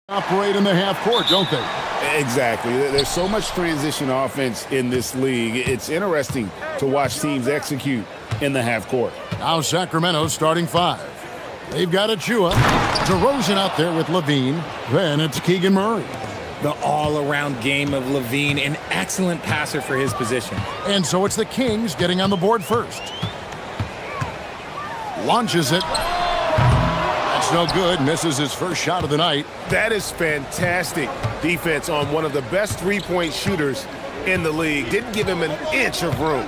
Operate in the half court, don't they? Exactly. There's so much transition offense in this league. It's interesting to watch teams execute in the half court. Now Sacramento starting five. They've got Achua. DeRozan out there with Levine. Then it's Keegan Murray. The all-around game of Levine, an excellent passer for his position. And so it's the Kings getting on the board first. Launches it. That's no good. Misses his first shot of the night. That is fantastic defense on one of the best three-point shooters in the league. Didn't give him an inch of room.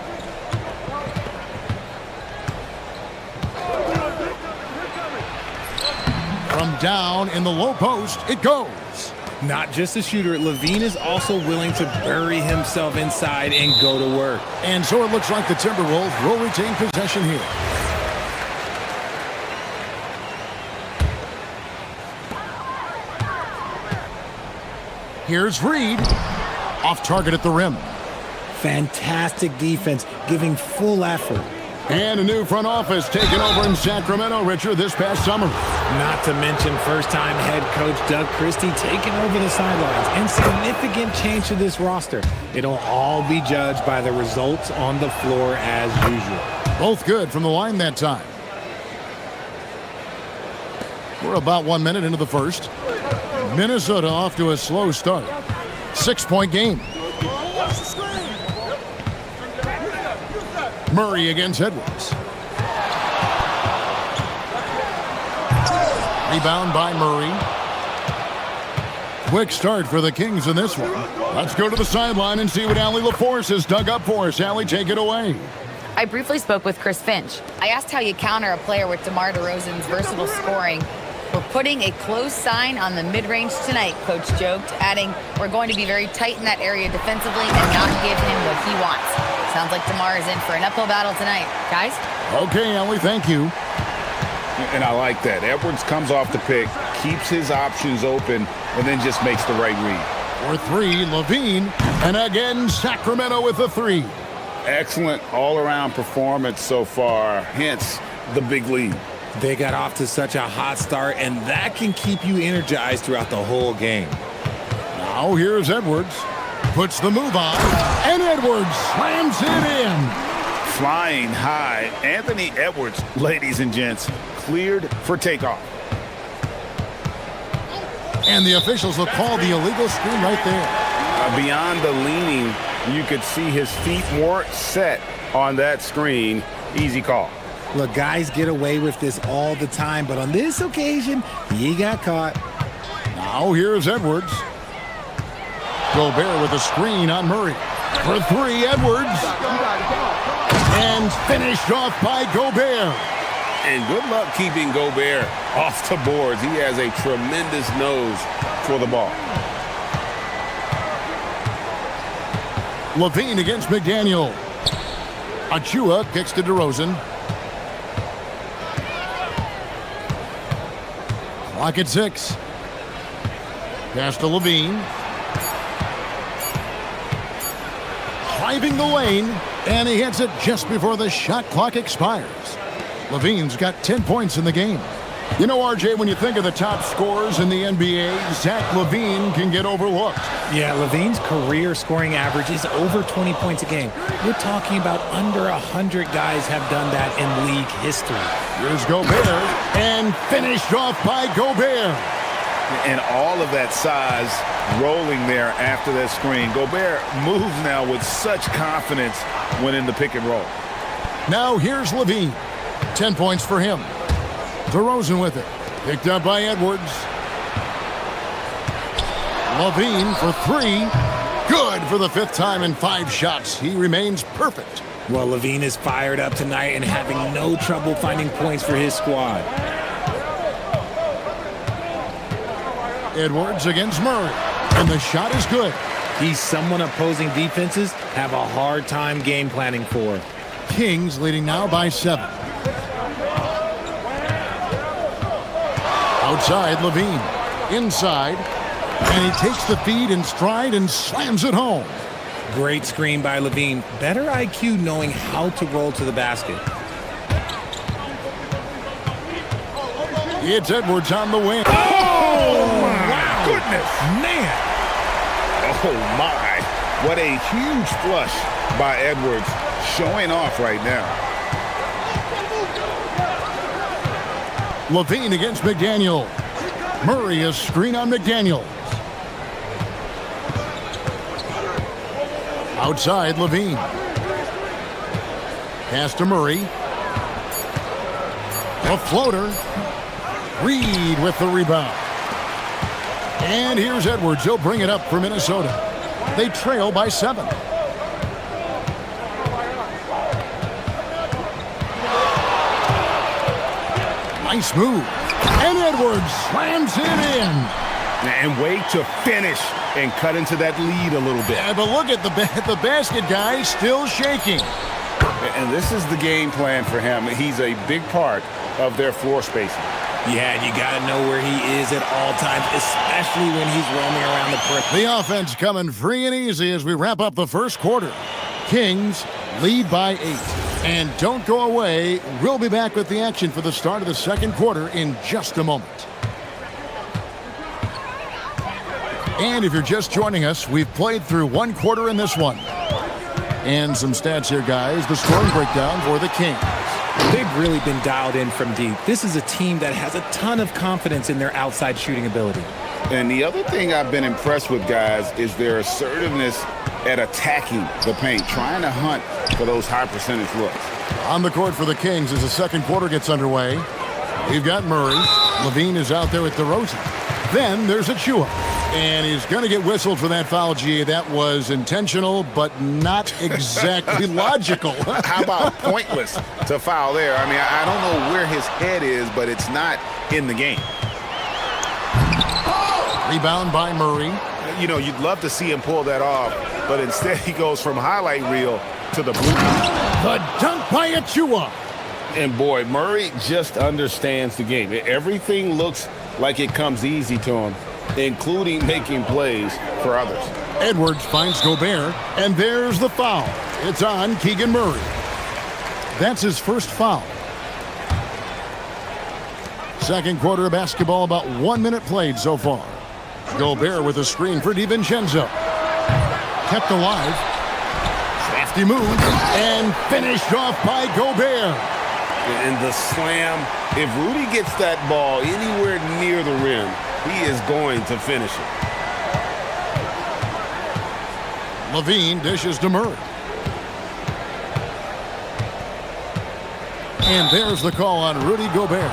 From down in the low post, it goes. Not just a shooter, Levine is also willing to bury himself inside and go to work. And so it looks like the Timberwolves will retain possession here. Here's Reed. Off target at the rim. Fantastic defense, giving full effort. And a new front office taken over in Sacramento, Richard, this past summer. Not to mention first-time head coach Doug Christie taking over the sidelines. And significant change to this roster. It'll all be judged by the results on the floor as usual. Both good from the line that time. We're about 1 minute into the first. Minnesota off to a slow start. 6-point game. Murray against Edwards. Rebound by Murray. Quick start for the Kings in this one. Let's go to the sideline and see what Allie LaForce has dug up for us. Allie, take it away. I briefly spoke with Chris Finch. I asked how you counter a player with DeMar DeRozan's versatile scoring. We're putting a close sign on the mid-range tonight, Coach joked, adding, we're going to be very tight in that area defensively and not give him what he wants. Sounds like DeMar is in for an uphill battle tonight. Guys? Okay, Allie, thank you. And I like that. Edwards comes off the pick, keeps his options open, and then just makes the right read. For three, Levine. And again, Sacramento with the three. Excellent all-around performance so far, hence the big lead. They got off to such a hot start, and that can keep you energized throughout the whole game. Now here's Edwards. Puts the move on, and Edwards slams it in. Flying high, Anthony Edwards, ladies and gents, cleared for takeoff. And the officials will call the illegal screen right there. Beyond the leaning, you could see his feet more set on that screen. Easy call. Look, guys get away with this all the time, but on this occasion, he got caught. Now here's Edwards. Gobert with a screen on Murray. For three, Edwards. And finished off by Gobert. And good luck keeping Gobert off the boards. He has a tremendous nose for the ball. Levine against McDaniel. Achua kicks to DeRozan. Clock at 6. Pass to Levine. Driving the lane, and he hits it just before the shot clock expires. Levine's got 10 points in the game. You know, RJ, when you think of the top scorers in the NBA, Zach LaVine can get overlooked. Yeah, Levine's career scoring average is over 20 points a game. We're talking about under 100 guys have done that in league history. Here's Gobert, and finished off by Gobert. And all of that size rolling there after that screen. Gobert moves now with such confidence when in the pick and roll. Now here's Levine. 10 points for him. DeRozan with it. Picked up by Edwards. Levine for three. Good for the fifth time in 5 shots. He remains perfect. Well, Levine is fired up tonight and having no trouble finding points for his squad. Edwards against Murray. And the shot is good. He's someone opposing defenses have a hard time game planning for. Kings leading now by 7. Outside, Levine. Inside. And he takes the feed in stride and slams it home. Great screen by Levine. Better IQ knowing how to roll to the basket. It's Edwards on the wing. Oh, wow. this. Man. Oh, my. What a huge flush by Edwards, showing off right now. Levine against McDaniel. Murray a screen on McDaniel. Outside, Levine. Pass to Murray. A floater. Reed with the rebound. And here's Edwards. He'll bring it up for Minnesota. They trail by 7. Nice move. And Edwards slams it in. And wait to finish and cut into that lead a little bit. Yeah, but look at the basket guy still shaking. And this is the game plan for him. He's a big part of their floor spacing. Yeah, and you got to know where he is at all times, especially when he's roaming around the perimeter. The offense coming free and easy as we wrap up the first quarter. Kings lead by 8. And don't go away. We'll be back with the action for the start of the second quarter in just a moment. And if you're just joining us, we've played through one quarter in this one. And some stats here, guys. The scoring breakdown for the Kings. They've really been dialed in from deep. This is a team that has a ton of confidence in their outside shooting ability. And the other thing I've been impressed with, guys, is their assertiveness at attacking the paint, trying to hunt for those high percentage looks. On the court for the Kings as the second quarter gets underway. We've got Murray. Levine is out there with DeRozan. Then there's Achua. And he's going to get whistled for that foul, G. That was intentional, but not exactly logical. How about pointless to foul there? I mean, I don't know where his head is, but it's not in the game. Rebound by Murray. You know, you'd love to see him pull that off, but instead he goes from highlight reel to the blue. The dunk by Achua. And boy, Murray just understands the game. Everything looks like it comes easy to him, including making plays for others. Edwards finds Gobert, and there's the foul. It's on Keegan Murray. That's his first foul. Second quarter of basketball, about 1 minute played so far. Gobert with a screen for DiVincenzo. Kept alive. Crafty move, and finished off by Gobert. And the slam, if Rudy gets that ball anywhere near the rim, he is going to finish it. Levine dishes to Murray. And there's the call on Rudy Gobert.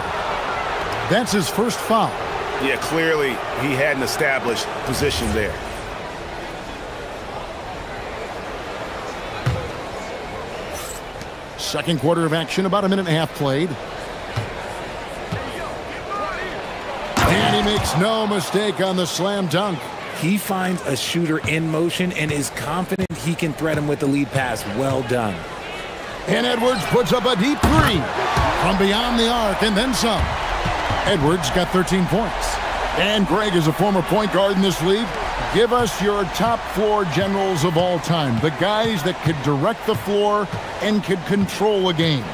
That's his first foul. Yeah, clearly he had an established position there. Second quarter of action, about a minute and a half played. And he makes no mistake on the slam dunk. He finds a shooter in motion and is confident he can thread him with the lead pass. Well done. And Edwards puts up a deep three from beyond the arc and then some. Edwards got 13 points. And Greg is a former point guard in this league. Give us your top floor generals of all time. The guys that could direct the floor and could control a game.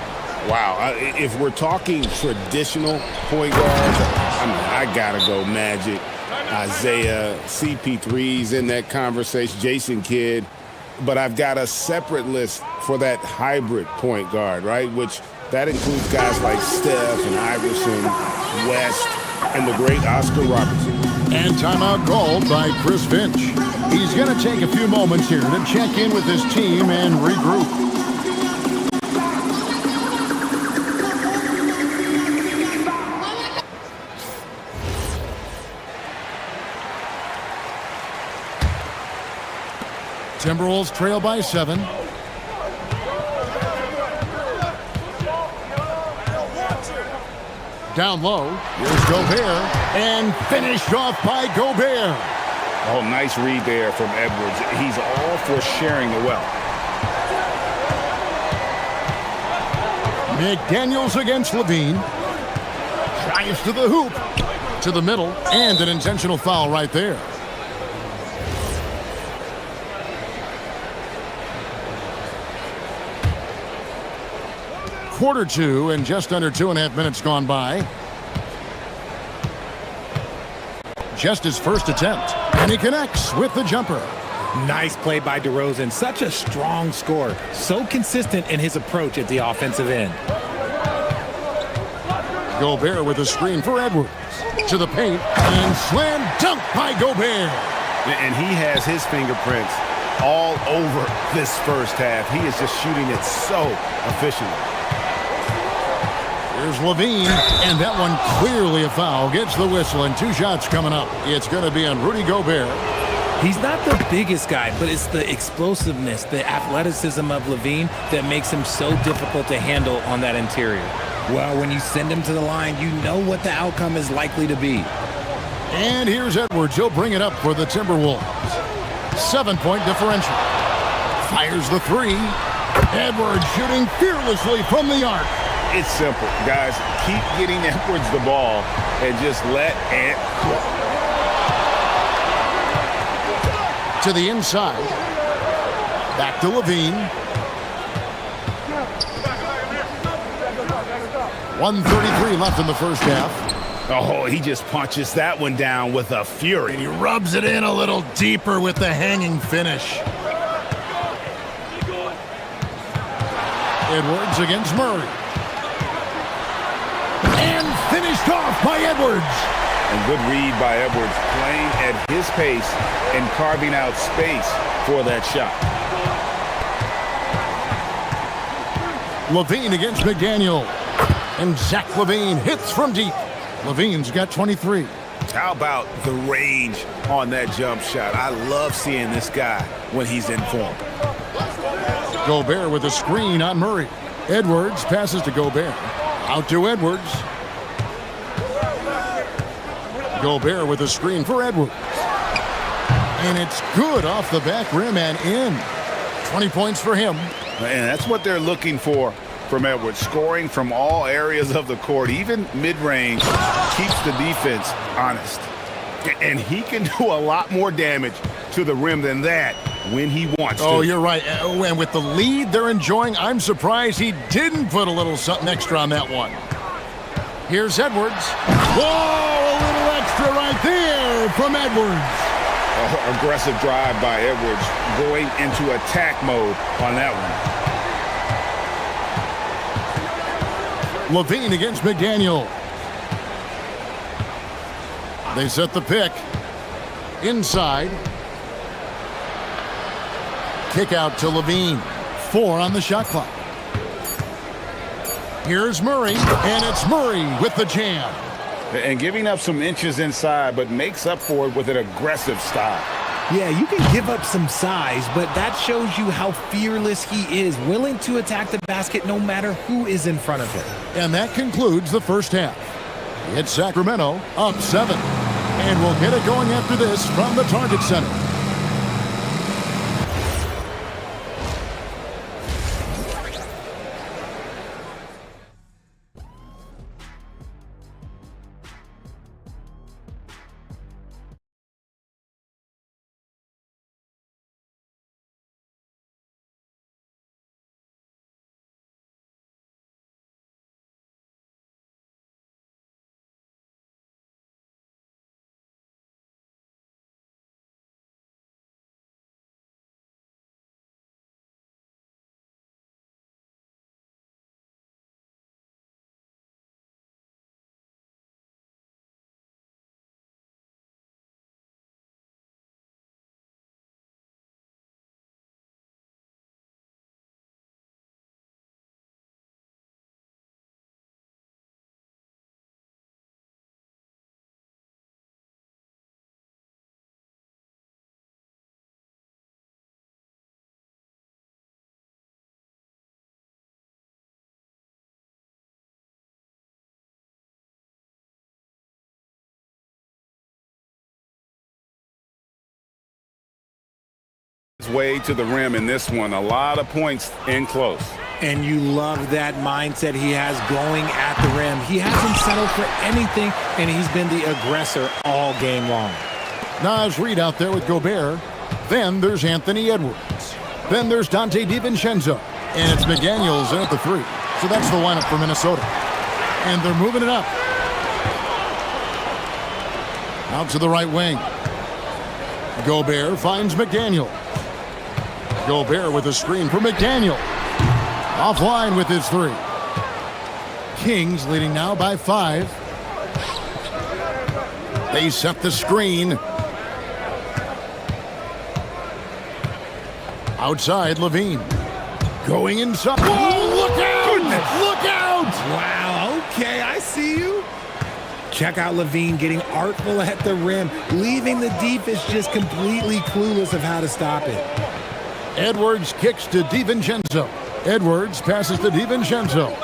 Wow. If we're talking traditional point guards, I got to go Magic, Isaiah, CP3's in that conversation, Jason Kidd. But I've got a separate list for that hybrid point guard, right? Which that includes guys like Steph and Iverson, West, and the great Oscar Robertson. And timeout called by Chris Finch. He's going to take a few moments here to check in with his team and regroup. Timberwolves trail by 7. Down low, here's Gobert, and finished off by Gobert. Oh, nice read there from Edwards. He's all for sharing the wealth. McDaniels against Levine. Drives to the hoop, to the middle, and an intentional foul right there. Quarter 2 and just under 2.5 minutes gone by. just his first attempt. And he connects with the jumper. Nice play by DeRozan. Such a strong scorer. So consistent in his approach at the offensive end. Gobert with a screen for Edwards. To the paint, and slam dunk by Gobert. And he has his fingerprints all over this first half. He is just shooting it so efficiently. Here's Levine, and that one clearly a foul. Gets the whistle, and 2 shots coming up. It's going to be on Rudy Gobert. He's not the biggest guy, but it's the explosiveness, the athleticism of Levine that makes him so difficult to handle on that interior. Well, when you send him to the line, you know what the outcome is likely to be. And here's Edwards. He'll bring it up for the Timberwolves. 7-point differential. Fires the 3. Edwards shooting fearlessly from the arc. It's simple, guys. Keep getting Edwards the ball and just let it cook. To the inside. Back to Levine. 1:33 left in the first half. Oh, he just punches that one down with a fury. And he rubs it in a little deeper with the hanging finish. Edwards against Murray. And finished off by Edwards. And good read by Edwards, playing at his pace and carving out space for that shot. Levine against McDaniel. And Zach Levine hits from deep. Levine's got 23. How about the range on that jump shot? I love seeing this guy when he's in form. Gobert with a screen on Murray. Edwards passes to Gobert. Out to Edwards. Gobert with a screen for Edwards. And it's good off the back rim and in. 20 points for him. And that's what they're looking for from Edwards. Scoring from all areas of the court, even mid-range, keeps the defense honest. And he can do a lot more damage to the rim than that when he wants to. Oh, you're right. And with the lead they're enjoying, I'm surprised he didn't put a little something extra on that one. Here's Edwards. Whoa, a little extra right there from Edwards. Oh, aggressive drive by Edwards, going into attack mode on that one. Levine against McDaniel. They set the pick. Inside. Kick out to Levine. 4 on the shot clock. Here's Murray, and it's Murray with the jam. And giving up some inches inside, but makes up for it with an aggressive style. Yeah, you can give up some size, but that shows you how fearless he is, willing to attack the basket no matter who is in front of him. And that concludes the first half. It's Sacramento up 7. And we'll get it going after this from the Target Center. Way to the rim in this one. A lot of points in close. And you love that mindset he has going at the rim. He hasn't settled for anything, and he's been the aggressor all game long. Naz Reid out there with Gobert. Then there's Anthony Edwards. Then there's Dante DiVincenzo. And it's McDaniels in at the 3. So that's the lineup for Minnesota. And they're moving it up. Out to the right wing. Gobert finds McDaniel. Gobert with a screen for McDaniel. Offline with his three. Kings leading now by 5. They set the screen. Outside, Levine. Going inside. Whoa, look out! Goodness. Look out! Wow, okay, I see you. Check out Levine getting artful at the rim, leaving the defense just completely clueless of how to stop it. Edwards kicks to DiVincenzo. Edwards passes to DiVincenzo.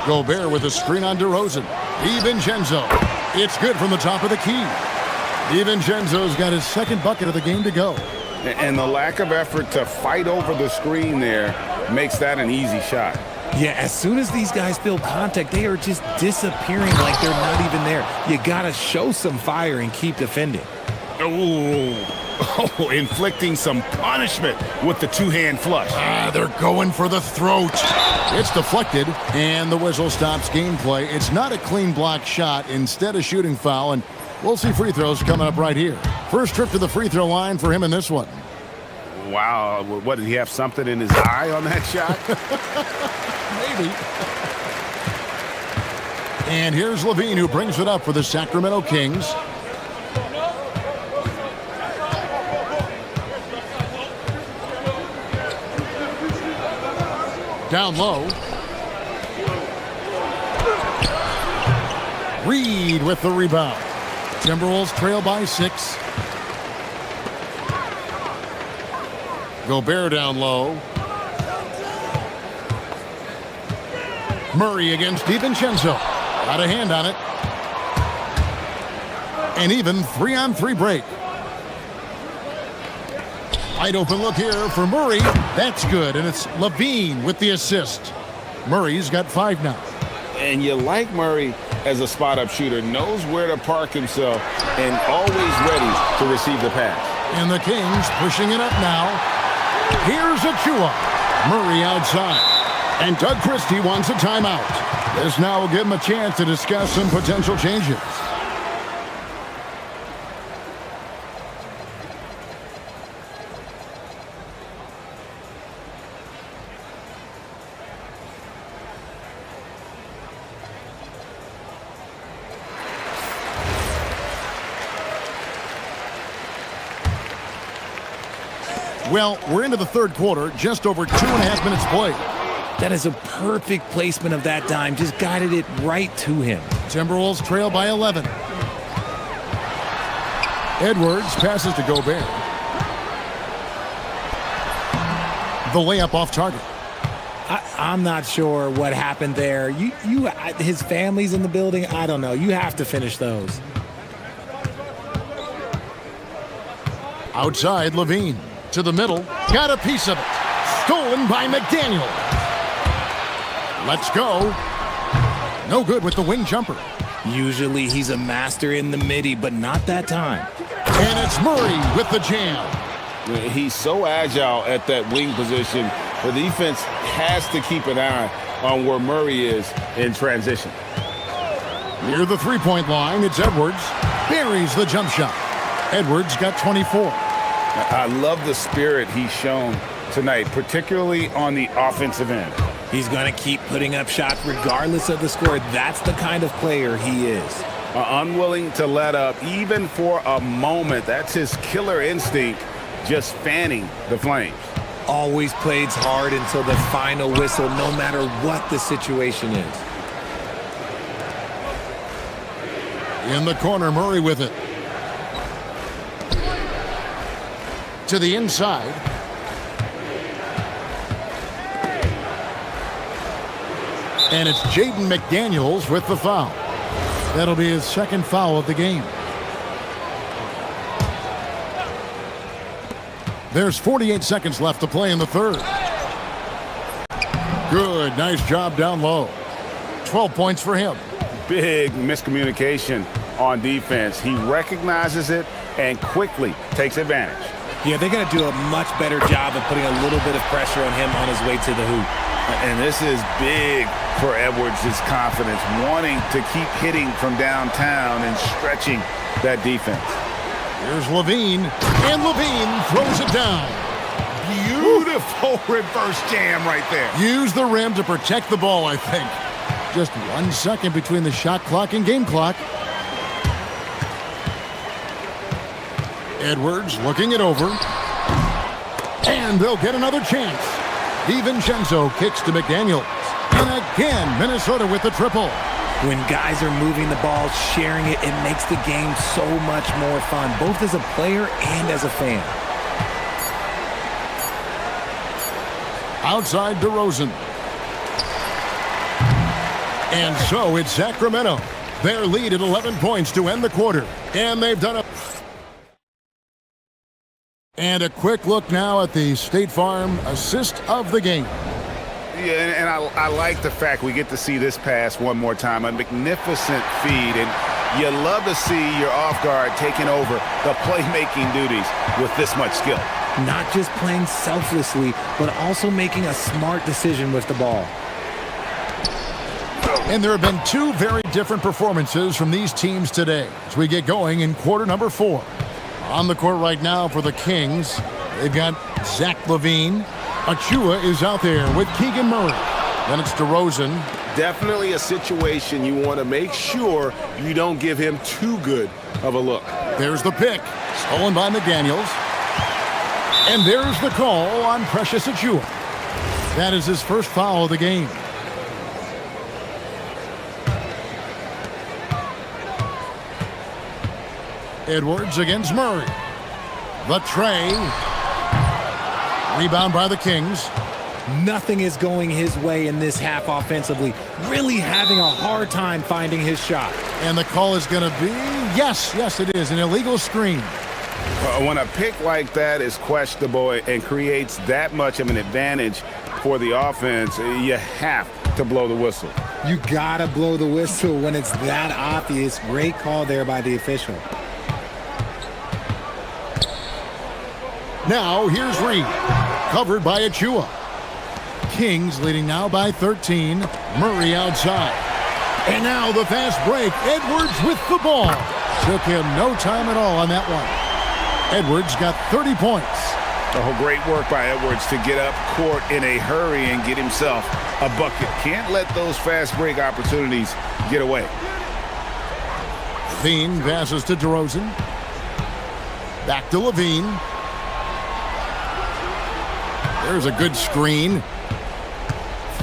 Gobert with a screen on DeRozan. DiVincenzo. It's good from the top of the key. DiVincenzo's got his second bucket of the game to go. And the lack of effort to fight over the screen there makes that an easy shot. Yeah, as soon as these guys feel contact, they are just disappearing like they're not even there. You gotta show some fire and keep defending. Oh, inflicting some punishment with the two-hand flush. They're going for the throat. It's deflected, and the whistle stops gameplay. It's not a clean block shot, instead a shooting foul, and we'll see free throws coming up right here. First trip to the free throw line for him in this one. Wow, what, did he have something in his eye on that shot? Maybe. And here's Levine, who brings it up for the Sacramento Kings. Down low. Reed with the rebound. Timberwolves trail by 6. Gobert down low. Murray against DiVincenzo. Got a hand on it. An even 3-on-3 break. Wide open look here for Murray. That's good, and it's Levine with the assist. Murray's got 5 now. And you like Murray as a spot-up shooter, knows where to park himself, and always ready to receive the pass. And the Kings pushing it up now. Here's Achua. Murray outside. And Doug Christie wants a timeout. This now will give him a chance to discuss some potential changes. Well, we're into the third quarter, just over 2.5 minutes played. That is a perfect placement of that dime. Just guided it right to him. Timberwolves trail by 11. Edwards passes to Gobert. The layup off target. I'm not sure what happened there. His family's in the building. I don't know. You have to finish those. Outside, Levine. To the middle. Got a piece of it. Stolen by McDaniel. Let's go. No good with the wing jumper. Usually he's a master in the midi, but not that time. And it's Murray with the jam. He's so agile at that wing position. The defense has to keep an eye on where Murray is in transition. Near the three-point line, it's Edwards. Buries the jump shot. Edwards got 24. I love the spirit he's shown tonight, particularly on the offensive end. He's going to keep putting up shots regardless of the score. That's the kind of player he is. Unwilling to let up even for a moment. That's his killer instinct, just fanning the flames. Always plays hard until the final whistle, no matter what the situation is. In the corner, Murray with it. To the inside. And it's Jaden McDaniels with the foul. That'll be his second foul of the game. There's 48 seconds left to play in the third. Good, nice job down low. 12 points for him. Big miscommunication on defense. He recognizes it and quickly takes advantage. Yeah, they're going to do a much better job of putting a little bit of pressure on him on his way to the hoop. And this is big for Edwards' confidence, wanting to keep hitting from downtown and stretching that defense. Here's Levine, and Levine throws it down. Beautiful reverse jam right there. Use the rim to protect the ball, I think. Just 1 second between the shot clock and game clock. Edwards looking it over. And they'll get another chance. DiVincenzo kicks to McDaniels. And again, Minnesota with the triple. When guys are moving the ball, sharing it, it makes the game so much more fun, both as a player and as a fan. Outside DeRozan. And so it's Sacramento. Their lead at 11 points to end the quarter. And they've done it. And a quick look now at the State Farm assist of the game. Yeah, and I like the fact we get to see this pass one more time. A magnificent feed, and you love to see your off guard taking over the playmaking duties with this much skill. Not just playing selflessly, but also making a smart decision with the ball. And there have been two very different performances from these teams today as we get going in quarter number 4. On the court right now for the Kings, they've got Zach LaVine. Achua is out there with Keegan Murray. Then it's DeRozan. Definitely a situation you want to make sure you don't give him too good of a look. There's the pick, stolen by McDaniels. And there's the call on Precious Achua. That is his first foul of the game. Edwards against Murray. The tray. Rebound by the Kings. Nothing is going his way in this half offensively. Really having a hard time finding his shot. And the call is going to be, yes, it is, an illegal screen. When a pick like that is questionable and creates that much of an advantage for the offense, you have to blow the whistle. You gotta blow the whistle when it's that obvious. Great call there by the official. Now here's Reed, covered by Achua. Kings leading now by 13. Murray outside. And now the fast break. Edwards with the ball. Took him no time at all on that one. Edwards got 30 points. Oh, great work by Edwards to get up court in a hurry and get himself a bucket. Can't let those fast break opportunities get away. Levine passes to DeRozan. Back to Levine. There's a good screen.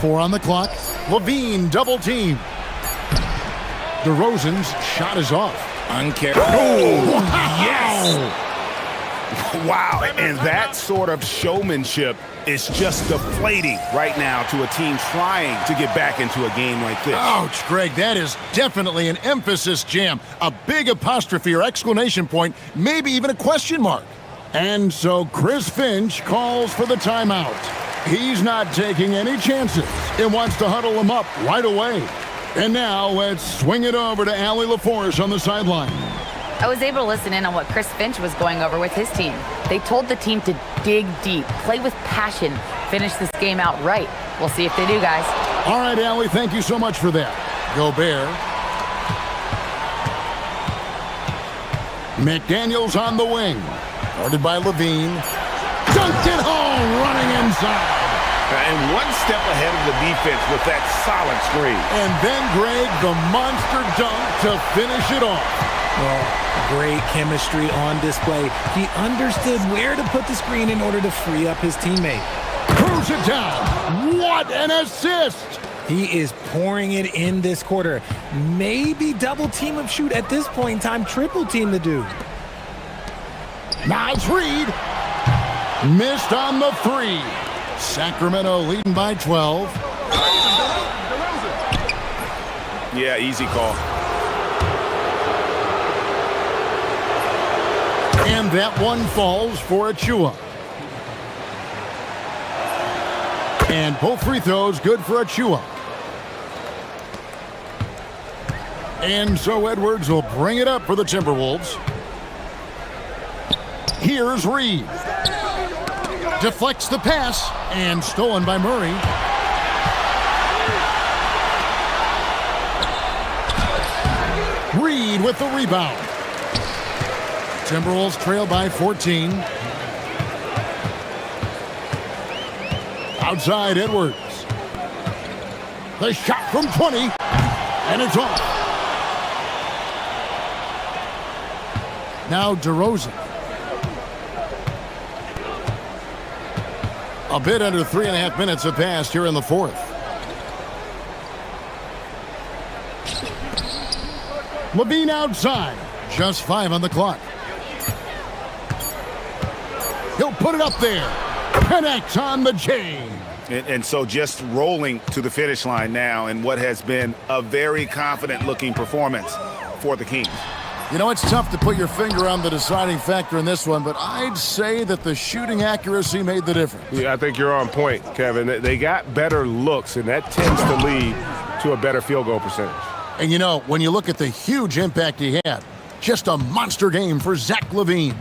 4 on the clock. Levine double team. DeRozan's shot is off. Uncareful. Oh, wow. Yes! Wow, and that sort of showmanship is just deflating right now to a team trying to get back into a game like this. Ouch, Greg, that is definitely an emphasis jam. A big apostrophe or exclamation point, maybe even a question mark. And so Chris Finch calls for the timeout. He's not taking any chances and wants to huddle them up right away. And now let's swing it over to Allie LaForce on the sideline. I was able to listen in on what Chris Finch was going over with his team. They told the team to dig deep, play with passion, finish this game out right. We'll see if they do, guys. All right, Allie, thank you so much for that. Gobert. McDaniels on the wing. Guarded by Levine. Dunked it home, running inside. And one step ahead of the defense with that solid screen. And then, Greg, the monster dunk to finish it off. Well, great chemistry on display. He understood where to put the screen in order to free up his teammate. Throws it down. What an assist! He is pouring it in this quarter. Maybe double team him shoot at this point in time, triple team the dude. Now it's Reed. Missed on the 3. Sacramento leading by 12. Yeah, easy call. And that one falls for Achua. And both free throws good for Achua. And so Edwards will bring it up for the Timberwolves. Here's Reed. Deflects the pass and stolen by Murray. Embiid with the rebound. Timberwolves trail by 14. Outside Edwards. The shot from 20, and it's off. Now DeRozan. A bit under 3.5 minutes have passed here in the fourth. Levine outside. Just 5 on the clock. He'll put it up there. Connects on the chain. And so just rolling to the finish line now in what has been a very confident-looking performance for the Kings. You know, it's tough to put your finger on the deciding factor in this one, but I'd say that the shooting accuracy made the difference. Yeah, I think you're on point, Kevin. They got better looks, and that tends to lead to a better field goal percentage. And you know, when you look at the huge impact he had, just a monster game for Zach LaVine.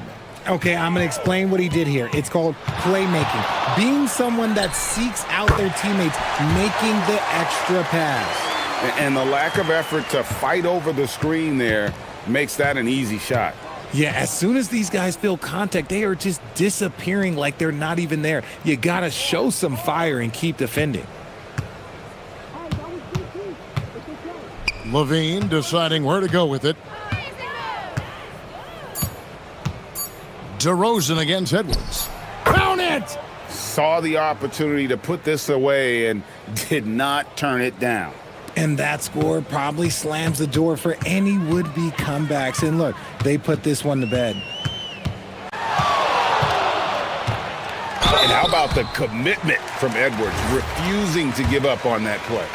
Okay, I'm going to explain what he did here. It's called playmaking. Being someone that seeks out their teammates, making the extra pass. And the lack of effort to fight over the screen there makes that an easy shot. Yeah, as soon as these guys feel contact, they are just disappearing like they're not even there. You got to show some fire and keep defending. LaVine deciding where to go with it. DeRozan against Edwards. Found it! Saw the opportunity to put this away and did not turn it down. And that score probably slams the door for any would-be comebacks. And look, they put this one to bed. And how about the commitment from Edwards, refusing to give up on that play?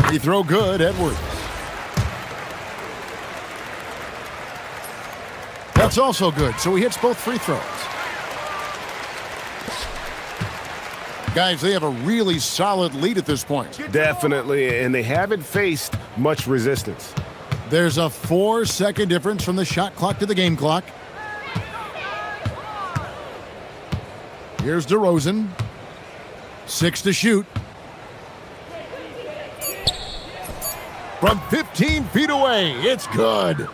Free throw good, Edwards. That's also good, so he hits both free throws. Guys, they have a really solid lead at this point. Definitely, and they haven't faced much resistance. There's a 4-second difference from the shot clock to the game clock. Here's DeRozan. 6 to shoot. From 15 feet away, it's good.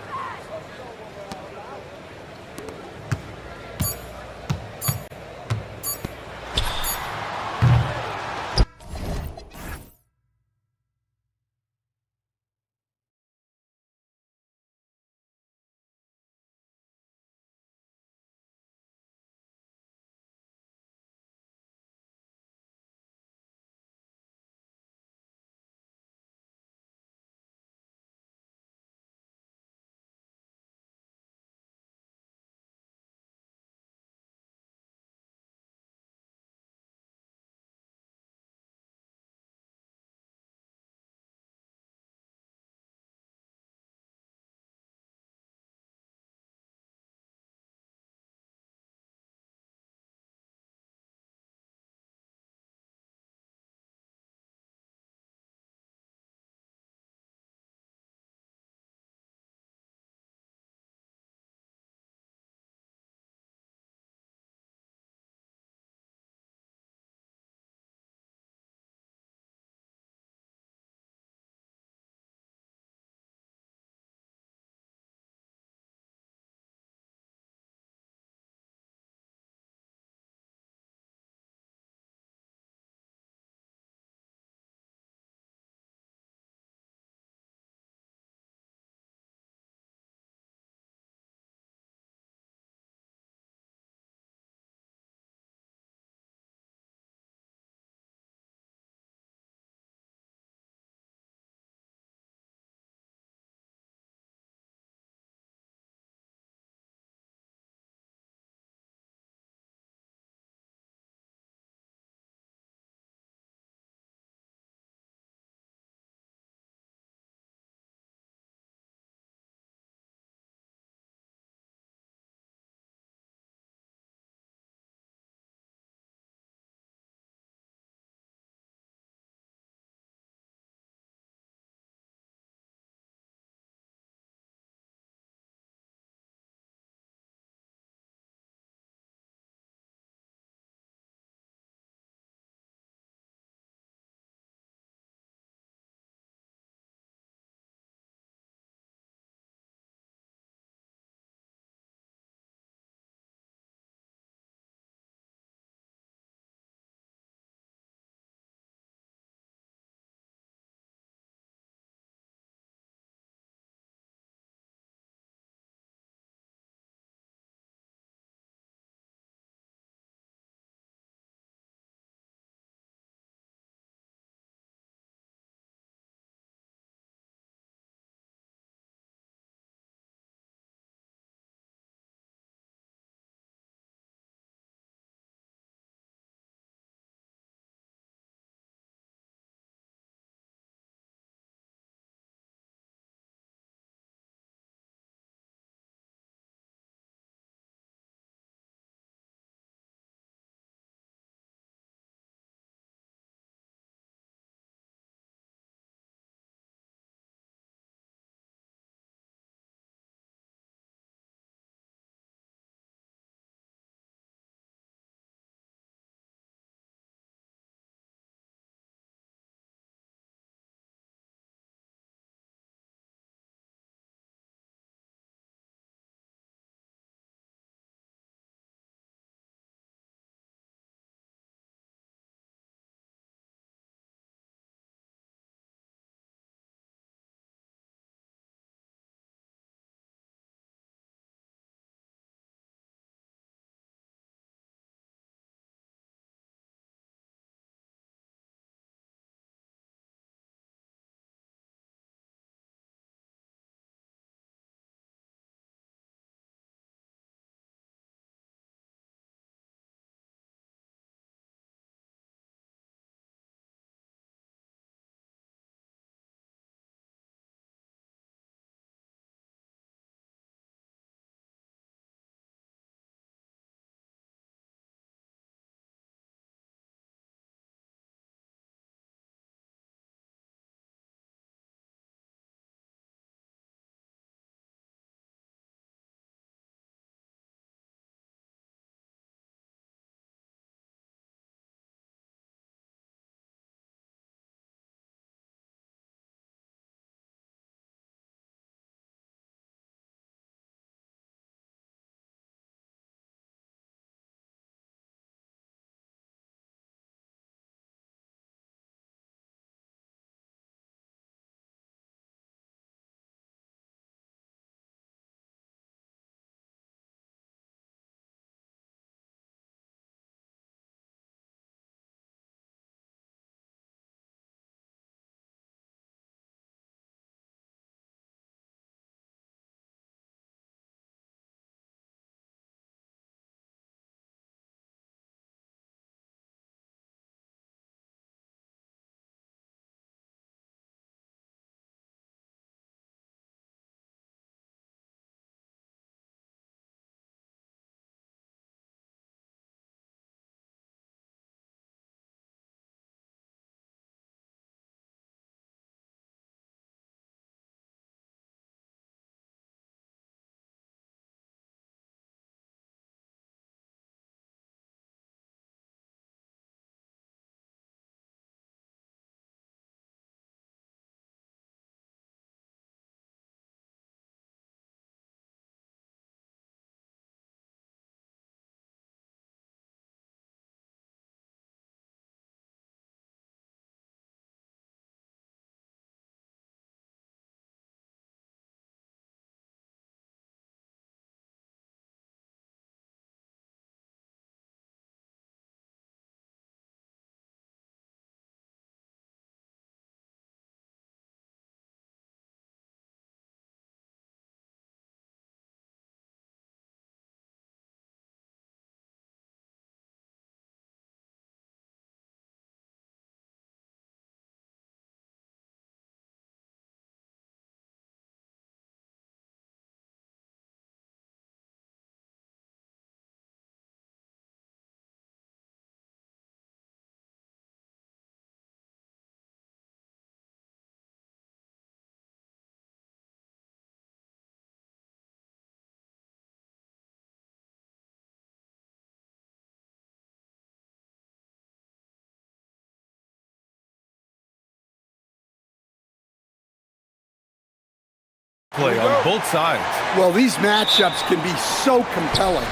play on both sides. Well, these matchups can be so compelling.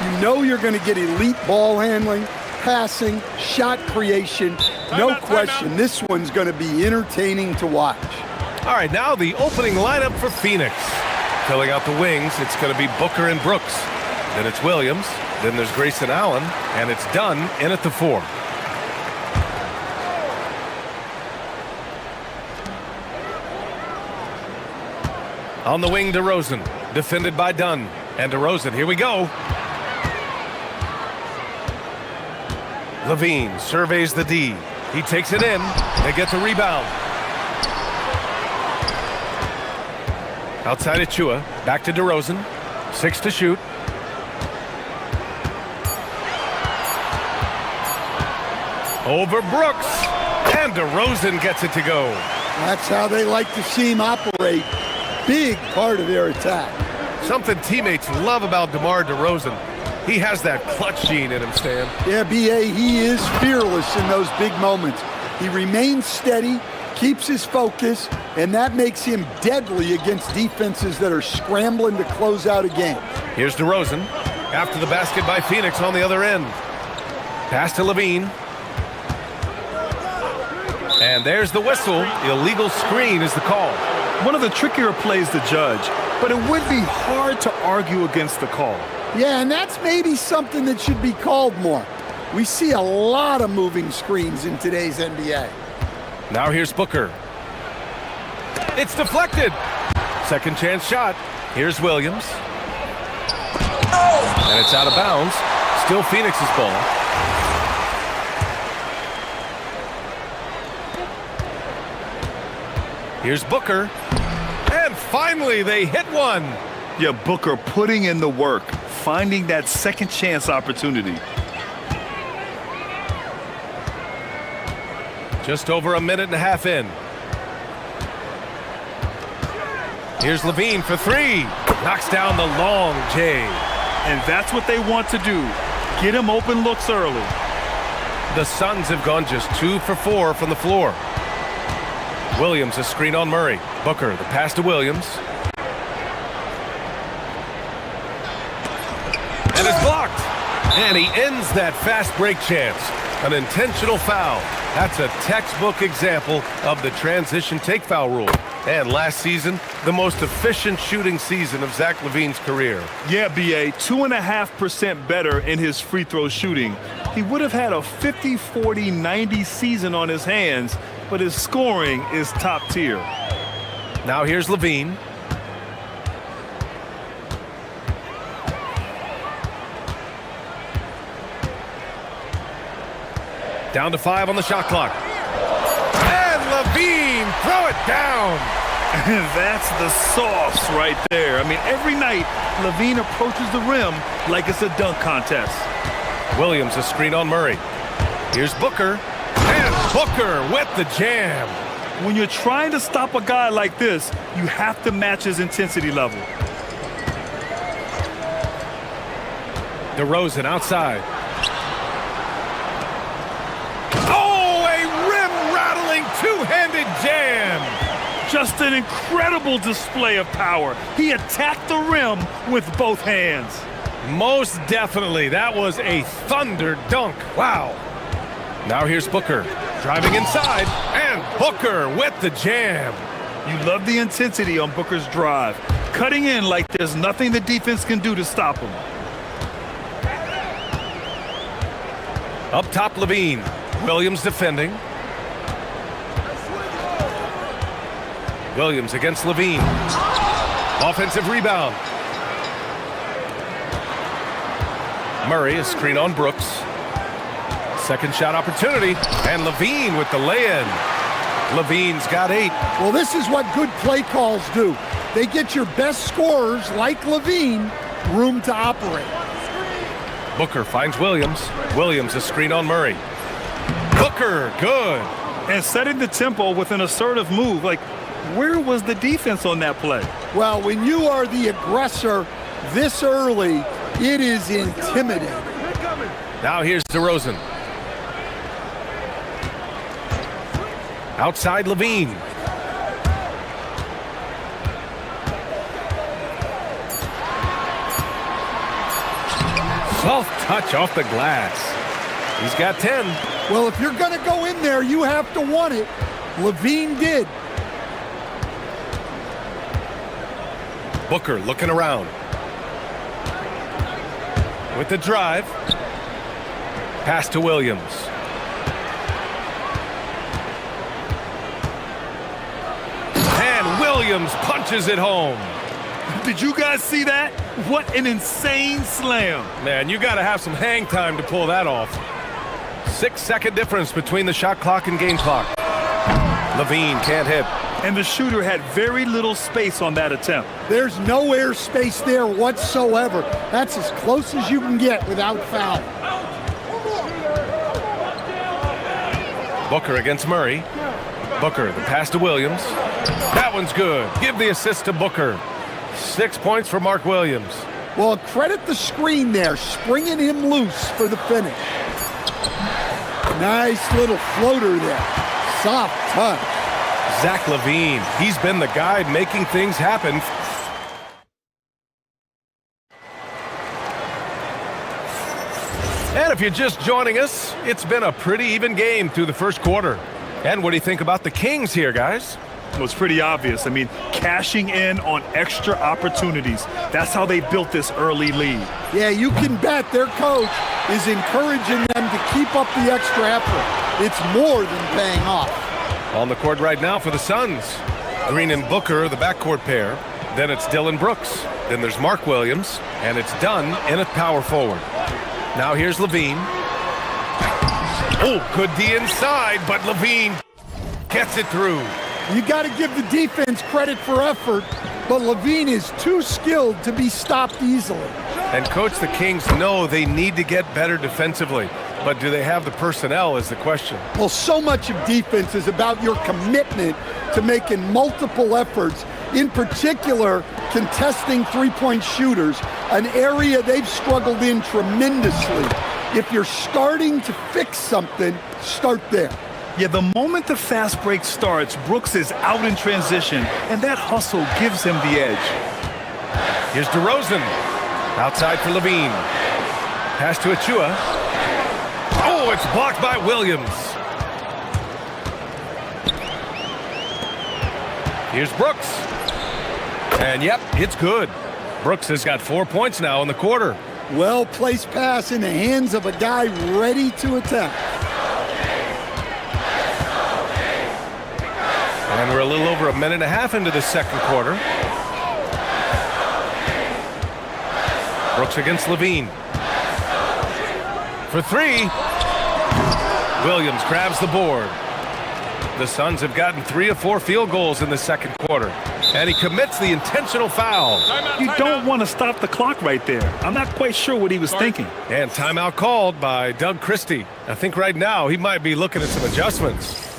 You know you're going to get elite ball handling, passing, shot creation. No question, this one's going to be entertaining to watch. All right, now the opening lineup for Phoenix. Filling out the wings, it's going to be Booker and Brooks. Then it's Williams. Then there's Grayson Allen. And it's Dunn in at the 4. On the wing, DeRozan. Defended by Dunn. And DeRozan, here we go. Levine surveys the D. He takes it in. They get the rebound. Outside Achua. Back to DeRozan. 6 to shoot. Over Brooks. And DeRozan gets it to go. That's how they like to see him operate. Big part of their attack. Something teammates love about DeMar DeRozan. He has that clutch gene in him, Stan. Yeah, B.A., he is fearless in those big moments. He remains steady, keeps his focus, and that makes him deadly against defenses that are scrambling to close out a game. Here's DeRozan. After the basket by Phoenix on the other end. Pass to Levine. And there's the whistle. Illegal screen is the call. One of the trickier plays to judge, but it would be hard to argue against the call. Yeah, and that's maybe something that should be called more. We see a lot of moving screens in today's NBA. Now here's Booker. It's deflected. Second chance shot. Here's Williams. And it's out of bounds. Still Phoenix's ball. Here's Booker. And finally, they hit one. Yeah, Booker putting in the work, finding that second chance opportunity. Just over a minute and a half in. Here's Levine for 3. Knocks down the long J. And that's what they want to do. Get him open looks early. The Suns have gone just 2 for 4 from the floor. Williams, a screen on Murray. Booker, the pass to Williams. And it's blocked. And he ends that fast break chance. An intentional foul. That's a textbook example of the transition take foul rule. And last season, the most efficient shooting season of Zach LaVine's career. Yeah, B.A., 2.5% better in his free throw shooting. He would have had a 50, 40, 90 season on his hands, but his scoring is top tier. Now here's Levine. Down to 5 on the shot clock. And Levine, throw it down. And that's the sauce right there. I mean, every night, Levine approaches the rim like it's a dunk contest. Williams, a screen on Murray. Here's Booker. And Booker with the jam. When you're trying to stop a guy like this, you have to match his intensity level. DeRozan outside. Oh, a rim-rattling two-handed jam. Just an incredible display of power. He attacked the rim with both hands. Most definitely. That was a thunder dunk. Wow. Now here's Booker. Driving inside. And Booker with the jam. You love the intensity on Booker's drive. Cutting in like there's nothing the defense can do to stop him. Up top, Levine. Williams defending. Williams against Levine. Offensive rebound. Murray, a screen on Brooks. Second shot opportunity. And Levine with the lay-in. Levine's got 8. Well, this is what good play calls do. They get your best scorers, like Levine, room to operate. Booker finds Williams. Williams, a screen on Murray. Booker, good. And setting the tempo with an assertive move. Like, where was the defense on that play? Well, when you are the aggressor this early, it is intimidating. Now here's DeRozan. Outside Levine. Soft touch off the glass. He's got 10. Well, if you're going to go in there, you have to want it. Levine did. Booker looking around. With the drive. Pass to Williams. And Williams punches it home. Did you guys see that? What an insane slam. Man, you got to have some hang time to pull that off. 6-second difference between the shot clock and game clock. Levine can't hit. And the shooter had very little space on that attempt. There's no air space there whatsoever. That's as close as you can get without foul. Booker against Murray. Booker, the pass to Williams. That one's good. Give the assist to Booker. 6 points for Mark Williams. Well, credit the screen there, springing him loose for the finish. Nice little floater there. Soft touch. Zach LaVine, he's been the guy making things happen. And if you're just joining us, it's been a pretty even game through the first quarter. And what do you think about the Kings here, guys? Well, it's pretty obvious. I mean, cashing in on extra opportunities. That's how they built this early lead. Yeah, you can bet their coach is encouraging them to keep up the extra effort. It's more than paying off. On the court right now for the Suns. Green and Booker, the backcourt pair. Then it's Dylan Brooks. Then there's Mark Williams. And it's done in a power forward. Now here's Levine. Oh, good D inside, but Levine gets it through. You got to give the defense credit for effort, but Levine is too skilled to be stopped easily. And coach, the Kings know they need to get better defensively. But do they have the personnel is the question. Well, so much of defense is about your commitment to making multiple efforts, in particular contesting three-point shooters, an area they've struggled in tremendously. If you're starting to fix something, start there. Yeah, the moment the fast break starts, Brooks is out in transition, and that hustle gives him the edge. Here's DeRozan. Outside for Levine. Pass to Achua. Oh, it's blocked by Williams. Here's Brooks. And yep, it's good. Brooks has got 4 points now in the quarter. Well-placed pass in the hands of a guy ready to attack. And we're a little over a minute and a half into the second quarter. Brooks against Levine. For three. Williams grabs the board. The Suns have gotten 3 of 4 field goals in the second quarter. And he commits the intentional foul. You don't want to stop the clock right there. I'm not quite sure what he was thinking. And timeout called by Doug Christie. I think right now he might be looking at some adjustments.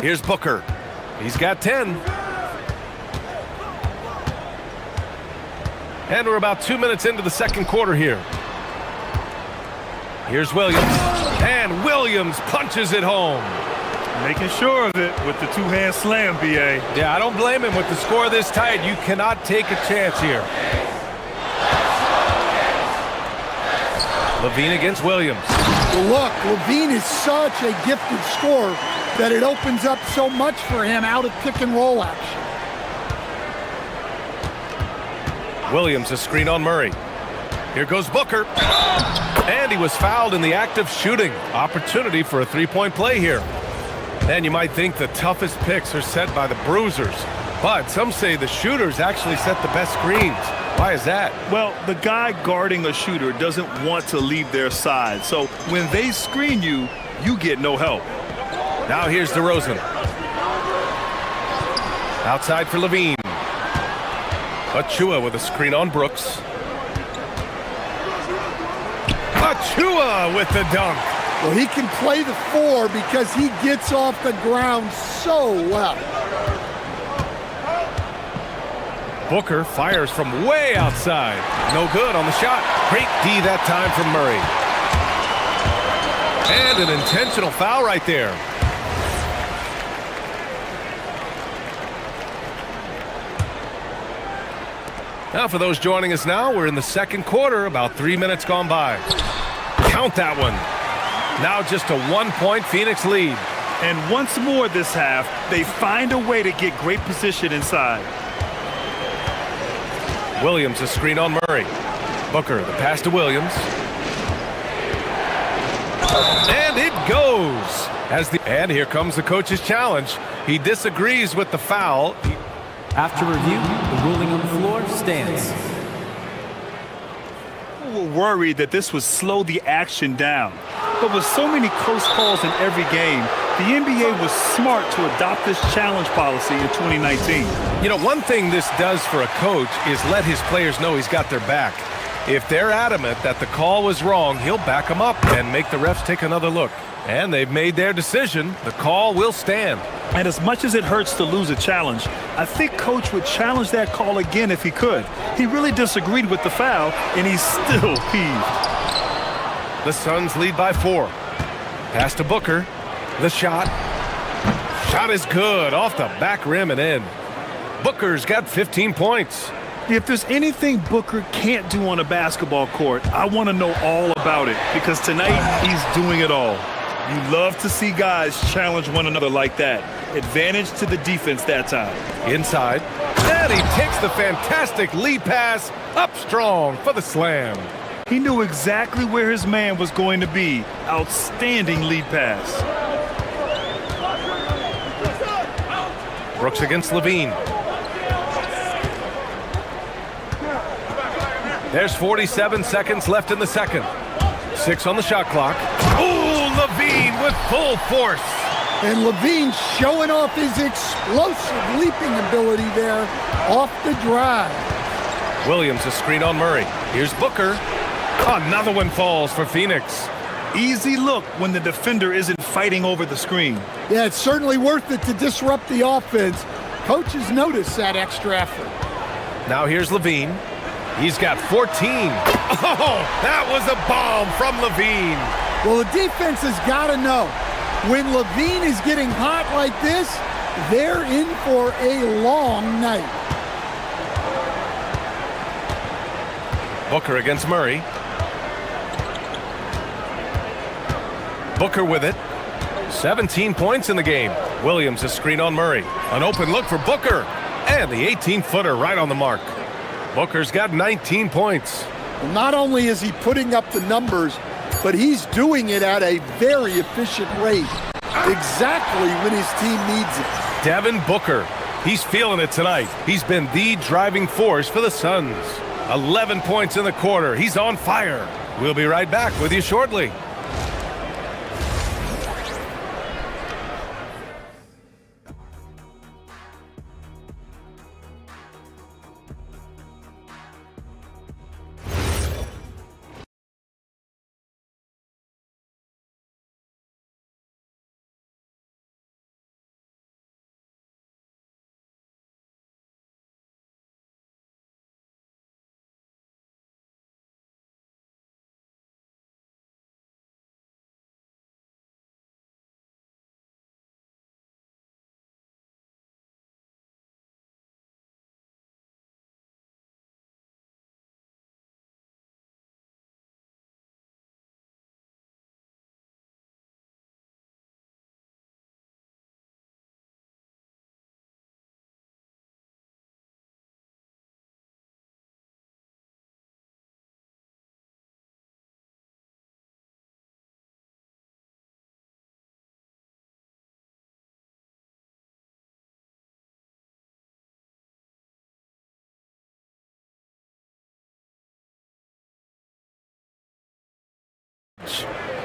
Here's Booker. He's got 10. And we're about 2 minutes into the second quarter here. Here's Williams. And Williams punches it home. Making sure of it with the two-hand slam, B.A. Yeah, I don't blame him. With the score this tight, you cannot take a chance here. Levine against Williams. Well, look, Levine is such a gifted scorer that it opens up so much for him out of pick-and-roll action. Williams, a screen on Murray. Here goes Booker. And he was fouled in the act of shooting. Opportunity for a three-point play here. And you might think the toughest picks are set by the bruisers. But some say the shooters actually set the best screens. Why is that? Well, the guy guarding a shooter doesn't want to leave their side. So when they screen you, you get no help. Now here's DeRozan. Outside for Levine. Achua with a screen on Brooks. Achua with the dunk. Well, he can play the 4 because he gets off the ground so well. Booker fires from way outside. No good on the shot. Great D that time from Murray. And an intentional foul right there. Now for those joining us now, we're in the second quarter, about 3 minutes gone by. Count that one. Now just a 1-point Phoenix lead. And once more this half, they find a way to get great position inside. Williams a screen on Murray. Booker, the pass to Williams. And it goes. And here comes the coach's challenge. He disagrees with the foul. After review, the ruling on the floor stands. People were worried that this would slow the action down. But with so many close calls in every game, the NBA was smart to adopt this challenge policy in 2019. You know, one thing this does for a coach is let his players know he's got their back. If they're adamant that the call was wrong, he'll back them up and make the refs take another look. And they've made their decision. The call will stand. And as much as it hurts to lose a challenge, I think Coach would challenge that call again if he could. He really disagreed with the foul, and he's still peeved. The Suns lead by 4. Pass to Booker. The shot. Shot is good. Off the back rim and in. Booker's got 15 points. If there's anything Booker can't do on a basketball court, I want to know all about it, because tonight he's doing it all. You love to see guys challenge one another like that. Advantage to the defense that time. Inside. And he takes the fantastic lead pass up strong for the slam. He knew exactly where his man was going to be. Outstanding lead pass. Brooks against Levine. There's 47 seconds left in the second. 6 on the shot clock. Ooh, Levine with full force. And Levine showing off his explosive leaping ability there off the drive. Williams a screen on Murray. Here's Booker. Another one falls for Phoenix. Easy look when the defender isn't fighting over the screen. Yeah, it's certainly worth it to disrupt the offense. Coaches notice that extra effort. Now here's Levine. He's got 14. Oh, that was a bomb from Levine. Well, the defense has got to know, when Levine is getting hot like this, they're in for a long night. Booker against Murray. Booker with it. 17 points in the game. Williams a screen on Murray. An open look for Booker. And the 18-footer right on the mark. Booker's got 19 points. Well, not only is he putting up the numbers, but he's doing it at a very efficient rate. Exactly when his team needs it. Devin Booker. He's feeling it tonight. He's been the driving force for the Suns. 11 points in the quarter. He's on fire. We'll be right back with you shortly.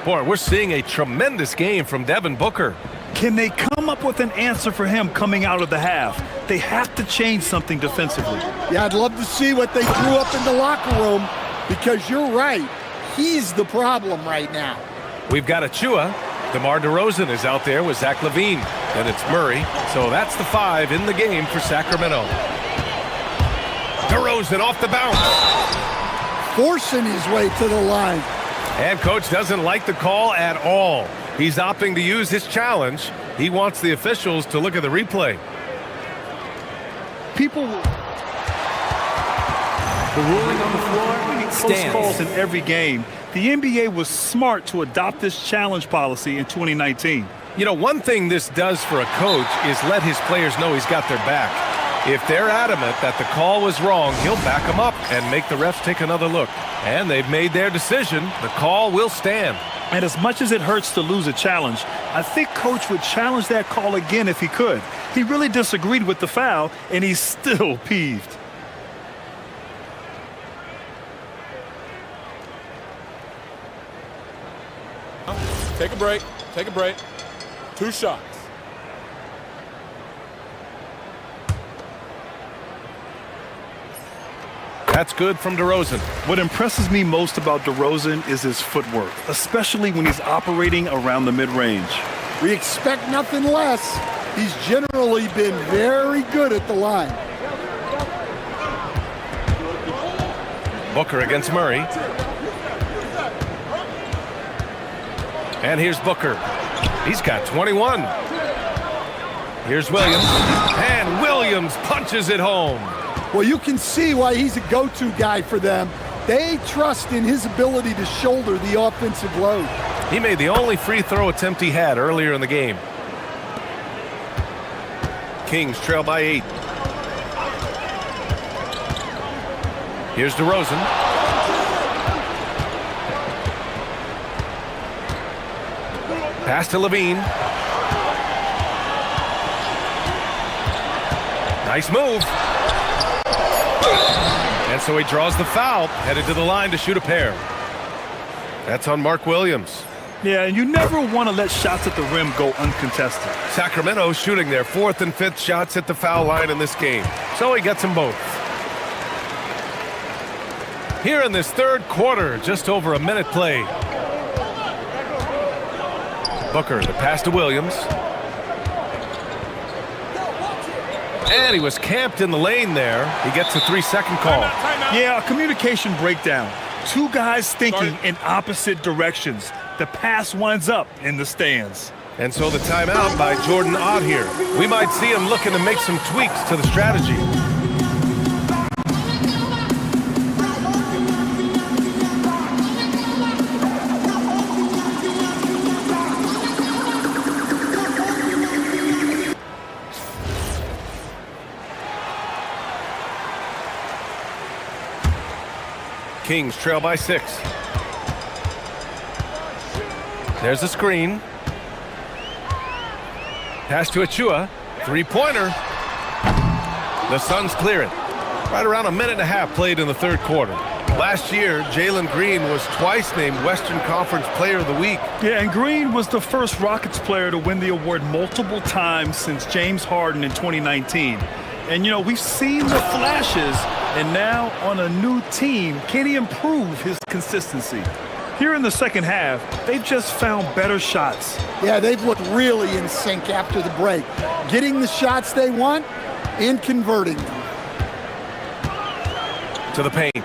Boy, we're seeing a tremendous game from Devin Booker. Can they come up with an answer for him coming out of the half? They have to change something defensively. Yeah, I'd love to see what they drew up in the locker room, because you're right. He's the problem right now. We've got Achua. DeMar DeRozan is out there with Zach LaVine. Then it's Murray. So that's the 5 in the game for Sacramento. DeRozan off the bounce. Forcing his way to the line. And coach doesn't like the call at all. He's opting to use his challenge. He wants the officials to look at the replay. People will... The ruling on the floor Close calls stands. in every game. The NBA was smart to adopt this challenge policy in 2019. You know, one thing this does for a coach is let his players know he's got their back. If they're adamant that the call was wrong, he'll back them up and make the refs take another look. And they've made their decision. The call will stand. And as much as it hurts to lose a challenge, I think coach would challenge that call again if he could. He really disagreed with the foul, and he's still peeved. Take a break. Take a break. 2 shots. That's good from DeRozan. What impresses me most about DeRozan is his footwork, especially when he's operating around the mid-range. We expect nothing less. He's generally been very good at the line. Booker against Murray. And here's Booker. He's got 21. Here's Williams. And Williams punches it home. Well, you can see why he's a go-to guy for them. They trust in his ability to shoulder the offensive load. He made the only free throw attempt he had earlier in the game. Kings trail by 8. Here's DeRozan. Pass to Levine. Nice move. And so he draws the foul, headed to the line to shoot a pair. That's on Mark Williams. Yeah, and you never want to let shots at the rim go uncontested. Sacramento shooting their 4th and 5th shots at the foul line in this game. So he gets them both. Here in this 3rd quarter, just over a minute played. Booker, the pass to Williams. And he was camped in the lane there. He gets a 3-second call. Yeah, a communication breakdown. 2 guys thinking in opposite directions. The pass winds up in the stands. And so the timeout by Jordan Ott here. We might see him looking to make some tweaks to the strategy. Kings trail by 6. There's a screen. Pass to Achua. 3-pointer. The Suns clear it. Right around a minute and a half played in the 3rd quarter. Last year, Jalen Green was twice named Western Conference Player of the Week. Yeah, and Green was the first Rockets player to win the award multiple times since James Harden in 2019. And, you know, we've seen the flashes, and now on a new team, can he improve his consistency? Here in the second half, they've just found better shots. Yeah, they've looked really in sync after the break. Getting the shots they want and converting them. To the paint.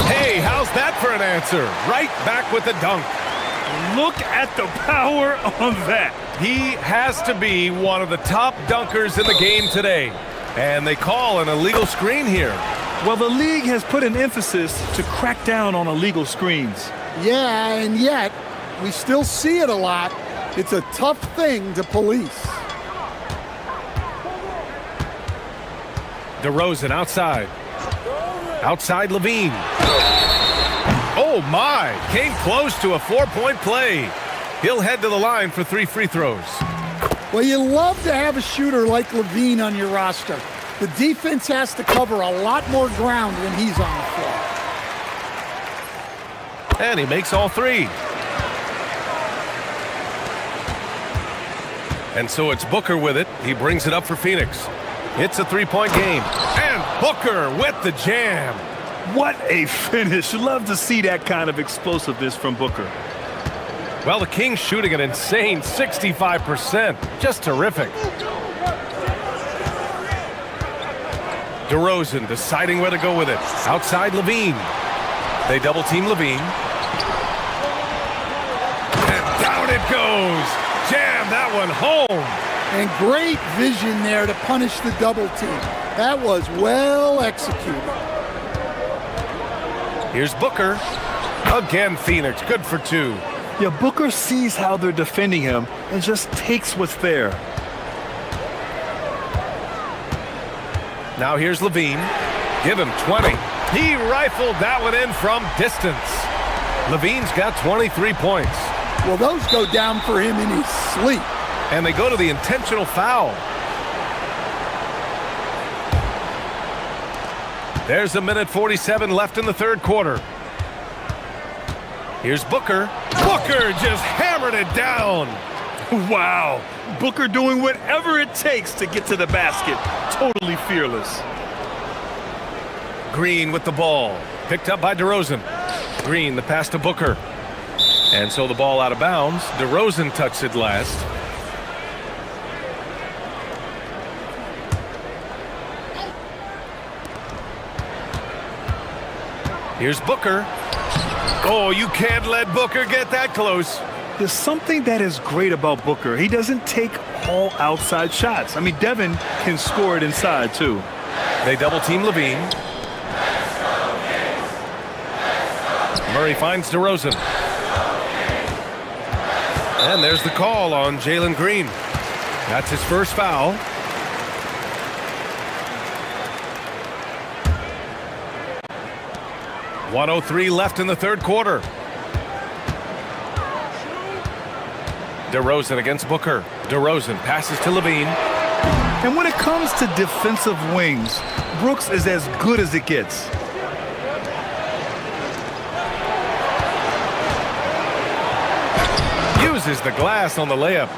Hey, how's that for an answer? Right back with the dunk. Look at the power on that. He has to be one of the top dunkers in the game today. And they call an illegal screen here. Well, the league has put an emphasis to crack down on illegal screens. Yeah, and yet we still see it a lot. It's a tough thing to police. DeRozan outside. Outside Levine. Oh my, came close to a 4-point play. He'll head to the line for 3 free throws. Well, you love to have a shooter like Levine on your roster. The defense has to cover a lot more ground when he's on the floor. And he makes all 3. And so it's Booker with it. He brings it up for Phoenix. It's a 3-point game. And Booker with the jam. What a finish. Love to see that kind of explosiveness from Booker. Well, the Kings shooting an insane 65%. Just terrific. DeRozan deciding where to go with it. Outside Levine. They double team Levine. And down it goes. Jam that one home. And great vision there to punish the double team. That was well executed. Here's Booker. Again, Phoenix. Good for two. Yeah, Booker sees how they're defending him and just takes what's there. Now here's Levine. Give him 20. He rifled that one in from distance. Levine's got 23 points. Well, those go down for him in his sleep. And they go to the intentional foul. There's a minute 47 left in the third quarter. Here's Booker. Booker just hammered it down. Wow. Booker doing whatever it takes to get to the basket. Totally fearless. Green with the ball. Picked up by DeRozan. Green, the pass to Booker. And so the ball out of bounds. DeRozan touched it last. Here's Booker. Oh, you can't let Booker get that close. There's something that is great about Booker. He doesn't take all outside shots. I mean, Devin can score it inside, too. They double team Levine. Murray finds DeRozan. And there's the call on Jalen Green. That's his first foul. .103 left in the third quarter. DeRozan against Booker. DeRozan passes to Levine. And when it comes to defensive wings, Brooks is as good as it gets. Uses the glass on the layup.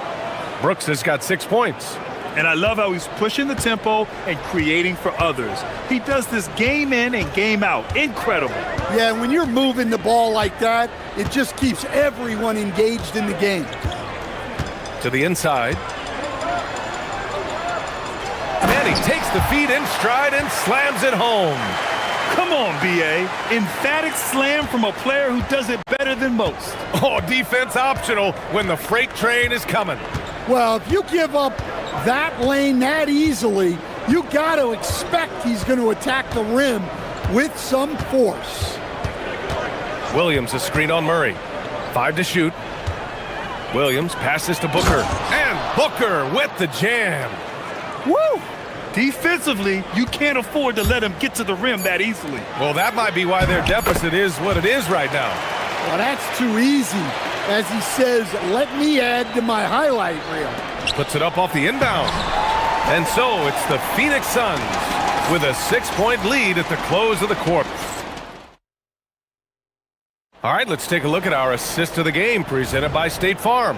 Brooks has got 6 points. And I love how he's pushing the tempo and creating for others. He does this game in and game out. Incredible. Yeah, when you're moving the ball like that, it just keeps everyone engaged in the game. To the inside. And he takes the feed in stride and slams it home. Come on, B.A. Emphatic slam from a player who does it better than most. Oh, defense optional when the freight train is coming. Well, if you give up that lane that easily, you got to expect he's going to attack the rim with some force. Williams a screen on Murray. 5 to shoot. Williams passes to Booker. And Booker with the jam. Woo! Defensively, you can't afford to let him get to the rim that easily. Well, that might be why their deficit is what it is right now. Well, that's too easy. As he says, let me add to my highlight reel. Puts it up off the inbound. And so it's the Phoenix Suns with a 6-point lead at the close of the quarter. All right, let's take a look at our assist of the game presented by State Farm.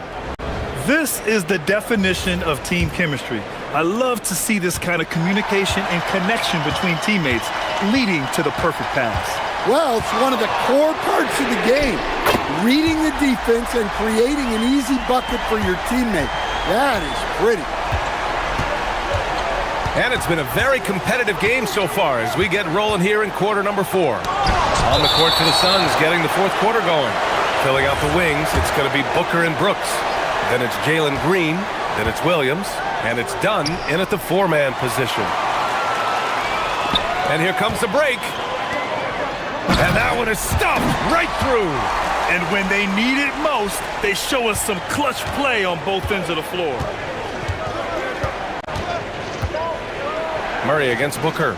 This is the definition of team chemistry. I love to see this kind of communication and connection between teammates leading to the perfect pass. Well, it's one of the core parts of the game. Reading the defense and creating an easy bucket for your teammate. That is pretty. And it's been a very competitive game so far as we get rolling here in quarter number 4. On the court for the Suns, getting the fourth quarter going. Filling out the wings, it's going to be Booker and Brooks. Then it's Jalen Green. Then it's Williams. And it's Dunn in at the 4-man position. And here comes the break. And that one is stuffed right through. And when they need it most, they show us some clutch play on both ends of the floor. Murray against Booker.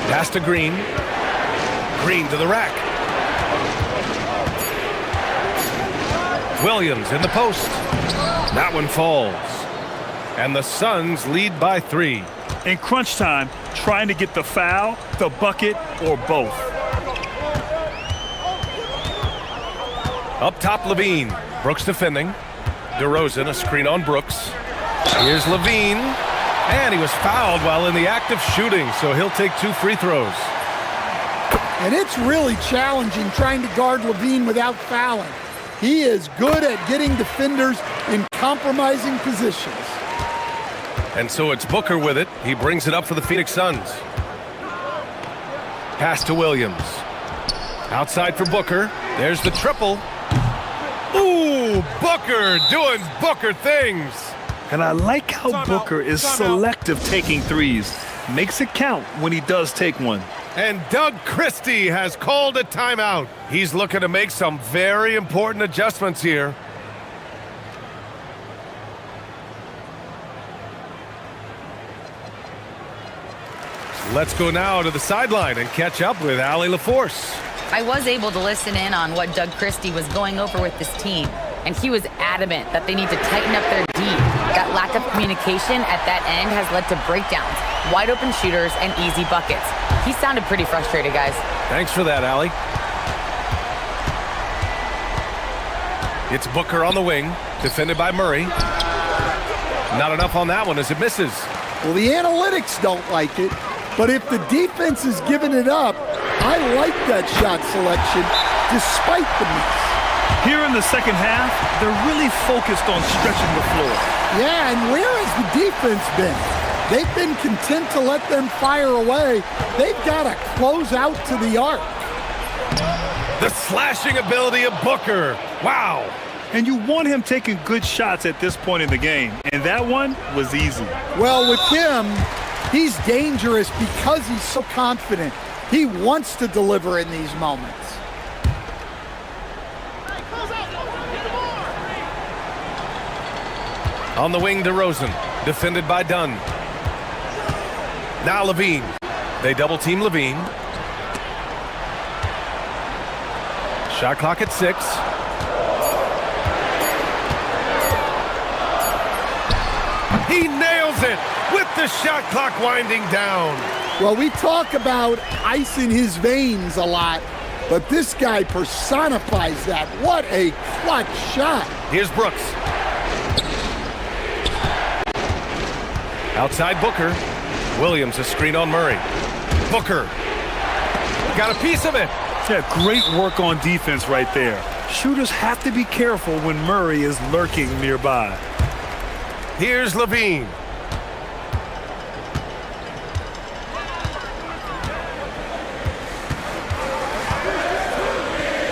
Pass to Green. Green to the rack. Williams in the post. That one falls. And the Suns lead by 3. In crunch time, trying to get the foul, the bucket, or both. Up top, Levine. Brooks defending. DeRozan, a screen on Brooks. Here's Levine. And he was fouled while in the act of shooting, so he'll take 2 free throws. And it's really challenging trying to guard Levine without fouling. He is good at getting defenders in compromising positions. And so it's Booker with it. He brings it up for the Phoenix Suns. Pass to Williams. Outside for Booker. There's the triple. Ooh, Booker doing Booker things. And I like how Booker is selective taking threes. Makes it count when he does take one. And Doug Christie has called a timeout. He's looking to make some very important adjustments here. Let's go now to the sideline and catch up with Allie LaForce. I was able to listen in on what Doug Christie was going over with this team, and he was adamant that they need to tighten up their D. That lack of communication at that end has led to breakdowns, wide open shooters, and easy buckets. He sounded pretty frustrated, guys. Thanks for that, Allie. It's Booker on the wing, defended by Murray. Not enough on that one as it misses. Well, the analytics don't like it, but if the defense is giving it up, I like that shot selection despite the miss. Here in the second half, they're really focused on stretching the floor. Yeah, and where has the defense been? They've been content to let them fire away. They've got to close out to the arc. The slashing ability of Booker. Wow. And you want him taking good shots at this point in the game. And that one was easy. Well, with him, he's dangerous because he's so confident. He wants to deliver in these moments. On the wing, DeRozan, defended by Dunn. Now Levine. They double team Levine. Shot clock at 6. He nails it with the shot clock winding down. Well, we talk about ice in his veins a lot, but this guy personifies that. What a clutch shot. Here's Brooks. Outside Booker. Williams a screen on Murray. Booker got a piece of it. Yeah, great work on defense right there. Shooters have to be careful when Murray is lurking nearby. Here's Levine.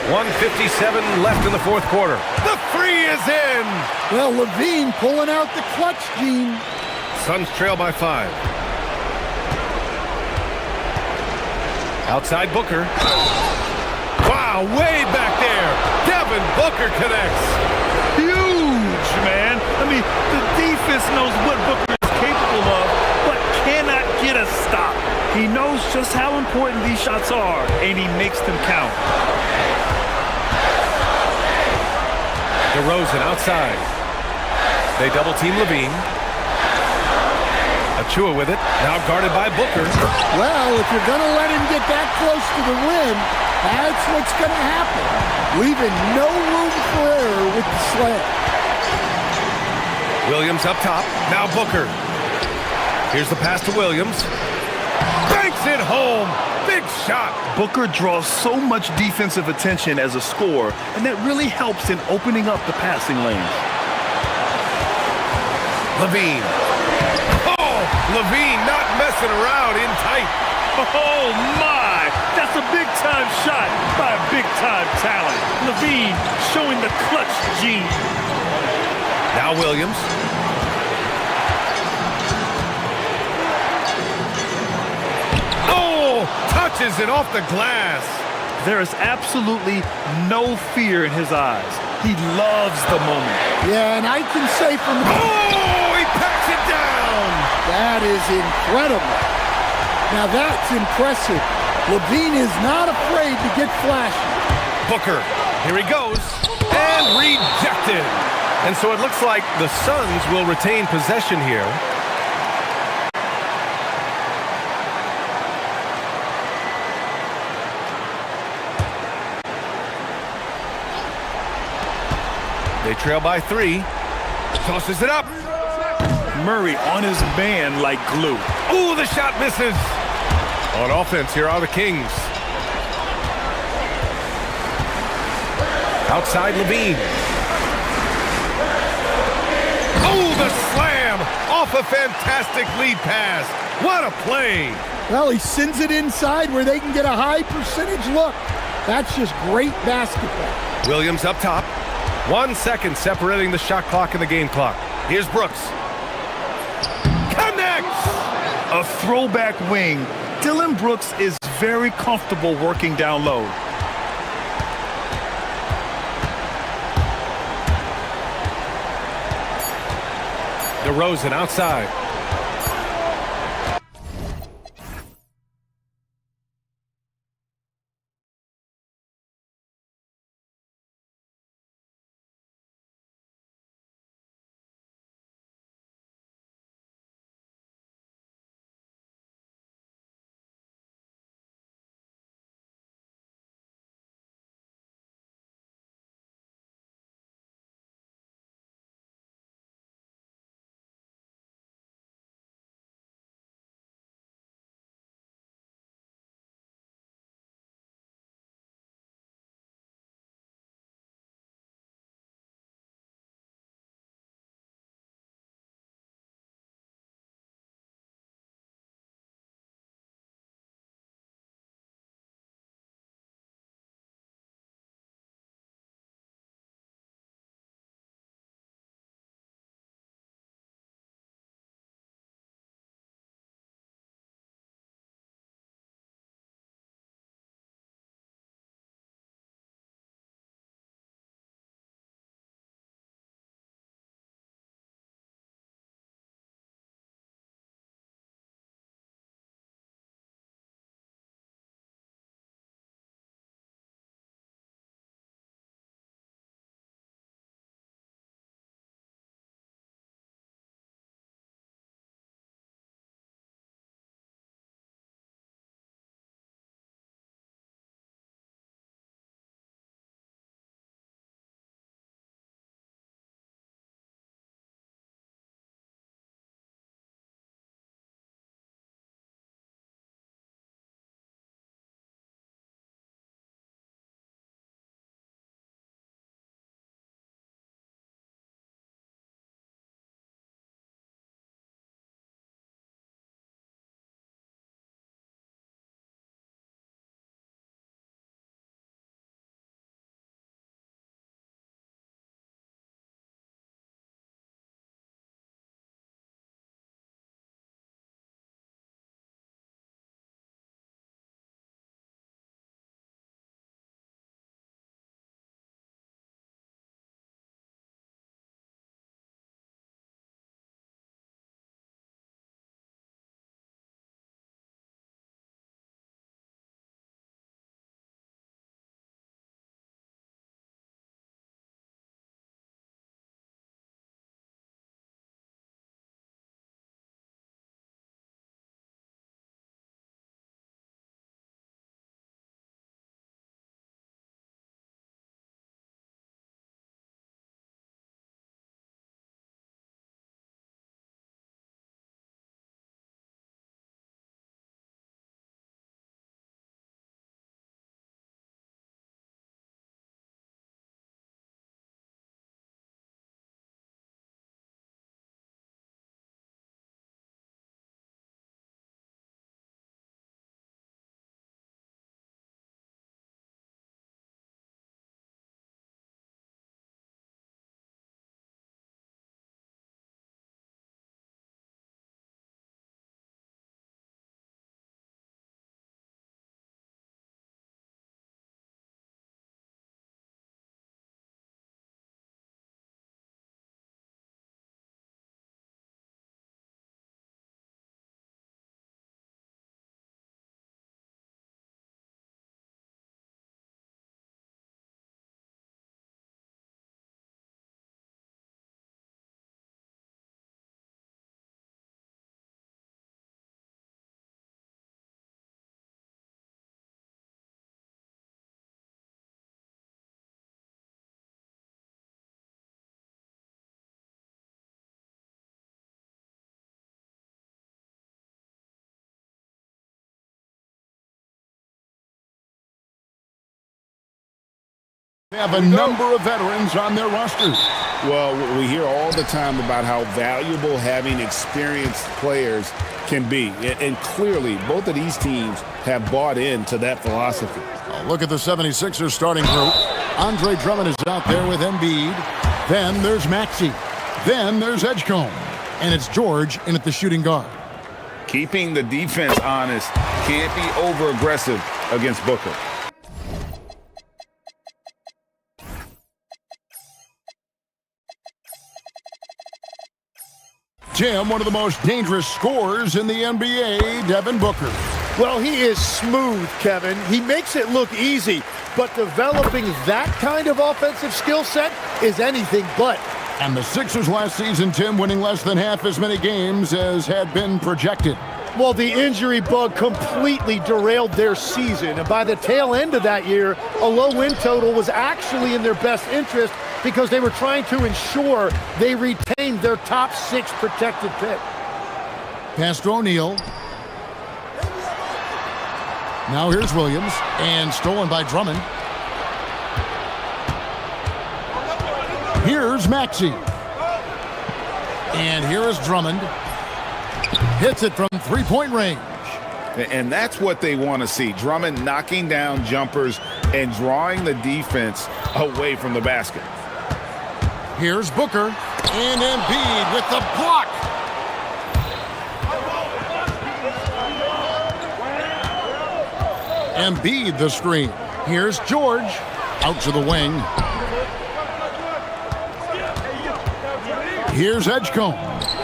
.157 left in the fourth quarter. The three is in. Well, Levine pulling out the clutch gene. Suns trail by 5. Outside Booker. Wow, way back there. Devin Booker connects. Huge, man. I mean, the defense knows what Booker is capable of, but cannot get a stop. He knows just how important these shots are, and he makes them count. DeRozan outside. They double team Levine. Achua with it, now guarded by Booker. Well, if you're going to let him get that close to the rim, that's what's going to happen. Leaving no room for error with the slam. Williams up top, now Booker. Here's the pass to Williams. Banks it home. Big shot. Booker draws so much defensive attention as a scorer, and that really helps in opening up the passing lanes. Levine. Levine not messing around in tight. Oh, my! That's a big-time shot by a big-time talent. Levine showing the clutch gene. Now Williams. Oh! Touches it off the glass. There is absolutely no fear in his eyes. He loves the moment. Yeah, and I can say from... Oh! He packs it down! That is incredible. Now that's impressive. Levine is not afraid to get flashy. Booker, here he goes, and rejected. And so it looks like the Suns will retain possession here. They trail by 3. Tosses it up. Murray on his man like glue. Ooh, the shot misses. On offense, here are the Kings. Outside Levine. Oh, the slam off a fantastic lead pass. What a play. Well, he sends it inside where they can get a high percentage look. That's just great basketball. Williams up top. 1 second separating the shot clock and the game clock. Here's Brooks. Connects! A throwback wing. Dylan Brooks is very comfortable working down low. DeRozan outside. They have a number of veterans on their rosters. Well, we hear all the time about how valuable having experienced players can be. And clearly, both of these teams have bought into that philosophy. Look at the 76ers starting group. Andre Drummond is out there with Embiid. Then there's Maxey. Then there's Edgecombe. And it's George in at the shooting guard. Keeping the defense honest. Can't be over-aggressive against Booker. Jim, one of the most dangerous scorers in the NBA, Devin Booker. Well, he is smooth, Kevin. He makes it look easy, but developing that kind of offensive skill set is anything but. And the Sixers last season, Tim, winning less than half as many games as had been projected. Well, the injury bug completely derailed their season, and by the tail end of that year, a low win total was actually in their best interest because they were trying to ensure they retained their top 6 protected pick. Pass to O'Neal. Now here's Williams, and stolen by Drummond. Here's Maxey. And here is Drummond. Hits it from three-point range. And that's what they want to see. Drummond knocking down jumpers and drawing the defense away from the basket. Here's Booker. And Embiid with the block. Embiid the screen. Here's George. Out to the wing. Here's Edgecombe.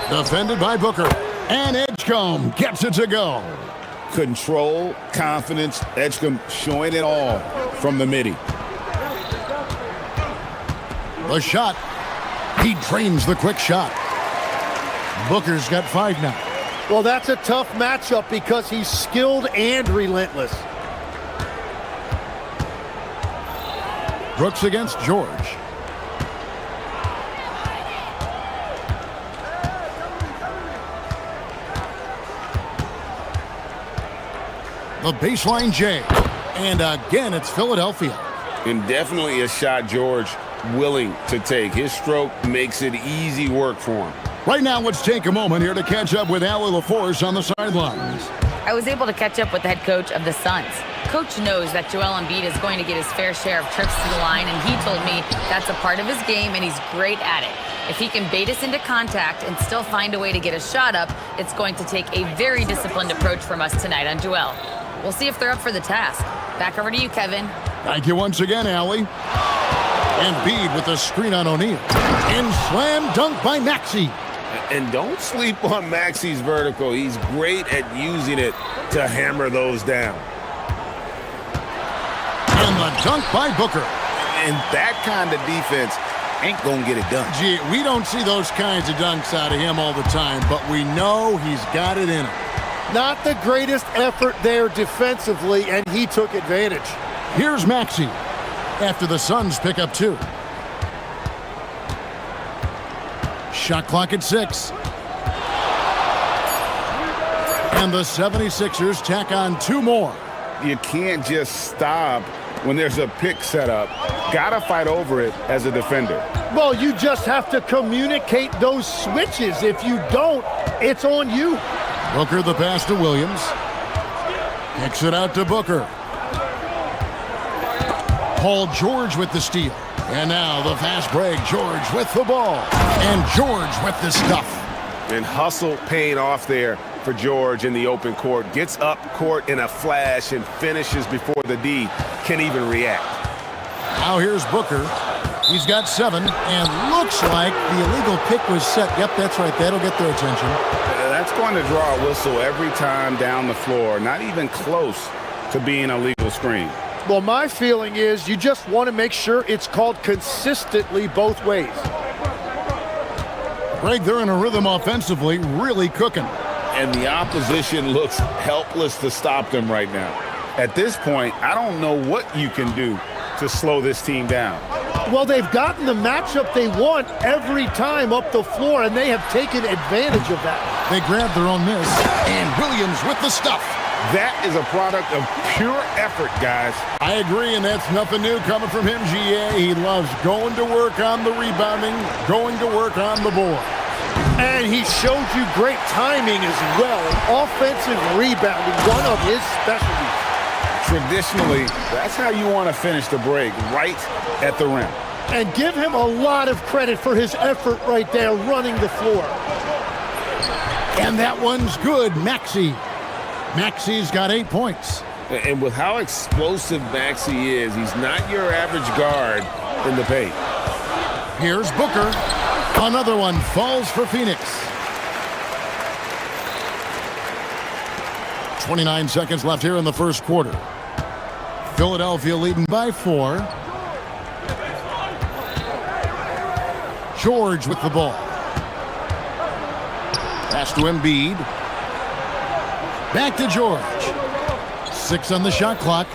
Defended by Booker. And Edgecombe gets it to go. Control, confidence, Edgecombe showing it all from the midi. The shot. He drains the quick shot. Booker's got 5 now. Well, that's a tough matchup because he's skilled and relentless. Brooks against George. The baseline J. And again, it's Philadelphia. And definitely a shot George willing to take. His stroke makes it easy work for him. Right now, let's take a moment here to catch up with Allie LaForce on the sidelines. I was able to catch up with the head coach of the Suns. Coach knows that Joel Embiid is going to get his fair share of trips to the line, and he told me that's a part of his game, and he's great at it. If he can bait us into contact and still find a way to get a shot up, it's going to take a very disciplined approach from us tonight on Joel. We'll see if they're up for the task. Back over to you, Kevin. Thank you once again, Allie. Embiid with the screen on O'Neal. And slam dunk by Maxey. And don't sleep on Maxey's vertical. He's great at using it to hammer those down. And the dunk by Booker. And that kind of defense ain't gonna get it done. Gee, we don't see those kinds of dunks out of him all the time, but we know he's got it in him. Not the greatest effort there defensively, and he took advantage. Here's Maxey after the Suns pick up 2. Shot clock at 6. And the 76ers tack on 2 more. You can't just stop when there's a pick set up. Gotta fight over it as a defender. Well, you just have to communicate those switches. If you don't, it's on you. Booker the pass to Williams. Kicks it out to Booker. Paul George with the steal. And now the fast break. George with the ball. And George with the stuff. And hustle paying off there for George in the open court. Gets up court in a flash and finishes before the D can even react. Now here's Booker. He's got 7. And looks like the illegal kick was set. Yep, that's right. That'll get their attention. That's going to draw a whistle every time down the floor. Not even close to being a legal screen. Well, my feeling is you just want to make sure it's called consistently both ways. Greg, they're in a rhythm offensively, really cooking. And the opposition looks helpless to stop them right now. At this point, I don't know what you can do to slow this team down. Well, they've gotten the matchup they want every time up the floor, and they have taken advantage of that. They grabbed their own miss. And Williams with the stuff. That is a product of pure effort, guys. I agree, and that's nothing new coming from him, GA. He loves going to work on the rebounding, going to work on the board. And he showed you great timing as well. Offensive rebounding, one of his specialties. Traditionally, that's how you want to finish the break, right at the rim. And give him a lot of credit for his effort right there running the floor. And that one's good, Maxey. Maxey's got 8 points. And with how explosive Maxey is, he's not your average guard in the paint. Here's Booker. Another one falls for Phoenix. 29 seconds left here in the first quarter. Philadelphia leading by 4. George with the ball. Pass to Embiid. Back to George. 6 on the shot clock.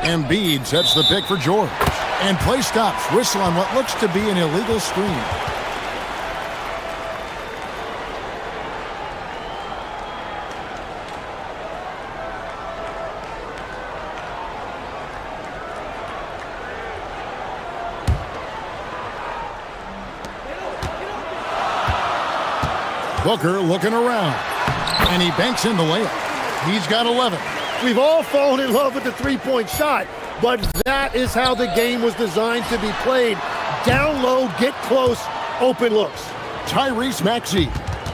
Embiid sets the pick for George. And play stops. Whistle on what looks to be an illegal screen. Booker looking around. And he banks in the layup. He's got 11. We've all fallen in love with the three-point shot, but that is how the game was designed to be played. Down low, get close, open looks. Tyrese Maxey.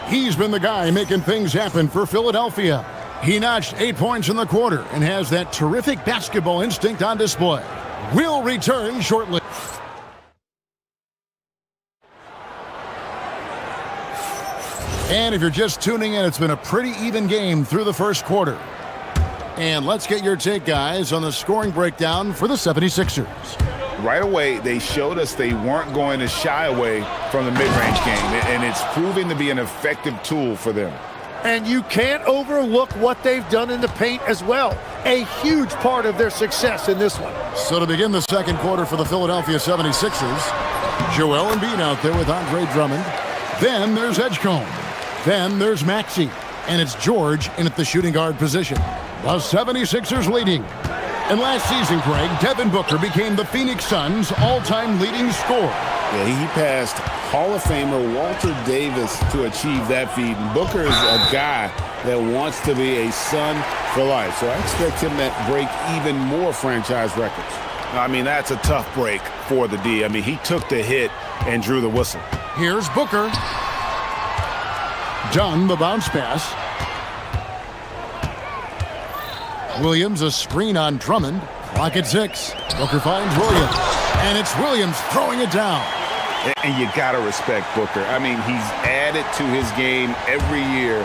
He's been the guy making things happen for Philadelphia. He notched 8 points in the quarter and has that terrific basketball instinct on display. We'll return shortly. And if you're just tuning in, it's been a pretty even game through the first quarter. And let's get your take, guys, on the scoring breakdown for the 76ers. Right away, they showed us they weren't going to shy away from the mid-range game, and it's proving to be an effective tool for them. And you can't overlook what they've done in the paint as well. A huge part of their success in this one. So to begin the second quarter for the Philadelphia 76ers, Joel Embiid out there with Andre Drummond. Then there's Edgecombe. Then there's Maxey. And it's George in at the shooting guard position. The 76ers leading. And last season, Greg, Devin Booker became the Phoenix Suns' all-time leading scorer. Yeah, he passed Hall of Famer Walter Davis to achieve that feat. And Booker is a guy that wants to be a Sun for life. So I expect him to break even more franchise records. I mean, that's a tough break for the D. I mean, he took the hit and drew the whistle. Here's Booker. Dunn, the bounce pass. Williams, a screen on Drummond. Clock at 6. Booker finds Williams. And it's Williams throwing it down. And you got to respect Booker. I mean, he's added to his game every year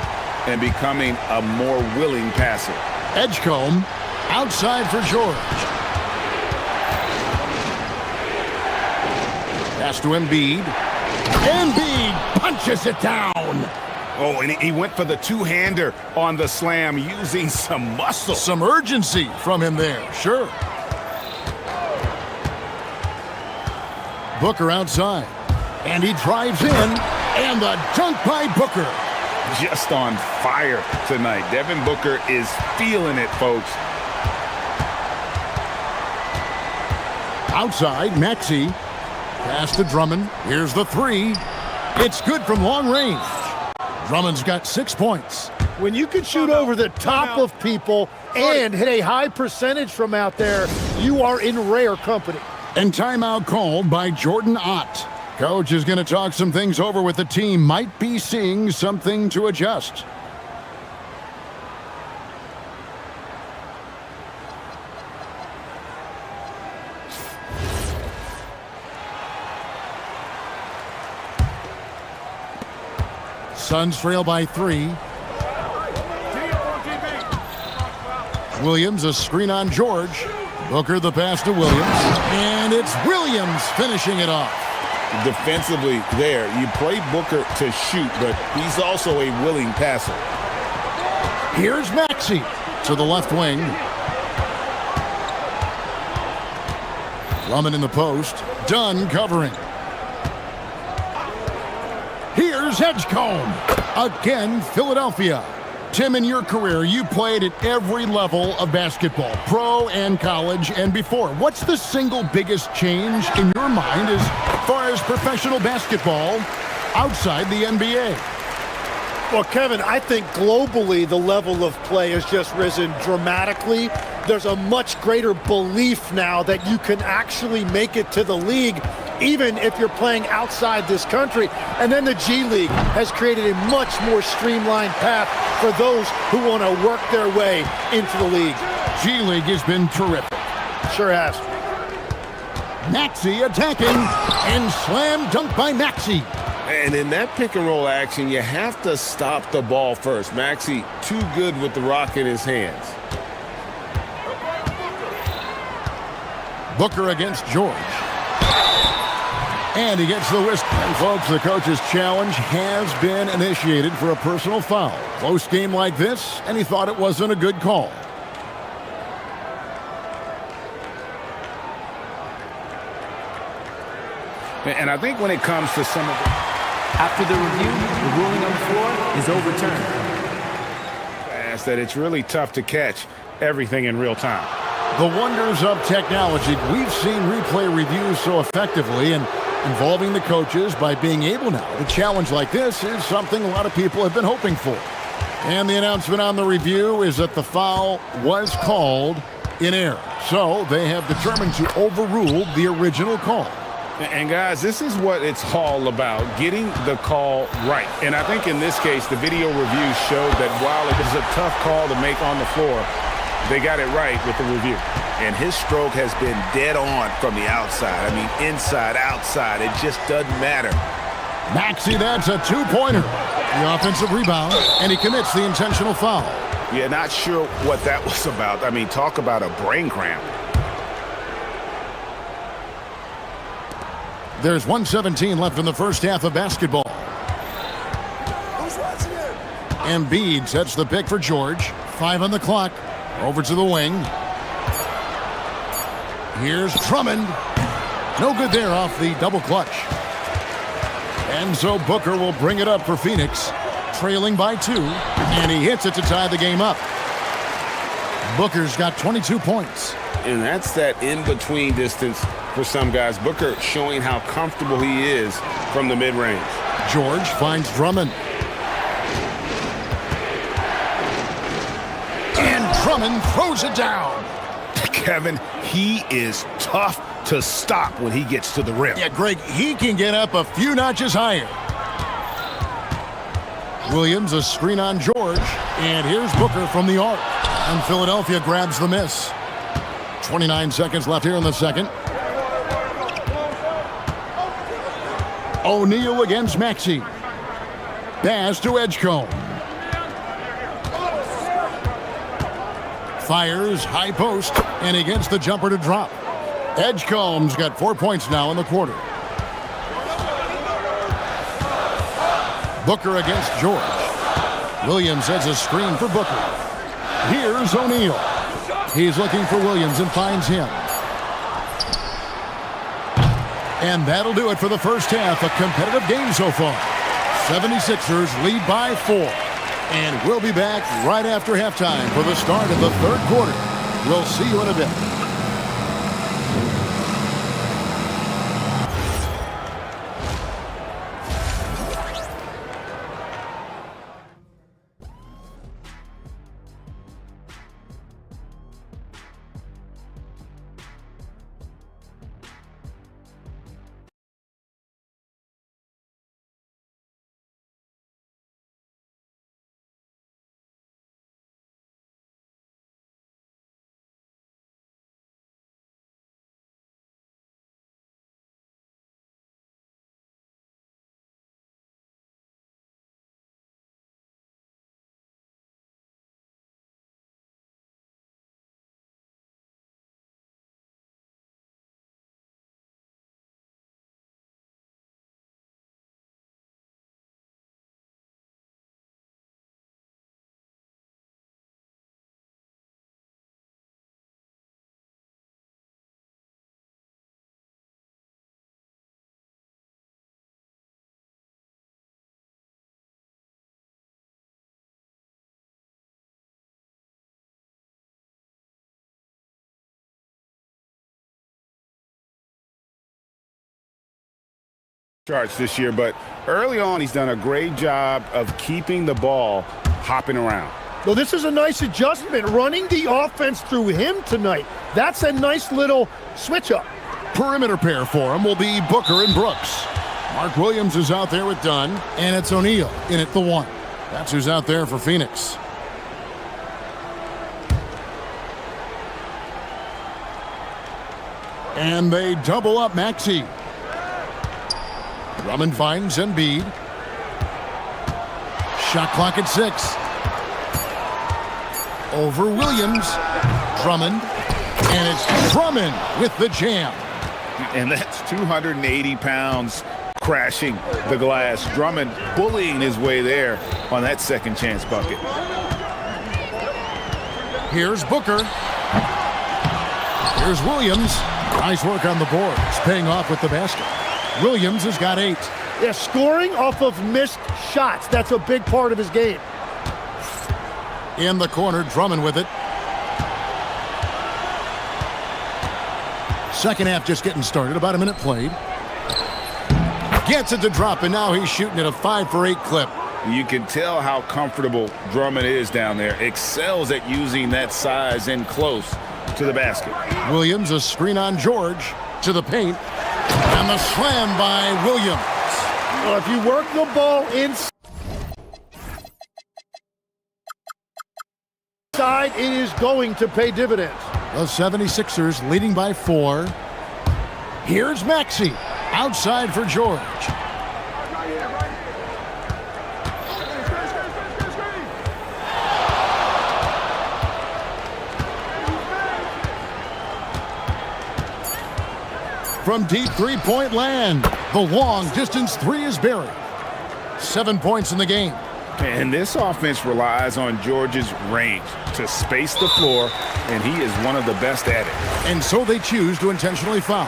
and becoming a more willing passer. Edgecombe outside for George. Pass to Embiid. Embiid punches it down. Oh, and he went for the two-hander on the slam using some muscle. Some urgency from him there, sure. Booker outside. And he drives in. And the dunk by Booker. Just on fire tonight. Devin Booker is feeling it, folks. Outside, Maxey. Pass to Drummond. Here's the three. It's good from long range. Drummond's got 6 points. When you can shoot over the top of people and hit a high percentage from out there, you are in rare company. And timeout called by Jordan Ott. Coach is going to talk some things over with the team. Might be seeing something to adjust. Suns trail by 3. Williams, a screen on George. Booker, the pass to Williams. And it's Williams finishing it off. Defensively there, you play Booker to shoot, but he's also a willing passer. Here's Maxey to the left wing. Drummond in the post. Dunn covering. Here's Edgecombe. Again, Philadelphia. Tim, in your career, you played at every level of basketball, pro and college and before. What's the single biggest change in your mind as far as professional basketball outside the NBA? Well, Kevin, I think globally the level of play has just risen dramatically. There's a much greater belief now that you can actually make it to the league, even if you're playing outside this country. And then the G League has created a much more streamlined path for those who want to work their way into the league. G League has been terrific. Sure has. Maxey attacking, and slam dunk by Maxey. And in that pick and roll action, you have to stop the ball first. Maxey too good with the rock in his hands. Booker against George. And he gets the whisk. And folks, the coach's challenge has been initiated for a personal foul. Close game like this, and he thought it wasn't a good call. And I think when it comes to some of the... After the review, the ruling on the floor is overturned. ...that it's really tough to catch everything in real time. The wonders of technology. We've seen replay reviews so effectively, and involving the coaches by being able now to challenge like this is something a lot of people have been hoping for. And the announcement on the review is that the foul was called in error. So they have determined to overrule the original call. And guys, this is what it's all about, getting the call right. And I think in this case, the video review showed that while it was a tough call to make on the floor, they got it right with the review. And his stroke has been dead on from the outside. I mean, inside, outside, it just doesn't matter. Maxey, that's a two-pointer. The offensive rebound, and he commits the intentional foul. Yeah, not sure what that was about. I mean, talk about a brain cramp. There's 1:17 left in the first half of basketball. Embiid sets the pick for George. 5 on the clock. Over to the wing. Here's Drummond. No good there off the double clutch. And so Booker will bring it up for Phoenix, trailing by 2, and he hits it to tie the game up. Booker's got 22 points. And that's that in-between distance for some guys. Booker showing how comfortable he is from the mid-range. George finds Drummond. And Drummond throws it down. Kevin, he is tough to stop when he gets to the rim. Yeah, Greg, he can get up a few notches higher. Williams, a screen on George. And here's Booker from the arc. And Philadelphia grabs the miss. 29 seconds left here in the second. O'Neal against Maxey. Pass to Edgecombe. Fires, high post, and he gets the jumper to drop. Edgecombe's got 4 points now in the quarter. Booker against George. Williams sets a screen for Booker. Here's O'Neal. He's looking for Williams and finds him. And that'll do it for the first half. A competitive game so far. 76ers lead by 4. And we'll be back right after halftime for the start of the third quarter. We'll see you in a bit. charts this year, but early on he's done a great job of keeping the ball hopping around. Well, this is a nice adjustment, running the offense through him tonight. That's a nice little switch up. Perimeter pair for him will be Booker and Brooks. Mark Williams is out there with Dunn, and it's O'Neal in at the 1. That's who's out there for Phoenix. And they double up Maxey. Drummond finds Embiid. Shot clock at 6. Over Williams. Drummond. And it's Drummond with the jam. And that's 280 pounds crashing the glass. Drummond bullying his way there on that second chance bucket. Here's Booker. Here's Williams. Nice work on the board. It's paying off with the basket. Williams has got 8. Yeah, scoring off of missed shots. That's a big part of his game. In the corner, Drummond with it. Second half just getting started. About a minute played. Gets it to drop, and now he's shooting at a 5 for 8 clip. You can tell how comfortable Drummond is down there. Excels at using that size in close to the basket. Williams, a screen on George to the paint. And the slam by Williams. Well, if you work the ball inside, it is going to pay dividends. The 76ers leading by 4. Here's Maxey. Outside for George. From deep three-point land, the long-distance 3 is buried. 7 points in the game. And this offense relies on George's range to space the floor, and he is one of the best at it. And so they choose to intentionally foul.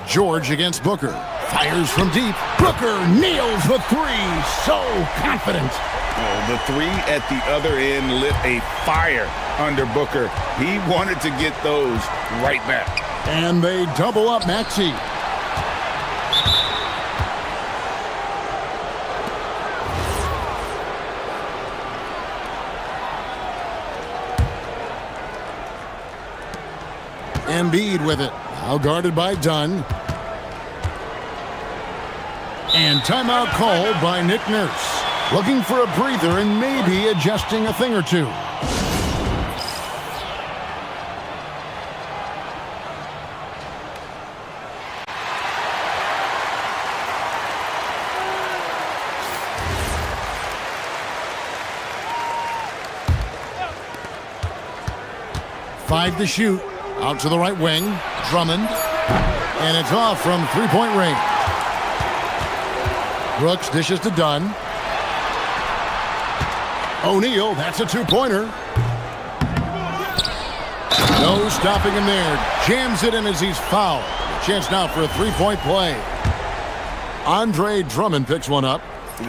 George against Booker. Fires from deep. Booker nails the 3. So confident. Oh, the 3 at the other end lit a fire under Booker. He wanted to get those right back. And they double up Maxey. Embiid with it. Now guarded by Dunn. And timeout called by Nick Nurse. Looking for a breather and maybe adjusting a thing or two. Five to shoot. Out to the right wing. Drummond. And it's off from three-point range. Brooks dishes to Dunn. O'Neal, that's a two-pointer. No stopping him there. Jams it in as he's fouled. Chance now for a three-point play. Andre Drummond picks one up.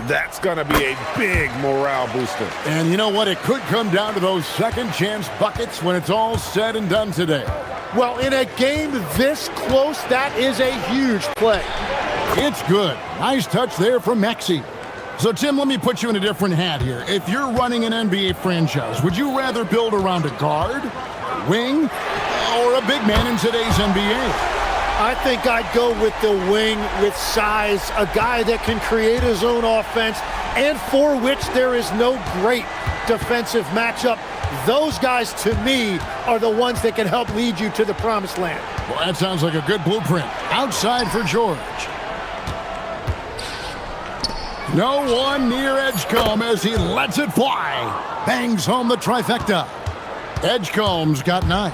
That's going to be a big morale booster. And you know what? It could come down to those second chance buckets when it's all said and done today. Well, in a game this close, that is a huge play. It's good. Nice touch there from Maxey. So, Tim, let me put you in a different hat here. If you're running an NBA franchise, would you rather build around a guard, wing, or a big man in today's NBA? I think I'd go with the wing with size, a guy that can create his own offense and for which there is no great defensive matchup. Those guys, to me, are the ones that can help lead you to the promised land. Well, that sounds like a good blueprint. Outside for George. No one near Edgecombe as he lets it fly. Bangs home the trifecta. Edgecombe's got 9.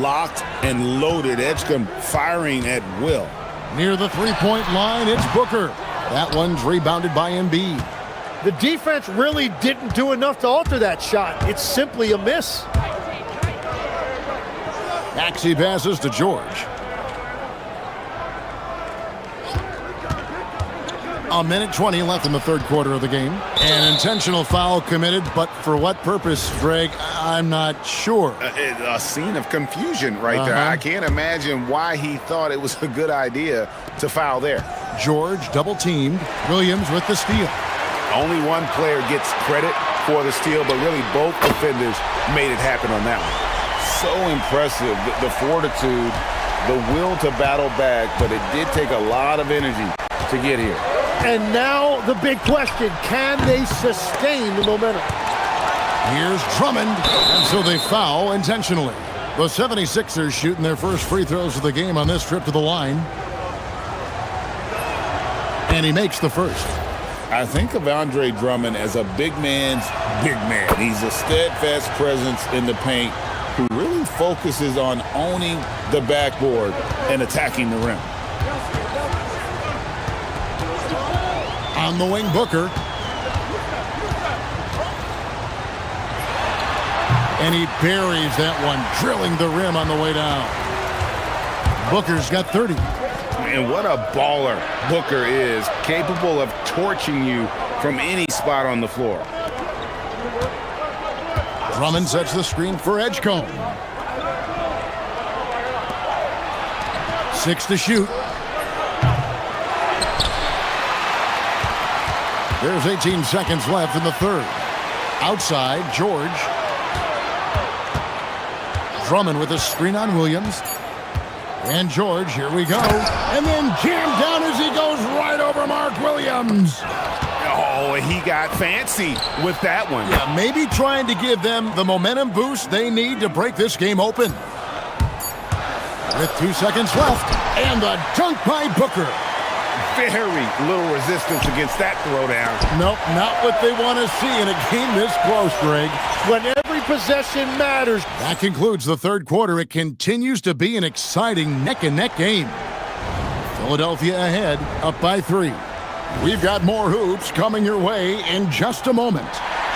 Locked and loaded. Edgecombe firing at will. Near the three-point line, it's Booker. That one's rebounded by Embiid. The defense really didn't do enough to alter that shot. It's simply a miss. Maxey passes to George. A minute 20 left in the third quarter of the game. An intentional foul committed, but for what purpose, Greg? I'm not sure. A scene of confusion right there. I can't imagine why he thought it was a good idea to foul there. George double-teamed. Williams with the steal. Only one player gets credit for the steal, but really both defenders made it happen on that one. So impressive, the fortitude, the will to battle back, but it did take a lot of energy to get here. And now the big question, can they sustain the momentum? Here's Drummond, and so they foul intentionally. The 76ers shooting their first free throws of the game on this trip to the line. And he makes the first. I think of Andre Drummond as a big man's big man. He's a steadfast presence in the paint who really focuses on owning the backboard and attacking the rim. On the wing, Booker. And he buries that one, drilling the rim on the way down. Booker's got 30. And what a baller Booker is, capable of torching you from any spot on the floor. Drummond sets the screen for Edgecombe. 6 to shoot. There's 18 seconds left in the third. Outside, George. Drummond with a screen on Williams. And George, here we go. And then jammed down as he goes right over Mark Williams. Oh, he got fancy with that one. Yeah, maybe trying to give them the momentum boost they need to break this game open. With 2 seconds left, and the dunk by Booker. Very little resistance against that throwdown. Nope, not what they want to see in a game this close, Greg. When every possession matters. That concludes the third quarter. It continues to be an exciting neck-and-neck game. Philadelphia ahead, up by 3. We've got more hoops coming your way in just a moment.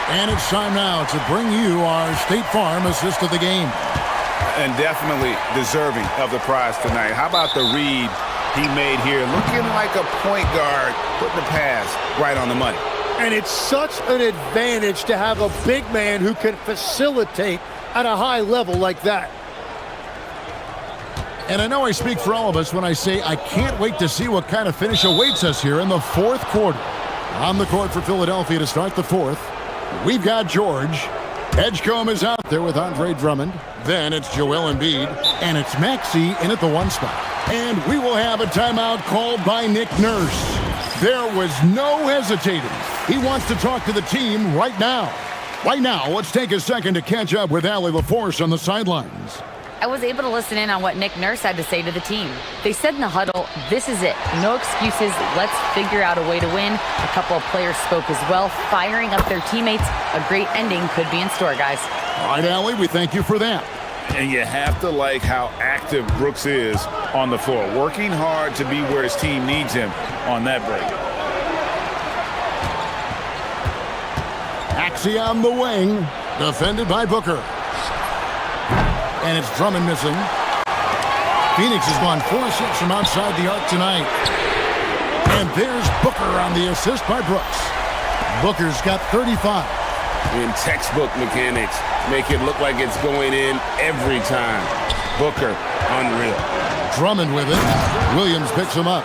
And it's time now to bring you our State Farm assist of the game. And definitely deserving of the prize tonight. How about the read he made here? Looking like a point guard, putting the pass right on the money. And it's such an advantage to have a big man who can facilitate at a high level like that. And I know I speak for all of us when I say I can't wait to see what kind of finish awaits us here in the fourth quarter. On the court for Philadelphia to start the fourth, we've got George. Edgecombe is out there with Andre Drummond. Then it's Joel Embiid, and it's Maxey in at the 1 spot. And we will have a timeout called by Nick Nurse. There was no hesitating. He wants to talk to the team right now. Right now, let's take a second to catch up with Allie LaForce on the sidelines. I was able to listen in on what Nick Nurse had to say to the team. They said in the huddle, this is it. No excuses. Let's figure out a way to win. A couple of players spoke as well, firing up their teammates. A great ending could be in store, guys. All right, Allie, we thank you for that. And you have to like how active Brooks is on the floor, working hard to be where his team needs him on that break. Maxey on the wing, defended by Booker. And it's Drummond missing. Phoenix has gone 4-6 from outside the arc tonight. And there's Booker on the assist by Brooks. Booker's got 35. In textbook mechanics, make it look like it's going in every time. Booker, unreal. Drummond with it. Williams picks him up.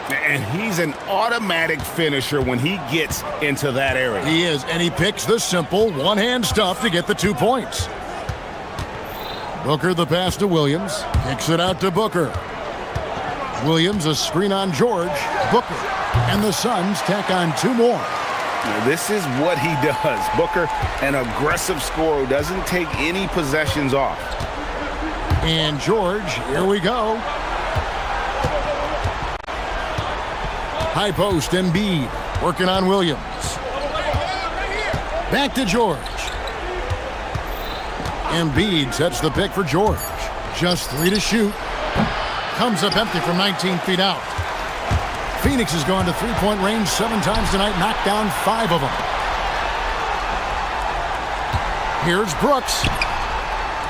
And he's an automatic finisher when he gets into that area. He is, and he picks the simple one-hand stuff to get the 2 points. Booker the pass to Williams. Kicks it out to Booker. Williams a screen on George. Booker. And the Suns tack on 2 more. Now, this is what he does. Booker, an aggressive scorer who doesn't take any possessions off. And George, here we go. High post, Embiid working on Williams. Back to George. Embiid sets the pick for George. Just 3 to shoot. Comes up empty from 19 feet out. Phoenix has gone to 3-point range 7 times tonight, knocked down 5 of them. Here's Brooks.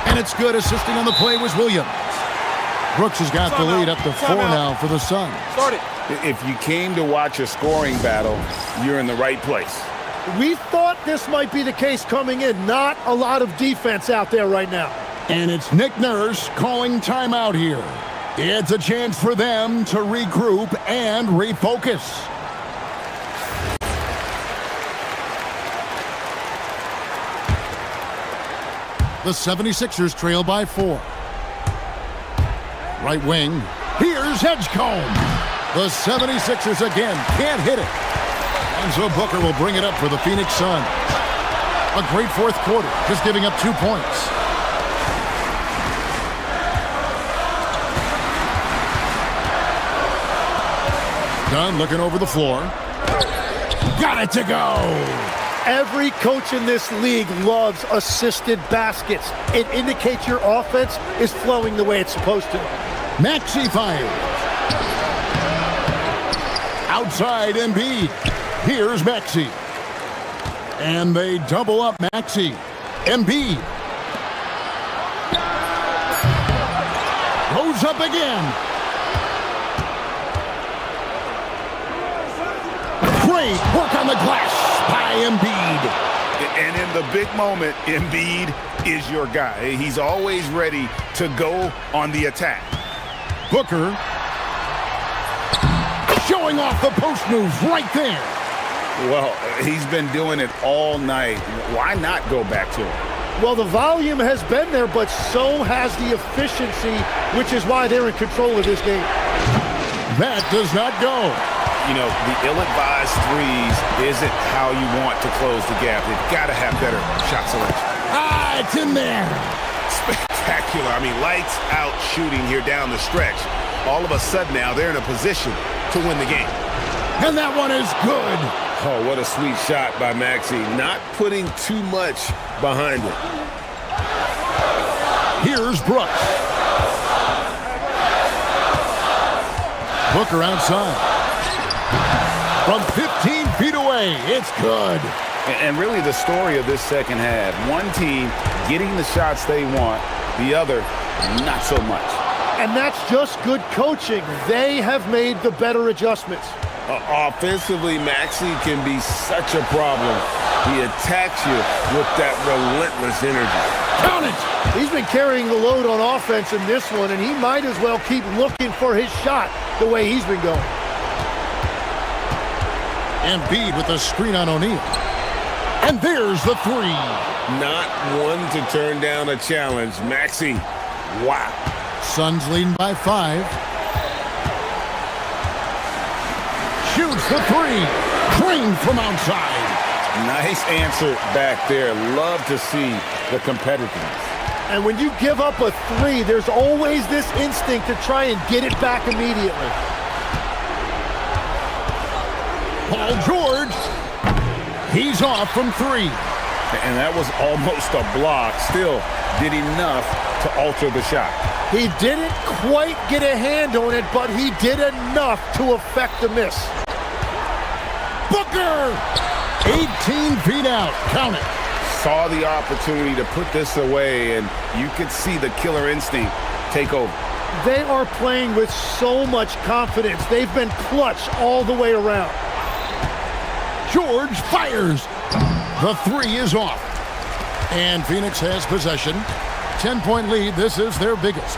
And it's good. Assisting on the play was Williams. Brooks has got the lead up to 4 now for the Suns. Start it. If you came to watch a scoring battle, you're in the right place. We thought this might be the case coming in. Not a lot of defense out there right now. And it's Nick Nurse calling timeout here. It's a chance for them to regroup and refocus. The 76ers trail by 4. Right wing. Here's Edgecombe. The 76ers again can't hit it. And so Booker will bring it up for the Phoenix Suns. A great fourth quarter, just giving up 2 points. Dunn looking over the floor. Got it to go. Every coach in this league loves assisted baskets. It indicates your offense is flowing the way it's supposed to. Maxey fires. Outside Embiid. Here's Maxey. And they double up Maxey. Embiid. Goes up again. Great work on the glass by Embiid. And in the big moment, Embiid is your guy. He's always ready to go on the attack. Booker showing off the post moves right there. Well, he's been doing it all night. Why not go back to it? Well, the volume has been there, but so has the efficiency, which is why they're in control of this game. That does not go. You know, the ill-advised threes isn't how you want to close the gap. They've got to have better shot selection. Ah, it's in there. Spectacular. I mean, lights out shooting here down the stretch. All of a sudden now they're in a position to win the game. And that one is good. Oh, what a sweet shot by Maxey. Not putting too much behind it. Here's Brooks. Booker outside. From 15 feet away, it's good. And really the story of this second half, one team getting the shots they want, the other not so much. And that's just good coaching. They have made the better adjustments. Offensively, Maxey can be such a problem. He attacks you with that relentless energy. Count it! He's been carrying the load on offense in this one, and he might as well keep looking for his shot the way he's been going. Embiid with the screen on O'Neal. And there's the three. Not one to turn down a challenge. Maxey, wow. Suns leading by 5. Shoots the three. Drained from outside. Nice answer back there. Love to see the competitiveness. And when you give up a three, there's always this instinct to try and get it back immediately. Paul George. He's off from 3. And that was almost a block. Still did enough to alter the shot. He didn't quite get a hand on it, but he did enough to affect the miss. Booker! 18 feet out. Count it. Saw the opportunity to put this away, and you could see the killer instinct take over. They are playing with so much confidence. They've been clutch all the way around. George fires. The 3 is off. And Phoenix has possession. 10-point lead. This is their biggest.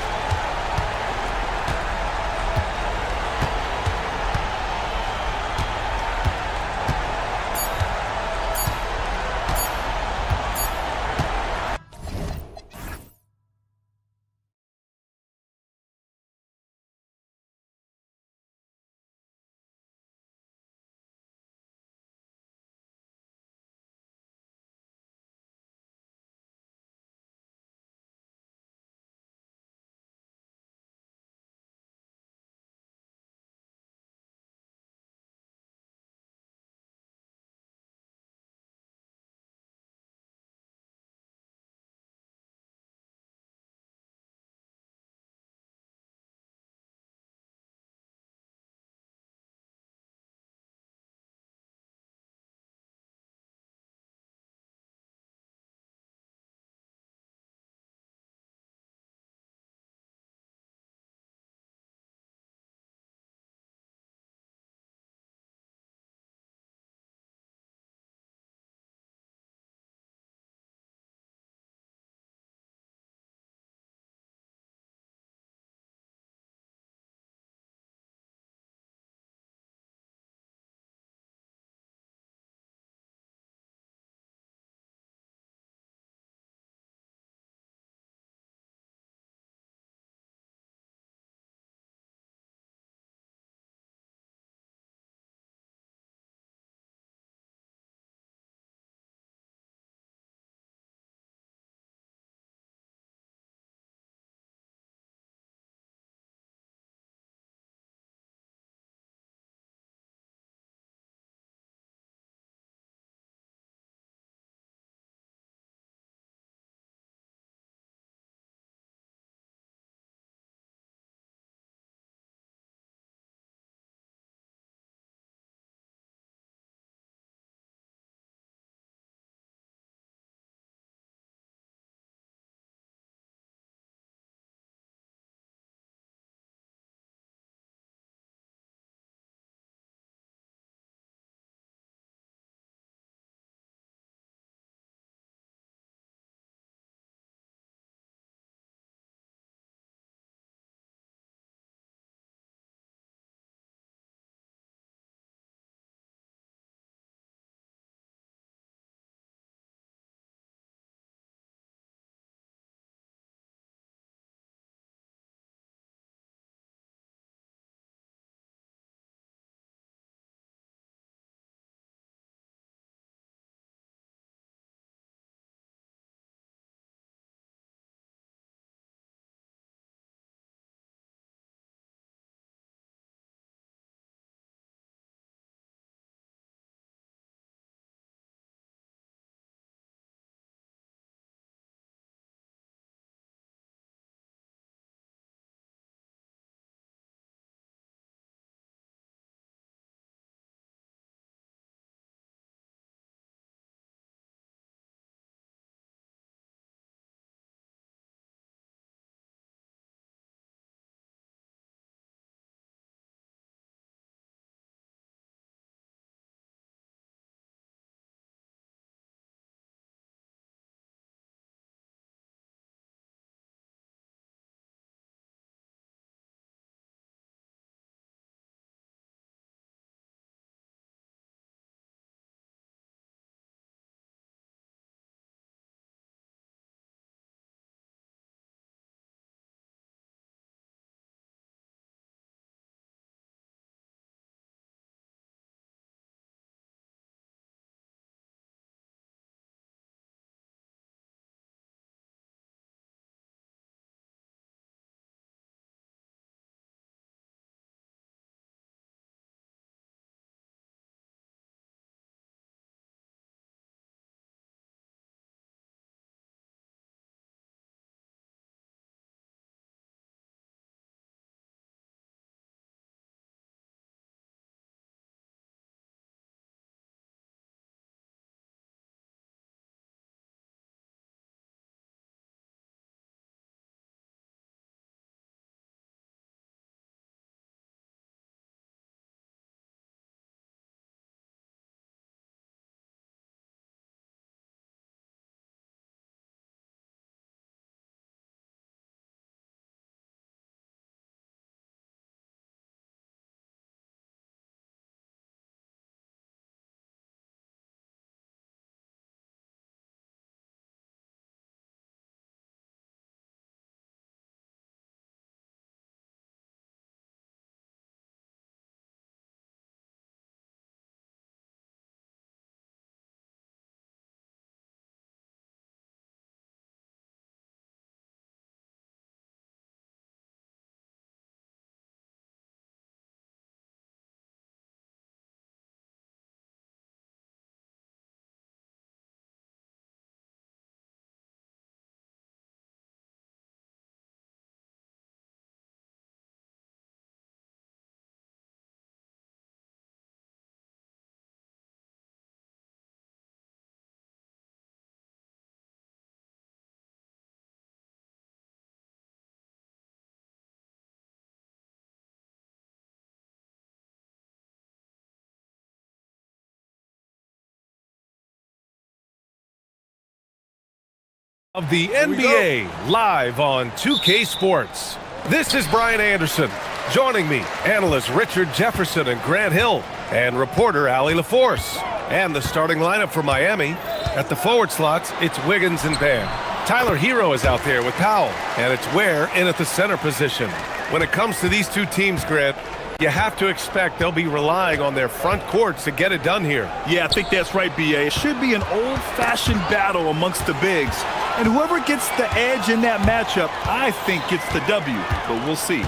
Of the NBA live on 2K Sports. This is Brian Anderson. Joining me, analysts Richard Jefferson and Grant Hill, and reporter Allie LaForce. And the starting lineup for Miami. At the forward slots, it's Wiggins and Bam. Tyler Hero is out there with Powell, and it's Ware in at the center position. When it comes to these two teams, Grant, you have to expect they'll be relying on their front courts to get it done here. Yeah, I think that's right, B.A. It should be an old-fashioned battle amongst the bigs. And whoever gets the edge in that matchup, I think gets the W. But we'll see.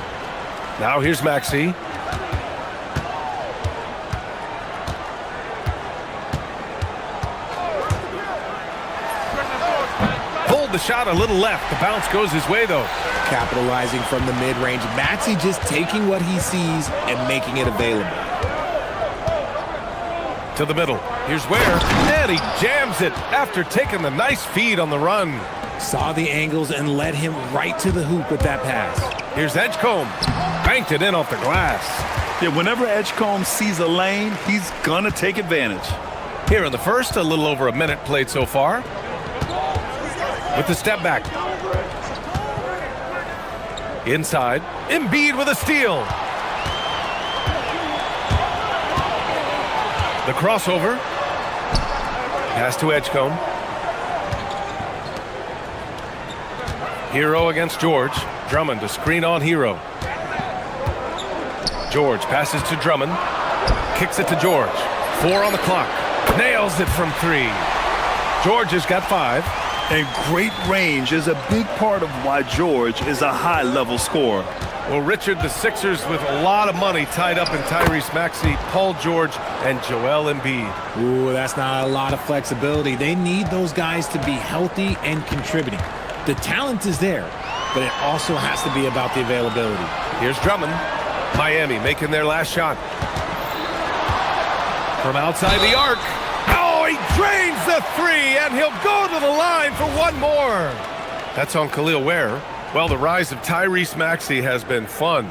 Now here's Maxey. Pulled the shot a little left. The bounce goes his way, though. Capitalizing from the mid-range. Maxey just taking what he sees and making it available. To the middle. Here's Ware. And he jams it after taking the nice feed on the run. Saw the angles and led him right to the hoop with that pass. Here's Edgecombe. Banked it in off the glass. Yeah, whenever Edgecombe sees a lane, he's gonna take advantage. Here in the first, a little over a minute played so far. With the step back. Inside. Embiid with a steal. The crossover. Pass to Edgecombe. Hero against George. Drummond to screen on Hero. George passes to Drummond. Kicks it to George. 4 on the clock. Nails it from 3. George has got 5. And great range is a big part of why George is a high-level scorer. Well, Richard, the Sixers with a lot of money tied up in Tyrese Maxey, Paul George, and Joel Embiid. Ooh, that's not a lot of flexibility. They need those guys to be healthy and contributing. The talent is there, but it also has to be about the availability. Here's Drummond. Miami making their last shot. From outside the arc. Oh, he drains the 3, and he'll go to the line for one more. That's on Khalil Ware. Well, the rise of Tyrese Maxey has been fun.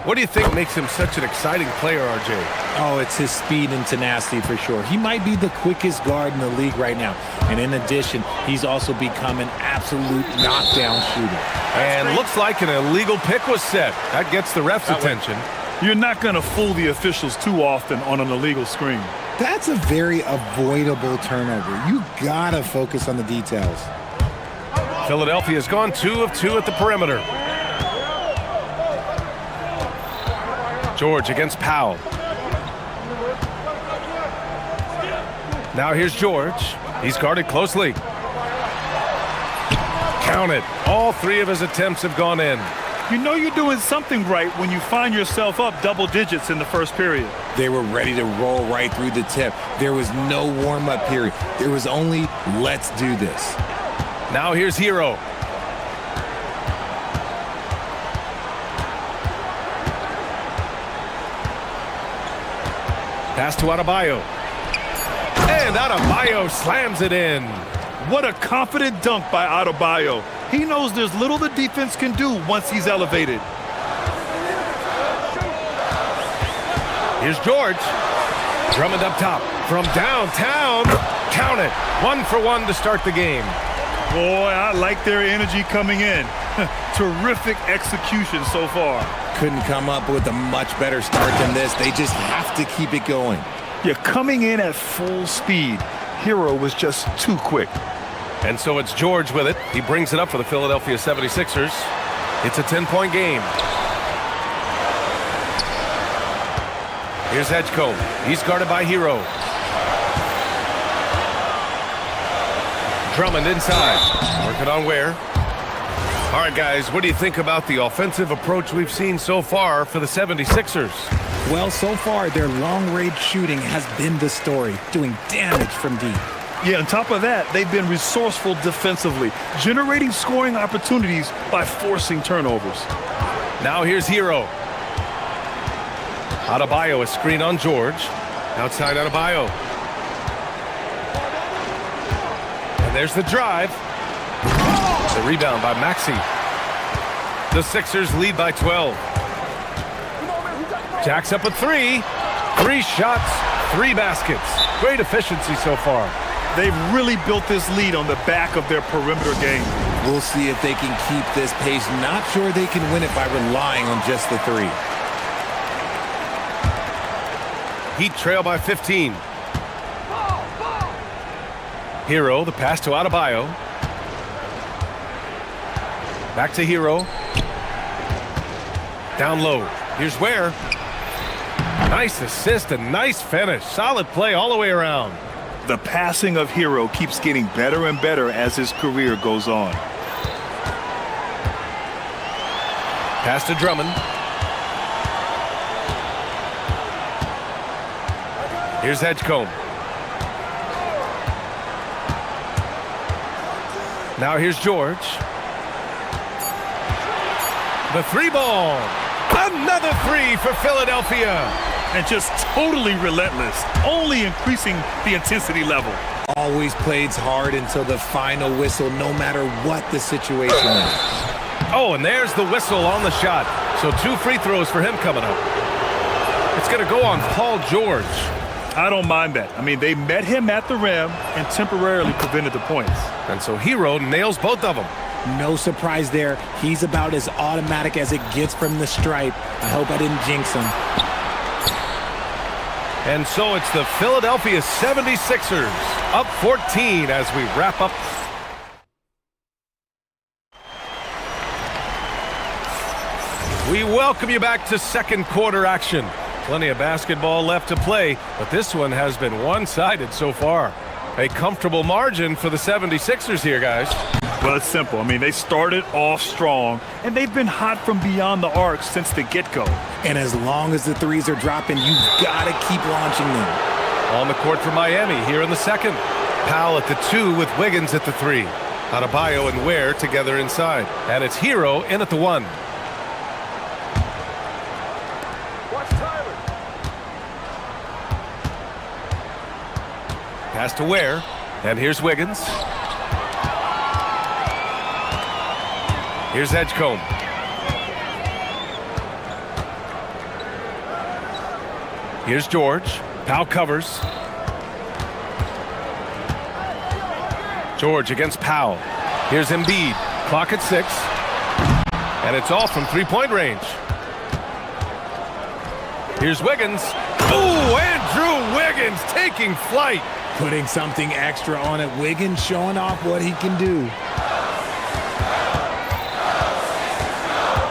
What do you think makes him such an exciting player, RJ? Oh, it's his speed and tenacity for sure. He might be the quickest guard in the league right now. And in addition, he's also become an absolute knockdown shooter. And looks like an illegal pick was set. That gets the ref's attention. You're not going to fool the officials too often on an illegal screen. That's a very avoidable turnover. You gotta focus on the details. Philadelphia's gone 2 of 2 at the perimeter. George against Powell. Now here's George. He's guarded closely. Count it. All 3 of his attempts have gone in. You know you're doing something right when you find yourself up double digits in the first period. They were ready to roll right through the tip. There was no warm-up period. There was only, let's do this. Now here's Hero. Pass to Adebayo. And Adebayo slams it in. What a confident dunk by Adebayo. He knows there's little the defense can do once he's elevated. Here's George. Drummond up top. From downtown. Count it. 1 for 1 to start the game. Boy, I like their energy coming in. Terrific execution so far. Couldn't come up with a much better start than this. They just have to keep it going. Yeah, coming in at full speed. Hero was just too quick. And so it's George with it. He brings it up for the Philadelphia 76ers. It's a 10-point game. Here's Edgecombe. He's guarded by Hero. Drummond inside. Working on Ware. All right, guys, what do you think about the offensive approach we've seen so far for the 76ers? Well, so far, their long-range shooting has been the story, doing damage from deep. Yeah, on top of that, they've been resourceful defensively, generating scoring opportunities by forcing turnovers. Now here's Hero. Adebayo, a screen on George. Outside Adebayo. And there's the drive. The rebound by Maxey. The Sixers lead by 12. Jacks up a 3. 3 shots, 3 baskets. Great efficiency so far. They've really built this lead on the back of their perimeter game. We'll see if they can keep this pace. Not sure they can win it by relying on just the three. Heat trail by 15. Hero, the pass to Adebayo. Back to Hero. Down low. Here's Ware. Nice assist and nice finish. Solid play all the way around. The passing of Hero keeps getting better and better as his career goes on. Pass to Drummond. Here's Edgecombe. Now here's George. The three ball. Another three for Philadelphia. And just totally relentless, only increasing the intensity level. Always plays hard until the final whistle, no matter what the situation is. Oh, and there's the whistle on the shot. So 2 free throws for him coming up. It's going to go on Paul George. I don't mind that. I mean, they met him at the rim and temporarily prevented the points. And so Hero nails both of them. No surprise there. He's about as automatic as it gets from the stripe. I hope I didn't jinx him. And so it's the Philadelphia 76ers up 14 as we wrap up. We welcome you back to second quarter action. Plenty of basketball left to play, but this one has been one-sided so far. A comfortable margin for the 76ers here, guys. Well, it's simple. I mean, they started off strong, and they've been hot from beyond the arc since the get-go. And as long as the threes are dropping, you've got to keep launching them. On the court for Miami here in the second. Powell at the 2 with Wiggins at the 3. Adebayo and Ware together inside. And it's Hero in at the 1. Pass to Ware, and here's Wiggins. Here's Edgecombe. Here's George. Powell covers. George against Powell. Here's Embiid. Clock at 6. And it's off from three-point range. Here's Wiggins. Ooh, Andrew Wiggins taking flight. Putting something extra on it. Wiggins showing off what he can do.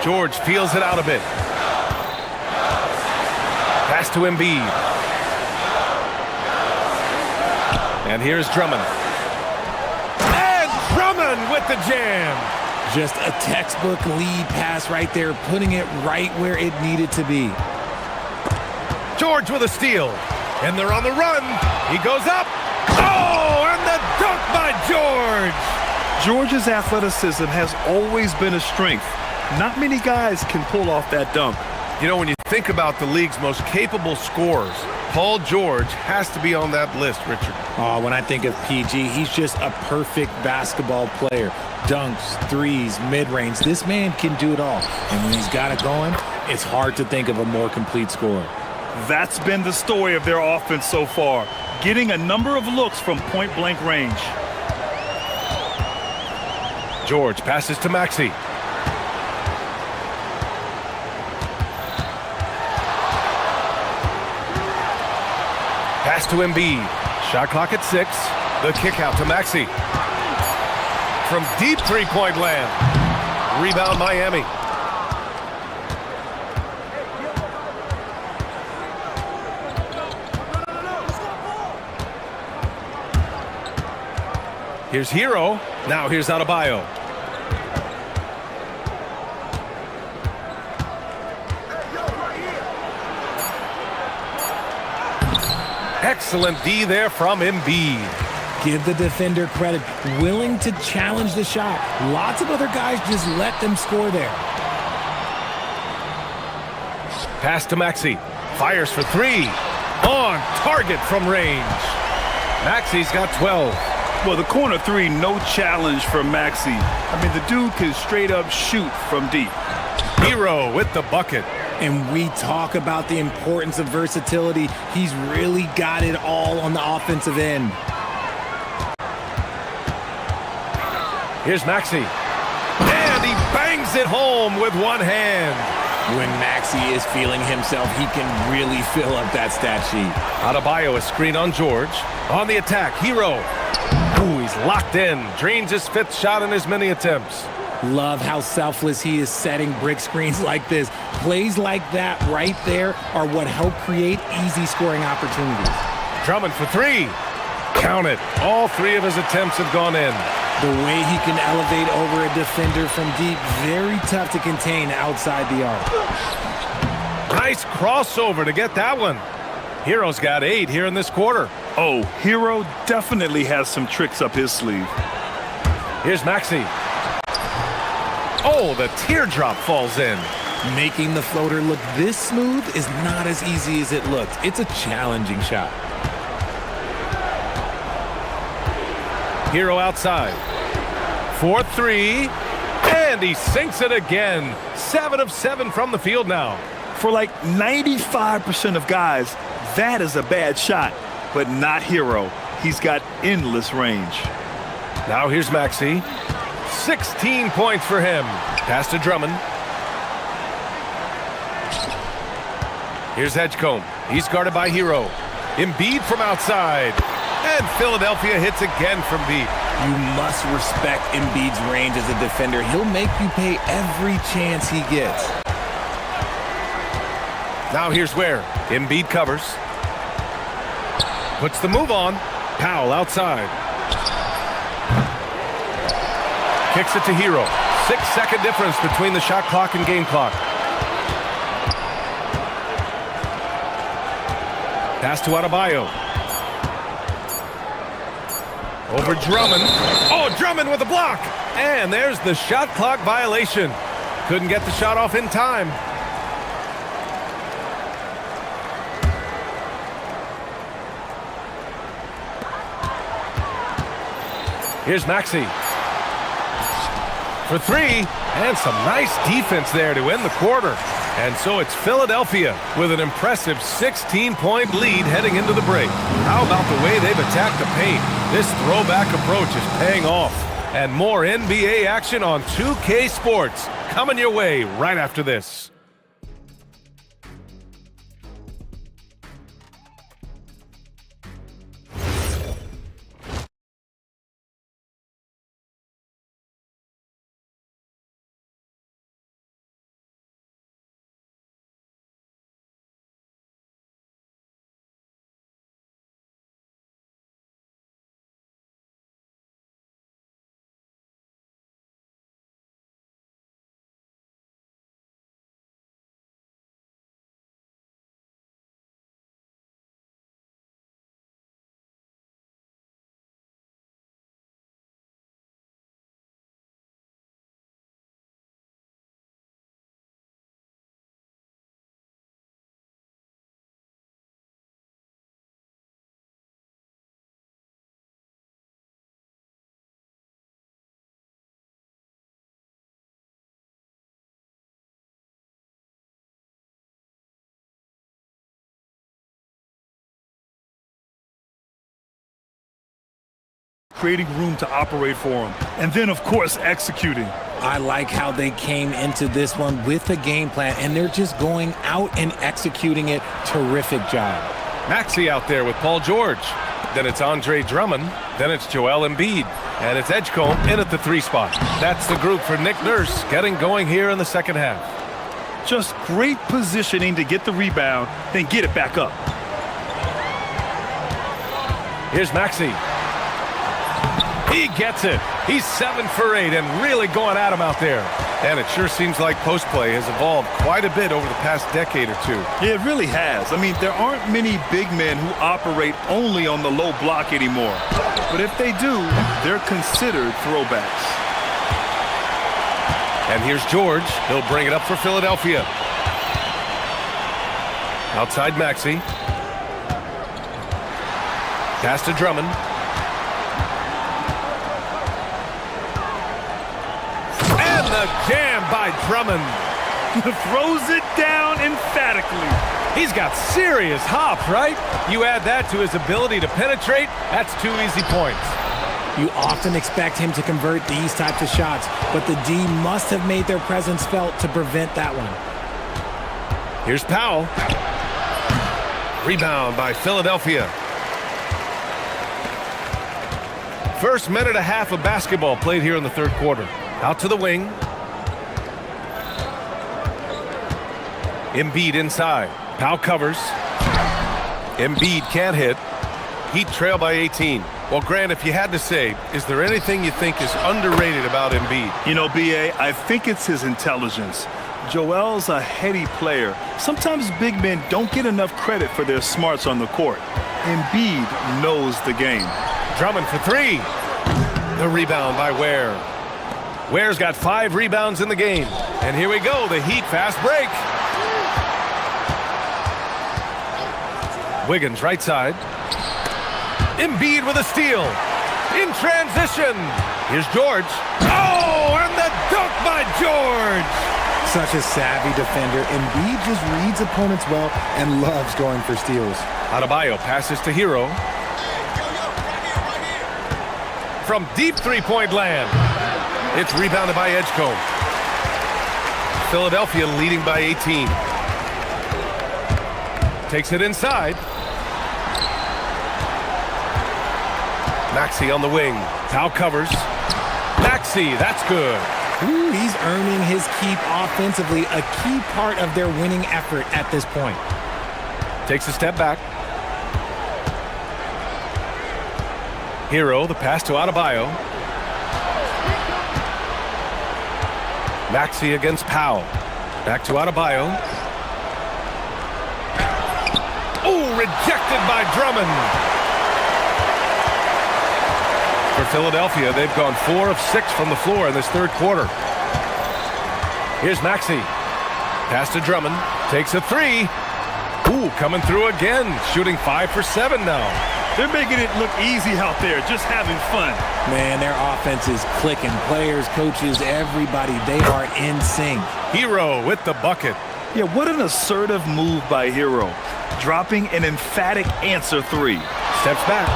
George feels it out a bit. Pass to Embiid. And here's Drummond. And Drummond with the jam. Just a textbook lead pass right there, putting it right where it needed to be. George with a steal. And they're on the run. He goes up. Oh, and the dunk by George. George's athleticism has always been a strength. Not many guys can pull off that dunk. You know, when you think about the league's most capable scorers, Paul George has to be on that list, Richard. Oh, when I think of PG, he's just a perfect basketball player. Dunks, threes, mid-range. This man can do it all. And when he's got it going, it's hard to think of a more complete scorer. That's been the story of their offense so far, getting a number of looks from point-blank range. George passes to Maxey. Pass to Embiid. Shot clock at 6. The kick out to Maxey. From deep three-point land. Rebound Miami. Here's Hero. Now here's Adebayo. Excellent D there from Embiid. Give the defender credit. Willing to challenge the shot. Lots of other guys just let them score there. Pass to Maxey. Fires for 3. On target from range. Maxey's got 12. Well, the corner 3, no challenge for Maxey. I mean, the dude can straight up shoot from deep. Hero with the bucket. And we talk about the importance of versatility. He's really got it all on the offensive end. Here's Maxey. And he bangs it home with one hand. When Maxey is feeling himself, he can really fill up that stat sheet. Adebayo, a screen on George. On the attack, Hero. Ooh, he's locked in. Drains his 5th shot in as many attempts. Love how selfless he is setting brick screens like this. Plays like that right there are what help create easy scoring opportunities. Drummond for 3. Count it. All 3 of his attempts have gone in. The way he can elevate over a defender from deep, very tough to contain outside the arc. Nice crossover to get that one. Hero's got 8 here in this quarter. Oh, Hero definitely has some tricks up his sleeve. Here's Maxey. Oh, the teardrop falls in. Making the floater look this smooth is not as easy as it looks. It's a challenging shot. Hero outside. 4-3. And he sinks it again. 7 of 7 from the field now. For like 95% of guys, that is a bad shot. But not Hero. He's got endless range. Now here's Maxey. 16 points for him. Pass to Drummond. Here's Edgecombe. He's guarded by Hero. Embiid from outside. And Philadelphia hits again from deep. You must respect Embiid's range as a defender. He'll make you pay every chance he gets. Now here's where Embiid covers. Puts the move on. Powell outside. Kicks it to Hero. 6-second difference between the shot clock and game clock. Pass to Adebayo. Over Drummond. Oh, Drummond with a block. And there's the shot clock violation. Couldn't get the shot off in time. Here's Maxey. For 3, and some nice defense there to end the quarter. And so it's Philadelphia with an impressive 16-point lead heading into the break. How about the way they've attacked the paint? This throwback approach is paying off. And more NBA action on 2K Sports coming your way right after this. Creating room to operate for him. And then, of course, executing. I like how they came into this one with a game plan, and they're just going out and executing it. Terrific job. Maxey out there with Paul George. Then it's Andre Drummond. Then it's Joel Embiid. And it's Edgecombe in at the 3 spot. That's the group for Nick Nurse getting going here in the second half. Just great positioning to get the rebound, then get it back up. Here's Maxey. He gets it. He's 7 for 8 and really going at him out there. And it sure seems like post play has evolved quite a bit over the past decade or two. Yeah, it really has. I mean, there aren't many big men who operate only on the low block anymore. But if they do, they're considered throwbacks. And here's George. He'll bring it up for Philadelphia. Outside Maxey. Pass to Drummond. And the jam by Drummond. Throws it down emphatically. He's got serious hop, right? You add that to his ability to penetrate, that's 2 easy points. You often expect him to convert these types of shots, but the D must have made their presence felt to prevent that one. Here's Powell. Rebound by Philadelphia. First minute and a half of basketball played here in the third quarter. Out to the wing. Embiid inside. Powell covers. Embiid can't hit. Heat trail by 18. Well, Grant, if you had to say, is there anything you think is underrated about Embiid? You know, B.A., I think it's his intelligence. Joel's a heady player. Sometimes big men don't get enough credit for their smarts on the court. Embiid knows the game. Drummond for three. The rebound by Ware. Ware's got 5 rebounds in the game. And here we go, the Heat fast break. Wiggins right side. Embiid with a steal. In transition. Here's George. Oh, and the dunk by George. Such a savvy defender. Embiid just reads opponents well and loves going for steals. Adebayo passes to Hero. From deep three-point land. It's rebounded by Edgecombe. Philadelphia leading by 18. Takes it inside. Maxey on the wing. Powell covers. Maxey, that's good. Ooh, he's earning his keep offensively, a key part of their winning effort at this point. Takes a step back. Hero, the pass to Adebayo. Maxey against Powell. Back to Adebayo. Oh, rejected by Drummond. For Philadelphia, they've gone 4 of 6 from the floor in this third quarter. Here's Maxey. Pass to Drummond. Takes a 3. Ooh, coming through again. Shooting 5 for 7 now. They're making it look easy out there, just having fun. Man, their offense is clicking. Players, coaches, everybody, they are in sync. Hero with the bucket. Yeah, what an assertive move by Hero. Dropping an emphatic answer 3. Steps back.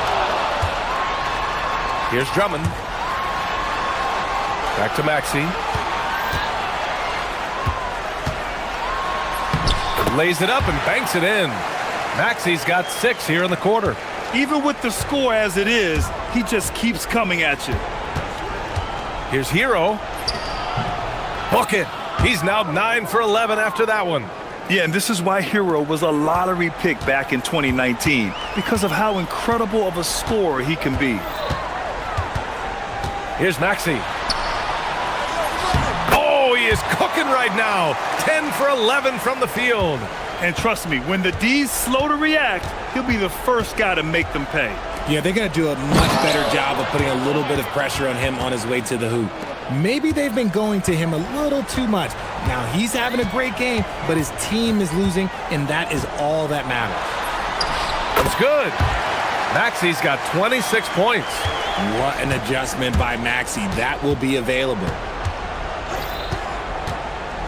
Here's Drummond. Back to Maxey. Lays it up and banks it in. Maxey's got 6 here in the quarter. Even with the score as it is, he just keeps coming at you. Here's Hero. Bucket. He's now 9 for 11 after that one. Yeah, and this is why Hero was a lottery pick back in 2019, because of how incredible of a scorer he can be. Here's Maxey. Oh, he is cooking right now. 10 for 11 from the field. And trust me, when the D's slow to react, he'll be the first guy to make them pay. Yeah, they're going to do a much better job of putting a little bit of pressure on him on his way to the hoop. Maybe they've been going to him a little too much. Now, he's having a great game, but his team is losing, and that is all that matters. It's good. Maxey's got 26 points. What an adjustment by Maxey. That will be available.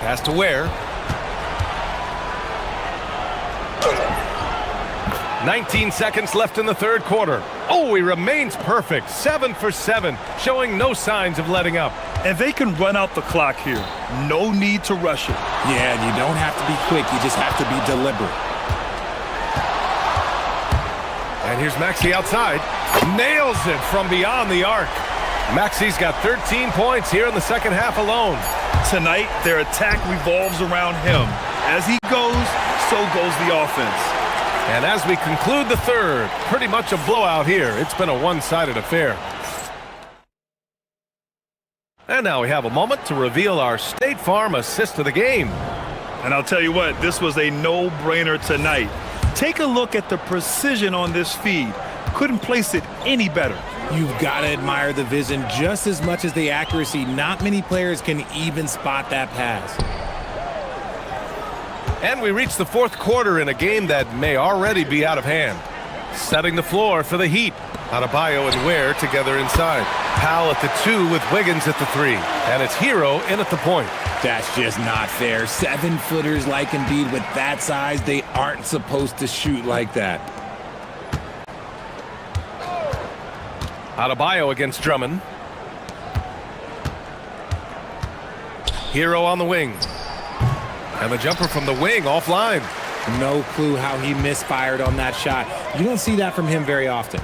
Pass to Ware. 19 seconds left in the third quarter. Oh, he remains perfect. 7 for 7, showing no signs of letting up. And they can run out the clock here. No need to rush it. Yeah, you don't have to be quick. You just have to be deliberate. And here's Maxey outside. Nails it from beyond the arc. Maxey's got 13 points here in the second half alone. Tonight, their attack revolves around him. As he goes, so goes the offense. And as we conclude the third, pretty much a blowout here. It's been a one-sided affair. And now we have a moment to reveal our State Farm assist of the game. And I'll tell you what, this was a no-brainer tonight. Take a look at the precision on this feed. Couldn't place it any better. You've got to admire the vision just as much as the accuracy. Not many players can even spot that pass. And we reach the fourth quarter in a game that may already be out of hand. Setting the floor for the Heat. Adebayo and Ware together inside. Powell at the 2 with Wiggins at the 3. And it's Hero in at the point. That's just not fair. 7-footers like Embiid with that size, they aren't supposed to shoot like that. Adebayo against Drummond. Hero on the wing. And the jumper from the wing offline. No clue how he misfired on that shot. You don't see that from him very often.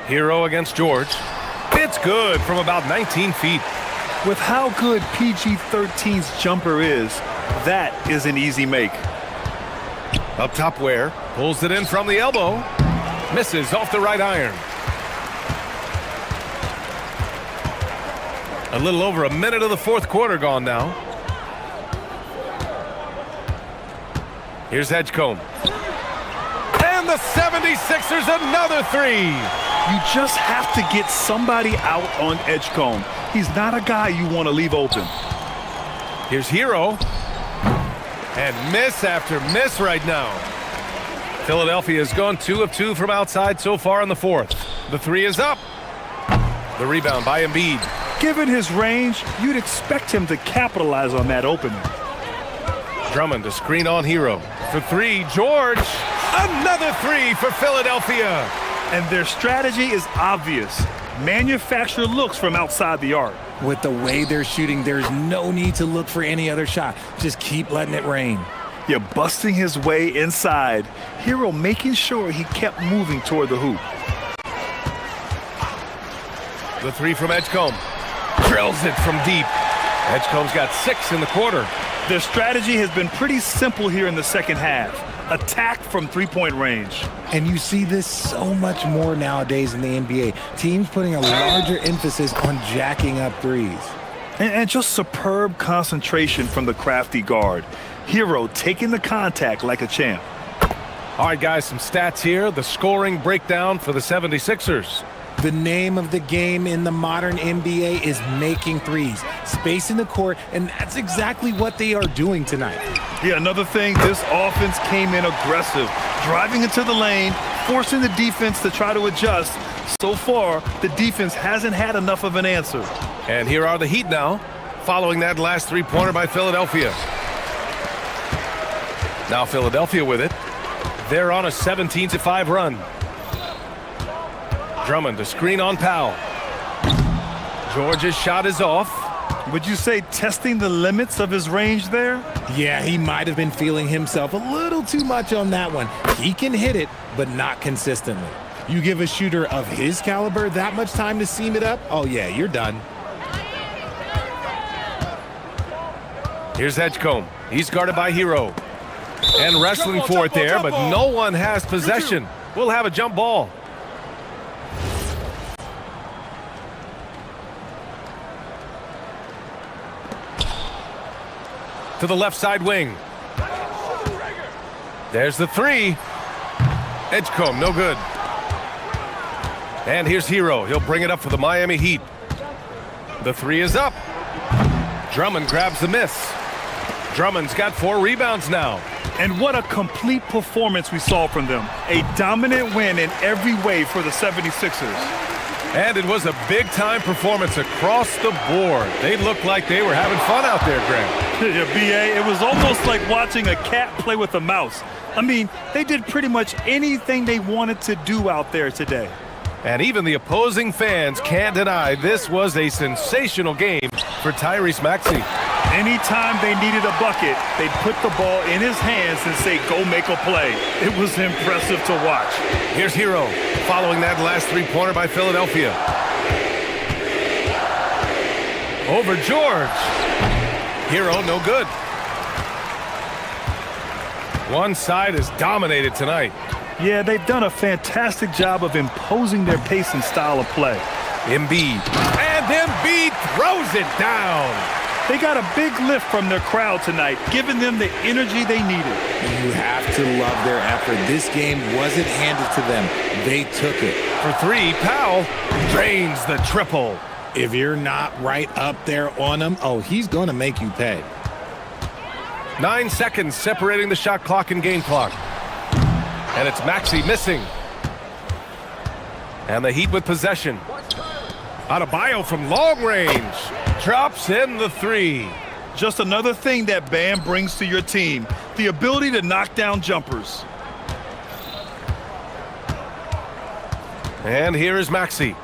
Hero against George. It's good from about 19 feet. With how good PG-13's jumper is, that is an easy make. Up top Ware. Pulls it in from the elbow. Misses off the right iron. A little over a minute of the fourth quarter gone now. Here's Edgecombe. And the 76ers another three. You just have to get somebody out on Edgecombe. He's not a guy you want to leave open. Here's Hero. And miss after miss right now. Philadelphia has gone 2 of 2 from outside so far in the fourth. The three is up. The rebound by Embiid. Given his range, you'd expect him to capitalize on that opening. Drummond to screen on Hero. For three, George. Another three for Philadelphia. And their strategy is obvious. Manufacture looks from outside the arc. With the way they're shooting, there's no need to look for any other shot. Just keep letting it rain. You're busting his way inside. Hero making sure he kept moving toward the hoop. The three from Edgecombe. Drills it from deep. Edgecombe's got 6 in the quarter. Their strategy has been pretty simple here in the second half. Attack from three-point range. And you see this so much more nowadays in the NBA. Teams putting a larger emphasis on jacking up threes. And just superb concentration from the crafty guard. Hero taking the contact like a champ. All right, guys, some stats here. The scoring breakdown for the 76ers. The name of the game in the modern NBA is making threes, spacing the court, and that's exactly what they are doing tonight. Yeah, another thing, this offense came in aggressive, driving into the lane, forcing the defense to try to adjust. So far, the defense hasn't had enough of an answer. And here are the Heat now, following that last three-pointer by Philadelphia. Now Philadelphia with it. They're on a 17-5 run. Drummond to screen on Powell. George's shot is off. Would you say testing the limits of his range there? Yeah, he might have been feeling himself a little too much on that one. He can hit it, but not consistently. You give a shooter of his caliber that much time to seam it up, oh yeah, you're done. Here's Edgecombe. He's guarded by Hero. And wrestling for it there, but no one has possession. We'll have a jump ball. To the left side wing. There's the three. Edgecombe, no good. And here's Hero. He'll bring it up for the Miami Heat. The three is up. Drummond grabs the miss. Drummond's got 4 rebounds now. And what a complete performance we saw from them. A dominant win in every way for the 76ers. And it was a big-time performance across the board. They looked like they were having fun out there, Graham. Yeah, B.A., it was almost like watching a cat play with a mouse. I mean, they did pretty much anything they wanted to do out there today. And even the opposing fans can't deny this was a sensational game for Tyrese Maxey. Anytime they needed a bucket, they'd put the ball in his hands and say, go make a play. It was impressive to watch. Here's Hero, following that last three-pointer by Philadelphia. Over George. Hero, no good. One side is dominated tonight. Yeah, they've done a fantastic job of imposing their pace and style of play. Embiid. And Embiid throws it down. They got a big lift from their crowd tonight, giving them the energy they needed. You have to love their effort. This game wasn't handed to them. They took it. For three, Powell drains the triple. If you're not right up there on him, oh, he's going to make you pay. 9 seconds separating the shot clock and game clock. And it's Maxey missing. And the Heat with possession. Adebayo from long range. Drops in the three. Just another thing that Bam brings to your team. The ability to knock down jumpers. And here is Maxey.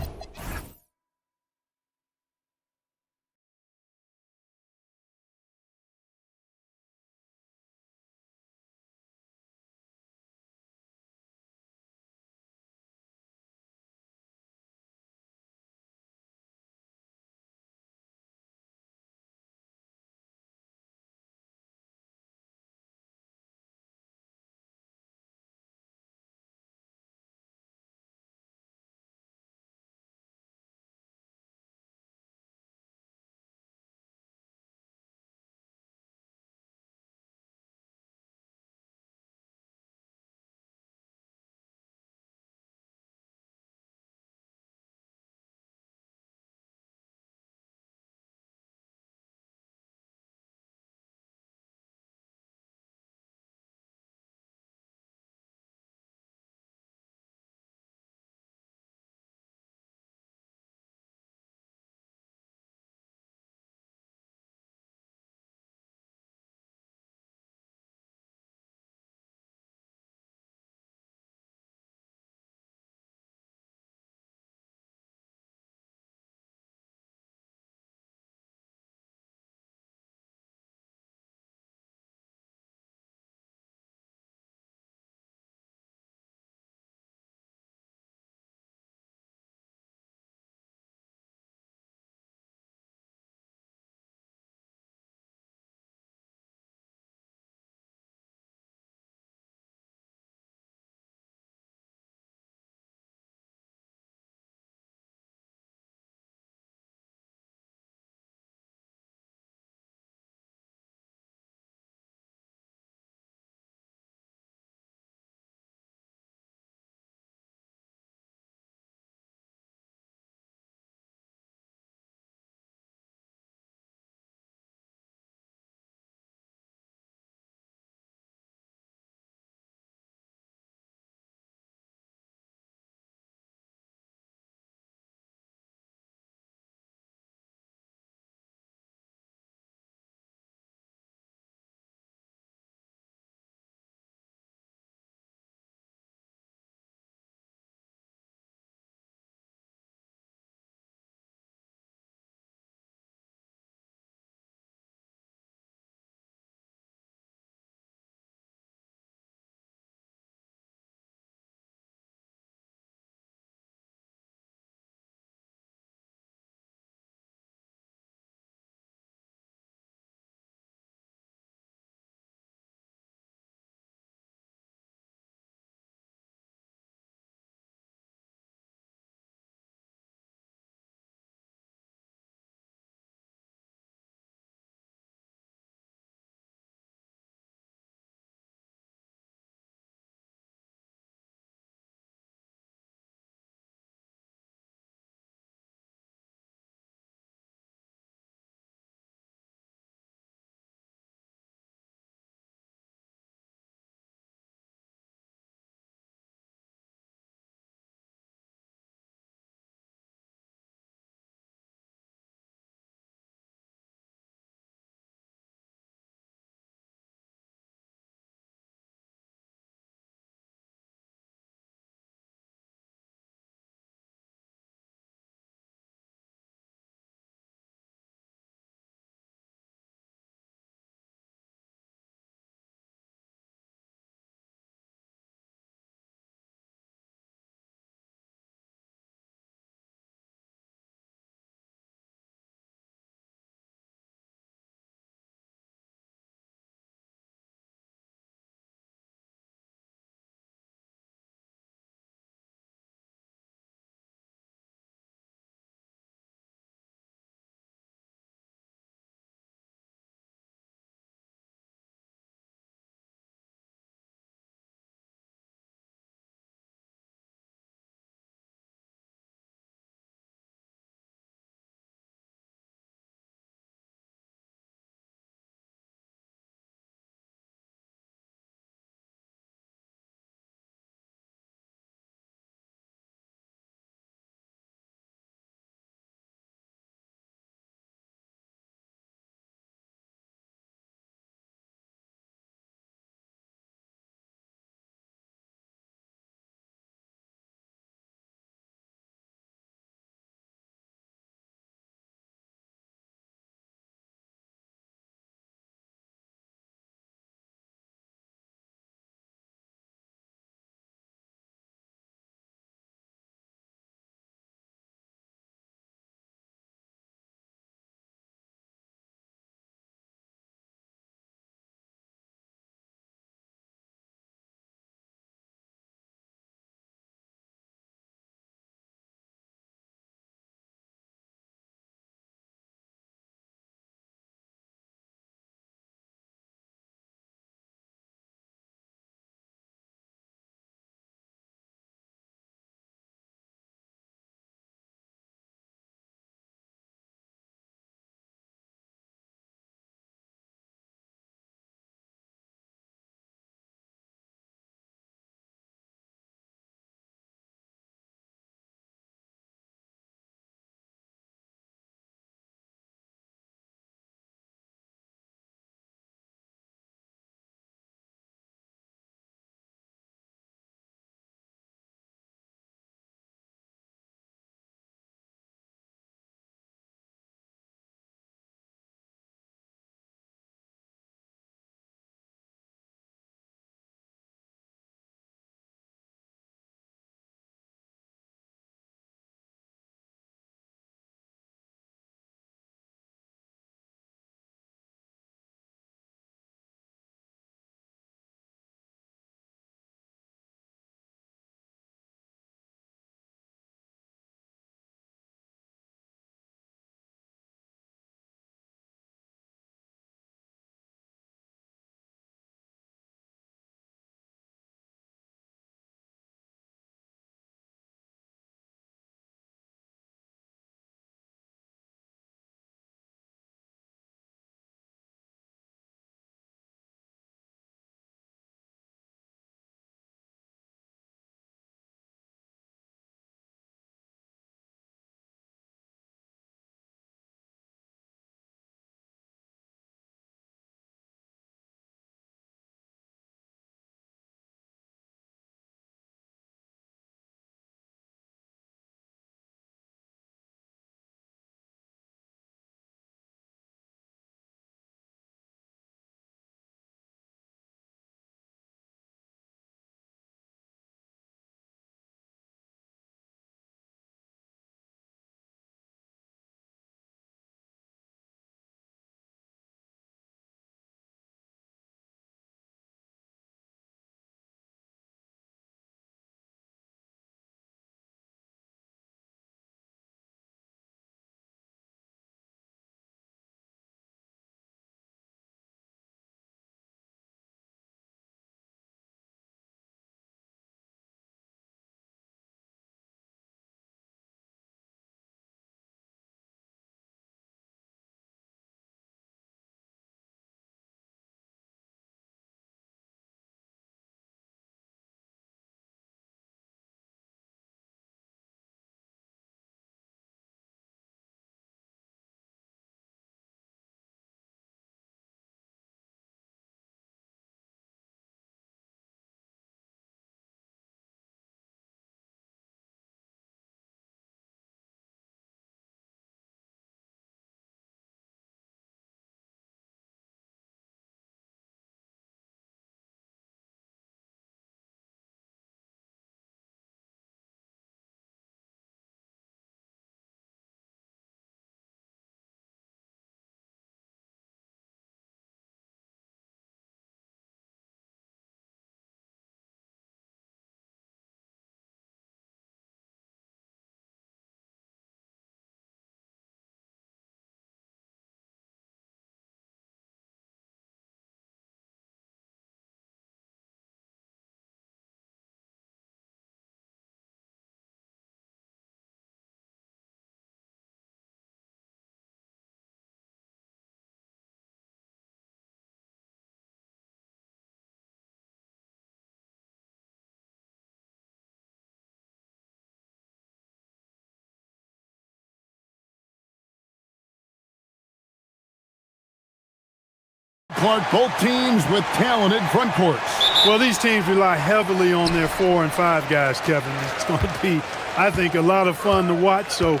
Clark, both teams with talented front courts. Well, these teams rely heavily on their 4 and 5 guys, Kevin. It's going to be, I think, a lot of fun to watch. So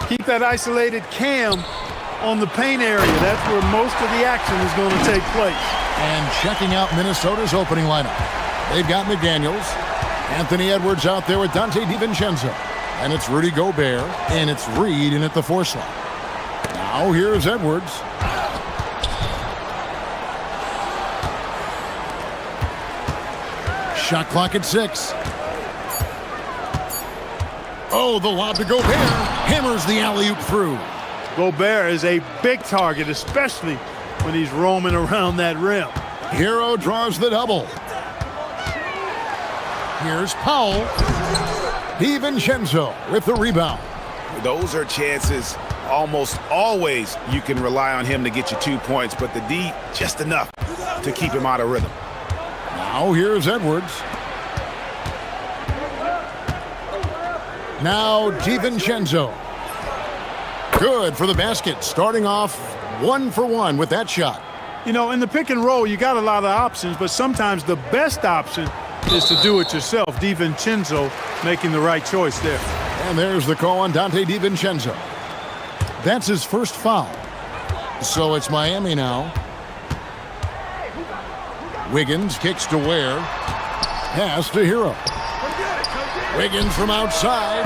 keep that isolated cam on the paint area. That's where most of the action is going to take place. And checking out Minnesota's opening lineup. They've got McDaniels, Anthony Edwards out there with Dante DiVincenzo. And it's Rudy Gobert, and it's Reed in at the 4 slot. Now here's Edwards. Shot clock at 6. Oh, the lob to Gobert. Hammers the alley-oop through. Gobert is a big target, especially when he's roaming around that rim. Hero draws the double. Here's Powell. DiVincenzo with the rebound. Those are chances almost always you can rely on him to get you 2 points, but the D just enough to keep him out of rhythm. Now here's Edwards. Now DiVincenzo. Good for the basket, starting off 1 for 1 with that shot. You know, in the pick and roll, you got a lot of options, but sometimes the best option is to do it yourself. DiVincenzo making the right choice there. And there's the call on Dante DiVincenzo. That's his first foul. So it's Miami now. Wiggins kicks to Ware. Pass to Hero. Wiggins from outside.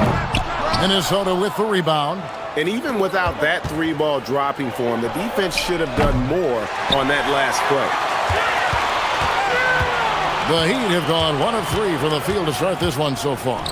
Minnesota with the rebound. And even without that 3-ball dropping for him, the defense should have done more on that last play. The Heat have gone 1 of 3 from the field to start this one so far.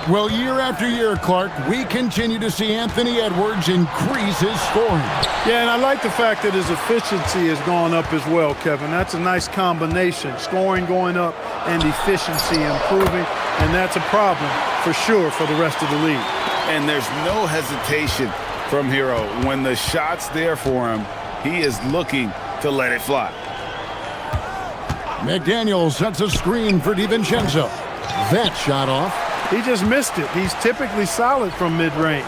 Well, year after year, Clark, we continue to see Anthony Edwards increase his scoring. Yeah, and I like the fact that his efficiency has gone up as well, Kevin. That's a nice combination. Scoring going up and efficiency improving, and that's a problem for sure for the rest of the league. And there's no hesitation from Hero. When the shot's there for him, he is looking to let it fly. McDaniel sets a screen for DiVincenzo. That shot off. He just missed it. He's typically solid from mid-range.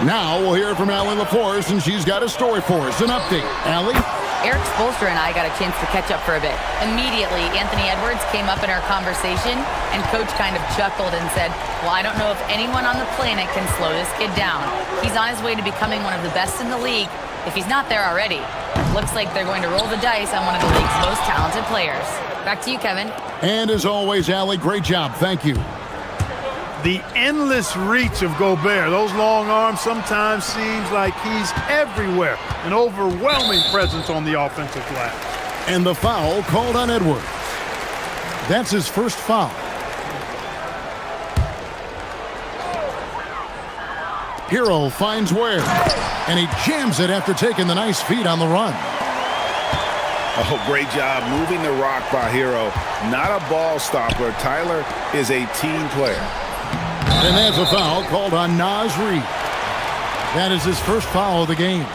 Now we'll hear from Allie LaForce, and she's got a story for us. An update. Allie? Eric Spoelstra and I got a chance to catch up for a bit. Immediately, Anthony Edwards came up in our conversation, and Coach kind of chuckled and said, well, I don't know if anyone on the planet can slow this kid down. He's on his way to becoming one of the best in the league, if he's not there already. Looks like they're going to roll the dice on one of the league's most talented players. Back to you, Kevin. And as always, Allie, great job. Thank you. The endless reach of Gobert. Those long arms sometimes seems like he's everywhere. An overwhelming presence on the offensive glass. And the foul called on Edwards. That's his first foul. Hero finds Ware, and he jams it after taking the nice feed on the run. Oh, great job moving the rock by Hero. Not a ball stopper. Tyler is a team player. And that's a foul called on Naz Reid. That is his first foul of the game.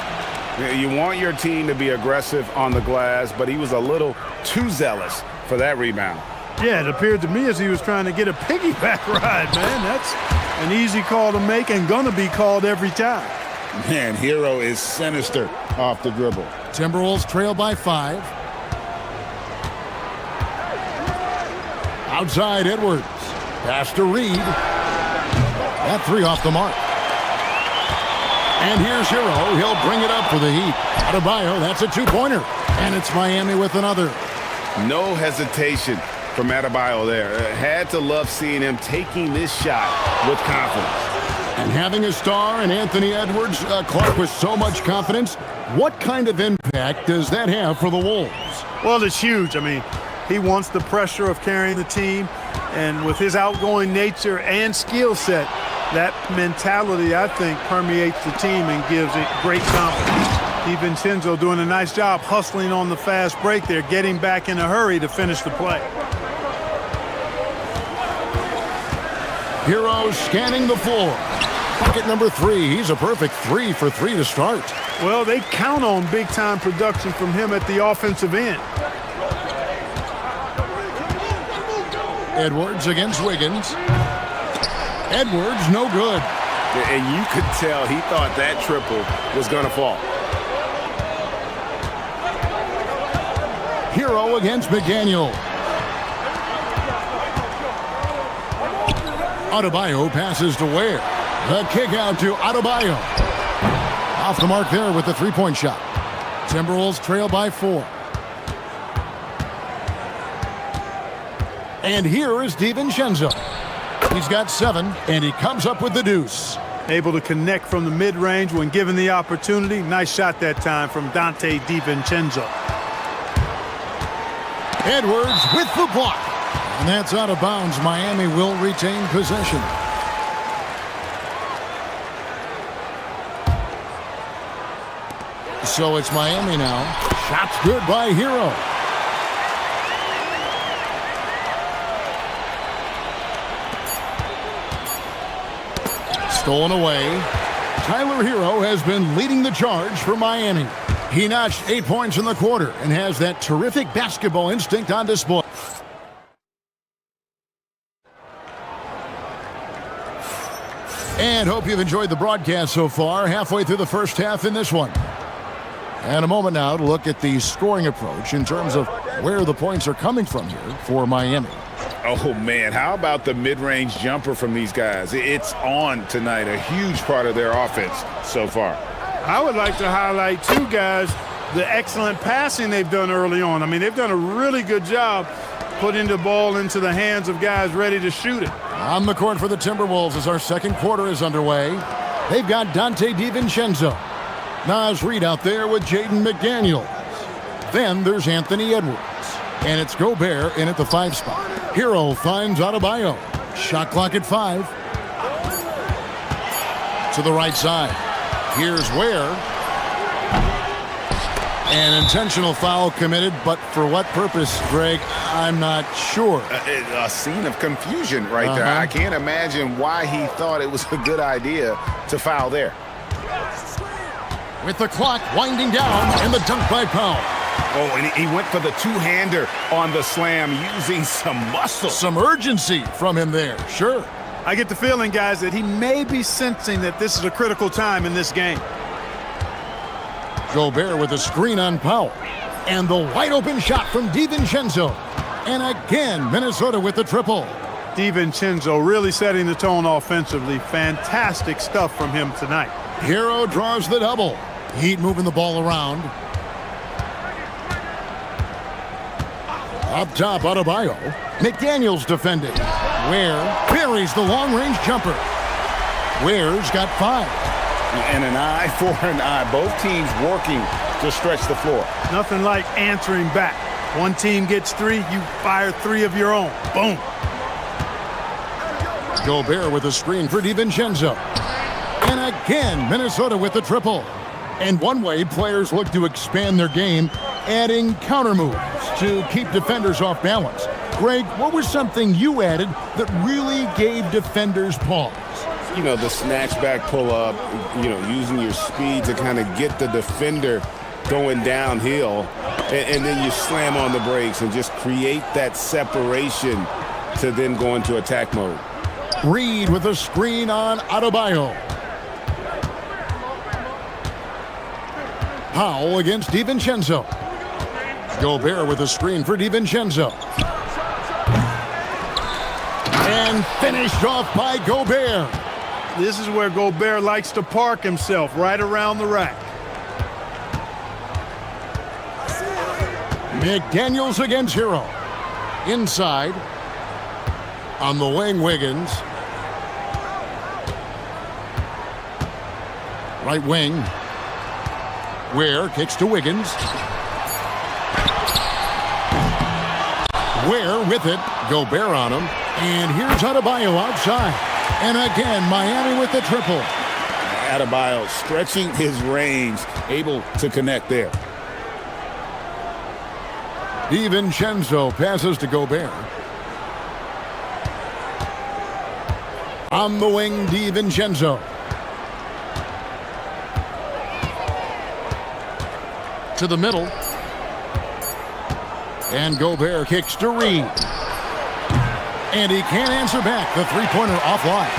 You want your team to be aggressive on the glass, but he was a little too zealous for that rebound. Yeah, it appeared to me as he was trying to get a piggyback ride, man. That's an easy call to make and gonna be called every time. Man, Hero is sinister off the dribble. Timberwolves trail by 5. Outside Edwards. Pass to Reed. That 3 off the mark. And here's Hero. He'll bring it up for the Heat. Adebayo, that's a 2-pointer. And it's Miami with another. No hesitation from Adebayo there. Had to love seeing him taking this shot with confidence. And having a star in Anthony Edwards, Clark, with so much confidence, what kind of impact does that have for the Wolves? Well, it's huge. I mean, he wants the pressure of carrying the team, and with his outgoing nature and skill set, that mentality, I think, permeates the team and gives it great confidence. DiVincenzo doing a nice job hustling on the fast break there, getting back in a hurry to finish the play. Hero scanning the floor. Bucket number 3. He's a perfect 3 for 3 to start. Well, they count on big-time production from him at the offensive end. Edwards against Wiggins. Edwards, no good. And you could tell he thought that triple was going to fall. Hero against McDaniel. Adebayo passes to Ware. The kick out to Adebayo. Off the mark there with the three-point shot. Timberwolves trail by 4. And here is DiVincenzo. He's got 7, and he comes up with the deuce. Able to connect from the mid-range when given the opportunity. Nice shot that time from Dante DiVincenzo. Edwards with the block. And that's out of bounds. Miami will retain possession. So it's Miami now. Shots good by Hero. Stolen away. Tyler Hero has been leading the charge for Miami. He notched 8 points in the quarter and has that terrific basketball instinct on display. And hope you've enjoyed the broadcast so far. Halfway through the first half in this one. And a moment now to look at the scoring approach in terms of where the points are coming from here for Miami. Oh, man, how about the mid-range jumper from these guys? It's on tonight, a huge part of their offense so far. I would like to highlight, too, guys, the excellent passing they've done early on. I mean, they've done a really good job putting the ball into the hands of guys ready to shoot it. On the court for the Timberwolves as our second quarter is underway. They've got Dante DiVincenzo. Naz Reid out there with Jaden McDaniels. Then there's Anthony Edwards. And it's Gobert in at the 5 spot. Hero finds Adebayo. Shot clock at 5. To the right side. Here's Ware. An intentional foul committed, but for what purpose, Greg? I'm not sure. A scene of confusion right there. I can't imagine why he thought it was a good idea to foul there. With the clock winding down and the dunk by Powell. Oh, and he went for the two-hander on the slam using some muscle. Some urgency from him there, sure. I get the feeling, guys, that he may be sensing that this is a critical time in this game. Gobert with a screen on Powell. And the wide-open shot from DiVincenzo. And again, Minnesota with the triple. DiVincenzo really setting the tone offensively. Fantastic stuff from him tonight. Hero draws the double. Heat moving the ball around. Up top, Adebayo. McDaniels defending. Ware buries the long-range jumper. Ware's got 5. And an eye for an eye. Both teams working to stretch the floor. Nothing like answering back. One team gets 3, you fire 3 of your own. Boom. Gobert with a screen for DiVincenzo. And again, Minnesota with the triple. And one way players look to expand their game, adding counter moves to keep defenders off balance. Greg, what was something you added that really gave defenders pause? You know, the snatch back pull up, you know, using your speed to kind of get the defender going downhill, and then you slam on the brakes and just create that separation to then go into attack mode. Reid with a screen on Adebayo. Powell against DiVincenzo. Gobert with a screen for DiVincenzo. And finished off by Gobert. This is where Gobert likes to park himself, right around the rack. McDaniels against Hero. Inside. On the wing, Wiggins. Right wing. Ware kicks to Wiggins. Ware with it. Gobert on him. And here's Adebayo outside. And again, Miami with the triple. Adebayo stretching his range, able to connect there. DiVincenzo passes to Gobert. On the wing, DiVincenzo. To the middle. And Gobert kicks to Reid. And he can't answer back. The three-pointer offline.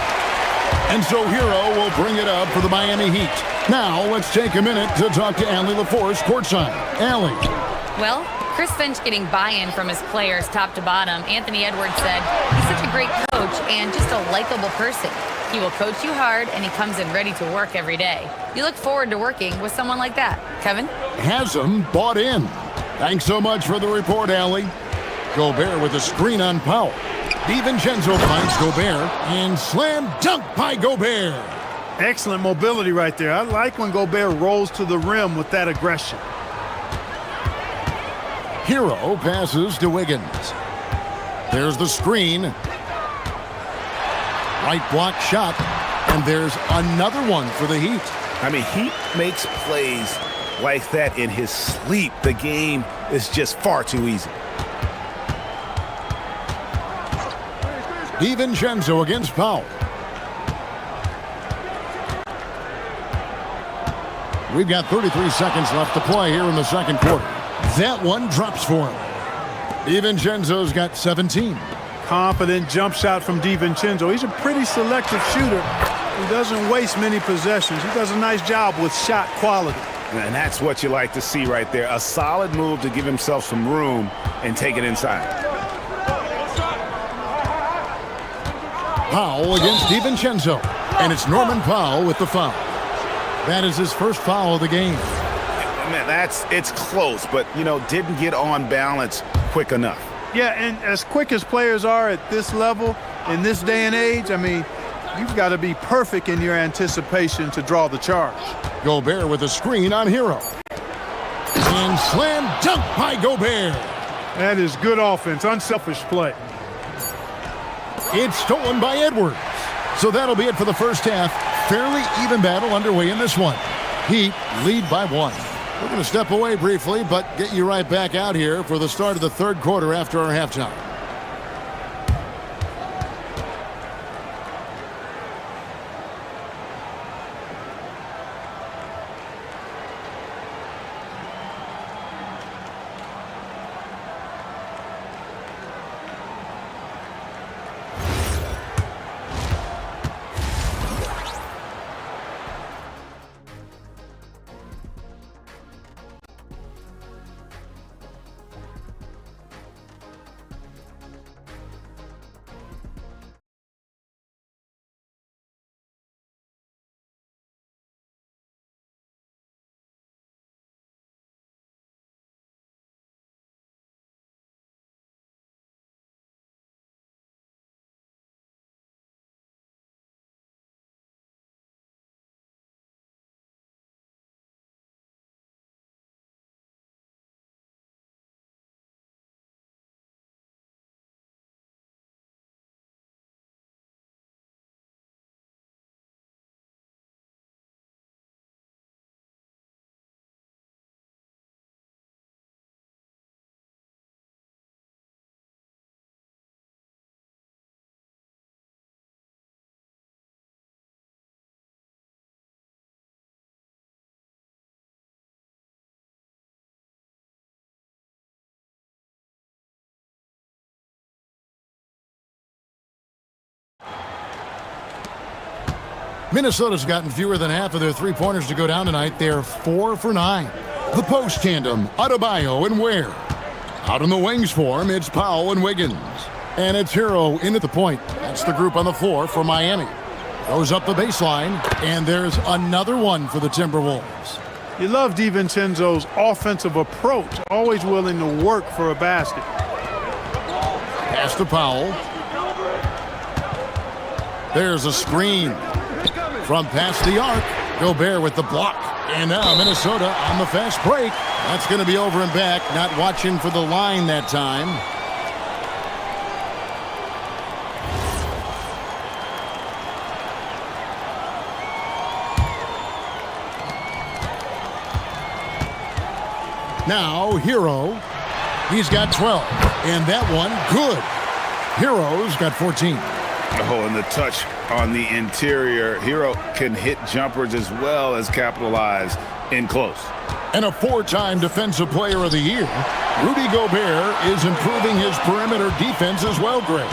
And so Hero will bring it up for the Miami Heat. Now let's take a minute to talk to Allie LaForce courtside. Allie. Well, Chris Finch getting buy-in from his players top to bottom, Anthony Edwards said, he's such a great coach and just a likable person. He will coach you hard, and he comes in ready to work every day. You look forward to working with someone like that. Kevin? Has him bought in. Thanks so much for the report, Allie. Gobert with a screen on Powell. DiVincenzo finds Gobert, and slam dunk by Gobert. Excellent mobility right there. I like when Gobert rolls to the rim with that aggression. Hero passes to Wiggins. There's the screen. Right block shot, and there's another one for the Heat. I mean, he makes plays like that in his sleep. The game is just far too easy. DiVincenzo against Powell. We've got 33 seconds left to play here in the second quarter. That one drops for him. DiVincenzo's got 17. Confident jump shot from DiVincenzo. He's a pretty selective shooter. He doesn't waste many possessions. He does a nice job with shot quality. And that's what you like to see right there. A solid move to give himself some room and take it inside. Powell against DiVincenzo. And it's Norman Powell with the foul. That is his first foul of the game. Man, it's close, but, you know, didn't get on balance quick enough. Yeah, and as quick as players are at this level, in this day and age, I mean, you've got to be perfect in your anticipation to draw the charge. Gobert with a screen on Hero. And slam dunk by Gobert. That is good offense, unselfish play. It's stolen by Edwards. So that'll be it for the first half. Fairly even battle underway in this one. Heat lead by 1. We're going to step away briefly, but get you right back out here for the start of the third quarter after our halftime. Minnesota's gotten fewer than half of their three-pointers to go down tonight. They're 4 for 9. The post tandem, Adebayo and Ware. Out in the wings for him, it's Powell and Wiggins. And it's Hero in at the point. That's the group on the floor for Miami. Goes up the baseline, and there's another one for the Timberwolves. You love DiVincenzo's offensive approach, always willing to work for a basket. Pass to Powell. There's a screen. From past the arc, Gobert with the block. And now Minnesota on the fast break. That's going to be over and back. Not watching for the line that time. Now Hero. He's got 12. And that one, good. Hero's got 14. Oh, and the touch on the interior. Hero can hit jumpers as well as capitalize in close. And a 4-time Defensive Player of the Year, Rudy Gobert is improving his perimeter defense as well, Greg.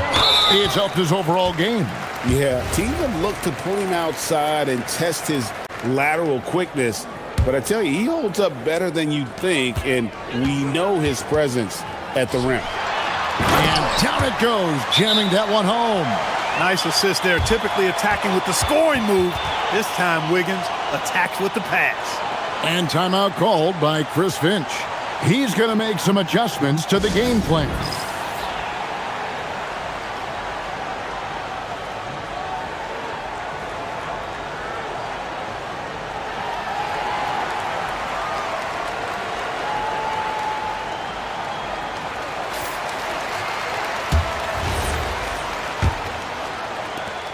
It's helped his overall game. Yeah, to even look to pull him outside and test his lateral quickness, But I tell you, he holds up better than you think, and we know his presence at the rim. And down it goes, jamming that one home. Nice assist there, typically attacking with the scoring move. This time, Wiggins attacks with the pass. And timeout called by Chris Finch. He's going to make some adjustments to the game plan.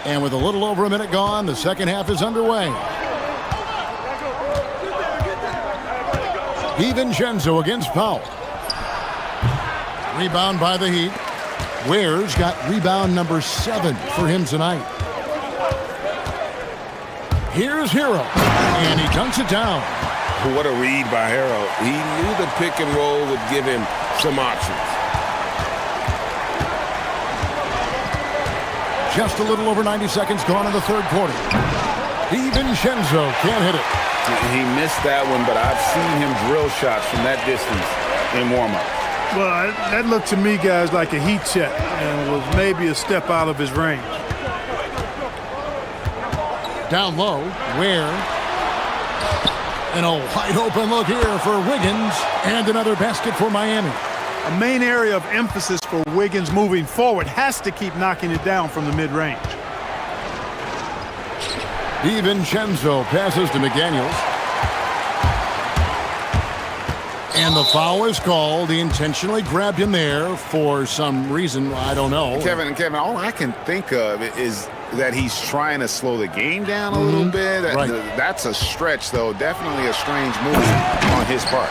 And with a little over a minute gone, the second half is underway. DiVincenzo against Powell. Rebound by the Heat. Ware's got rebound number 7 for him tonight. Here's Hero, and he dunks it down. What a read by Hero. He knew the pick and roll would give him some options. Just a little over 90 seconds gone in the third quarter. DiVincenzo can't hit it. He missed that one, but I've seen him drill shots from that distance in warm-up. Well, that looked to me, guys, like a heat check, and was maybe a step out of his range. Down low, Ware. And a wide open look here for Wiggins, and another basket for Miami. A main area of emphasis for Wiggins moving forward has to keep knocking it down from the mid-range. DiVincenzo passes to McDaniels. And the foul is called. He intentionally grabbed him there for some reason. I don't know. Kevin, all I can think of is that he's trying to slow the game down a little bit. Right. That's a stretch, though. Definitely a strange move on his part.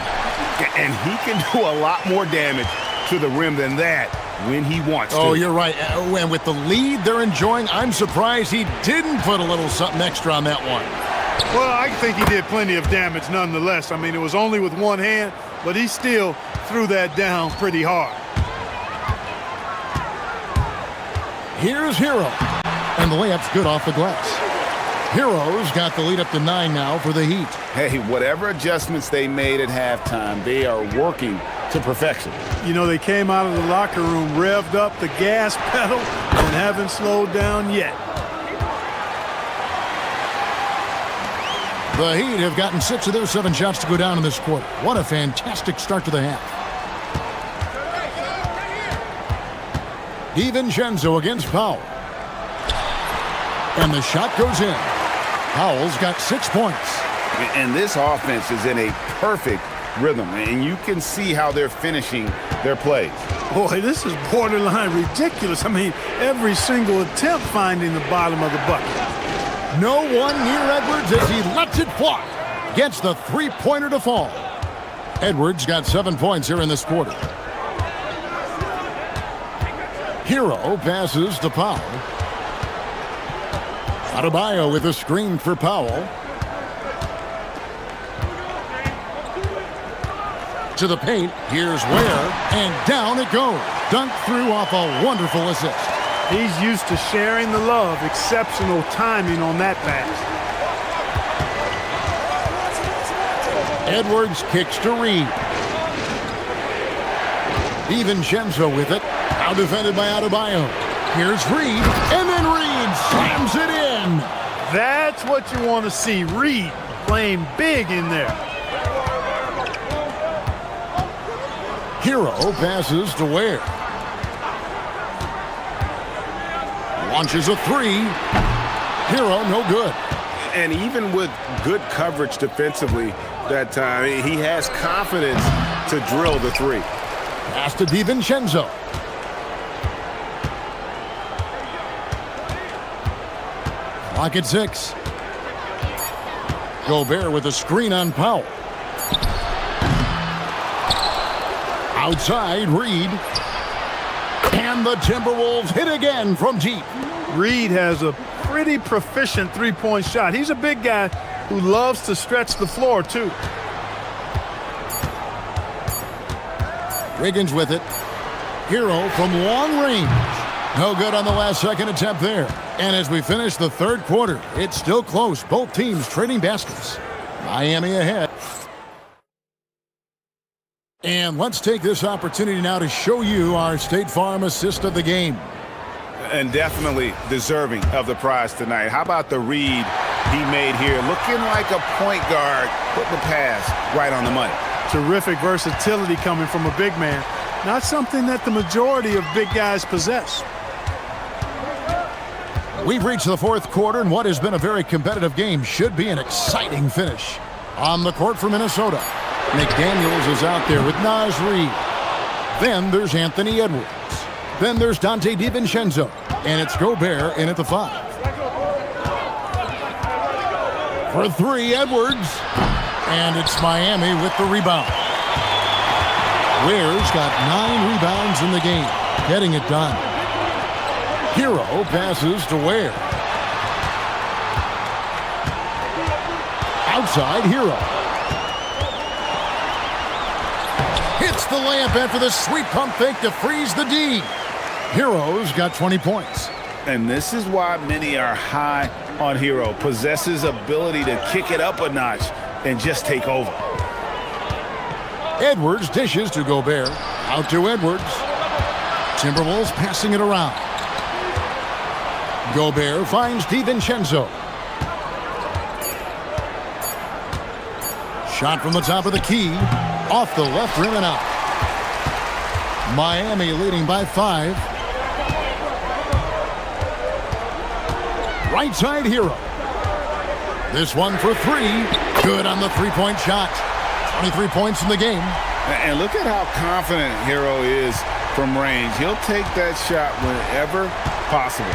And he can do a lot more damage to the rim than that when he wants to. Oh, you're right. And with the lead they're enjoying, I'm surprised he didn't put a little something extra on that one. Well, I think he did plenty of damage nonetheless. I mean, it was only with one hand, but he still threw that down pretty hard. Here's Hero. And the layup's good off the glass. Hero's got the lead up to 9 now for the Heat. Hey, whatever adjustments they made at halftime, they are working to perfection. You know, they came out of the locker room, revved up the gas pedal, and haven't slowed down yet. The Heat have gotten 6 of their 7 shots to go down in this quarter. What a fantastic start to the half. DiVincenzo against Powell. And the shot goes in. Powell's got 6 points. And this offense is in a perfect rhythm, and you can see how they're finishing their plays. Boy, this is borderline ridiculous. I mean, every single attempt finding the bottom of the bucket. No one near Edwards as he lets it fly. Gets the three-pointer to fall. Edwards got 7 points here in this quarter. Hero passes to Powell. Adebayo with a screen for Powell. To the paint, here's Ware, and down it goes. Dunked through off a wonderful assist. He's used to sharing the love. Exceptional timing on that pass. Edwards kicks to Reed. DiVincenzo with it. Now defended by Adebayo. Here's Reed, and then Reed slams it in. That's what you want to see. Reed playing big in there. Hero passes to Ware. Launches a 3. Hero no good. And even with good coverage defensively that time, he has confidence to drill the 3. Pass to DiVincenzo. Clock at 6. Gobert with a screen on Powell. Outside, Reed. And the Timberwolves hit again from deep. Reed has a pretty proficient three-point shot. He's a big guy who loves to stretch the floor, too. Wiggins with it. Hero from long range. No good on the last second attempt there. And as we finish the third quarter, it's still close. Both teams trading baskets. Miami ahead. And let's take this opportunity now to show you our State Farm assist of the game. And definitely deserving of the prize tonight. How about the read he made here? Looking like a point guard, put the pass right on the money. Terrific versatility coming from a big man. Not something that the majority of big guys possess. We've reached the fourth quarter, and what has been a very competitive game should be an exciting finish. On the court for Minnesota, McDaniels is out there with Naz Reid. Then there's Anthony Edwards. Then there's Dante DiVincenzo. And it's Gobert in at the 5. For 3, Edwards. And it's Miami with the rebound. Ware's got 9 rebounds in the game, getting it done. Hero passes to Ware. Outside, Hero. Hits the layup after the sweep pump fake to freeze the D. Hero's got 20 points. And this is why many are high on Hero. Possesses ability to kick it up a notch and just take over. Edwards dishes to Gobert. Out to Edwards. Timberwolves passing it around. Gobert finds DiVincenzo. Shot from the top of the key. Off the left rim and out. Miami leading by 5. Right side, Hero. This one for 3. Good on the three-point shot. 23 points in the game. And look at how confident Hero is from range. He'll take that shot whenever possible.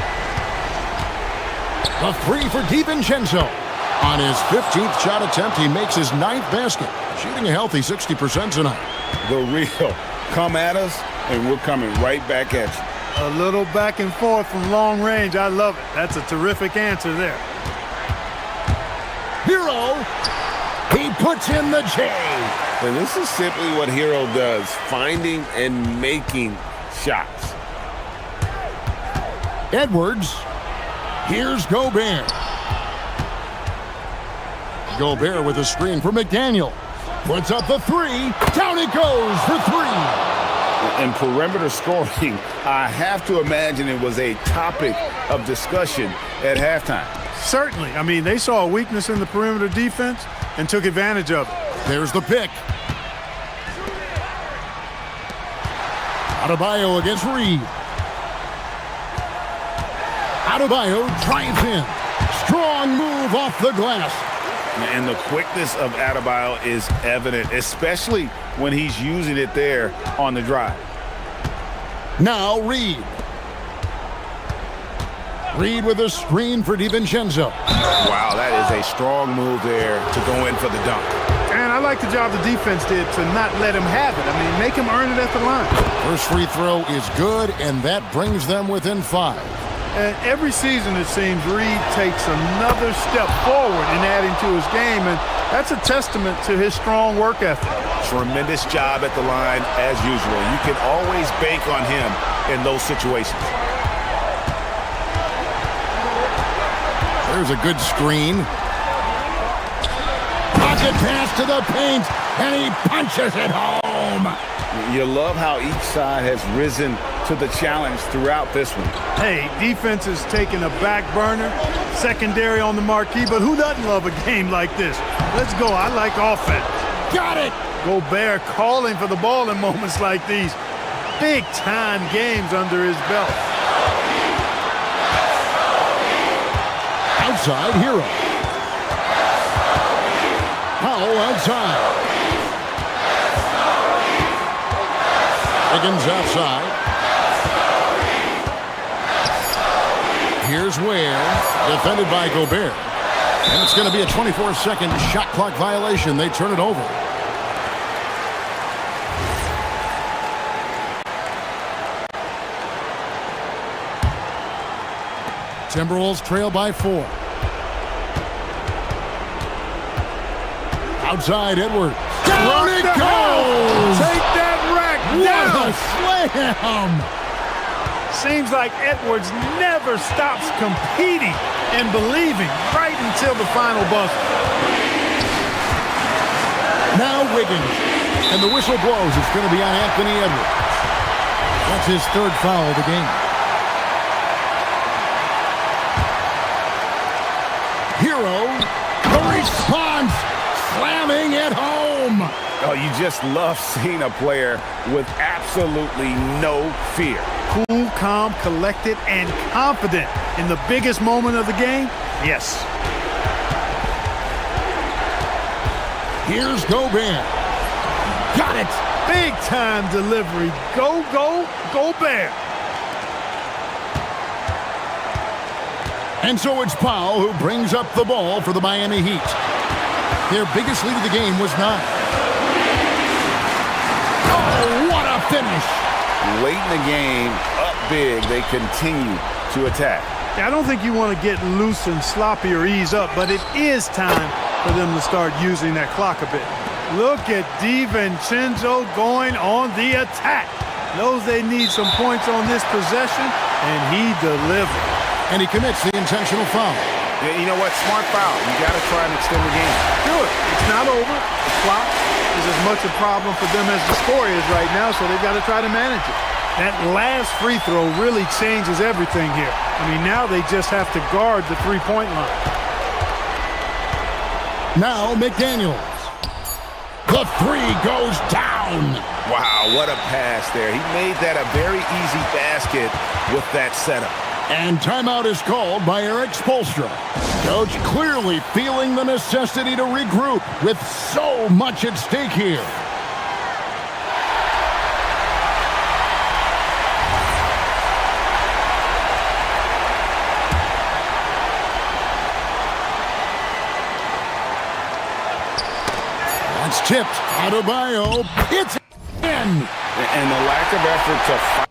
The 3 for DiVincenzo. On his 15th shot attempt, he makes his 9th basket. Shooting a healthy 60% tonight. The real. Come at us, and we're coming right back at you. A little back and forth from long range. I love it. That's a terrific answer there. Hero. He puts in the J. And this is simply what Hero does, finding and making shots. Edwards. Here's Gobert. Gobert with a screen for McDaniel. Puts up the 3. Down it goes for 3. And perimeter scoring, I have to imagine it was a topic of discussion at halftime. Certainly. I mean, they saw a weakness in the perimeter defense and took advantage of it. There's the pick. Adebayo against Reed. Adebayo drives in. Strong move off the glass. And the quickness of Adebayo is evident, especially when he's using it there on the drive. Now Reed. Reed with a screen for DiVincenzo. Wow, that is a strong move there to go in for the dunk. And I like the job the defense did to not let him have it. I mean, make him earn it at the line. First free throw is good, and that brings them within 5. And every season, it seems, Reed takes another step forward in adding to his game, and that's a testament to his strong work ethic. Tremendous job at the line, as usual. You can always bank on him in those situations. There's a good screen. Pocket pass to the paint, and he punches it home. You love how each side has risen to the challenge throughout this one. Hey, defense is taking a back burner, secondary on the marquee, but who doesn't love a game like this? Let's go. I like offense. Got it. Gobert calling for the ball in moments like these. Big-time games under his belt. Outside, Hero. Powell outside. Higgins outside. Here's Ware, defended by Gobert. And it's going to be a 24-second shot clock violation. They turn it over. Timberwolves trail by 4. Outside, Edwards. Down it goes! Take that rack down! What a slam! Seems like Edwards never stops competing and believing right until the final buzzer. Now Wiggins. And the whistle blows. It's going to be on Anthony Edwards. That's his third foul of the game. Hero, the response, slamming it home. Oh, you just love seeing a player with absolutely no fear. Cool, calm, collected, and confident in the biggest moment of the game? Yes. Here's Gobert. Got it. Big time delivery. Go, go, Gobert. And so it's Powell who brings up the ball for the Miami Heat. Their biggest lead of the game was 9. Oh, what a finish. Late in the game, up big, they continue to attack. I don't think you want to get loose and sloppy or ease up, but it is time for them to start using that clock a bit. Look at DiVincenzo going on the attack. Knows they need some points on this possession, and he delivered. And he commits the intentional foul. Yeah, you know what? Smart foul. You got to try and extend the game. Do it. It's not over. The clock is as much a problem for them as the score is right now, so they've got to try to manage it. That last free throw really changes everything here. I mean, now they just have to guard the three-point line. Now McDaniels. The three goes down. Wow, what a pass there. He made that a very easy basket with that setup. And timeout is called by Eric Spoelstra. Coach clearly feeling the necessity to regroup with so much at stake here. That's tipped. Adebayo. It's in. And the lack of effort to fight.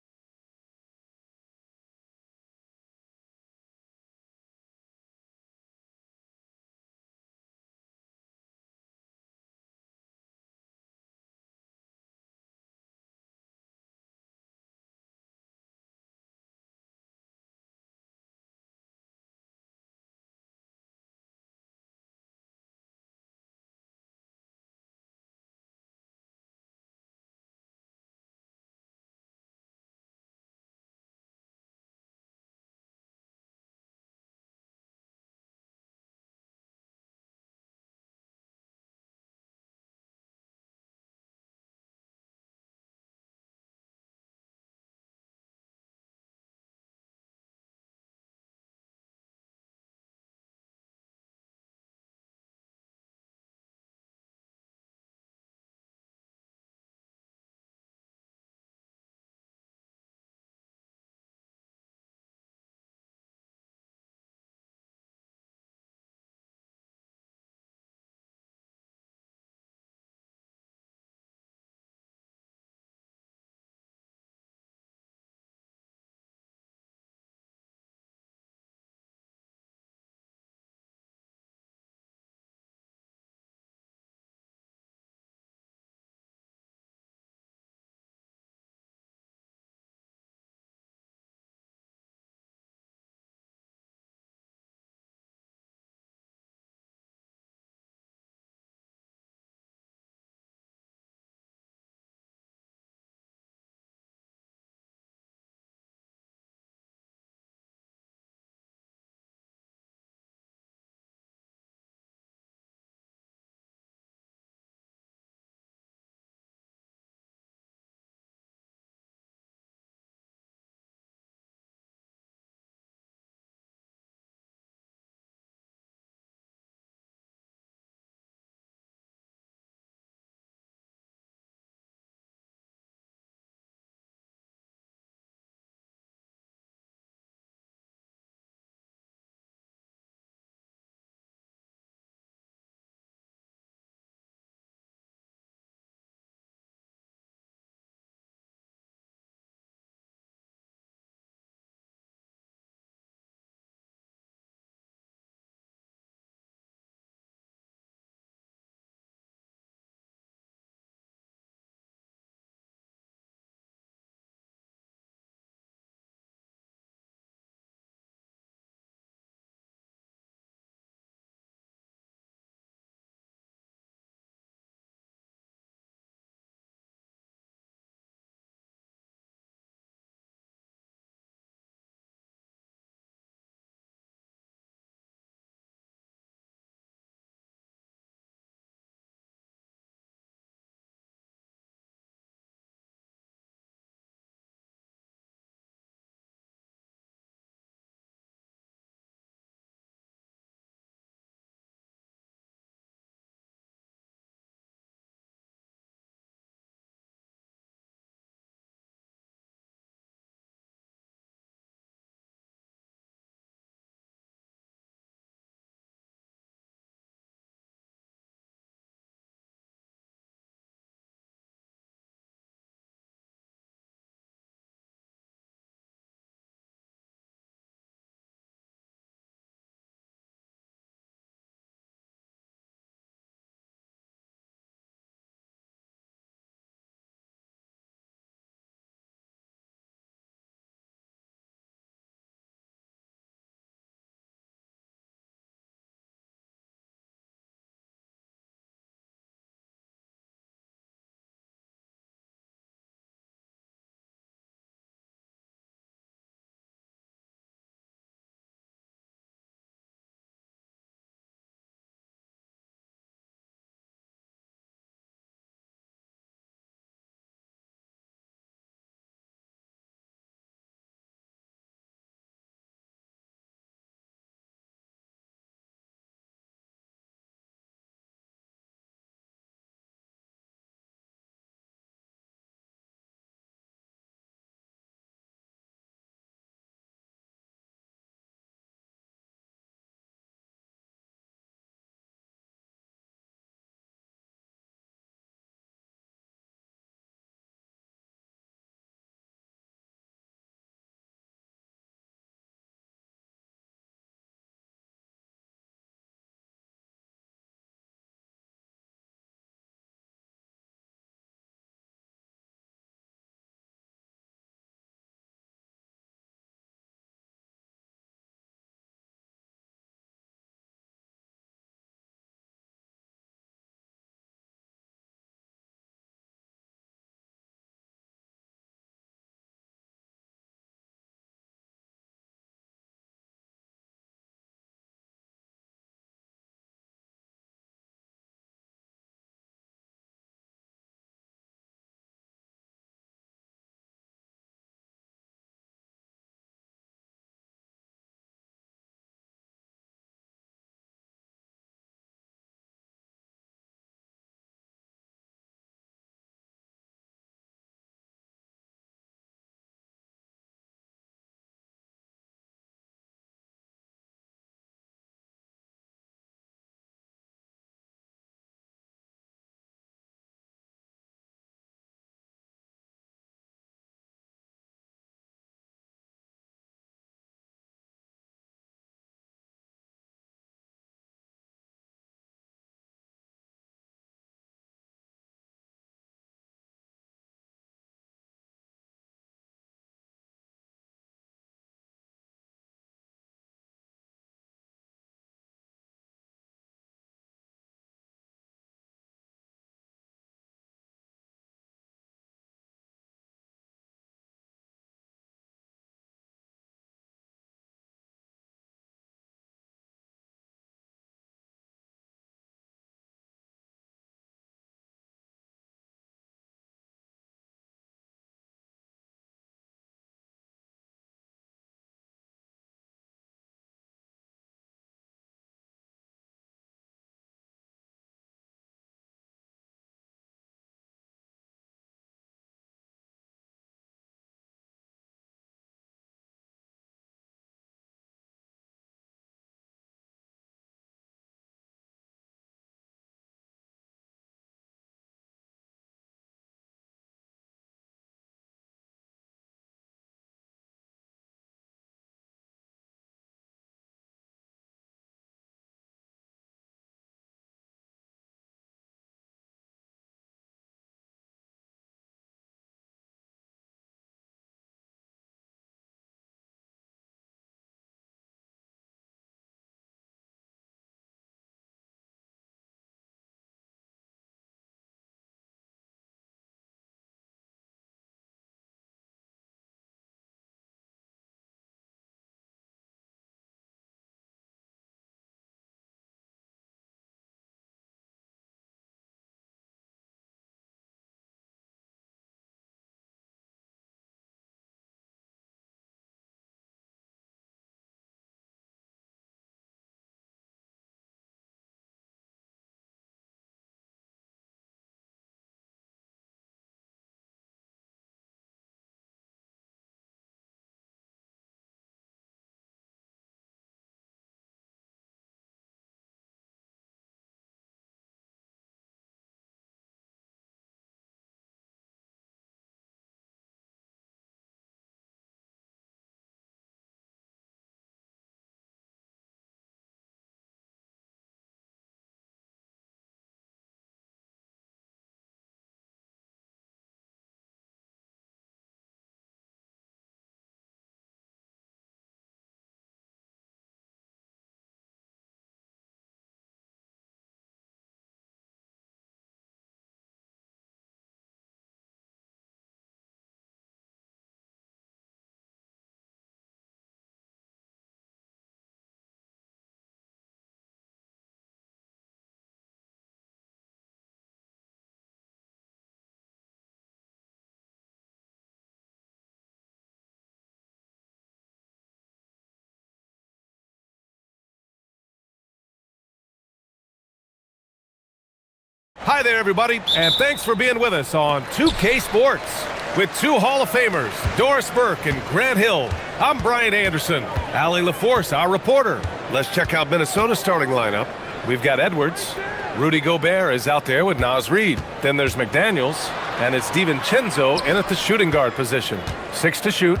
Hi there, everybody, and thanks for being with us on 2K Sports. With two Hall of Famers, Doris Burke and Grant Hill, I'm Brian Anderson. Allie LaForce, our reporter. Let's check out Minnesota's starting lineup. We've got Edwards. Rudy Gobert is out there with Naz Reid. Then there's McDaniels, and it's DiVincenzo in at the shooting guard position. 6 to shoot.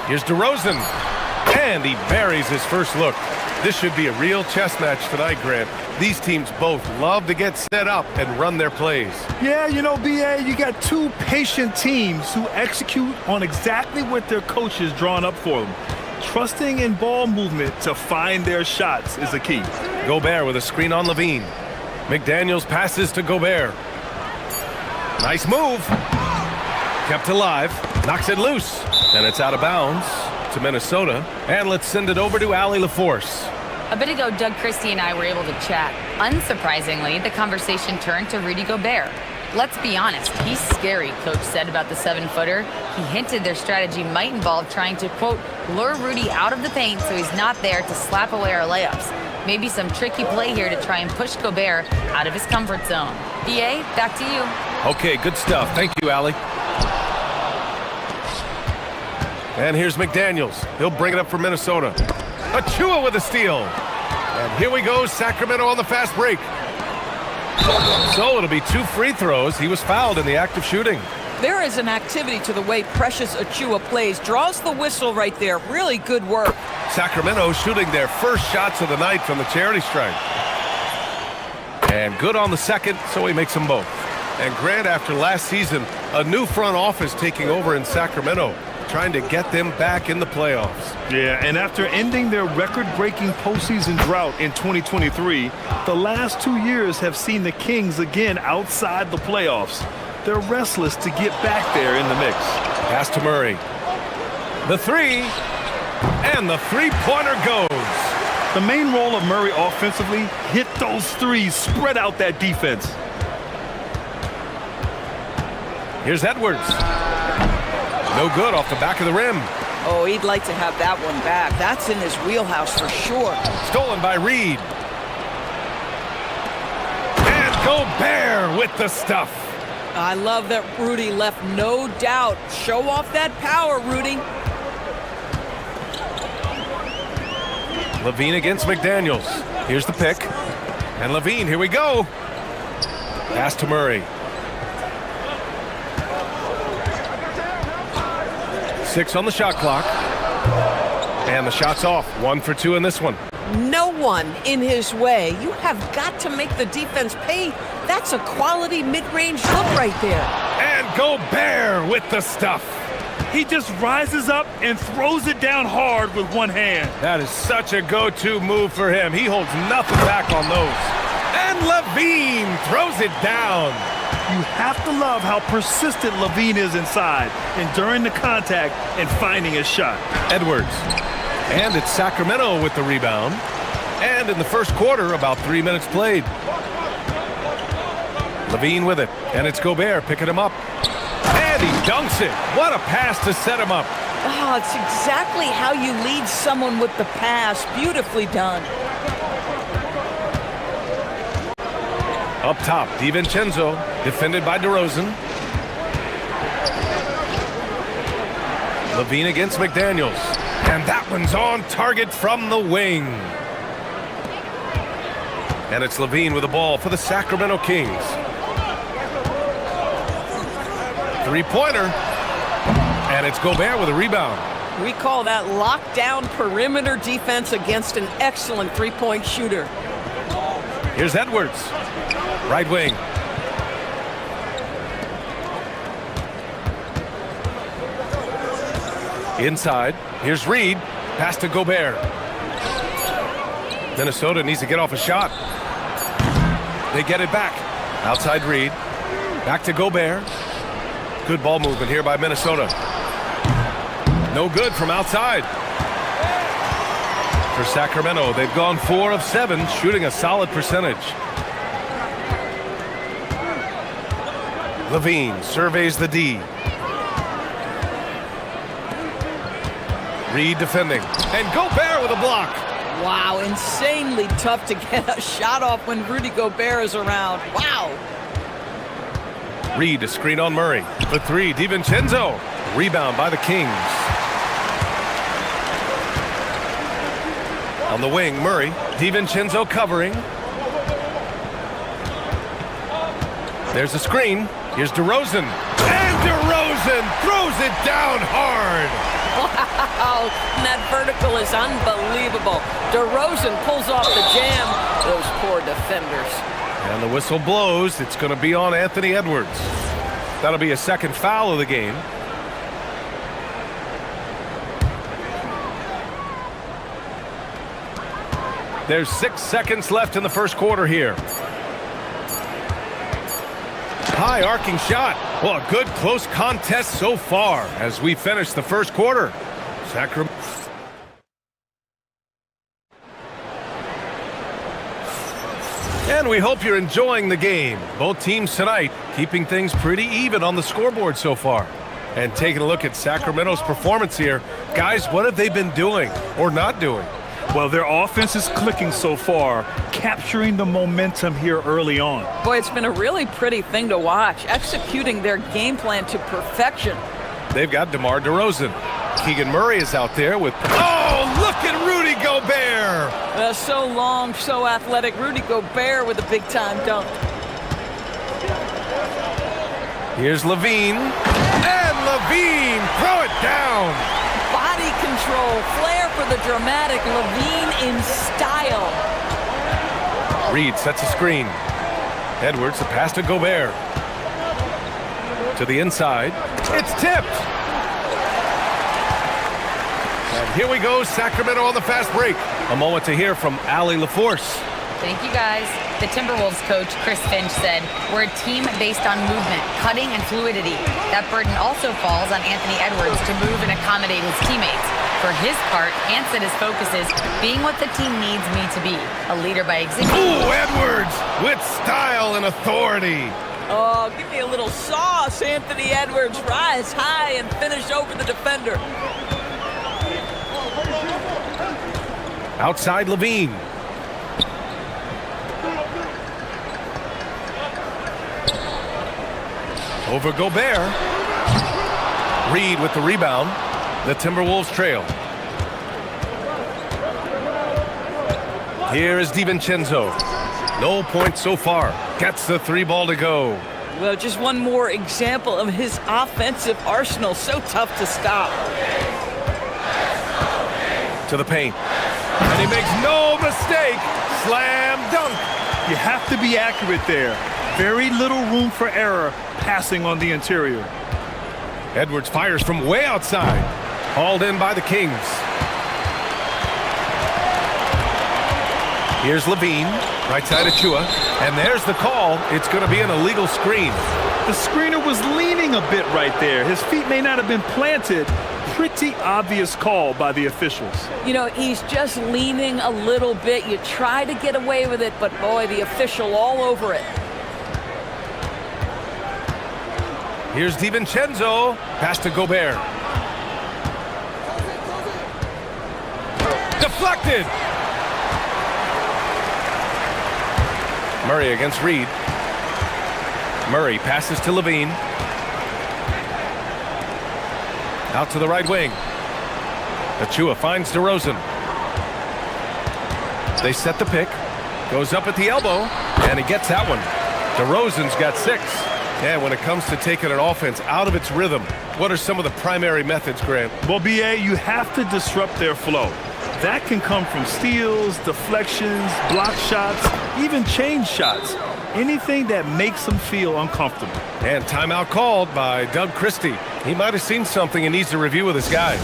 Here's DeRozan, and he buries his first look. This should be a real chess match tonight, Grant. These teams both love to get set up and run their plays. Yeah, you know, BA, you got two patient teams who execute on exactly what their coach has drawn up for them. Trusting in ball movement to find their shots is the key. Gobert with a screen on Levine. McDaniels passes to Gobert. Nice move. Kept alive. Knocks it loose. And it's out of bounds to Minnesota. And let's send it over to Allie LaForce. A bit ago, Doug Christie and I were able to chat. Unsurprisingly, the conversation turned to Rudy Gobert. Let's be honest, he's scary, Coach said about the 7-footer. He hinted their strategy might involve trying to, quote, lure Rudy out of the paint so he's not there to slap away our layups. Maybe some tricky play here to try and push Gobert out of his comfort zone. BA, back to you. Okay, good stuff. Thank you, Allie. And here's McDaniels. He'll bring it up for Minnesota. Achua with a steal. And here we go, Sacramento on the fast break. So it'll be 2 free throws. He was fouled in the act of shooting. There is an activity to the way Precious Achua plays. Draws the whistle right there. Really good work. Sacramento shooting their first shots of the night from the charity stripe. And good on the second, so he makes them both. And Grant, after last season, a new front office taking over in Sacramento, trying to get them back in the playoffs. Yeah, and after ending their record-breaking postseason drought in 2023, the last 2 years have seen the Kings again outside the playoffs. They're restless to get back there in the mix. Pass to Murray. The three, and the three-pointer goes. The main role of Murray offensively, hit those threes, spread out that defense. Here's Edwards. No good off the back of the rim. Oh, he'd like to have that one back. That's in his wheelhouse for sure. Stolen by Reid. And Gobert with the stuff. I love that Rudy left no doubt. Show off that power, Rudy. Levine against McDaniels. Here's the pick. And Levine, here we go. Pass to Murray. 6 on the shot clock. And the shot's off. 1 for 2 in this one. No one in his way. You have got to make the defense pay. That's a quality mid-range look right there. And Gobert with the stuff. He just rises up and throws it down hard with one hand. That is such a go-to move for him. He holds nothing back on those. And Levine throws it down. You have to love how persistent Levine is inside, enduring the contact and finding his shot. Edwards. And it's Sacramento with the rebound. And in the first quarter, about 3 minutes played. Levine with it. And it's Gobert picking him up. And he dunks it. What a pass to set him up. Oh, it's exactly how you lead someone with the pass. Beautifully done. Up top, DiVincenzo, defended by DeRozan. Levine against McDaniels. And that one's on target from the wing. And it's Levine with the ball for the Sacramento Kings. Three-pointer. And it's Gobert with a rebound. We call that lockdown perimeter defense against an excellent three-point shooter. Here's Edwards. Right wing. Inside. Here's Reid. Pass to Gobert. Minnesota needs to get off a shot. They get it back. Outside Reid. Back to Gobert. Good ball movement here by Minnesota. No good from outside. For Sacramento, they've gone 4 of 7, shooting a solid percentage. Levine surveys the D. Reid defending. And Gobert with a block. Wow, insanely tough to get a shot off when Rudy Gobert is around. Wow. Reed, a screen on Murray. The three, DiVincenzo. Rebound by the Kings. On the wing, Murray. DiVincenzo covering. There's a screen. Here's DeRozan. And DeRozan throws it down hard. Wow, that vertical is unbelievable. DeRozan pulls off the jam. Those poor defenders. And the whistle blows. It's going to be on Anthony Edwards. That'll be a second foul of the game. There's 6 seconds left in the first quarter here. High arcing shot. Well, a good close contest so far as we finish the first quarter. Sacramento. And we hope you're enjoying the game. Both teams tonight keeping things pretty even on the scoreboard so far. And taking a look at Sacramento's performance here. Guys, what have they been doing or not doing? Well, their offense is clicking so far, capturing the momentum here early on. Boy, it's been a really pretty thing to watch, executing their game plan to perfection. They've got DeMar DeRozan. Keegan Murray is out there with... Oh, look at Rudy Gobert! So long, so athletic. Rudy Gobert with a big-time dunk. Here's Levine. And Levine, throw it down! Body control, flair for the dramatic. Levine in style. Reed sets a screen. Edwards, the pass to Gobert. To the inside. It's tipped! And here we go, Sacramento on the fast break. A moment to hear from Allie LaForce. Thank you, guys. The Timberwolves coach, Chris Finch, said, "We're a team based on movement, cutting, and fluidity. That burden also falls on Anthony Edwards to move and accommodate his teammates. For his part, Ant said his focus is being what the team needs me to be, a leader by example." Ooh, Edwards with style and authority. Oh, give me a little sauce, Anthony Edwards. Rise high and finish over the defender. Outside Levine. Over Gobert. Reed with the rebound. The Timberwolves trail. Here is DiVincenzo. No points so far. Gets the three ball to go. Well, just one more example of his offensive arsenal. So tough to stop. To the paint. And he makes no mistake. Slam dunk. You have to be accurate there. Very little room for error passing on the interior. Edwards fires from way outside. Hauled in by the Kings. Here's Levine. Right side of Chua. And there's the call. It's going to be an illegal screen. The screener was leaning a bit right there. His feet may not have been planted. Pretty obvious call by the officials. You know, he's just leaning a little bit. You try to get away with it, but boy, the official all over it. Here's DiVincenzo. Pass to Gobert. Deflected. Murray against Reed. Murray passes to Levine. Out to the right wing. Achua finds DeRozan. They set the pick. Goes up at the elbow. And he gets that one. DeRozan's got 6. And when it comes to taking an offense out of its rhythm, what are some of the primary methods, Grant? Well, B.A., you have to disrupt their flow. That can come from steals, deflections, block shots, even change shots. Anything that makes them feel uncomfortable. And timeout called by Doug Christie. He might have seen something and needs to review with his guys.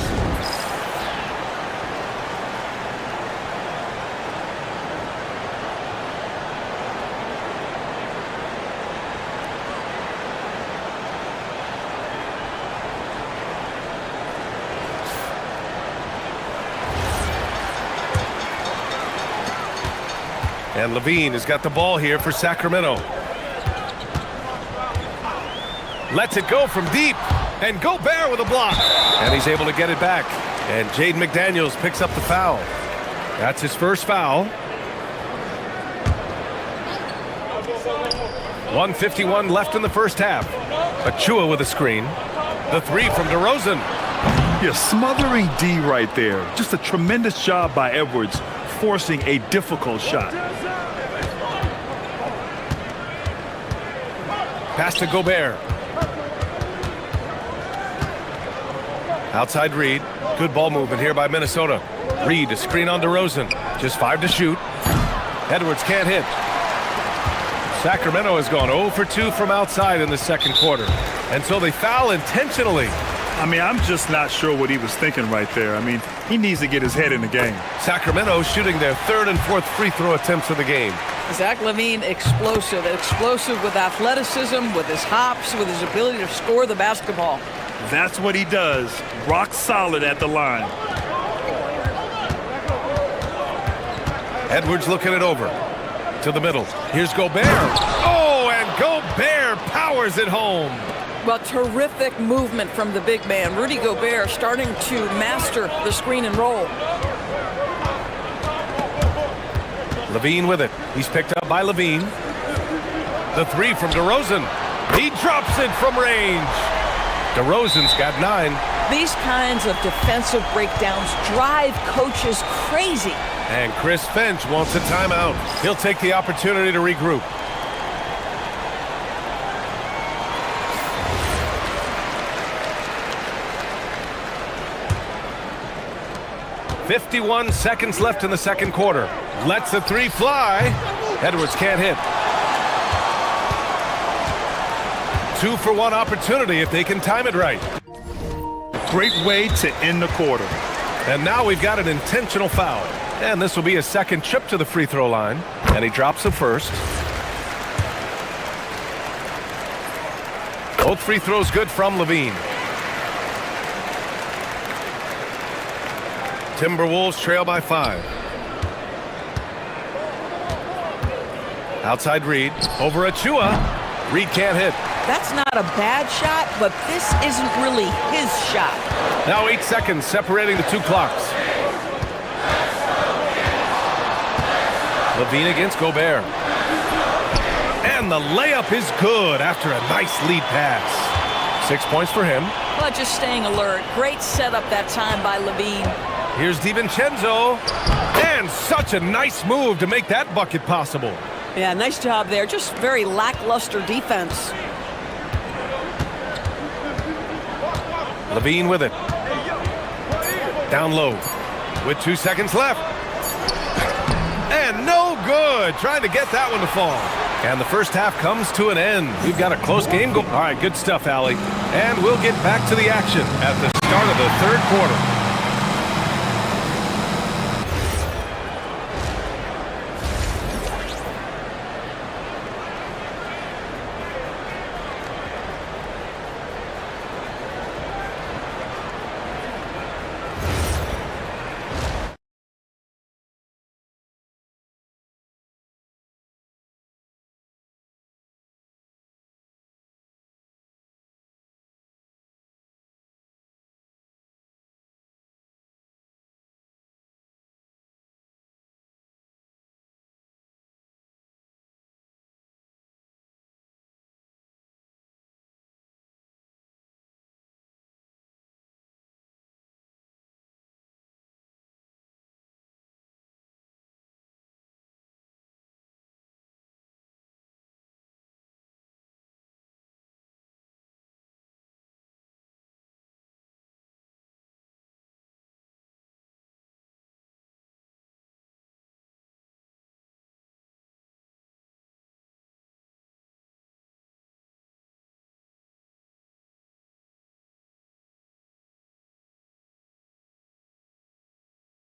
And Levine has got the ball here for Sacramento. Lets it go from deep. And Gobert with a block. And he's able to get it back. And Jaden McDaniels picks up the foul. That's his first foul. 1:51 left in the first half. Achua with a screen. The three from DeRozan. Yeah, smothering D right there. Just a tremendous job by Edwards, forcing a difficult shot. Pass to Gobert. Outside Reed. Good ball movement here by Minnesota. Reed, a screen on DeRozan. Just 5 to shoot. Edwards can't hit. Sacramento has gone 0 for 2 from outside in the second quarter. And so they foul intentionally. I mean, I'm just not sure what he was thinking right there. I mean, he needs to get his head in the game. Sacramento shooting their third and fourth free throw attempts of the game. Zach LaVine, explosive. Explosive with athleticism, with his hops, with his ability to score the basketball. That's what he does. Rock solid at the line. Edwards looking it over. To the middle. Here's Gobert. Oh, and Gobert powers it home. Well, terrific movement from the big man. Rudy Gobert starting to master the screen and roll. LaVine with it. He's picked up by LaVine. The three from DeRozan. He drops it from range. DeRozan's got 9. These kinds of defensive breakdowns drive coaches crazy. And Chris Finch wants a timeout. He'll take the opportunity to regroup. "51 seconds left in the second quarter. Lets the three fly. Edwards can't hit. 2-for-1 opportunity if they can time it right. Great way to end the quarter. And now we've got an intentional foul. And this will be a second trip to the free throw line. And he drops the first. Both free throws good from LaVine. Timberwolves trail by 5. Outside Reed. Over Achua. Reed can't hit. That's not a bad shot, but this isn't really his shot. Now 8 seconds separating the two clocks. LaVine against Gobert. And the layup is good after a nice lead pass. 6 points for him. Well, just staying alert. Great setup that time by LaVine. Here's DiVincenzo. And such a nice move to make that bucket possible. Yeah, nice job there. Just very lackluster defense. LaVine with it. Down low. With 2 seconds left. And no good. Trying to get that one to fall. And the first half comes to an end. We've got a close game. All right, good stuff, Allie. And we'll get back to the action at the start of the third quarter.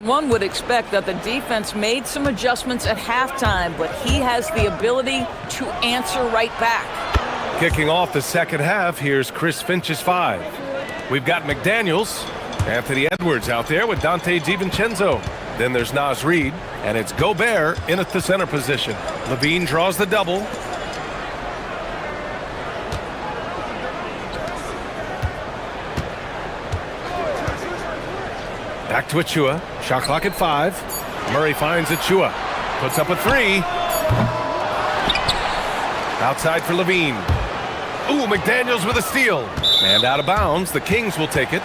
One would expect that the defense made some adjustments at halftime, but he has the ability to answer right back. Kicking off the second half, here's Chris Finch's 5. We've got McDaniels, Anthony Edwards out there with Dante DiVincenzo. Then there's Naz Reid, and it's Gobert in at the center position. LaVine draws the double. Back to Achua. Shot clock at 5. Murray finds Achua. Puts up a three. Outside for Levine. Ooh, McDaniels with a steal. And out of bounds. The Kings will take it.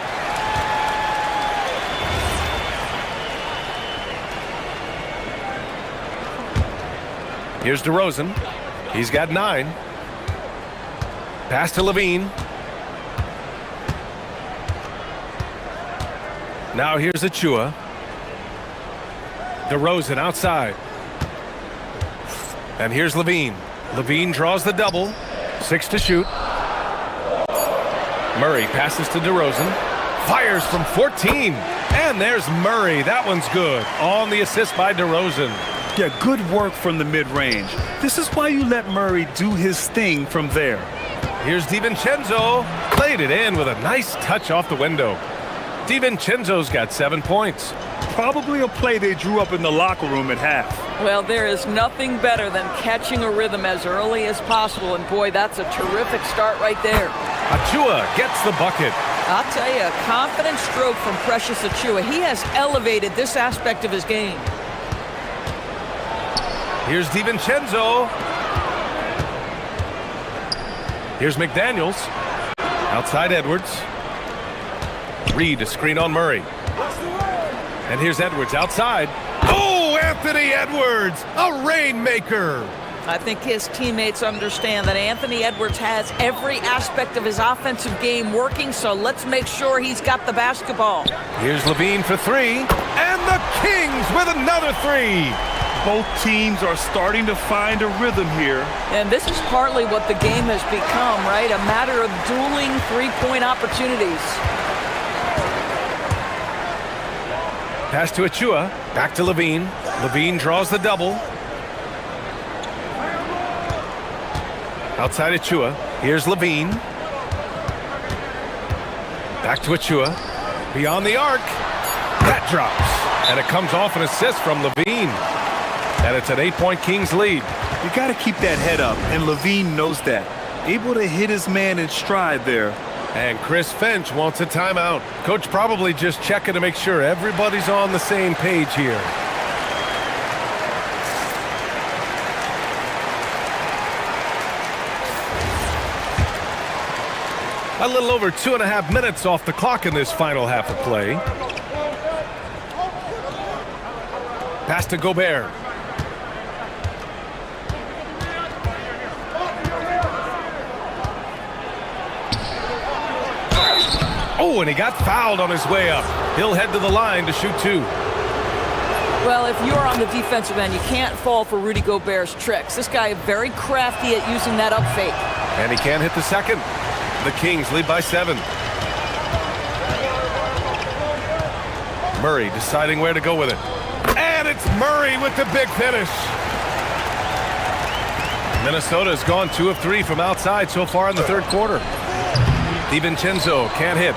Here's DeRozan. He's got 9. Pass to Levine. Now here's Achua. DeRozan outside. And here's Levine. Levine draws the double. 6 to shoot. Murray passes to DeRozan. Fires from 14. And there's Murray. That one's good. On the assist by DeRozan. Yeah, good work from the mid-range. This is why you let Murray do his thing from there. Here's DiVincenzo. Played it in with a nice touch off the window. DiVincenzo's got 7 points. Probably a play they drew up in the locker room at half. Well, there is nothing better than catching a rhythm as early as possible, and boy, that's a terrific start right there. Achua gets the bucket. I'll tell you, a confident stroke from Precious Achua. He has elevated this aspect of his game. Here's DiVincenzo. Here's McDaniels. Outside Edwards. Reed, a screen on Murray. And here's Edwards outside. Oh, Anthony Edwards, a rainmaker. I think his teammates understand that Anthony Edwards has every aspect of his offensive game working, so let's make sure he's got the basketball. Here's Levine for 3. And the Kings with another 3. Both teams are starting to find a rhythm here. And this is partly what the game has become, right? A matter of dueling three-point opportunities. Pass to Achua. Back to Levine. Levine draws the double. Outside Achua. Here's Levine. Back to Achua. Beyond the arc. That drops. And it comes off an assist from Levine. And it's an 8-point Kings lead. You got to keep that head up, and Levine knows that. Able to hit his man in stride there. And Chris Finch wants a timeout. Coach probably just checking to make sure everybody's on the same page here. A little over 2.5 minutes off the clock in this final half of play. Pass to Gobert. Oh, and he got fouled on his way up. He'll head to the line to shoot 2. Well, if you're on the defensive end, you can't fall for Rudy Gobert's tricks. This guy is very crafty at using that up fake. And he can't hit the second. The Kings lead by 7. Murray deciding where to go with it. And it's Murray with the big finish. Minnesota has gone 2 of 3 from outside so far in the third quarter. DiVincenzo can't hit.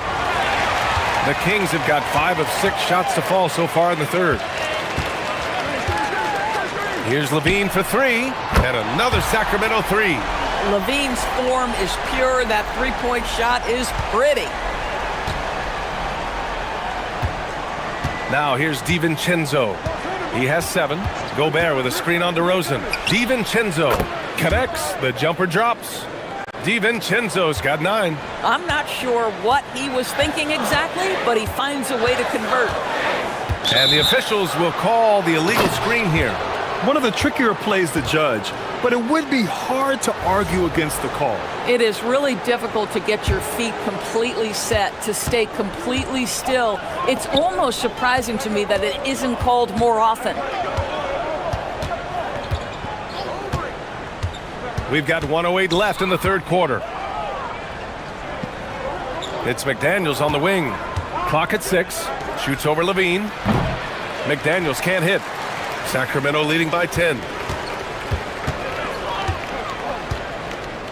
The Kings have got 5 of 6 shots to fall so far in the third. Here's Levine for 3, and another Sacramento 3. Levine's form is pure. That three-point shot is pretty. Now here's DiVincenzo. He has 7. Gobert with a screen on DeRozan. DiVincenzo connects. The jumper drops. DiVincenzo's got 9. I'm not sure what he was thinking exactly, but he finds a way to convert. And the officials will call the illegal screen here. One of the trickier plays to judge, but it would be hard to argue against the call. It is really difficult to get your feet completely set, to stay completely still. It's almost surprising to me that it isn't called more often. We've got 1:08 left in the third quarter. It's McDaniels on the wing. Clock at 6. Shoots over Levine. McDaniels can't hit. Sacramento leading by 10.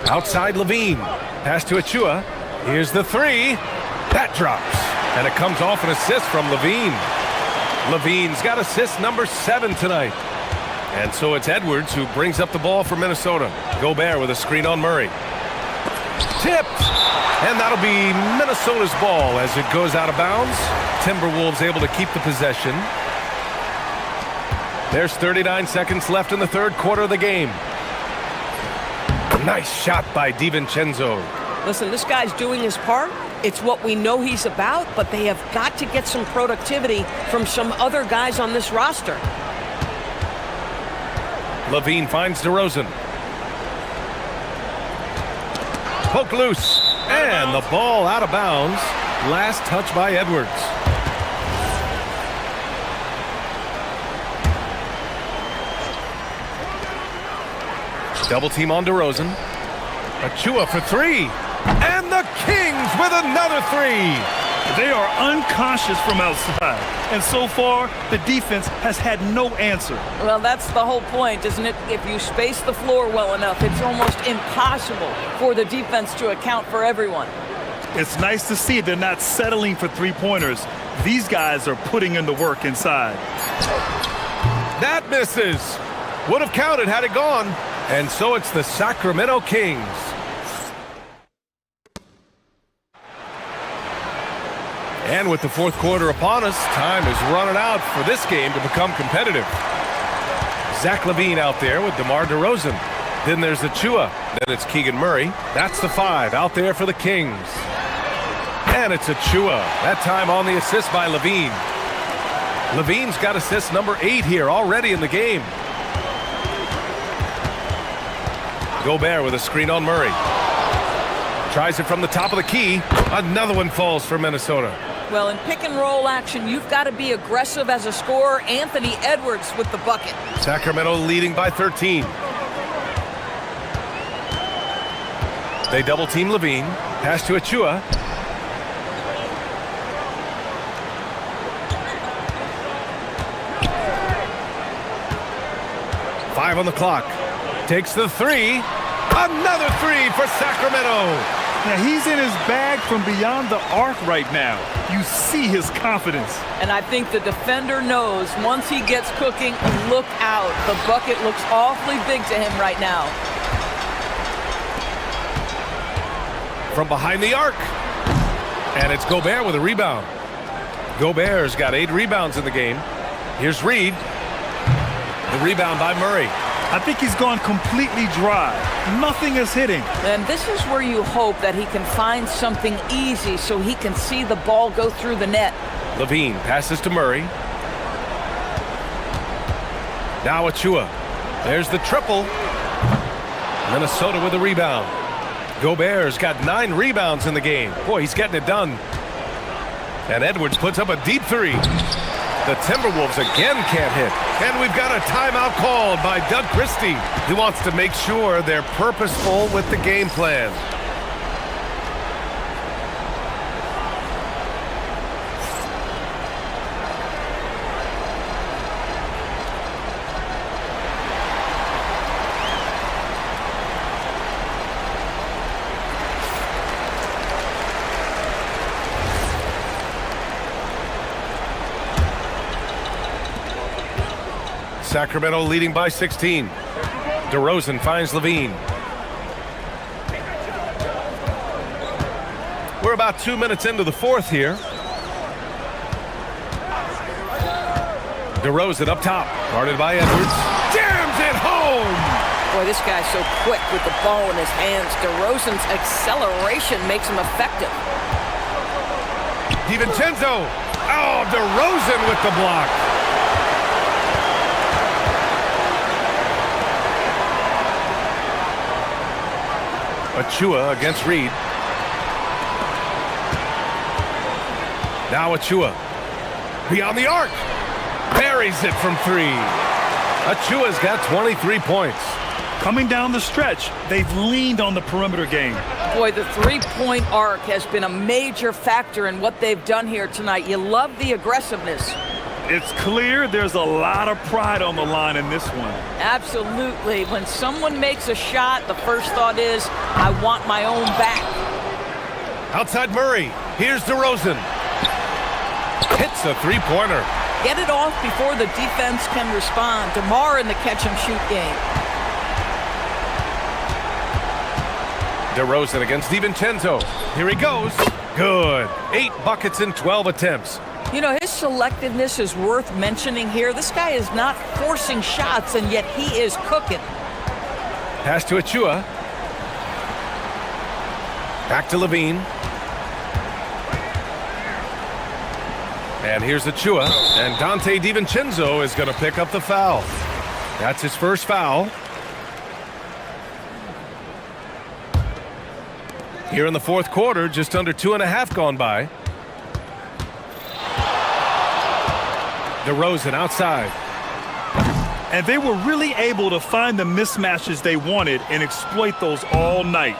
Outside Levine. Pass to Achua. Here's the 3. That drops. And it comes off an assist from Levine. Levine's got assist number 7 tonight. And so it's Edwards who brings up the ball for Minnesota. Gobert with a screen on Murray. Tipped. And that'll be Minnesota's ball as it goes out of bounds. Timberwolves able to keep the possession. There's 39 seconds left in the third quarter of the game. Nice shot by DiVincenzo. Listen, this guy's doing his part. It's what we know he's about, but they have got to get some productivity from some other guys on this roster. Levine finds DeRozan. Poke loose. And the ball out of bounds. Last touch by Edwards. Double team on DeRozan. Achua for three. And the Kings with another three. They are unconscious from outside. And so far, the defense has had no answer. Well, that's the whole point, isn't it? If you space the floor well enough, it's almost impossible for the defense to account for everyone. It's nice to see they're not settling for three-pointers. These guys are putting in the work inside. That misses. Would have counted had it gone. And so it's the Sacramento Kings. And with the fourth quarter upon us, time is running out for this game to become competitive. Zach LaVine out there with DeMar DeRozan. Then there's Achua. Then it's Keegan Murray. That's the five out there for the Kings. And it's Achua. That time on the assist by LaVine. LaVine's got assist number 8 here already in the game. Gobert with a screen on Murray. Tries it from the top of the key. Another one falls for Minnesota. Well, in pick and roll action, you've got to be aggressive as a scorer. Anthony Edwards with the bucket. Sacramento leading by 13. They double team LaVine. Pass to Achua. Five on the clock. Takes the three. Another three for Sacramento. Now, he's in his bag from beyond the arc right now. You see his confidence. And I think the defender knows once he gets cooking, look out. The bucket looks awfully big to him right now. From behind the arc. And it's Gobert with a rebound. Gobert's got 8 rebounds in the game. Here's Reed. The rebound by Murray. I think he's gone completely dry. Nothing is hitting. And this is where you hope that he can find something easy so he can see the ball go through the net. LaVine passes to Murray. Now Achua. There's the triple. Minnesota with a rebound. Gobert's got 9 rebounds in the game. Boy, he's getting it done. And Edwards puts up a deep three. The Timberwolves again can't hit. And we've got a timeout called by Doug Christie. He wants to make sure they're purposeful with the game plan. Sacramento leading by 16. DeRozan finds LaVine. We're about 2 minutes into the fourth here. DeRozan up top, guarded by Edwards. Jams it home! Boy, this guy's so quick with the ball in his hands. DeRozan's acceleration makes him effective. DiVincenzo. Oh, DeRozan with the block. Achua against Reed. Now Achua. Beyond the arc. Buries it from 3. Achua's got 23 points. Coming down the stretch, they've leaned on the perimeter game. Boy, the three-point arc has been a major factor in what they've done here tonight. You love the aggressiveness. It's clear there's a lot of pride on the line in this one. Absolutely. When someone makes a shot, the first thought is, I want my own back. Outside Murray. Here's DeRozan. Hits a three-pointer. Get it off before the defense can respond. DeMar in the catch-and-shoot game. DeRozan against DiVincenzo. Here he goes. Good. 8 buckets in 12 attempts. You know, his selectiveness is worth mentioning here. This guy is not forcing shots, and yet he is cooking. Pass to Achua. Back to Levine. And here's Achua. And Dante DiVincenzo is going to pick up the foul. That's his first foul. Here in the fourth quarter, just under 2.5 gone by. DeRozan outside. And they were really able to find the mismatches they wanted and exploit those all night.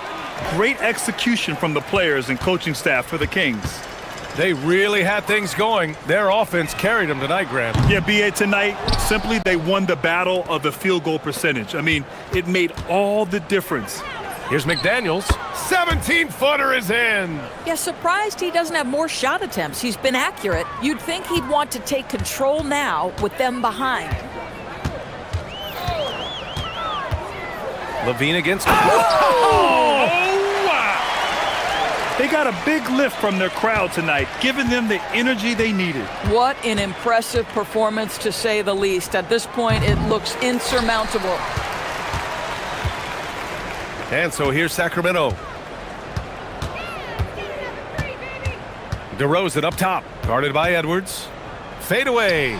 Great execution from the players and coaching staff for the Kings. They really had things going. Their offense carried them tonight, Grant. Yeah, B.A., tonight, simply they won the battle of the field goal percentage. I mean, it made all the difference. Here's McDaniels. 17-footer is in. Yeah, surprised he doesn't have more shot attempts. He's been accurate. You'd think he'd want to take control now with them behind. Levine against. Oh, wow! They got a big lift from their crowd tonight, giving them the energy they needed. What an impressive performance, to say the least. At this point, it looks insurmountable. And so here's Sacramento. DeRozan up top, guarded by Edwards. Fade away.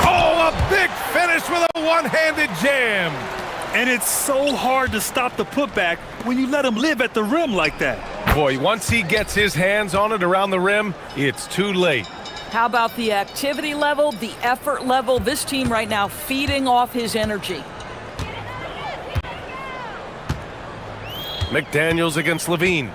Oh, a big finish with a one-handed jam. And it's so hard to stop the putback when you let him live at the rim like that. Boy, once he gets his hands on it around the rim, it's too late. How about the activity level, the effort level? This team right now feeding off his energy. McDaniels against Levine.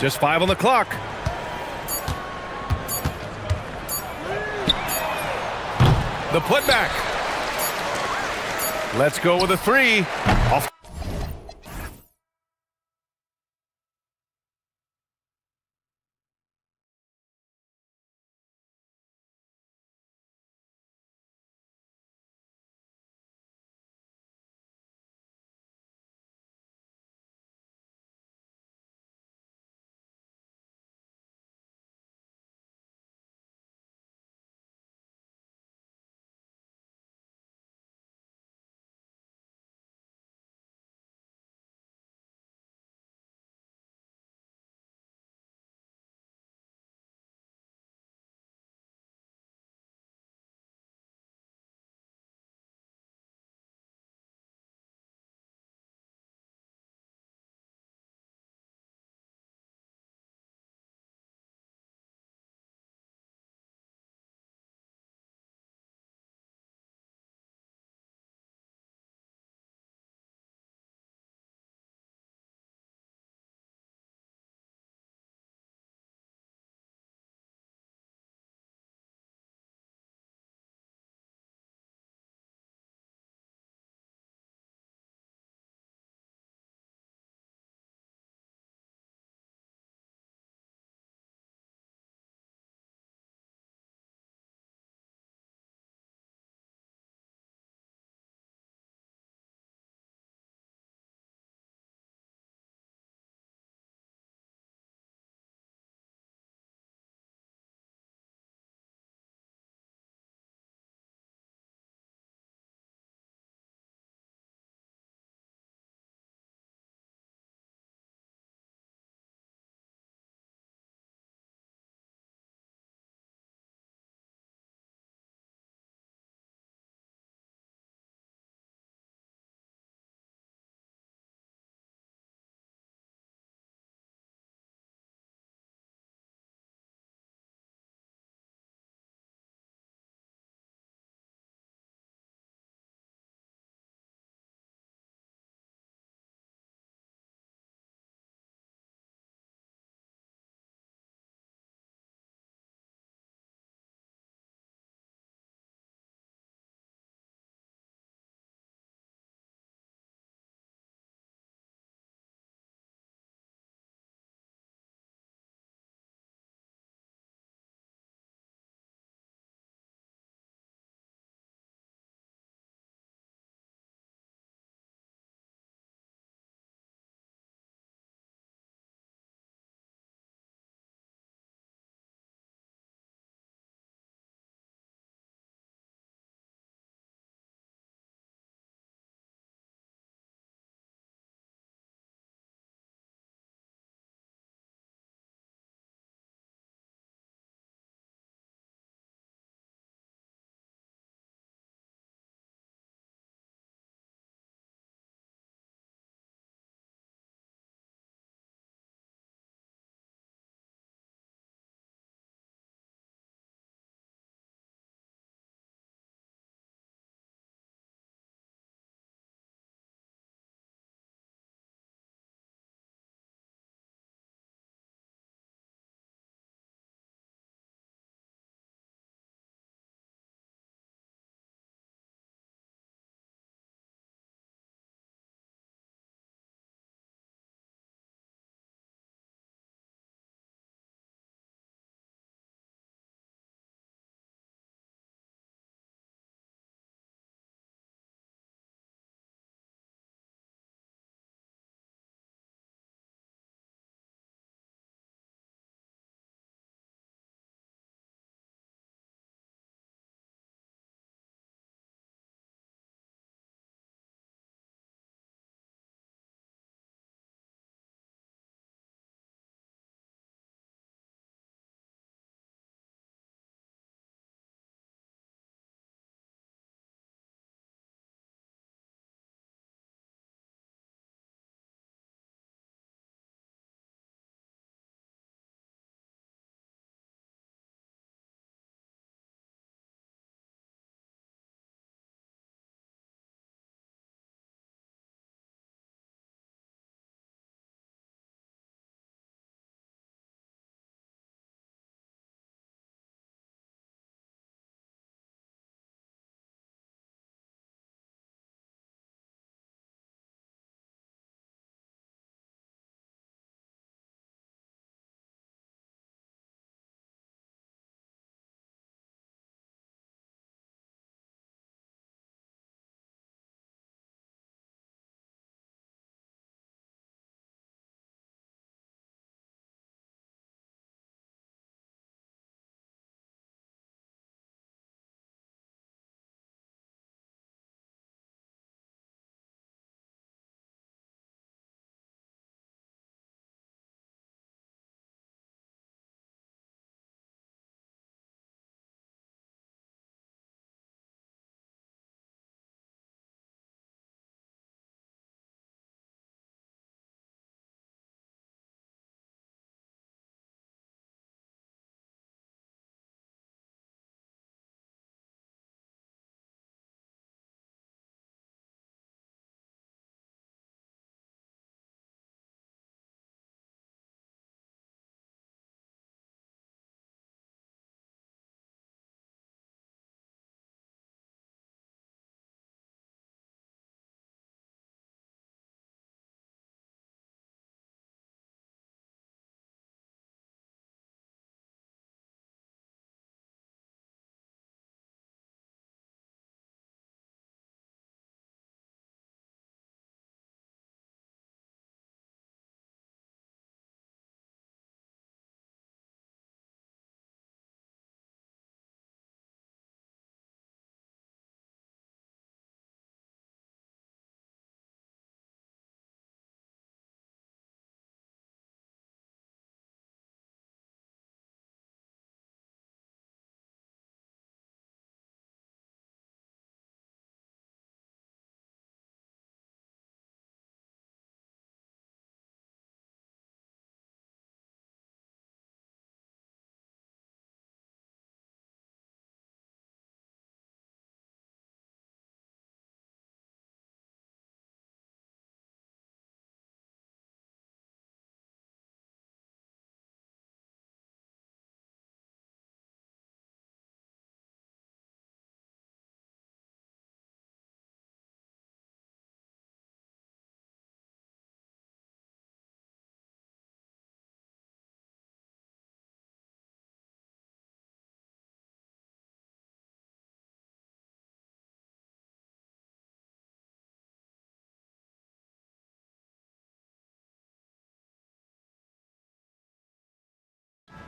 Just 5 on the clock. The putback. Let's go with a 3. Off.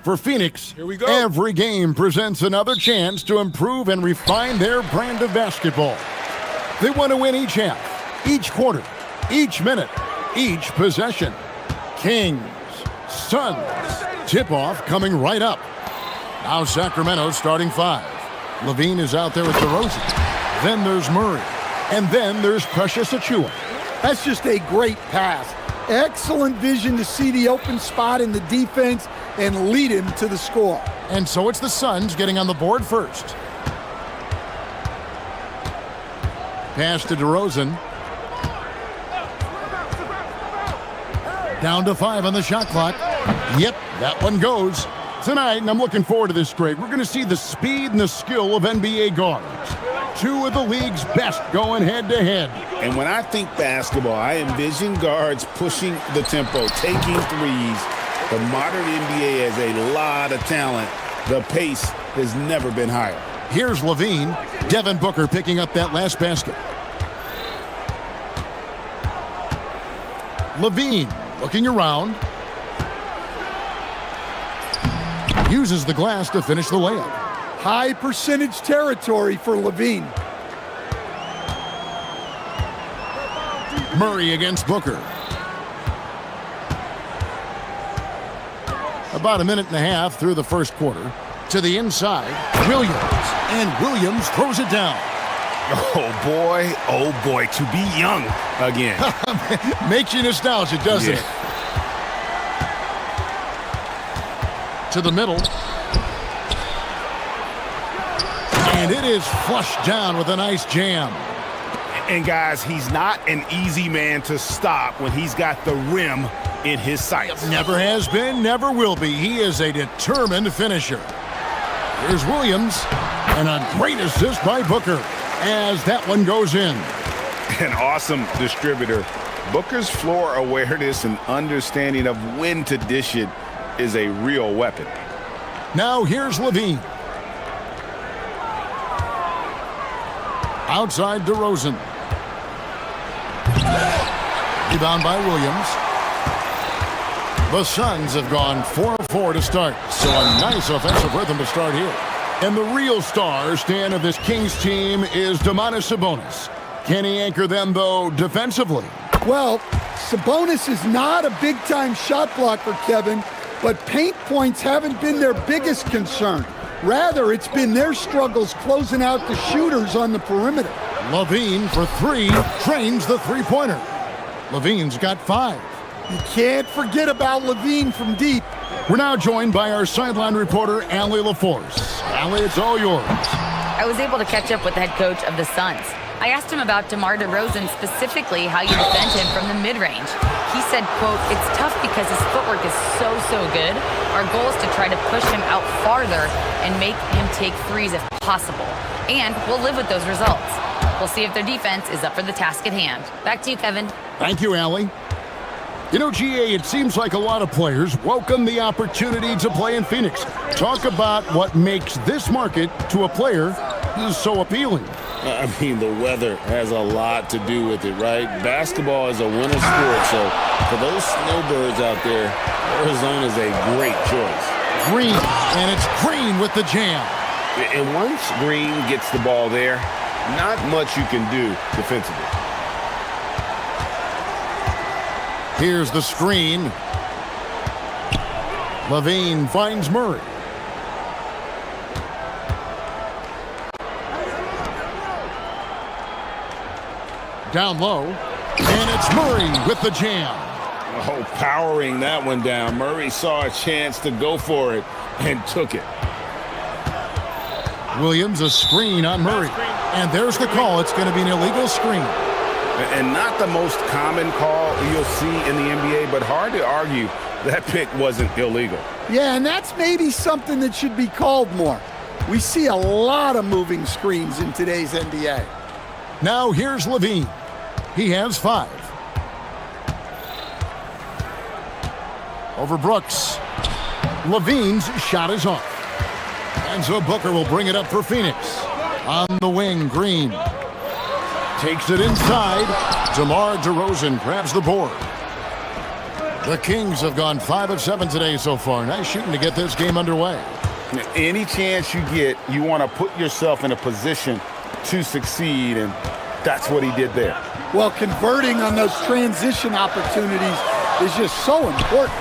For Phoenix, Here we go. every game presents another chance to improve and refine their brand of basketball. They want to win each half, each quarter, each minute, each possession. Kings, Suns, tip-off coming right up. Now Sacramento starting 5. Levine is out there with DeRozan. Then there's Murray. And then there's Precious Achiuwa. That's just a great pass. Excellent vision to see the open spot in the defense and lead him to the score. And so it's the Suns getting on the board first. Pass to DeRozan. Down to 5 on the shot clock. Yep, that one goes. Tonight, and I'm looking forward to this, Greg, we're going to see the speed and the skill of NBA guards. 2 of the league's best going head-to-head. And when I think basketball, I envision guards pushing the tempo, taking threes. The modern NBA has a lot of talent. The pace has never been higher. Here's Levine. Devin Booker picking up that last basket. Levine looking around. Uses the glass to finish the layup. High percentage territory for Levine. Murray against Booker. About a minute and a half through the first quarter. To the inside, Williams. And Williams throws it down. Oh boy, to be young again. Makes you nostalgic, doesn't it? To the middle. And it is flushed down with a nice jam. And guys, he's not an easy man to stop when he's got the rim in his sights. Never has been, never will be. He is a determined finisher. Here's Williams. And a great assist by Booker as that one goes in. An awesome distributor. Booker's floor awareness and understanding of when to dish it is a real weapon. Now here's Levine. Outside DeRozan. Rebound by Williams. The Suns have gone 4-4 to start, so a nice offensive rhythm to start here. And the real star, Stan, of this Kings team is Domantas Sabonis. Can he anchor them, though, defensively? Well, Sabonis is not a big-time shot blocker, Kevin, but paint points haven't been their biggest concern. Rather, it's been their struggles closing out the shooters on the perimeter. Levine for 3, trains the three-pointer. Levine's got 5. You can't forget about Levine from deep. We're now joined by our sideline reporter, Allie LaForce. Allie, it's all yours. I was able to catch up with the head coach of the Suns. I asked him about DeMar DeRozan, specifically how you defend him from the mid-range. He said, quote, "It's tough because his footwork is so good. Our goal is to try to push him out farther and make him take threes if possible. And we'll live with those results. We'll see if their defense is up for the task at hand." Back to you, Kevin. Thank you, Allie. You know, GA, it seems like a lot of players welcome the opportunity to play in Phoenix. Talk about what makes this market to a player so appealing. I mean, the weather has a lot to do with it, right? Basketball is a winter sport, so for those snowbirds out there, Arizona is a great choice. Green, and it's Green with the jam. And once Green gets the ball there, not much you can do defensively. Here's the screen. Levine finds Murray. Down low, and it's Murray with the jam. Oh, powering that one down. Murray saw a chance to go for it and took it. Williams, a screen on Murray. And there's the call. It's going to be an illegal screen. And not the most common call you'll see in the NBA, but hard to argue that pick wasn't illegal. Yeah, and that's maybe something that should be called more. We see a lot of moving screens in today's NBA. Now here's Levine. He has 5. Over Brooks. Levine's shot is off. And so Booker will bring it up for Phoenix. On the wing, Green. Takes it inside. DeMar DeRozan grabs the board. The Kings have gone 5 of 7 today so far. Nice shooting to get this game underway. Any chance you get, you want to put yourself in a position to succeed, and that's what he did there. Well, converting on those transition opportunities is just so important.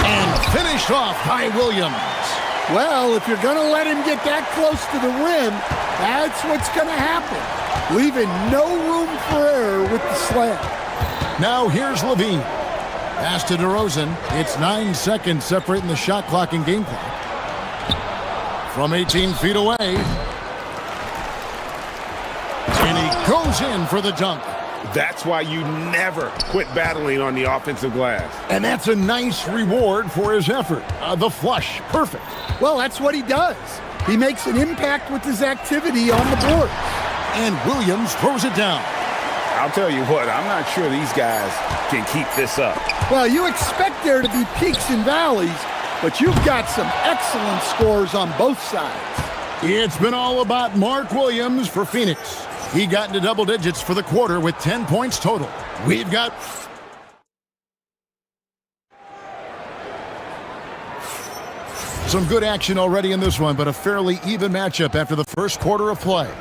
And finished off by Williams. Well, if you're going to let him get that close to the rim, that's what's going to happen. Leaving no room for error with the slam. Now here's Levine. Pass to DeRozan. It's 9 seconds separating the shot clock and game clock. From 18 feet away. And he goes in for the dunk. That's why you never quit battling on the offensive glass. And that's a nice reward for his effort. The flush. Perfect. Well, that's what he does. He makes an impact with his activity on the board. And Williams throws it down. I'll tell you what, I'm not sure these guys can keep this up. Well, you expect there to be peaks and valleys, but you've got some excellent scores on both sides. It's been all about Mark Williams for Phoenix. He got into double digits for the quarter with 10 points total. We've got some good action already in this one, but a fairly even matchup after the first quarter of play.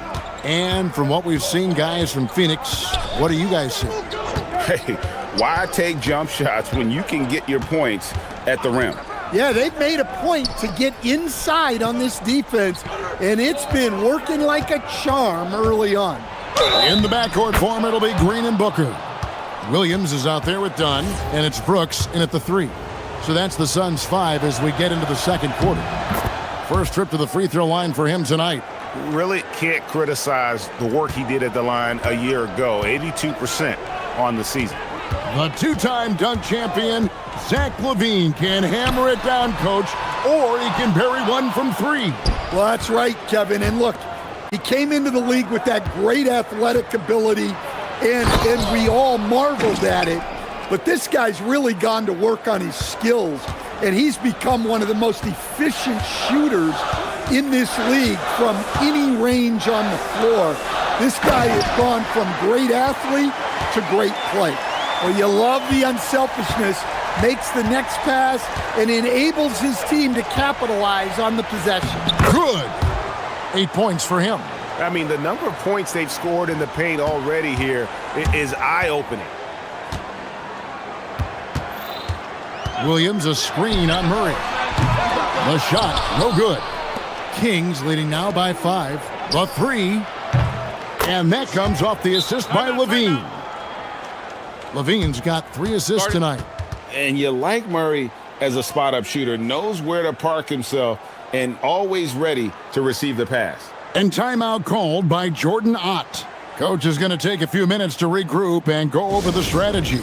And from what we've seen, guys, from Phoenix, what do you guys see? Hey, why take jump shots when you can get your points at the rim? Yeah, they've made a point to get inside on this defense, and it's been working like a charm early on. In the backcourt form, it'll be Green and Booker. Williams is out there with Dunn, and it's Brooks in at the 3. So that's the Suns' 5 as we get into the second quarter. First trip to the free throw line for him tonight. Really can't criticize the work he did at the line a year ago. 82% on the season. The two-time dunk champion, Zach LaVine, can hammer it down, coach, or he can bury one from 3. Well, that's right, Kevin. And look, he came into the league with that great athletic ability, and we all marveled at it. But this guy's really gone to work on his skills, and he's become one of the most efficient shooters in this league from any range on the floor. This guy has gone from great athlete to great play. Well, you love the unselfishness, makes the next pass, and enables his team to capitalize on the possession. Good. 8 points for him. I mean, the number of points they've scored in the paint already here is eye-opening. Williams, a screen on Murray. The shot, no good. Kings leading now by 5. The 3. And that comes off the assist by Levine. Levine's got 3 assists tonight. And you like Murray as a spot-up shooter, knows where to park himself, and always ready to receive the pass. And timeout called by Jordan Ott. Coach is going to take a few minutes to regroup and go over the strategy.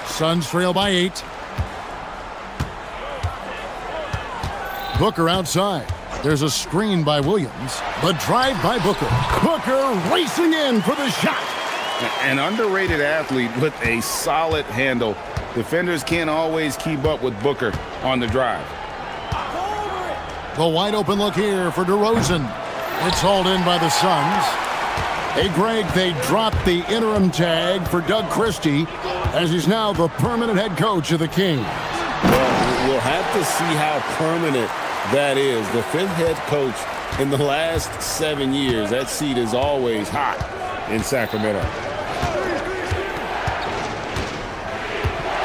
Suns trail by 8. Booker outside. There's a screen by Williams. The drive by Booker. Booker racing in for the shot. An underrated athlete with a solid handle. Defenders can't always keep up with Booker on the drive. The wide open look here for DeRozan. It's hauled in by the Suns. Hey, Greg, they dropped the interim tag for Doug Christie as he's now the permanent head coach of the Kings. Well, we'll have to see how permanent that is. The 5th head coach in the last 7 years. That seat is always hot in Sacramento.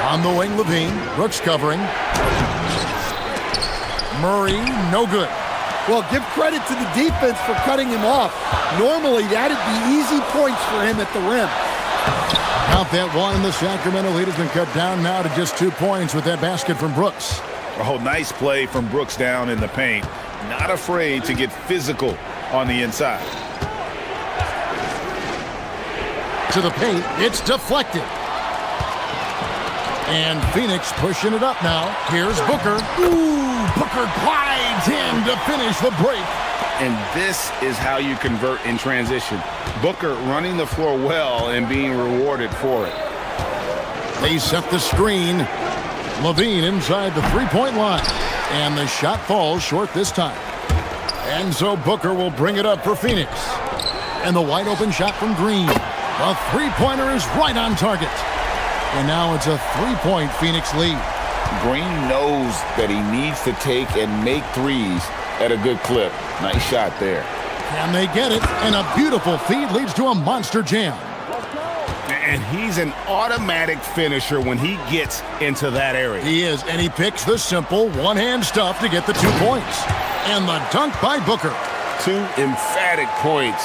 On the wing, Levine. Brooks covering. Murray, no good. Well, give credit to the defense for cutting him off. Normally, that'd be easy points for him at the rim. Count that one, and the Sacramento lead has been cut down now to just 2 points with that basket from Brooks. Oh, nice play from Brooks down in the paint. Not afraid to get physical on the inside. To the paint, it's deflected. And Phoenix pushing it up now. Here's Booker. Ooh, Booker glides in to finish the break. And this is how you convert in transition. Booker running the floor well and being rewarded for it. They set the screen. Levine inside the three-point line. And the shot falls short this time. And so Booker will bring it up for Phoenix. And the wide open shot from Green. The three-pointer is right on target. And now it's a three-point Phoenix lead. Green knows that he needs to take and make threes at a good clip. Nice shot there. And they get it, and a beautiful feed leads to a monster jam. And he's an automatic finisher when he gets into that area. He is, and he picks the simple one-hand stuff to get the 2 points. And the dunk by Booker. 2 emphatic points.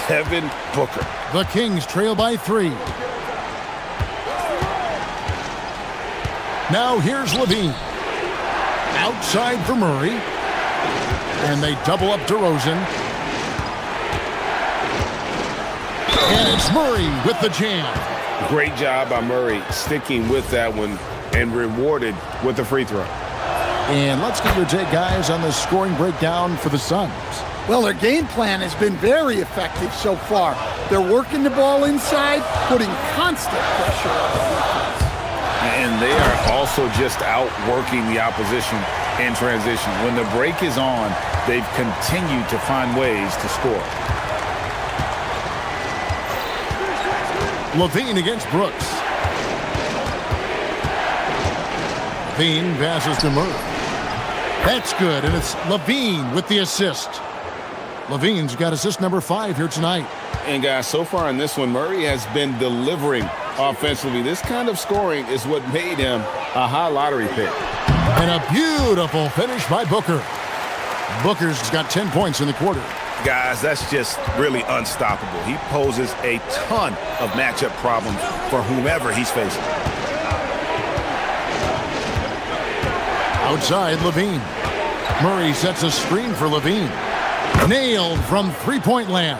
Devin Booker. The Kings trail by 3. Now here's Levine. Outside for Murray. And they double up DeRozan. And it's Murray with the jam. Great job by Murray sticking with that one and rewarded with the free throw. And let's get your take, guys, on the scoring breakdown for the Suns. Well, their game plan has been very effective so far. They're working the ball inside, putting constant pressure on the defense. And they are also just outworking the opposition in transition. When the break is on, they've continued to find ways to score. Levine against Brooks. Levine passes to Murray. That's good, and it's Levine with the assist. Levine's got assist number 5 here tonight. And guys, so far in this one, Murray has been delivering offensively. This kind of scoring is what made him a high lottery pick. And a beautiful finish by Booker. Booker's got 10 points in the quarter. Guys, that's just really unstoppable. He poses a ton of matchup problems for whomever he's facing. Outside, Levine. Murray sets a screen for Levine. Nailed from three-point land.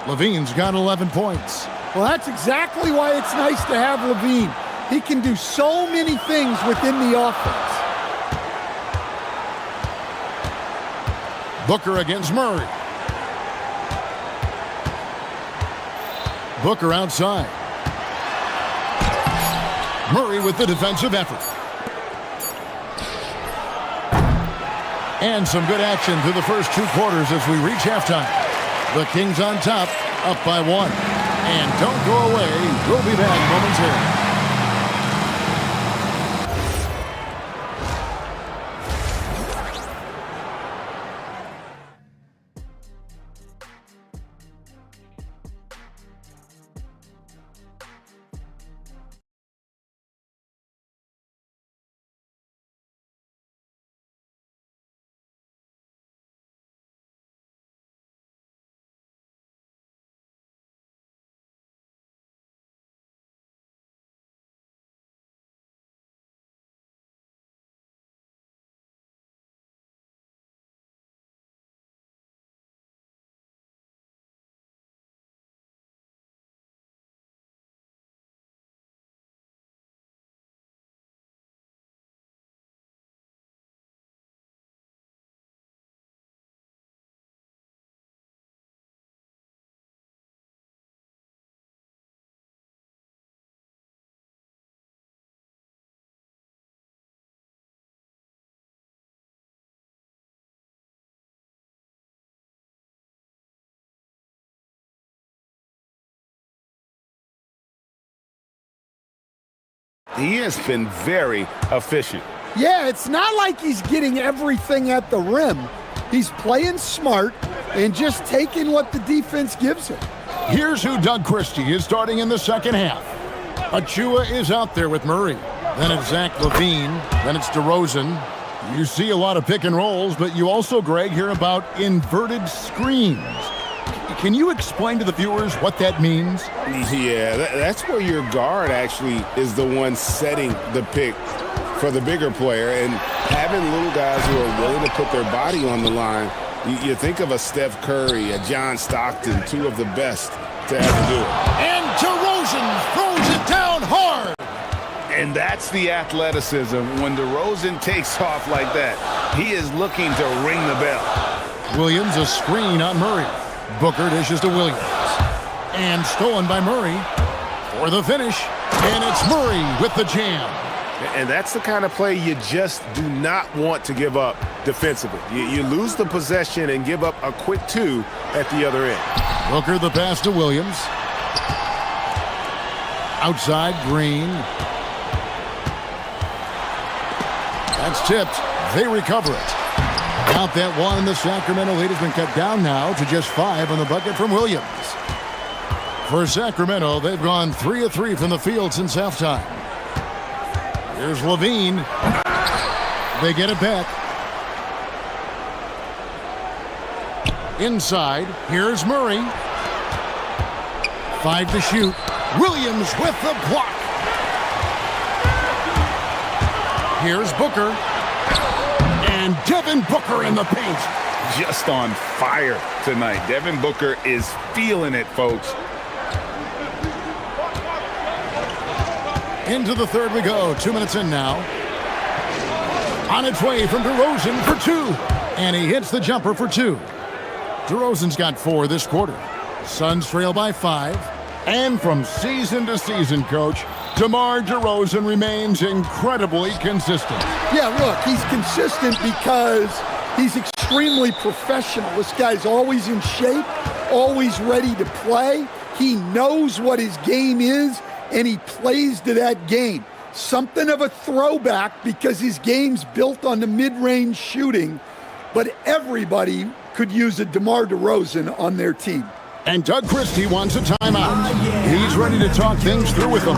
Levine's got 11 points. Well, that's exactly why it's nice to have Levine. He can do so many things within the offense. Booker against Murray. Booker outside. Murray with the defensive effort. And some good action through the first 2 quarters as we reach halftime. The Kings on top, up by 1. And don't go away. We'll be back momentarily. He has been very efficient. Yeah, it's not like he's getting everything at the rim. He's playing smart and just taking what the defense gives him. Here's who Doug Christie is starting in the second half. Achua is out there with Murray. Then it's Zach Levine. Then it's DeRozan. You see a lot of pick and rolls, but you also, Greg, hear about inverted screens. Can you explain to the viewers what that means? Yeah, that's where your guard actually is the one setting the pick for the bigger player, and having little guys who are willing to put their body on the line. You think of a Steph Curry, a John Stockton, 2 of the best to ever do it. And DeRozan throws it down hard. And that's the athleticism. When DeRozan takes off like that, he is looking to ring the bell. Williams, a screen on Murray. Booker dishes to Williams. And stolen by Murray for the finish. And it's Murray with the jam. And that's the kind of play you just do not want to give up defensively. You lose the possession and give up a quick two at the other end. Booker the pass to Williams. Outside, Green. That's tipped. They recover it. Count that one. The Sacramento lead has been cut down now to just 5 on the bucket from Williams. For Sacramento, they've gone 3 of 3 from the field since halftime. Here's Levine. They get it back. Inside, here's Murray. 5 to shoot. Williams with the block. Here's Booker. And Devin Booker in the paint. Just on fire tonight. Devin Booker is feeling it, folks. Into the third we go. 2 minutes in now. On its way from DeRozan for 2. And he hits the jumper for 2. DeRozan's got 4 this quarter. Suns trail by 5. And from season to season, Coach, DeMar DeRozan remains incredibly consistent. Yeah, look, he's consistent because he's extremely professional. This guy's always in shape, always ready to play. He knows what his game is, and he plays to that game. Something of a throwback because his game's built on the mid-range shooting, but everybody could use a DeMar DeRozan on their team. And Doug Christie wants a timeout. He's ready to talk things through with them.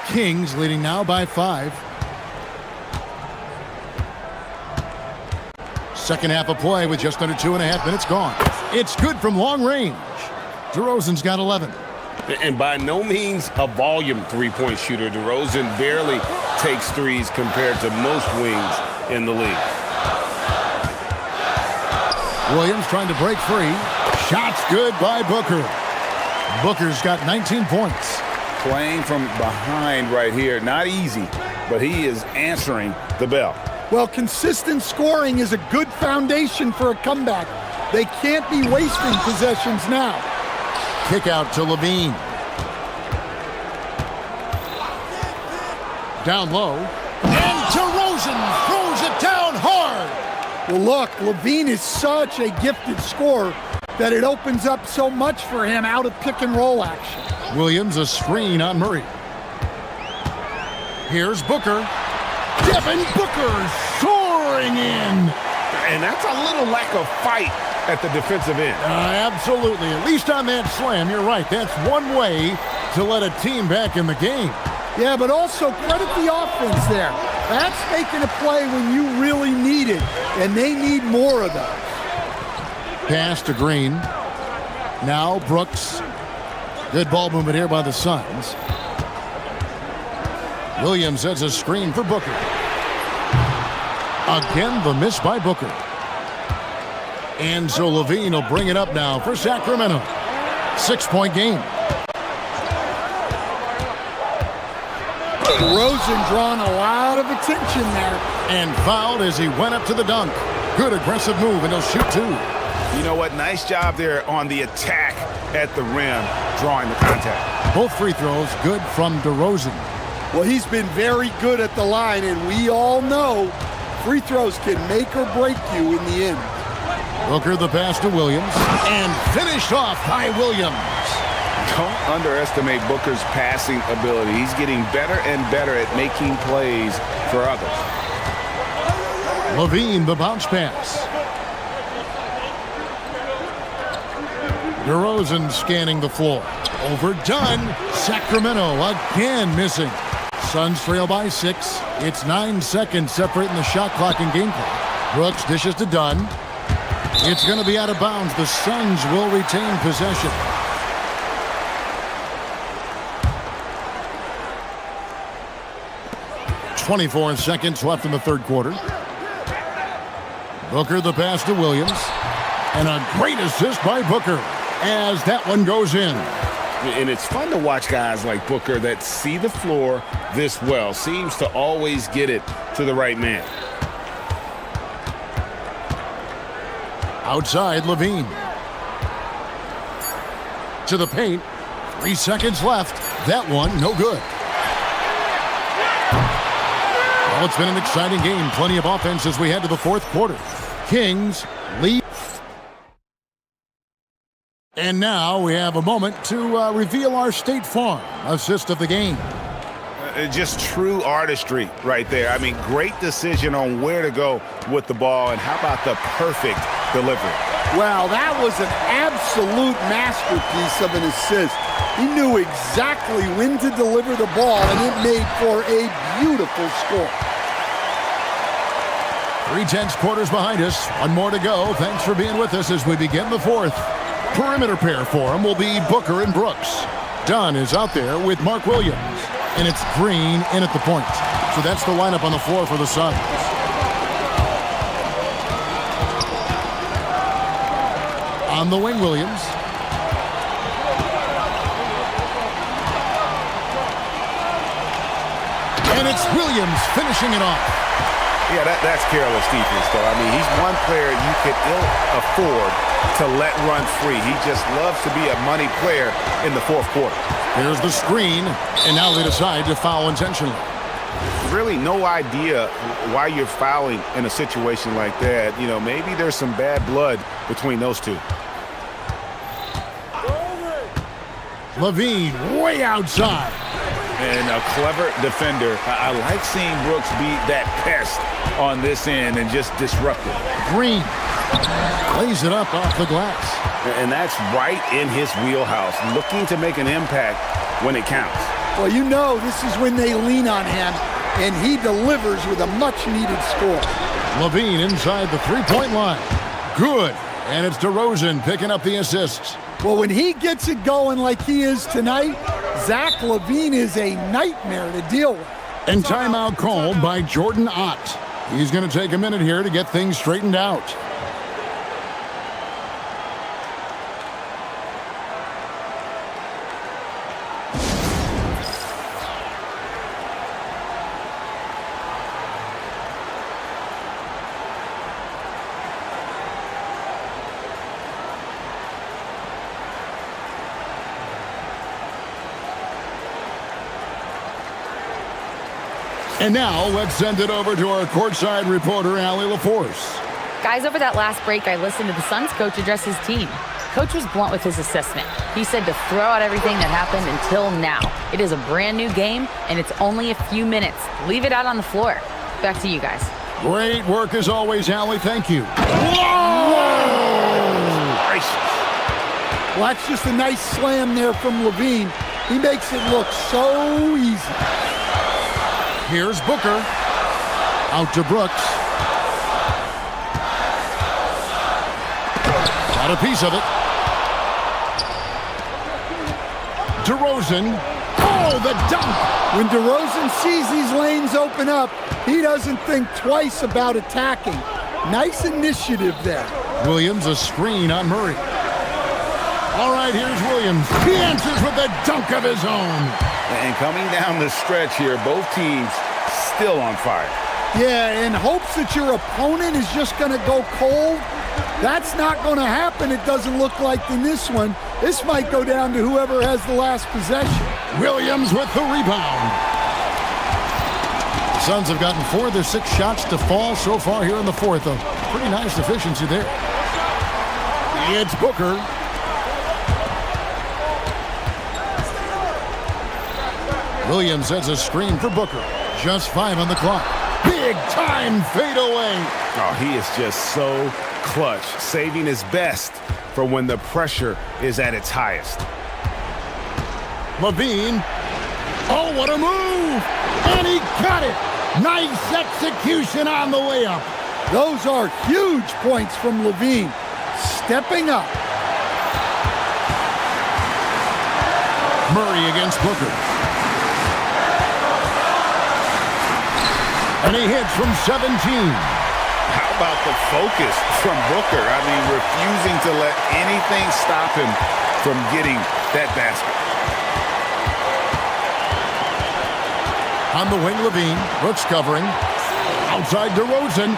Kings leading now by 5. Second half of play with just under 2.5 minutes gone. It's good from long range. DeRozan's got 11. And by no means a volume three-point shooter. DeRozan barely takes threes compared to most wings in the league. Williams trying to break free. Shots good by Booker. Booker's got 19 points. Playing from behind right here. Not easy, but he is answering the bell. Well, consistent scoring is a good foundation for a comeback. They can't be wasting possessions now. Kick out to Levine. Down low. And DeRozan throws it down hard. Well, look, Levine is such a gifted scorer that it opens up so much for him out of pick and roll action. Williams a screen on Murray. Here's Booker. Devin Booker soaring in. And that's a little lack of fight at the defensive end. Absolutely. At least on that slam, you're right. That's one way to let a team back in the game. Yeah, but also credit the offense there. That's making a play when you really need it, and they need more of those. Pass to Green. Now Brooks. Good ball movement here by the Suns. Williams sets a screen for Booker. Again, the miss by Booker. And so Levine will bring it up now for Sacramento. 6-point game. DeRozan drawing a lot of attention there. And fouled as he went up to the dunk. Good aggressive move, and he'll shoot 2. You know what? Nice job there on the attack at the rim, drawing the contact. Both free throws good from DeRozan. Well, he's been very good at the line, and we all know free throws can make or break you in the end. Booker the pass to Williams, and finished off by Williams. Don't underestimate Booker's passing ability. He's getting better and better at making plays for others. Levine the bounce pass. DeRozan scanning the floor. Overdone. Sacramento again missing. Suns trail by 6. It's 9 seconds separating the shot clock and game clock. Brooks dishes to Dunn. It's going to be out of bounds. The Suns will retain possession. 24 seconds left in the third quarter. Booker the pass to Williams. And a great assist by Booker as that one goes in. And it's fun to watch guys like Booker that see the floor this well. Seems to always get it to the right man. Outside, Levine. To the paint. 3 seconds left. That one, no good. Well, it's been an exciting game. Plenty of offense as we head to the fourth quarter. Kings lead. And now we have a moment to reveal our State Farm assist of the game. Just true artistry right there. I mean, great decision on where to go with the ball, and how about the perfect delivery? Wow, that was an absolute masterpiece of an assist. He knew exactly when to deliver the ball, and it made for a beautiful score. 3/10 quarters behind us. One more to go. Thanks for being with us as we begin the fourth. Perimeter pair for him will be Booker and Brooks. Dunn is out there with Mark Williams. And it's Green in at the point. So that's the lineup on the floor for the Suns. On the wing, Williams. And it's Williams finishing it off. Yeah, that's careless defense, though. I mean, he's one player you could ill afford to let run free. He just loves to be a money player in the fourth quarter. Here's the screen, and now they decide to foul intentionally. Really no idea why you're fouling in a situation like that. You know, maybe there's some bad blood between those two. Levine way outside. And a clever defender. I like seeing Brooks be that pest on this end and just disrupt it. Green lays it up off the glass. And that's right in his wheelhouse, looking to make an impact when it counts. Well, you know this is when they lean on him, and he delivers with a much-needed score. Levine inside the three-point line. Good. And it's DeRozan picking up the assists. Well, when he gets it going like he is tonight, Zach LaVine is a nightmare to deal with. And timeout called by Jordan Ott. He's going to take a minute here to get things straightened out. And now, let's send it over to our courtside reporter, Allie LaForce. Guys, over that last break, I listened to the Suns coach address his team. Coach was blunt with his assessment. He said to throw out everything that happened until now. It is a brand new game, and it's only a few minutes. Leave it out on the floor. Back to you guys. Great work as always, Allie. Thank you. Well, that's just a nice slam there from Levine. He makes it look so easy. Here's Booker. Out to Brooks. Got a piece of it. DeRozan. Oh, the dunk! When DeRozan sees these lanes open up, he doesn't think twice about attacking. Nice initiative there. Williams, a screen on Murray. All right, here's Williams. He answers with a dunk of his own. And coming down the stretch here, both teams still on fire. Yeah, in hopes that your opponent is just going to go cold. That's not going to happen, it doesn't look like in this one. This might go down to whoever has the last possession. Williams with the rebound. The Suns have gotten 4 of their 6 shots to fall so far here in the fourth. A pretty nice efficiency there. It's Booker. Williams sets a screen for Booker. Just 5 on the clock. Big time fadeaway. Oh, he is just so clutch, saving his best for when the pressure is at its highest. Levine. Oh, what a move! And he got it. Nice execution on the way up. Those are huge points from Levine. Stepping up. Murray against Booker. And he hits from 17. How about the focus from Booker? I mean, refusing to let anything stop him from getting that basket. On the wing, Levine. Brooks covering. Outside DeRozan.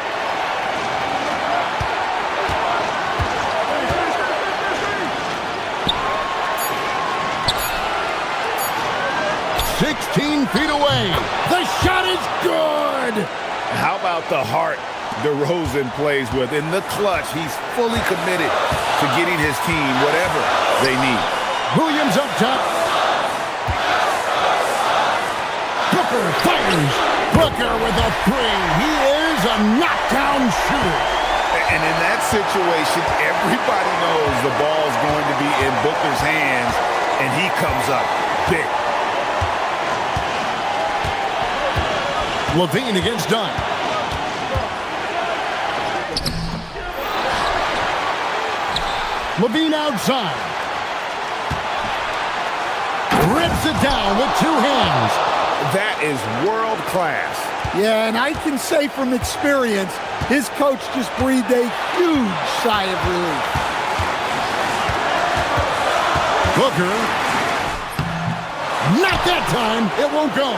Feet away. The shot is good. How about the heart DeRozan plays with? In the clutch, he's fully committed to getting his team whatever they need. Williams up top. Booker fires. Booker with a three. He is a knockdown shooter. And in that situation, everybody knows the ball's going to be in Booker's hands, and he comes up big. Levine against Dunn. Levine outside. Rips it down with two hands. That is world class. Yeah, and I can say from experience, his coach just breathed a huge sigh of relief. Booker. Not that time. It won't go.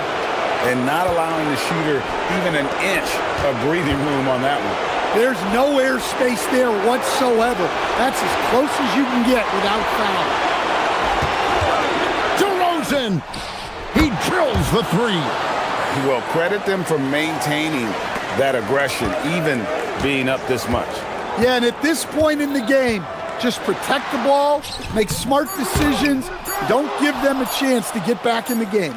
And not allowing the shooter even an inch of breathing room on that one. There's no airspace there whatsoever. That's as close as you can get without foul. DeRozan! He drills the three. Well, credit them for maintaining that aggression, even being up this much. Yeah, and at this point in the game, just protect the ball, make smart decisions, don't give them a chance to get back in the game.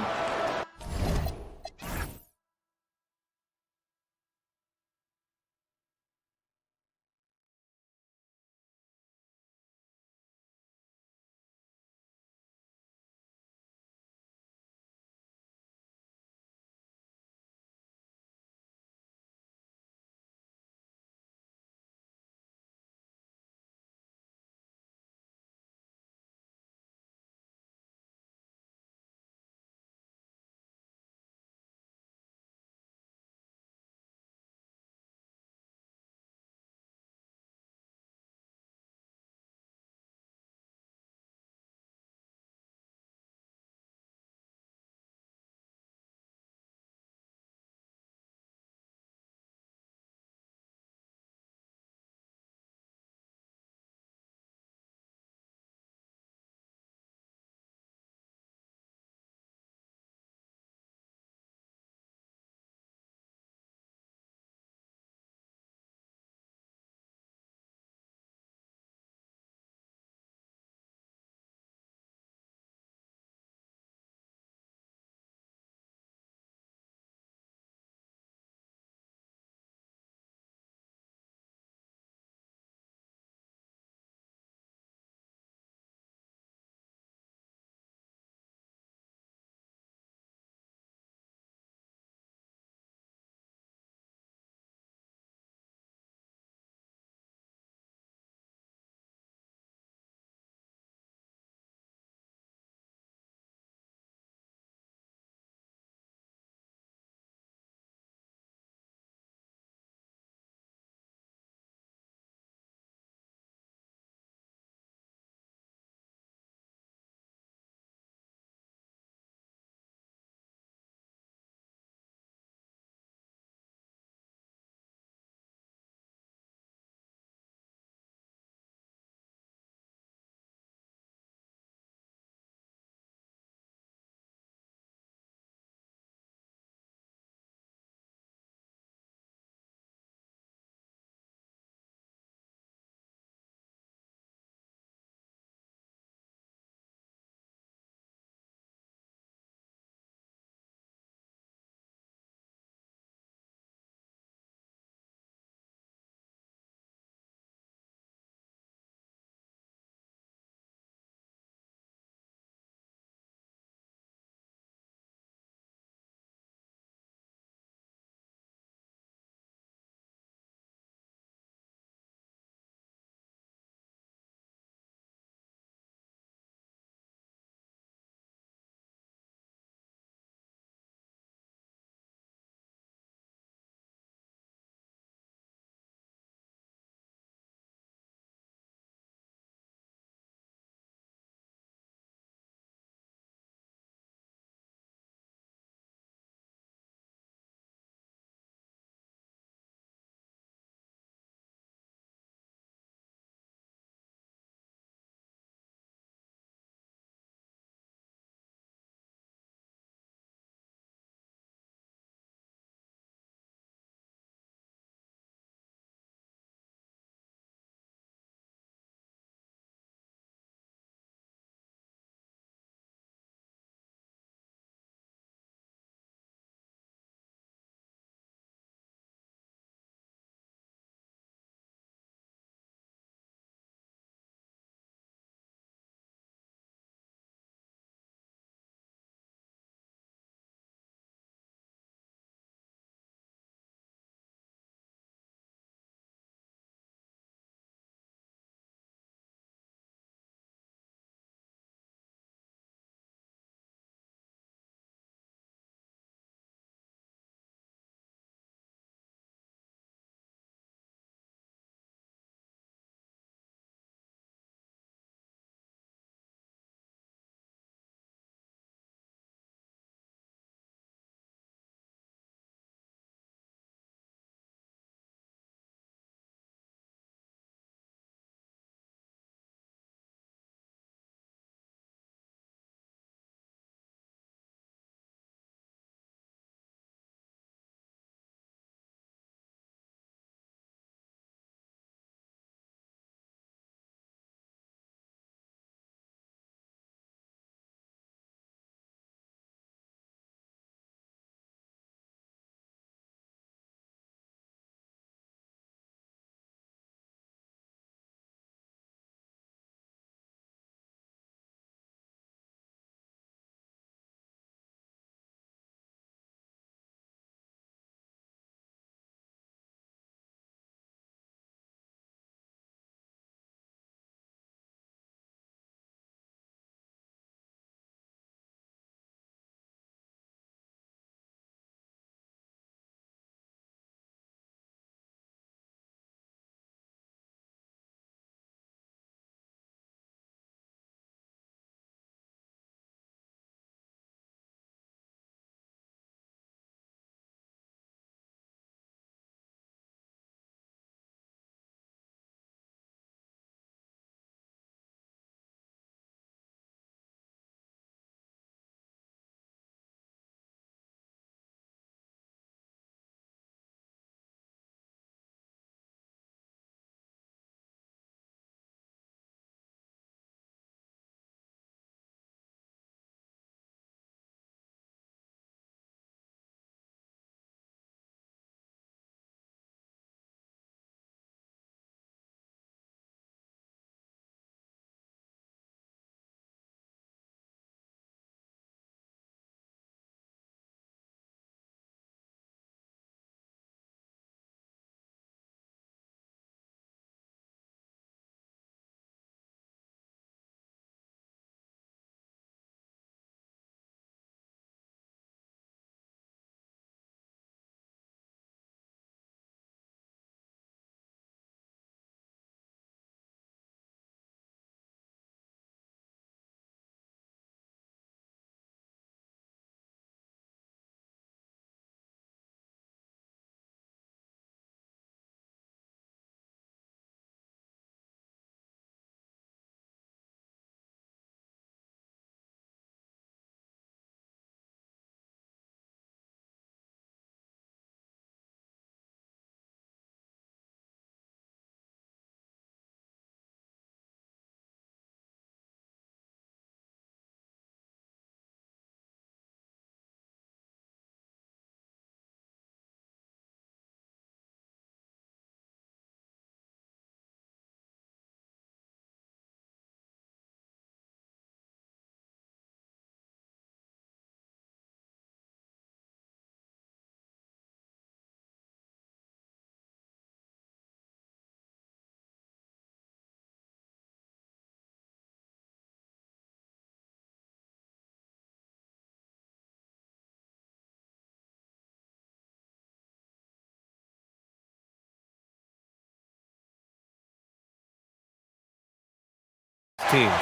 teams.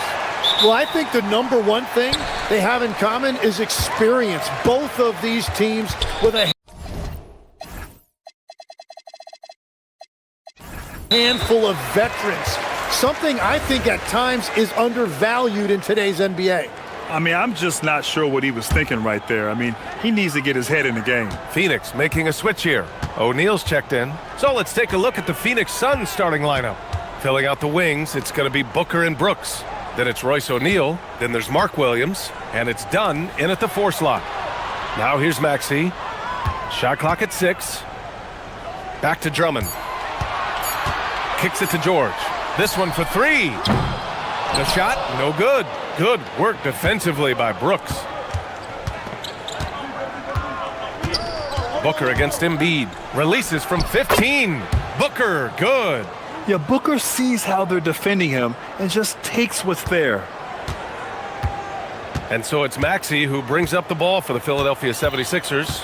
Well, I think the number one thing they have in common is experience. Both of these teams with a handful of veterans. Something I think at times is undervalued in today's NBA. I mean, I'm just not sure what he was thinking right there. I mean, he needs to get his head in the game. Phoenix making a switch here. O'Neal's checked in. So let's take a look at the Phoenix Suns starting lineup. Filling out the wings, it's going to be Booker and Brooks. Then it's Royce O'Neal. Then there's Mark Williams. And it's Dunn in at the 4 slot. Now here's Maxey. Shot clock at 6. Back to Drummond. Kicks it to George. This one for 3. The shot, no good. Good work defensively by Brooks. Booker against Embiid. Releases from 15. Booker, good. Yeah, Booker sees how they're defending him and just takes what's there. And so it's Maxey who brings up the ball for the Philadelphia 76ers.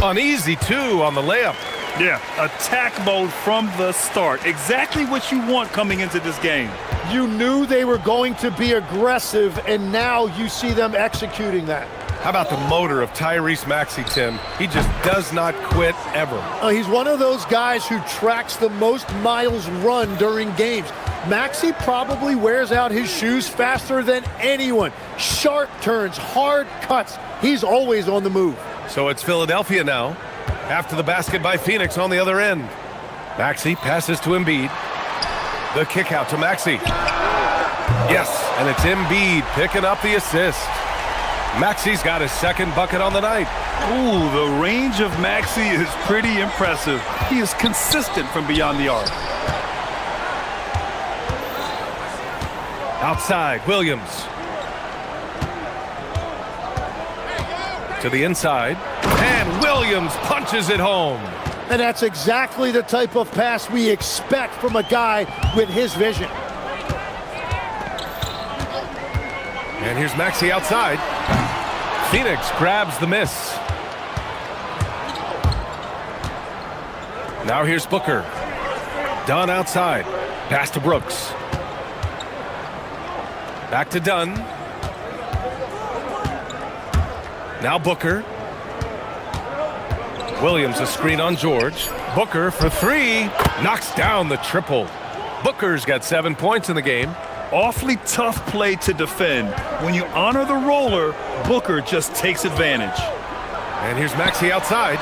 An easy 2 on the layup. Yeah, attack mode from the start. Exactly what you want coming into this game. You knew they were going to be aggressive, and now you see them executing that. How about the motor of Tyrese Maxey, Tim? He just does not quit ever. He's one of those guys who tracks the most miles run during games. Maxey probably wears out his shoes faster than anyone. Sharp turns, hard cuts. He's always on the move. So it's Philadelphia now. After the basket by Phoenix on the other end. Maxey passes to Embiid. The kick out to Maxey. Yes, and it's Embiid picking up the assist. Maxey's got his second bucket on the night. Ooh, the range of Maxey is pretty impressive. He is consistent from beyond the arc. Outside, Williams. To the inside. And Williams punches it home. And that's exactly the type of pass we expect from a guy with his vision. And here's Maxey outside. Phoenix grabs the miss. Now here's Booker. Dunn outside. Pass to Brooks. Back to Dunn. Now Booker. Williams a screen on George. Booker for 3. Knocks down the triple. Booker's got 7 points in the game. Awfully tough play to defend. When you honor the roller, Booker just takes advantage. And here's Maxey outside.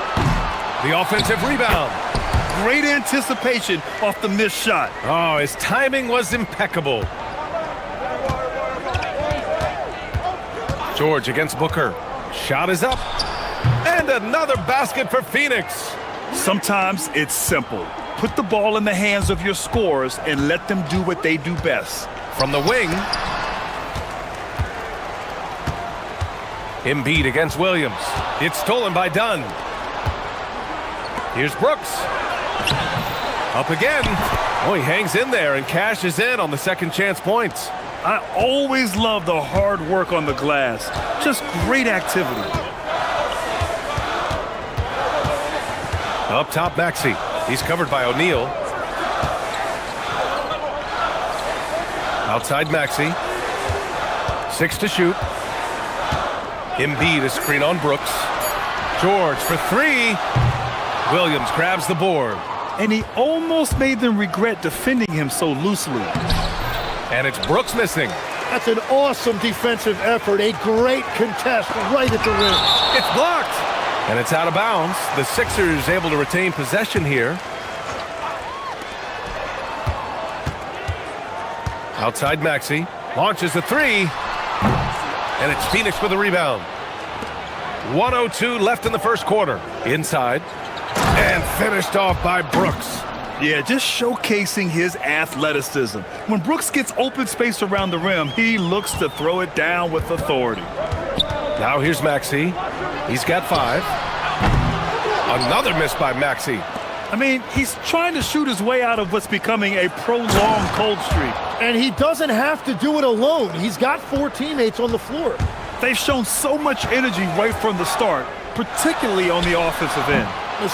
The offensive rebound. Great anticipation off the missed shot. Oh, his timing was impeccable. George against Booker. Shot is up. And another basket for Phoenix. Sometimes it's simple. Put the ball in the hands of your scorers and let them do what they do best. From the wing. Embiid against Williams. It's stolen by Dunn. Here's Brooks. Up again. Oh, he hangs in there and cashes in on the second chance points. I always love the hard work on the glass. Just great activity. Up top, Maxey. He's covered by O'Neal. Outside Maxey. 6 to shoot. Embiid a screen on Brooks. George for 3. Williams grabs the board. And he almost made them regret defending him so loosely. And it's Brooks missing. That's an awesome defensive effort. A great contest right at the rim. It's blocked. And it's out of bounds. The Sixers able to retain possession here. Outside Maxey. Launches a 3. And it's Phoenix with a rebound. 1:02 left in the first quarter. Inside. And finished off by Brooks. Yeah, just showcasing his athleticism. When Brooks gets open space around the rim, he looks to throw it down with authority. Now here's Maxey. He's got 5. Another miss by Maxey. I mean, he's trying to shoot his way out of what's becoming a prolonged cold streak. And he doesn't have to do it alone. He's got 4 teammates on the floor. They've shown so much energy right from the start, particularly on the offensive end.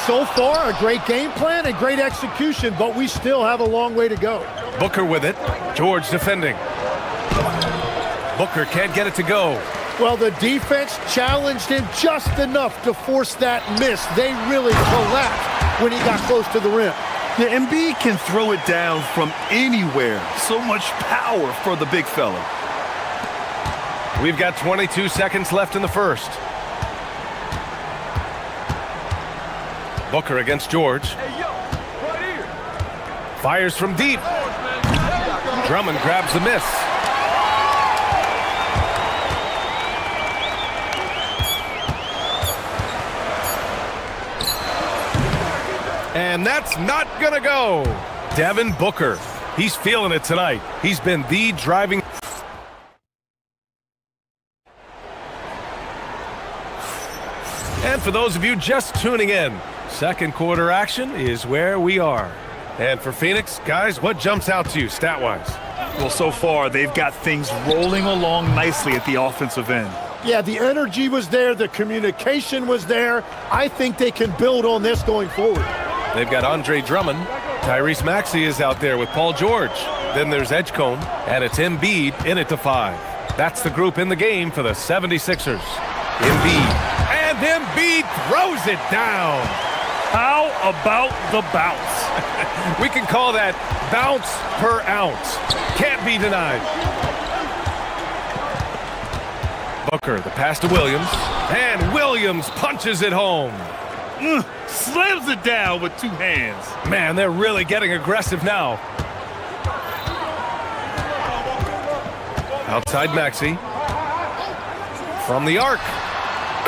So far, a great game plan and great execution, but we still have a long way to go. Booker with it. George defending. Booker can't get it to go. Well, the defense challenged him just enough to force that miss. They really collapsed when he got close to the rim. The Embiid can throw it down from anywhere. So much power for the big fella. We've got 22 seconds left in the first. Booker against George. Fires from deep. Drummond grabs the miss. And that's not gonna go. Devin Booker. He's feeling it tonight. He's been the driving. And for those of you just tuning in, second quarter action is where we are. And for Phoenix, guys, what jumps out to you stat-wise? Well, so far, they've got things rolling along nicely at the offensive end. Yeah, the energy was there. The communication was there. I think they can build on this going forward. They've got Andre Drummond. Tyrese Maxey is out there with Paul George. Then there's Edgecombe, and it's Embiid in it to 5. That's the group in the game for the 76ers. Embiid. And Embiid throws it down. How about the bounce? We can call that bounce per ounce. Can't be denied. Booker, the pass to Williams. And Williams punches it home. Slams it down with 2 hands. Man, they're really getting aggressive now. Outside Maxey. From the arc.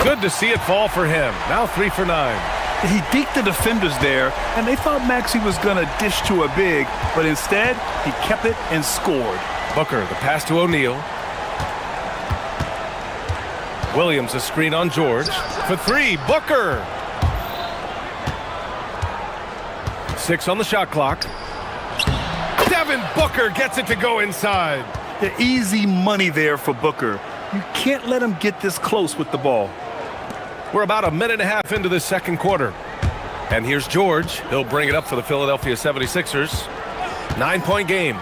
Good to see it fall for him. Now 3 for 9. He deked the defenders there, and they thought Maxey was going to dish to a big, but instead, he kept it and scored. Booker, the pass to O'Neal. Williams, a screen on George. For 3, Booker. 6 on the shot clock. Devin Booker gets it to go inside. The easy money there for Booker. You can't let him get this close with the ball. We're about a minute and a half into this second quarter. And here's George. He'll bring it up for the Philadelphia 76ers. 9-point game.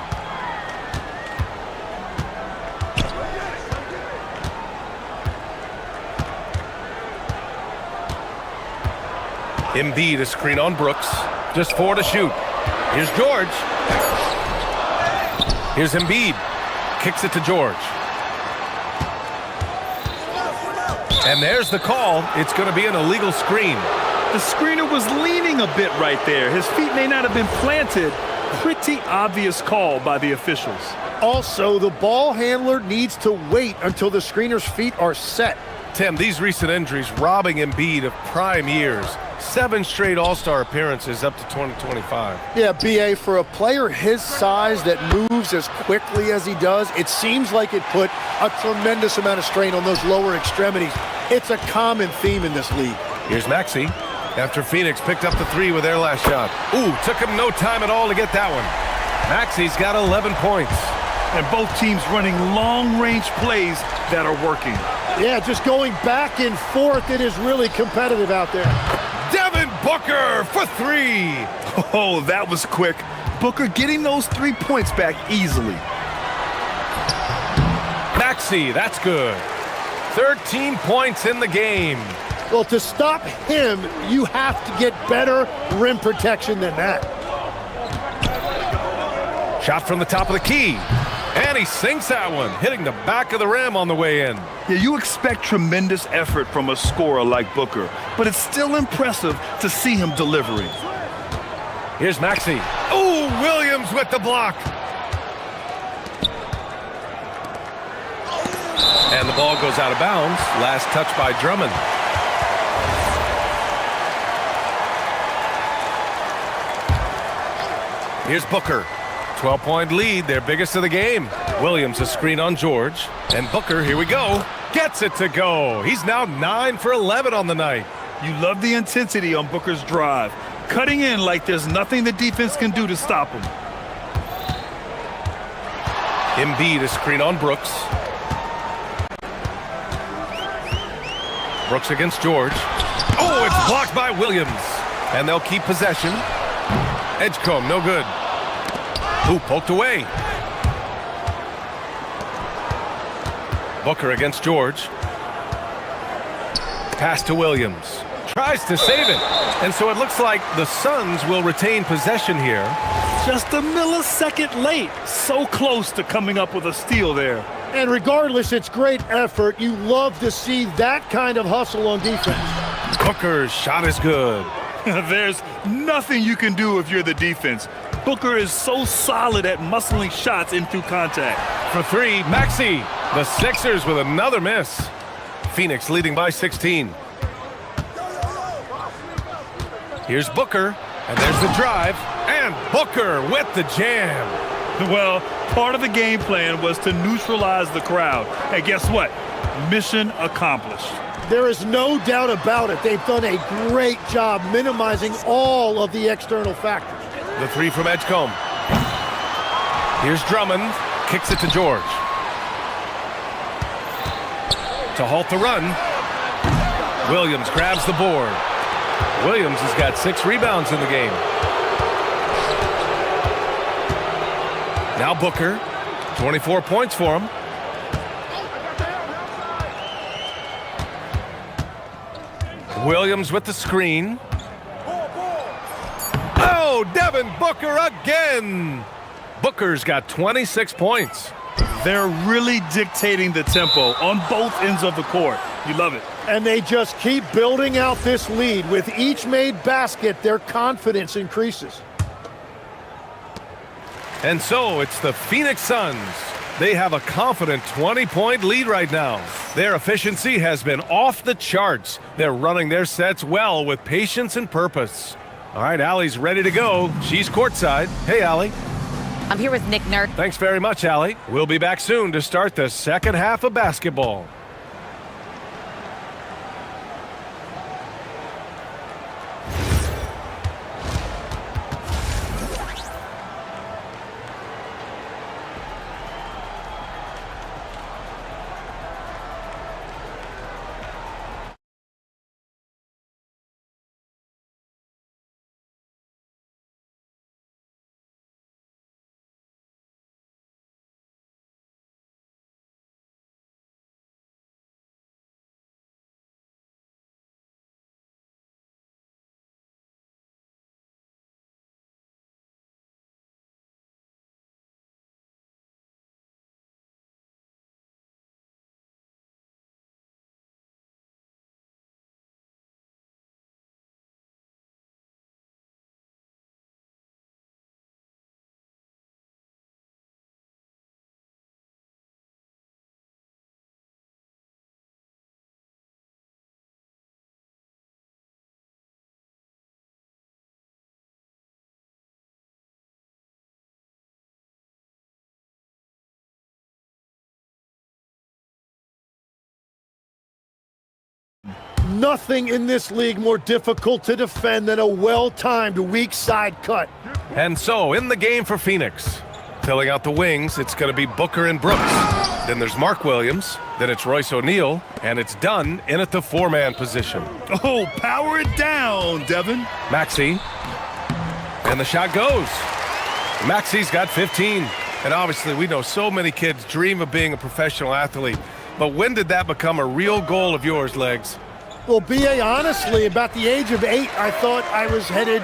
Embiid, a screen on Brooks. Just 4 to shoot. Here's George. Here's Embiid. Kicks it to George. And there's the call. It's going to be an illegal screen. The screener was leaning a bit right there. His feet may not have been planted. Pretty obvious call by the officials. Also, the ball handler needs to wait until the screener's feet are set. Tim, these recent injuries robbing Embiid of prime years. 7 straight All-Star appearances up to 2025. Yeah, BA, for a player his size that moves as quickly as he does, it seems like it put a tremendous amount of strain on those lower extremities. It's a common theme in this league. Here's Maxey. After Phoenix picked up the 3 with their last shot. Ooh, took him no time at all to get that one. Maxey's got 11 points. And both teams running long-range plays that are working. Yeah, just going back and forth. It is really competitive out there. Devin Booker for 3. Oh, that was quick. Booker getting those 3 points back easily. Maxey, that's good. 13 points in the game. Well, to stop him, you have to get better rim protection than that. Shot from the top of the key. And he sinks that one, hitting the back of the rim on the way in. Yeah, you expect tremendous effort from a scorer like Booker, but it's still impressive to see him delivering. Here's Maxey. Ooh, Williams with the block. And the ball goes out of bounds. Last touch by Drummond. Here's Booker. 12-point lead, their biggest of the game. Williams, a screen on George. And Booker, here we go, gets it to go. He's now 9 for 11 on the night. You love the intensity on Booker's drive. Cutting in like there's nothing the defense can do to stop him. Embiid, a screen on Brooks. Brooks against George. Oh, it's blocked by Williams. And they'll keep possession. Edgecombe, no good. Ooh, poked away. Booker against George. Pass to Williams. Tries to save it. And so it looks like the Suns will retain possession here. Just a millisecond late. So close to coming up with a steal there. And regardless, it's great effort. You love to see that kind of hustle on defense. Booker's shot is good. There's nothing you can do if you're the defense. Booker is so solid at muscling shots in through contact. For three, Maxey. The Sixers with another miss. Phoenix leading by 16. Here's Booker, and there's the drive, and Booker with the jam. Well, part of the game plan was to neutralize the crowd. And guess what? Mission accomplished. There is no doubt about it. They've done a great job minimizing all of the external factors. The three from Edgecombe. Here's Drummond, kicks it to George. To halt the run, Williams grabs the board. Williams has got 6 rebounds in the game. Now Booker, 24 points for him. Williams with the screen. Oh, Devin Booker again. Booker's got 26 points. They're really dictating the tempo on both ends of the court. You love it. And they just keep building out this lead. With each made basket, their confidence increases. And so it's the Phoenix Suns. They have a confident 20-point lead right now. Their efficiency has been off the charts. They're running their sets well with patience and purpose. All right, Allie's ready to go. She's courtside. Hey, Allie. I'm here with Nick Nurk. Thanks very much, Allie. We'll be back soon to start the second half of basketball. Nothing in this league more difficult to defend than a well-timed weak side cut. And so in the game for Phoenix, filling out the wings, it's going to be Booker and Brooks. Then there's Mark Williams. Then it's Royce O'Neal. And it's Dunn in at the 4-man position. Oh, power it down, Devin. Maxey. And the shot goes. Maxey's got 15. And obviously we know so many kids dream of being a professional athlete. But when did that become a real goal of yours, Legs? Well, B.A., honestly, about the age of 8, I thought I was headed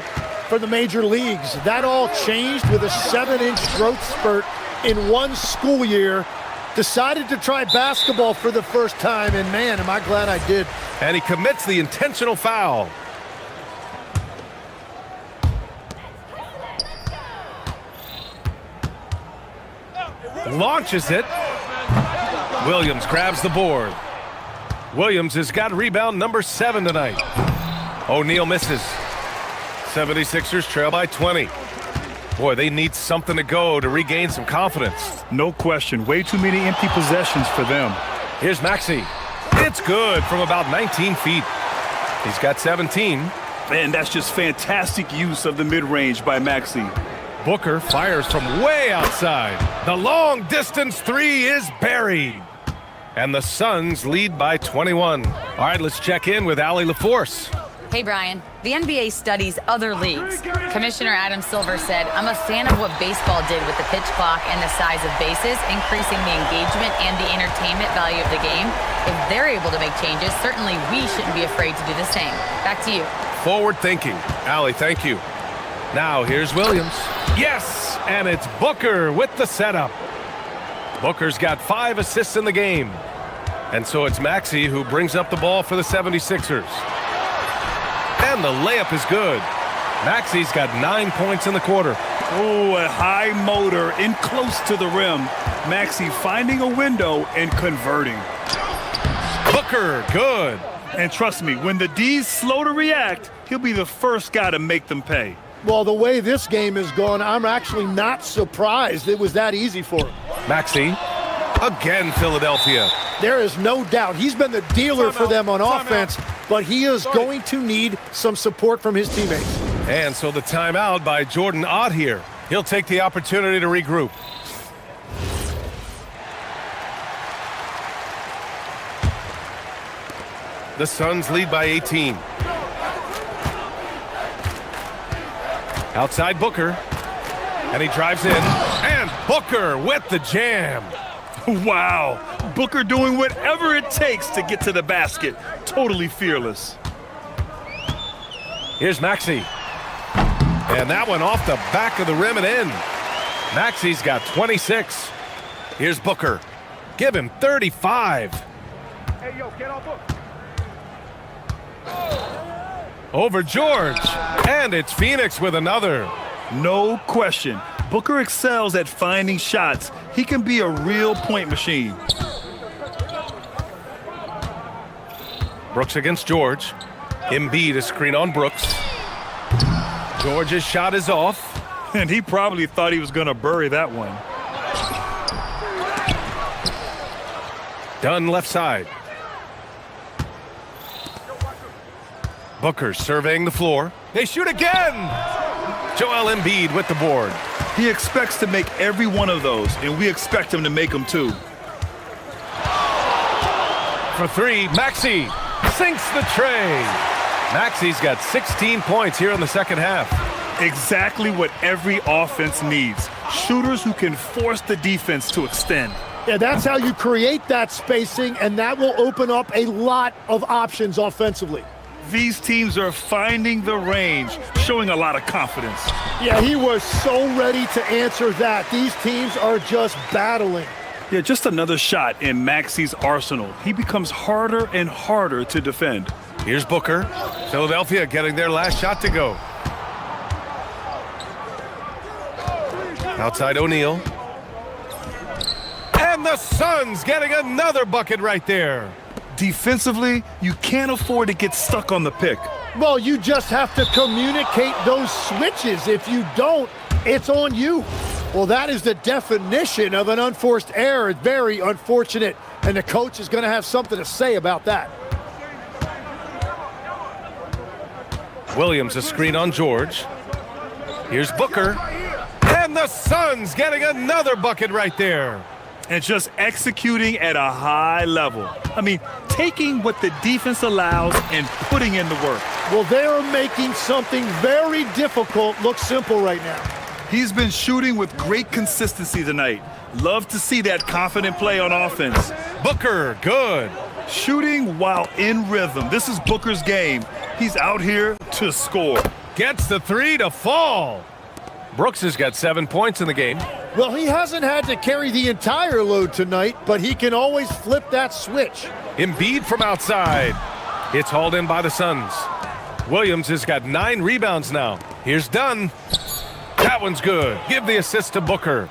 for the major leagues. That all changed with a 7-inch growth spurt in one school year. Decided to try basketball for the first time, and man, am I glad I did. And he commits the intentional foul. Launches it. Williams grabs the board. Williams has got rebound number 7 tonight. O'Neal misses. 76ers trail by 20. Boy, they need something to go to regain some confidence. No question. Way too many empty possessions for them. Here's Maxey. It's good from about 19 feet. He's got 17. And that's just fantastic use of the mid-range by Maxey. Booker fires from way outside. The long-distance 3 is buried. And the Suns lead by 21. All right, let's check in with Allie LaForce. Hey, Brian. The NBA studies other leagues. Commissioner Adam Silver said, I'm a fan of what baseball did with the pitch clock and the size of bases, increasing the engagement and the entertainment value of the game. If they're able to make changes, certainly we shouldn't be afraid to do the same. Back to you. Forward thinking. Allie, thank you. Now here's Williams. Yes, and it's Booker with the setup. Booker's got 5 assists in the game. And so it's Maxey who brings up the ball for the 76ers. And the layup is good. Maxey's got 9 points in the quarter. Oh, a high motor in close to the rim. Maxey finding a window and converting. Booker, good. And trust me, when the D's slow to react, he'll be the first guy to make them pay. Well, the way this game has gone, I'm actually not surprised it was that easy for him. Maxey, again Philadelphia. There is no doubt he's been the dealer for them on offense, but he is going to need some support from his teammates. And so the timeout by Jordan Ott here. He'll take the opportunity to regroup. The Suns lead by 18. Outside Booker. And he drives in. And Booker with the jam. Wow. Booker doing whatever it takes to get to the basket. Totally fearless. Here's Maxey. And that one off the back of the rim and in. Maxey's got 26. Here's Booker. Give him 35. Hey, yo, get off Booker. Over George. And it's Phoenix with another. No question. Booker excels at finding shots. He can be a real point machine. Brooks against George. Embiid a screen on Brooks. George's shot is off. And he probably thought he was going to bury that one. Dunn left side. Booker surveying the floor. They shoot again! Joel Embiid with the board. He expects to make every one of those, and we expect him to make them too. For 3, Maxey sinks the tray. Maxey's got 16 points here in the second half. Exactly what every offense needs. Shooters who can force the defense to extend. Yeah, that's how you create that spacing, and that will open up a lot of options offensively. These teams are finding the range, showing a lot of confidence. Yeah, he was so ready to answer that. These teams are just battling. Yeah, just another shot in Maxey's arsenal. He becomes harder and harder to defend. Here's Booker. Philadelphia getting their last shot to go. Outside O'Neal. And the Suns getting another bucket right there. Defensively, you can't afford to get stuck on the pick. Well, you just have to communicate those switches. If you don't, it's on you. Well, that is the definition of an unforced error. Very unfortunate, and the coach is going to have something to say about that. Williams a screen on George. Here's Booker. And the Suns getting another bucket right there. And just executing at a high level. I mean, taking what the defense allows and putting in the work. Well, they're making something very difficult look simple right now. He's been shooting with great consistency tonight. Love to see that confident play on offense. Booker, good. Shooting while in rhythm. This is Booker's game. He's out here to score. Gets the 3 to fall. Brooks has got 7 points in the game. Well, he hasn't had to carry the entire load tonight, but he can always flip that switch. Embiid from outside. It's hauled in by the Suns. Williams has got 9 rebounds now. Here's Dunn. That one's good. Give the assist to Booker.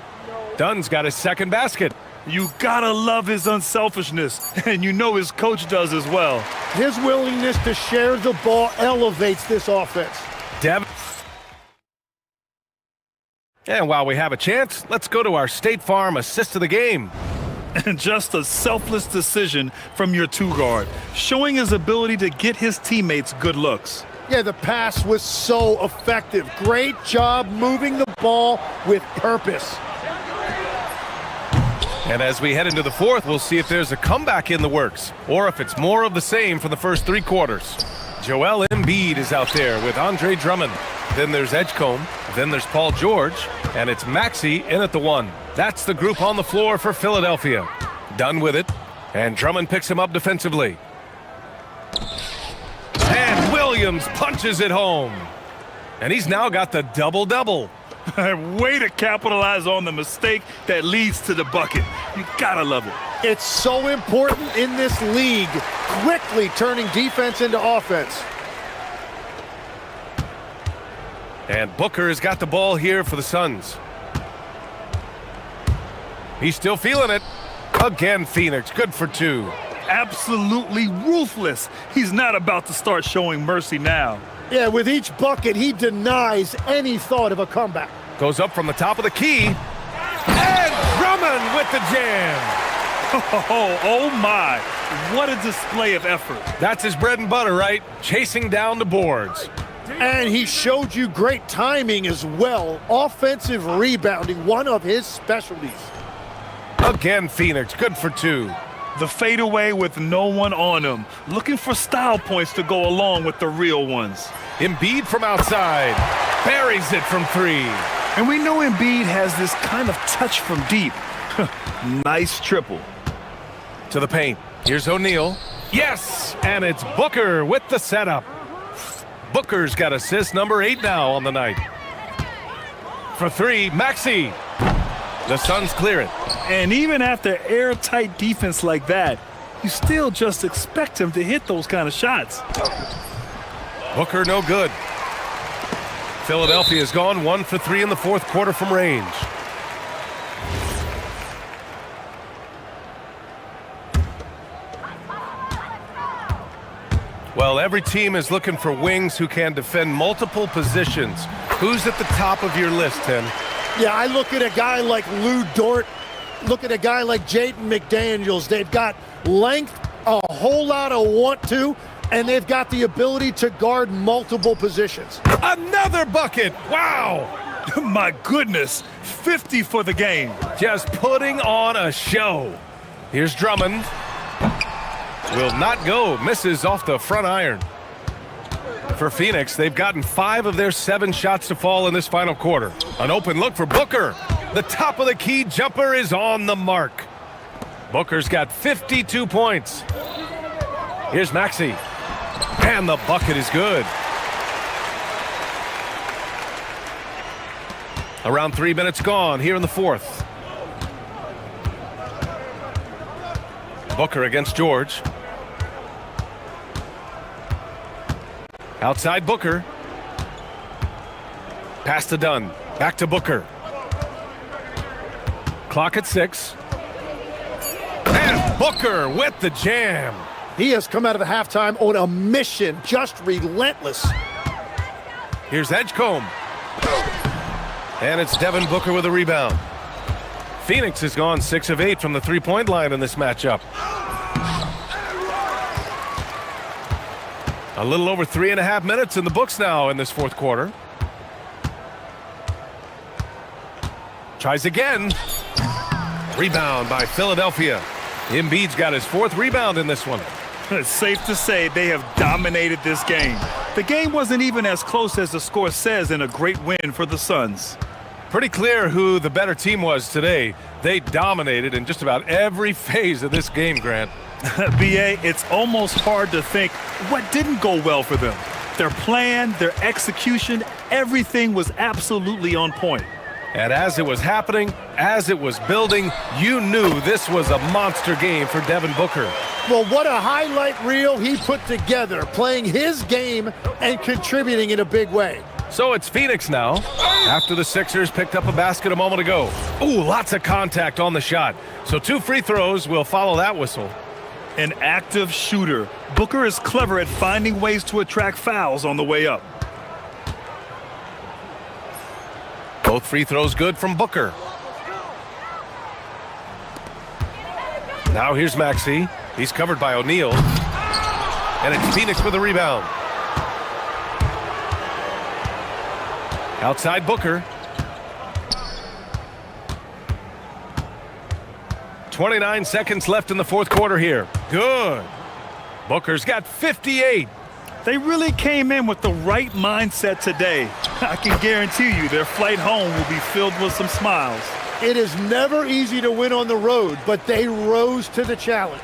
Dunn's got his second basket. You gotta love his unselfishness, and you know his coach does as well. His willingness to share the ball elevates this offense. And while we have a chance, let's go to our State Farm assist of the game. And just a selfless decision from your 2-guard, showing his ability to get his teammates good looks. Yeah, the pass was so effective. Great job moving the ball with purpose. And as we head into the fourth, we'll see if there's a comeback in the works, or if it's more of the same for the first 3 quarters. Joel Embiid is out there with Andre Drummond. Then there's Edgecombe. Then there's Paul George. And it's Maxey in at the 1. That's the group on the floor for Philadelphia. Done with it. And Drummond picks him up defensively. And Williams punches it home. And he's now got the double-double. Way to capitalize on the mistake that leads to the bucket. You gotta love it. It's so important in this league, quickly turning defense into offense. And Booker has got the ball here for the Suns. He's still feeling it. Again, Phoenix, good for 2. Absolutely ruthless. He's not about to start showing mercy now. Yeah, with each bucket, he denies any thought of a comeback. Goes up from the top of the key. And Drummond with the jam. Oh my, what a display of effort. That's his bread and butter, right? Chasing down the boards. And he showed you great timing as well. Offensive rebounding, one of his specialties. Again, Phoenix, good for 2. The fadeaway with no one on him. Looking for style points to go along with the real ones. Embiid from outside. Buries it from 3. And we know Embiid has this kind of touch from deep. Nice triple. To the paint. Here's O'Neal. Yes! And it's Booker with the setup. Booker's got assist number 8 now on the night. For 3, Maxey. The Suns clear it. And even after airtight defense like that, you still just expect him to hit those kind of shots. Booker no good. Philadelphia's gone 1 for 3 in the fourth quarter from range. Well, every team is looking for wings who can defend multiple positions. Who's at the top of your list, Tim? Yeah, I look at a guy like Lou Dort, look at a guy like Jaden McDaniels. They've got length, a whole lot of want to, and they've got the ability to guard multiple positions. Another bucket! Wow! My goodness, 50 for the game. Just putting on a show. Here's Drummond. Will not go, misses off the front iron. For Phoenix, they've gotten 5 of their 7 shots to fall in this final quarter. An open look for Booker. The top of the key jumper is on the mark. Booker's got 52 points. Here's Maxey. And the bucket is good. Around 3 minutes gone here in the fourth. Booker against George. Outside Booker. Pass to Dunn. Back to Booker. Clock at 6. And Booker with the jam. He has come out of the halftime on a mission, just relentless. Here's Edgecombe. And it's Devin Booker with a rebound. Phoenix has gone 6 of 8 from the three-point line in this matchup. A little over 3.5 minutes in the books now in this fourth quarter. Tries again. Rebound by Philadelphia. Embiid's got his 4th rebound in this one. It's safe to say they have dominated this game. The game wasn't even as close as the score says in a great win for the Suns. Pretty clear who the better team was today. They dominated in just about every phase of this game, Grant. B.A., it's almost hard to think what didn't go well for them. Their plan, their execution, everything was absolutely on point. And as it was happening, as it was building, you knew this was a monster game for Devin Booker. Well, what a highlight reel he put together, playing his game and contributing in a big way. So it's Phoenix now, after the Sixers picked up a basket a moment ago. Ooh, lots of contact on the shot. So 2 free throws will follow that whistle. An active shooter. Booker is clever at finding ways to attract fouls on the way up. Both free throws good from Booker. Now here's Maxey. He's covered by O'Neal. And it's Phoenix with a rebound. Outside Booker. 29 seconds left in the fourth quarter here. Good. Booker's got 58. They really came in with the right mindset today. I can guarantee you their flight home will be filled with some smiles. It is never easy to win on the road, but they rose to the challenge.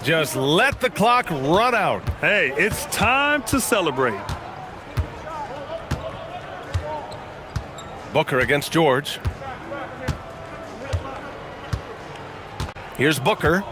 Just let the clock run out. Hey, it's time to celebrate. Booker against George. Here's Booker.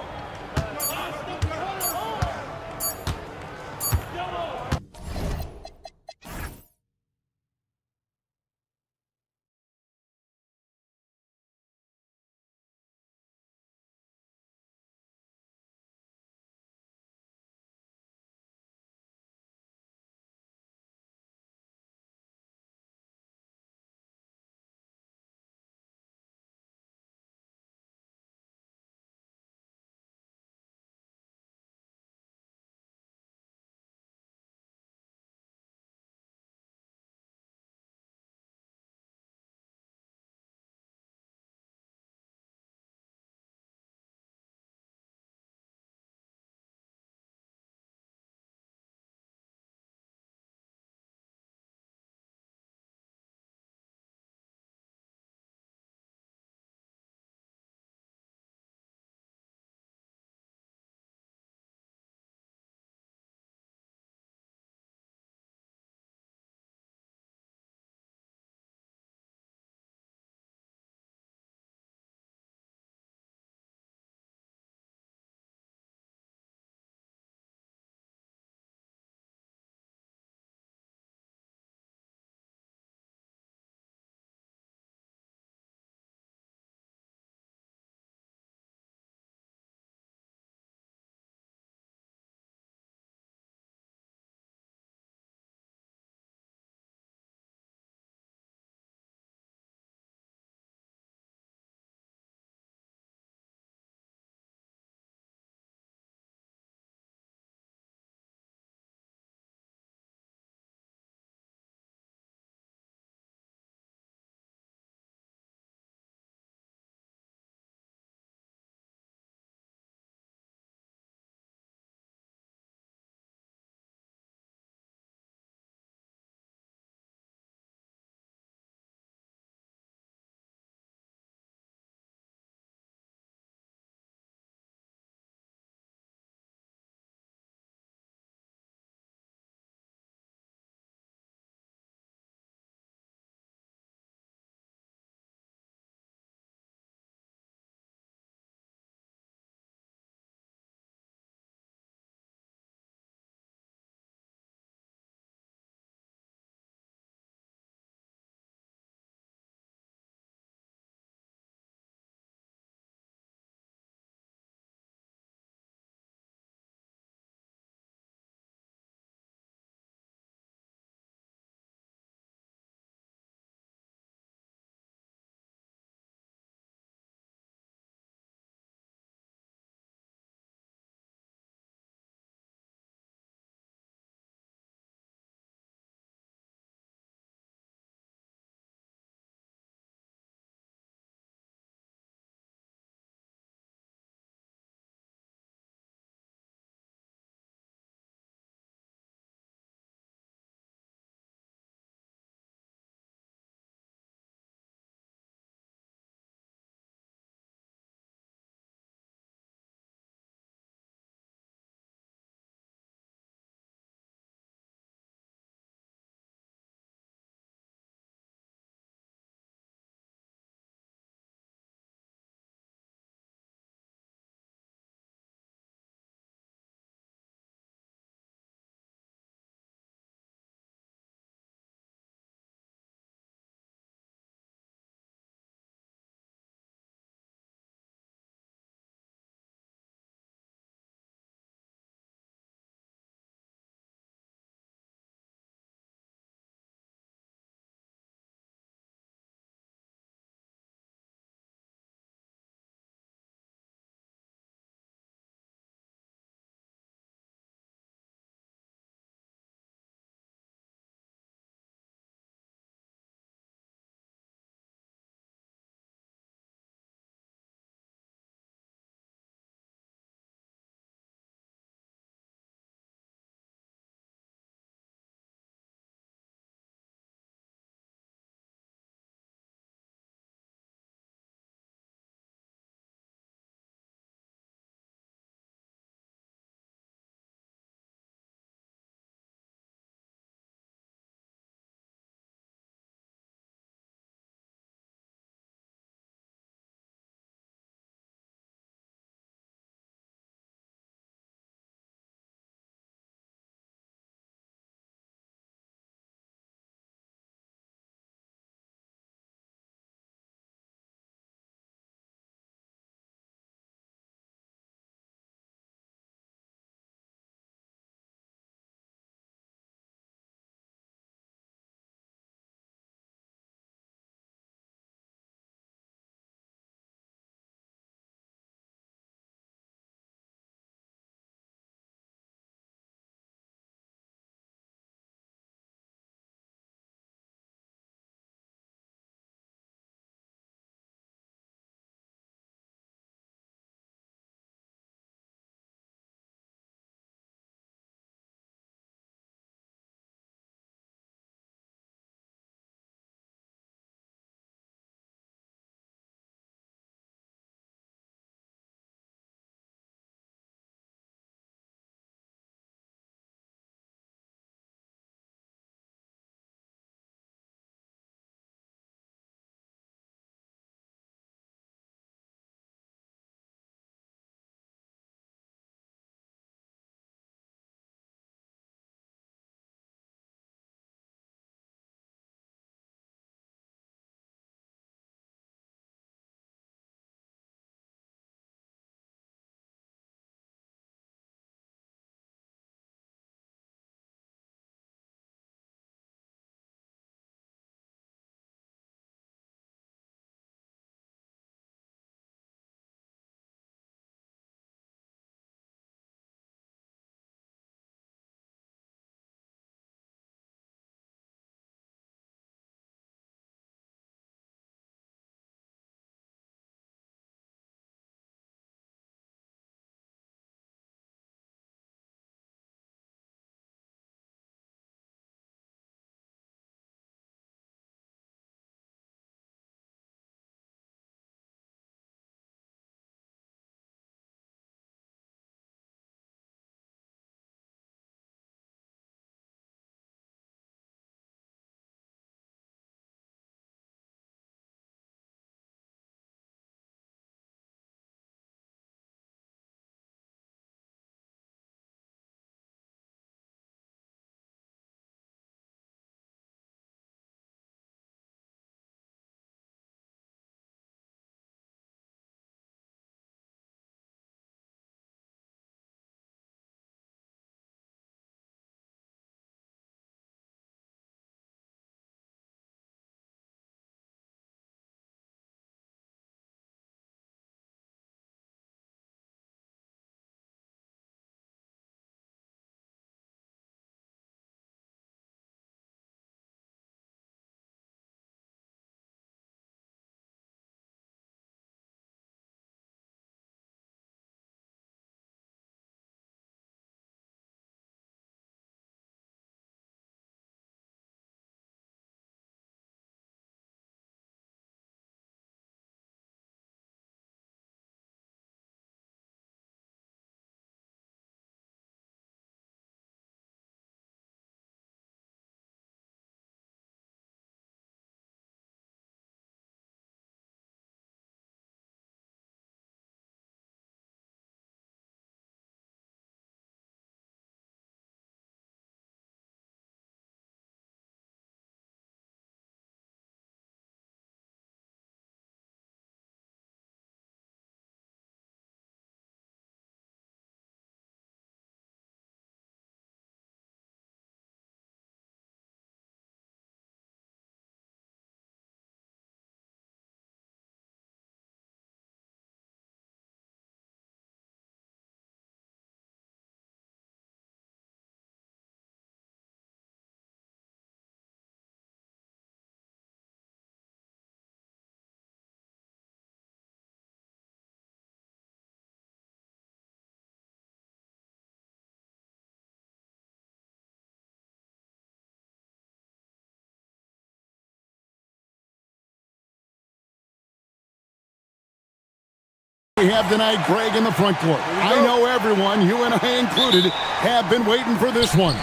have tonight, Greg, in the front court. I know everyone, you and I included, have been waiting for this one.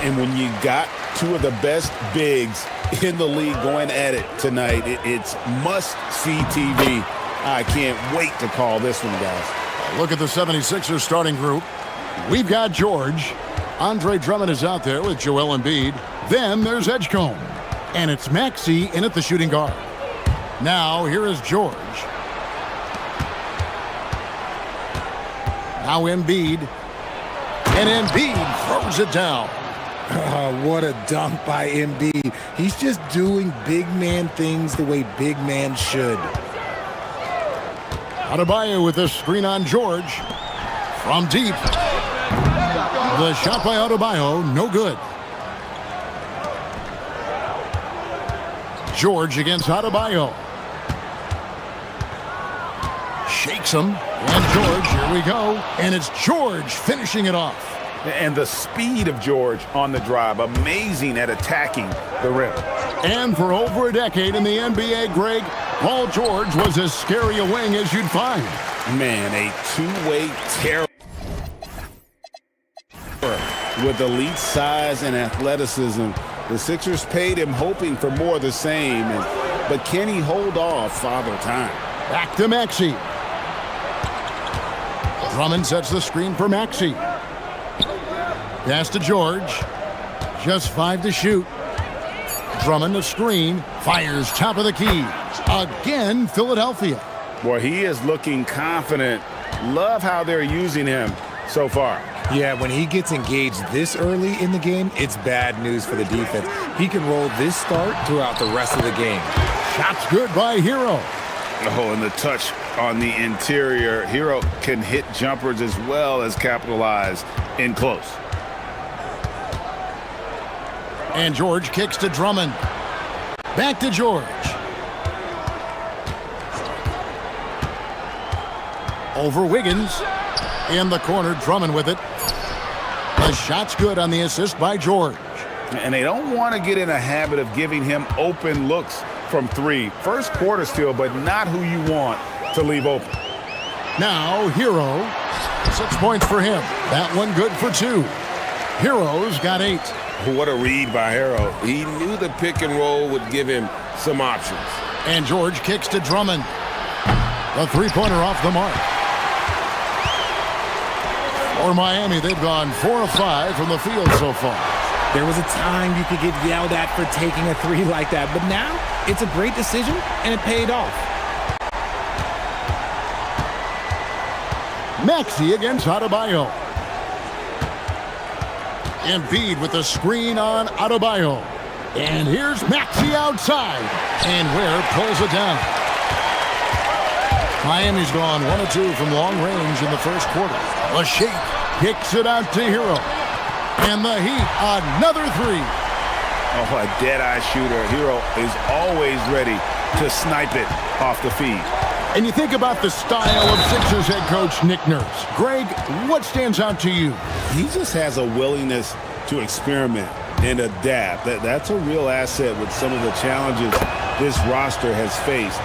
And when you got two of the best bigs in the league going at it tonight, it's must-see TV. I can't wait to call this one, guys. Look at the 76ers starting group. We've got George. Andre Drummond is out there with Joel Embiid. Then there's Edgecombe. And it's Maxey in at the shooting guard. Now, here is George. Now Embiid. And Embiid throws it down. Oh, what a dunk by Embiid. He's just doing big man things the way big man should. Adebayo with the screen on George. From deep. The shot by Adebayo, no good. George against Adebayo. Shakes him. And George, here we go. And it's George finishing it off. And the speed of George on the drive, amazing at attacking the rim. And for over a decade in the NBA, Greg, Paul George was as scary a wing as you'd find. Man, a two-way terror with elite size and athleticism. The Sixers paid him hoping for more of the same, but can he hold off Father Time? Back to Maxey. Drummond sets the screen for Maxey. Pass to George. Just 5 to shoot. Drummond the screen. Fires top of the key. Again, Philadelphia. Boy, he is looking confident. Love how they're using him so far. Yeah, when he gets engaged this early in the game, it's bad news for the defense. He can roll this start throughout the rest of the game. Shots good by Hero. Oh, and the touch on the interior. Hero can hit jumpers as well as capitalize in close. And George kicks to Drummond. Back to George. Over Wiggins. In the corner, Drummond with it. The shot's good on the assist by George. And they don't want to get in a habit of giving him open looks from three. First quarter still, but not who you want to leave open. Now, Hero. 6 points for him. That one good for 2. Hero's got 8. What a read by Hero. He knew the pick and roll would give him some options. And George kicks to Drummond. The three-pointer off the mark. For Miami, they've gone 4 of 5 from the field so far. There was a time you could get yelled at for taking a 3 like that, but now it's a great decision, and it paid off. Maxey against Adebayo. Embiid with the screen on Adebayo. And here's Maxey outside. And Ware pulls it down. Miami's gone 1 of 2 from long range in the first quarter. The shake kicks it out to Hero. And the Heat, another 3. Oh, a dead-eye shooter. Hero is always ready to snipe it off the feed. And you think about the style of Sixers head coach Nick Nurse. Greg, what stands out to you? He just has a willingness to experiment and adapt. That's a real asset with some of the challenges this roster has faced.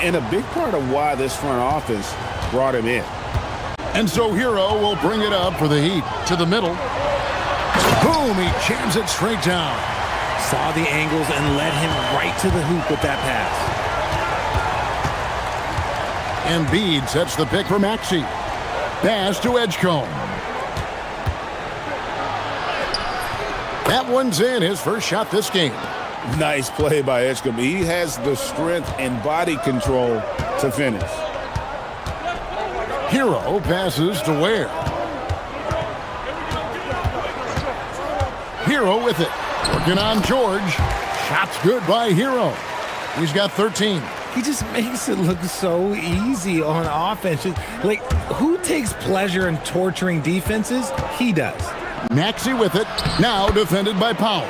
And a big part of why this front office brought him in. And so Hero will bring it up for the Heat to the middle. Boom, he jams it straight down. Saw the angles and led him right to the hoop with that pass. Embiid sets the pick for Maxey. Pass to Edgecombe. That one's in, his first shot this game. Nice play by Edgecombe. He has the strength and body control to finish. Hero passes to Ware. Hero with it. Working on George. Shot's good by Hero. He's got 13. He just makes it look so easy on offense. Like, who takes pleasure in torturing defenses? He does. Maxey with it. Now defended by Powell.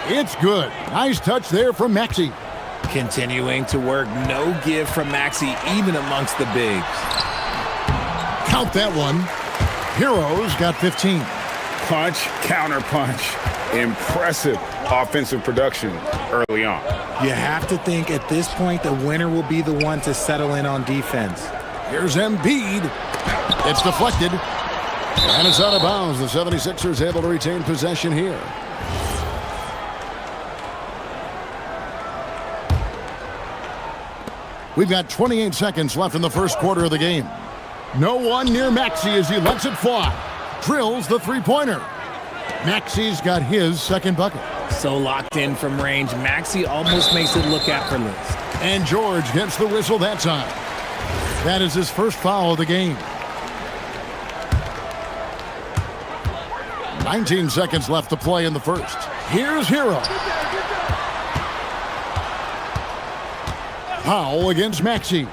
It's good. Nice touch there from Maxey. Continuing to work. No give from Maxey, even amongst the bigs. Count that one. Hero's got 15. Punch, counter punch. Impressive offensive production early on. You have to think at this point the winner will be the one to settle in on defense. Here's Embiid. It's deflected. And it's out of bounds. The 76ers able to retain possession here. We've got 28 seconds left in the first quarter of the game. No one near Maxey as he lets it fly. Drills the three-pointer. Maxey's got his second bucket. So locked in from range, Maxey almost makes it look effortless. And George gets the whistle that time. That is his first foul of the game. 19 seconds left to play in the first. Here's Hero. Powell against Maxey.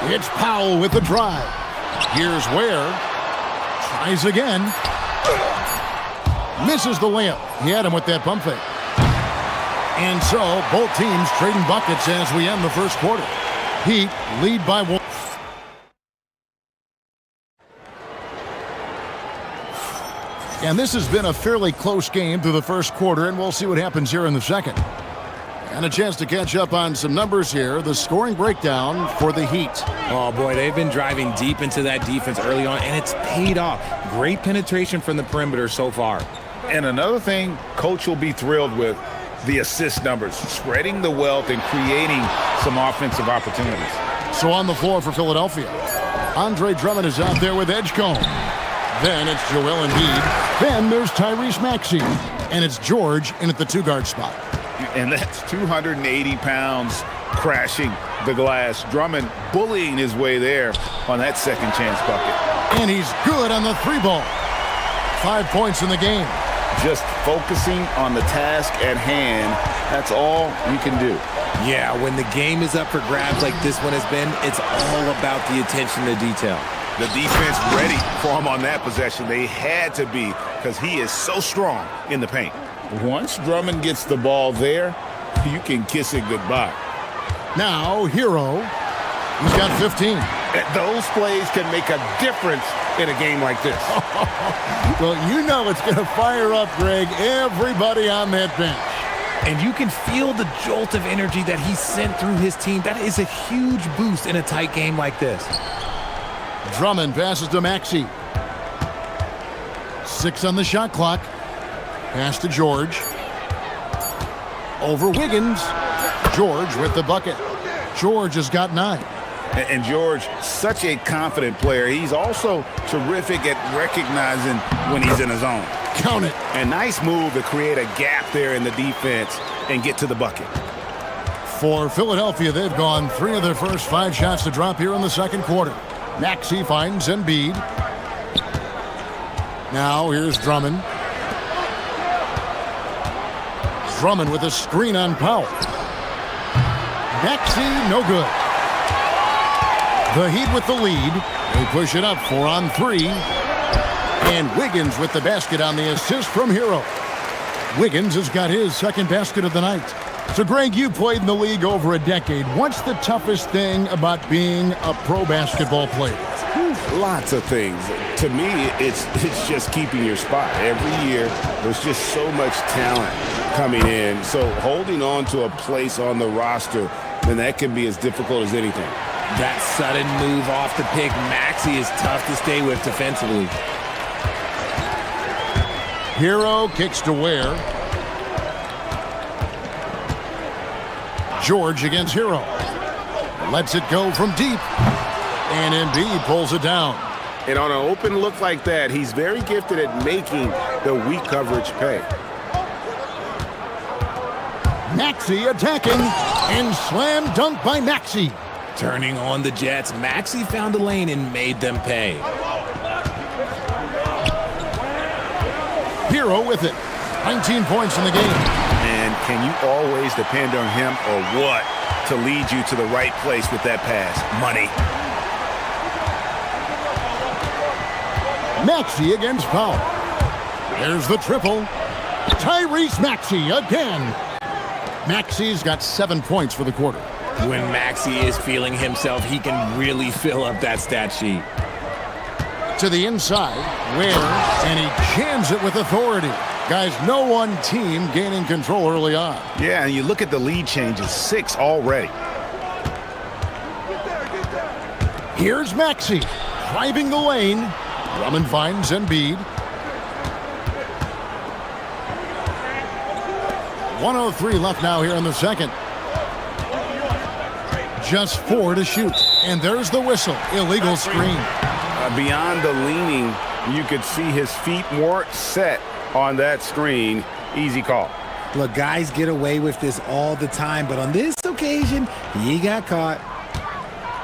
It's Powell with the drive. Here's Ware. Tries again. Misses the layup. He had him with that pump fake. And so both teams trading buckets as we end the first quarter. Heat lead by 1. And this has been a fairly close game through the first quarter, and we'll see what happens here in the second. And a chance to catch up on some numbers here. The scoring breakdown for the Heat. Oh, boy, they've been driving deep into that defense early on, and it's paid off. Great penetration from the perimeter so far. And another thing Coach will be thrilled with, the assist numbers, spreading the wealth and creating some offensive opportunities. So on the floor for Philadelphia, Andre Drummond is out there with Edgecombe. Then it's Joel Embiid. Then there's Tyrese Maxey. And it's George in at the two-guard spot. And that's 280 pounds crashing the glass. Drummond bullying his way there on that second chance bucket. And he's good on the three ball. 5 points in the game. Just focusing on the task at hand, that's all you can do. Yeah, when the game is up for grabs like this one has been, it's all about the attention to detail. The defense ready for him on that possession. They had to be because he is so strong in the paint. Once Drummond gets the ball there, you can kiss it goodbye. Now, Hero. He's got 15. Those plays can make a difference in a game like this. Well, you know it's going to fire up, Greg, everybody on that bench. And you can feel the jolt of energy that he sent through his team. That is a huge boost in a tight game like this. Drummond passes to Maxey. 6 on the shot clock. Pass to George. Over Wiggins. George with the bucket. George has got 9. And George, such a confident player. He's also terrific at recognizing when he's in his zone. Count it. A nice move to create a gap there in the defense and get to the bucket. For Philadelphia, they've gone 3 of their first 5 shots to drop here in the second quarter. Maxey finds Embiid. Now here's Drummond. Drummond with a screen on Powell. Maxey, no good. The Heat with the lead. They push it up 4 on 3. And Wiggins with the basket on the assist from Hero. Wiggins has got his second basket of the night. So, Greg, you played in the league over a decade. What's the toughest thing about being a pro basketball player? Lots of things. To me, it's just keeping your spot. Every year, there's just so much talent coming in. So holding on to a place on the roster, then that can be as difficult as anything. That sudden move off the pick, Maxey, is tough to stay with defensively. Hero kicks to Ware. George against Hero. Lets it go from deep. And Embiid pulls it down. And on an open look like that, he's very gifted at making the weak coverage pay. Maxey attacking. And slam dunk by Maxey. Turning on the Jets, Maxey found a lane and made them pay. Hero with it. 19 points in the game. And can you always depend on him or what to lead you to the right place with that pass? Money. Maxey against Powell. There's the triple. Tyrese Maxey again. Maxey's got 7 points for the quarter. When Maxey is feeling himself, he can really fill up that stat sheet. To the inside, Ware, and he jams it with authority. Guys, no one team gaining control early on. Yeah, and you look at the lead changes, 6 already. Here's Maxey driving the lane. Drummond finds Embiid. 1:03 left now here in the second. Just 4 to shoot. And there's the whistle. Illegal screen. Beyond the leaning, you could see his feet more set on that screen. Easy call. Look, guys get away with this all the time, but on this occasion, he got caught.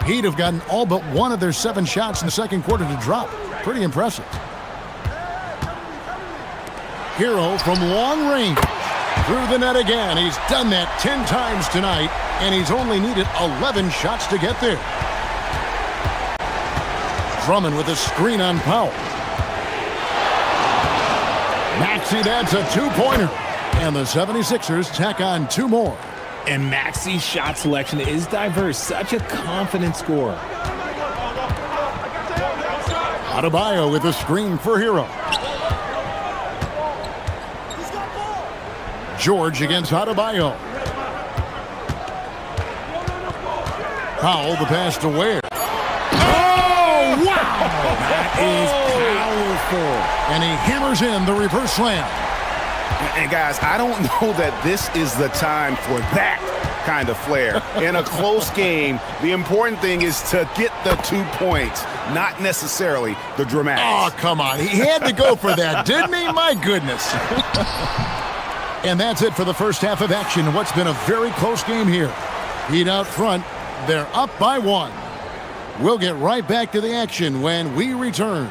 He'd have gotten all but one of their 7 shots in the second quarter to drop. Pretty impressive. Hero from long range. Through the net again. He's done that 10 times tonight, and he's only needed 11 shots to get there. Drummond with a screen on Powell. Maxey, that's a 2-pointer. And the 76ers tack on 2 more. And Maxey's shot selection is diverse. Such a confident scorer. Adebayo with a screen for Hero. George against Adebayo. Powell, the pass to Ware. Oh, wow! That is powerful. And he hammers in the reverse slam. And guys, I don't know that this is the time for that kind of flair. In a close game, the important thing is to get the 2 points, not necessarily the dramatics. Oh, come on. He had to go for that, didn't he? My goodness. And that's it for the first half of action. What's been a very close game here. Heat out front. They're up by 1. We'll get right back to the action when we return.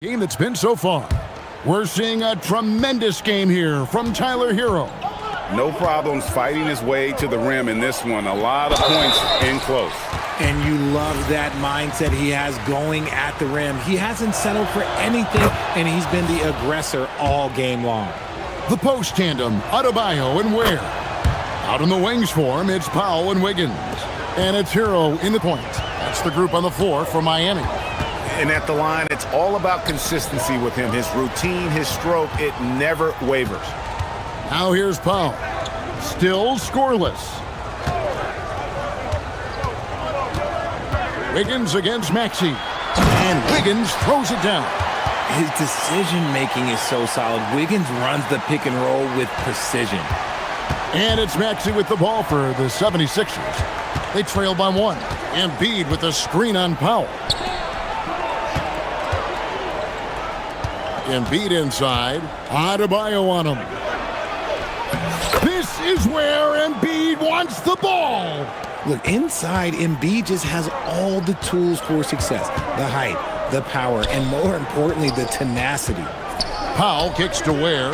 Game that's been so far. We're seeing a tremendous game here from Tyler Hero. No problems fighting his way to the rim in this one. A lot of points in close. And you love that mindset he has going at the rim. He hasn't settled for anything, and he's been the aggressor all game long. The post tandem, Adebayo and Ware. Out in the wings for him, it's Powell and Wiggins. And it's Hero in the point. That's the group on the floor for Miami. And at the line, it's all about consistency with him. His routine, his stroke, it never wavers. Now here's Powell. Still scoreless. Wiggins against Maxey. And Wiggins throws it down. His decision-making is so solid. Wiggins runs the pick and roll with precision. And it's Maxey with the ball for the 76ers. They trail by 1. Embiid with the screen on Powell. Embiid inside. Adebayo on him. This is where Embiid wants the ball. Look, inside, Embiid just has all the tools for success. The height, the power, and more importantly, the tenacity. Powell kicks to Ware.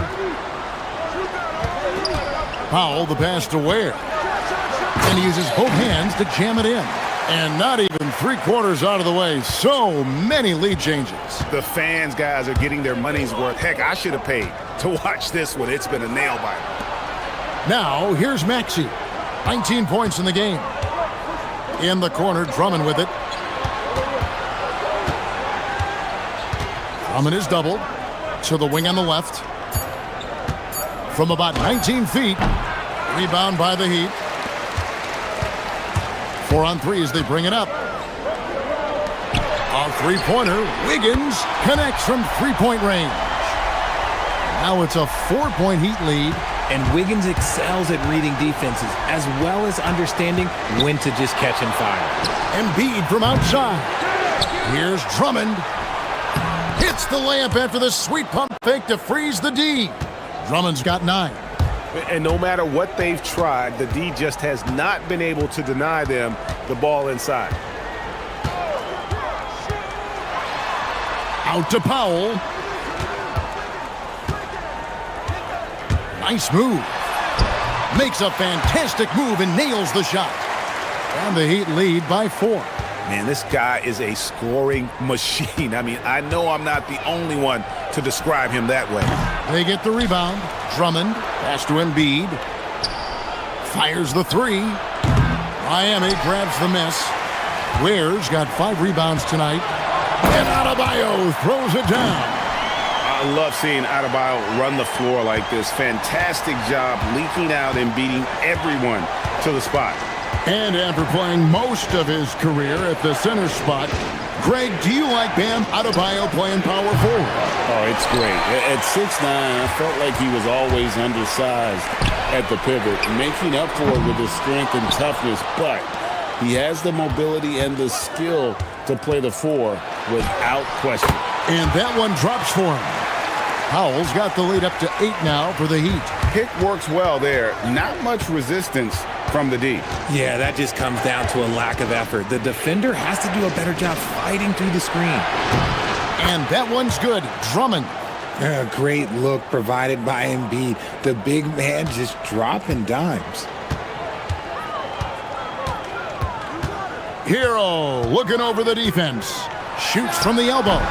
Powell, the pass to Ware. And he uses both hands to jam it in. And not even 3/4 out of the way. So many lead changes. The fans, guys, are getting their money's worth. Heck, I should have paid to watch this one. It's been a nail-biter. Now, here's Maxey. 19 points in the game. In the corner, Drummond with it. Drummond is doubled. To the wing on the left. From about 19 feet. Rebound by the Heat. 4 on 3 as they bring it up. A Three-pointer, Wiggins connects from three-point range. Now it's a 4-point Heat lead. And Wiggins excels at reading defenses as well as understanding when to just catch and fire. Embiid from outside. Here's Drummond. Hits the layup after the sweet pump fake to freeze the D. Drummond's got 9. And no matter what they've tried, the D just has not been able to deny them the ball inside. Out to Powell. Nice move. Makes a fantastic move and nails the shot. And the Heat lead by 4. Man, this guy is a scoring machine. I mean, I know I'm not the only one to describe him that way. They get the rebound. Drummond, pass to Embiid. Fires the 3. Miami grabs the miss. Ware's got 5 rebounds tonight. And Adebayo throws it down. I love seeing Adebayo run the floor like this. Fantastic job leaking out and beating everyone to the spot. And after playing most of his career at the center spot, Greg, do you like Bam Adebayo playing power forward? Oh, it's great. At 6'9", I felt like he was always undersized at the pivot, making up for it with his strength and toughness, but he has the mobility and the skill to play the 4 without question. And that one drops for him. Powell's got the lead up to 8 now for the Heat. Pick works well there. Not much resistance from the D. Yeah, that just comes down to a lack of effort. The defender has to do a better job fighting through the screen. And that one's good. Drummond. A great look provided by Embiid. The big man just dropping dimes. Hero looking over the defense. Shoots from the elbow.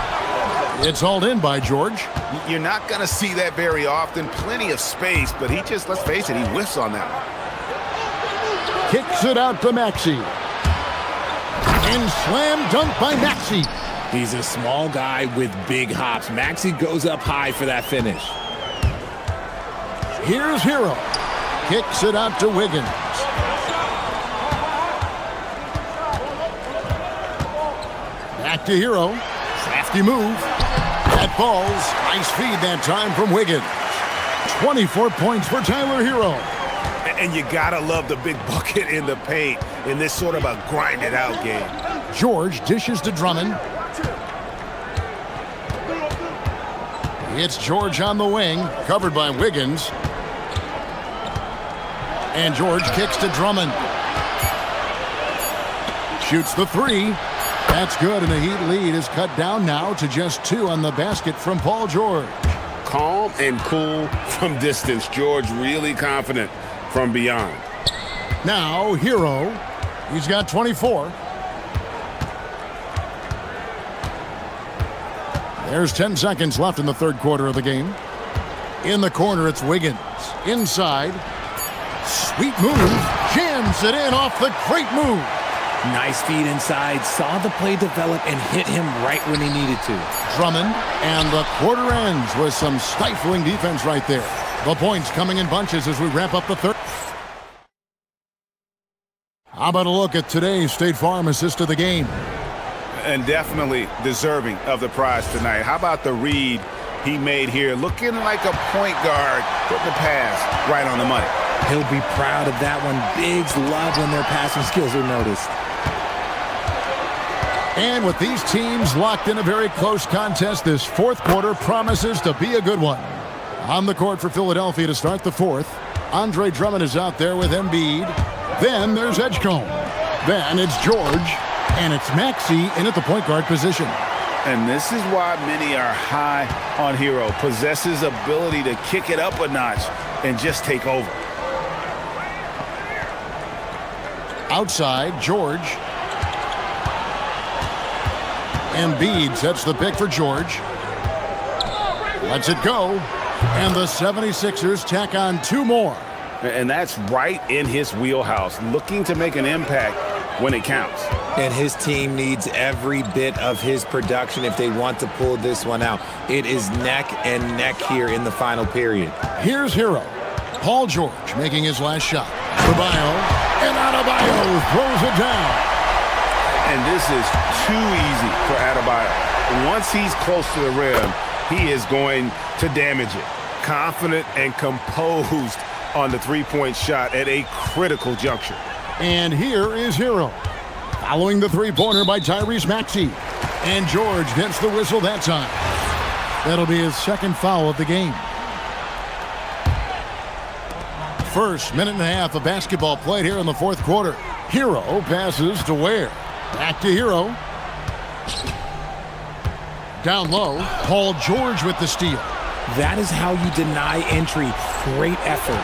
It's hauled in by George. You're not going to see that very often. Plenty of space, but he just, let's face it, he whiffs on that one. Kicks it out to Maxey. And slam dunk by Maxey. He's a small guy with big hops. Maxey goes up high for that finish. Here's Hero. Kicks it out to Wiggins. Back to Hero. Crafty move. That falls. Nice feed that time from Wiggins. 24 points for Tyler Hero. And you gotta love the big bucket in the paint in this sort of a grinded out game. George dishes to Drummond. It's George on the wing, covered by Wiggins. And George kicks to Drummond. Shoots the 3. That's good, and the Heat lead is cut down now to just 2 on the basket from Paul George. Calm and cool from distance. George really confident from beyond. Now, Hero. He's got 24. There's 10 seconds left in the third quarter of the game. In the corner, it's Wiggins. Inside. Sweet move. Jams it in off the great move. Nice feed inside. Saw the play develop and hit him right when he needed to. Drummond, and the quarter ends with some stifling defense right there. The points coming in bunches as we wrap up the third. How about a look at today's State Farm assist of the game? And definitely deserving of the prize tonight. How about the read he made here? Looking like a point guard, putting the pass right on the money. He'll be proud of that one. Bigs love when their passing skills are noticed. And with these teams locked in a very close contest, this fourth quarter promises to be a good one. On the court for Philadelphia to start the fourth, Andre Drummond is out there with Embiid. Then there's Edgecombe. Then it's George. And it's Maxey in at the point guard position. And this is why many are high on Hero. Possesses ability to kick it up a notch and just take over. Outside, George. Embiid sets the pick for George. Lets it go. And the 76ers tack on 2 more. And that's right in his wheelhouse. Looking to make an impact when it counts. And his team needs every bit of his production if they want to pull this one out. It is neck and neck here in the final period. Here's Hero. Paul George making his last shot. Adebayo, and Adebayo throws it down. And this is too easy for Adebayo. Once he's close to the rim, he is going to damage it. Confident and composed on the three-point shot at a critical juncture. And here is Hero. Following the three-pointer by Tyrese Maxey. And George gets the whistle that time. That'll be his second foul of the game. First minute and a half of basketball played here in the fourth quarter. Hero passes to Ware. Back to Hero. Down low, Paul George with the steal. That is how you deny entry. Great effort.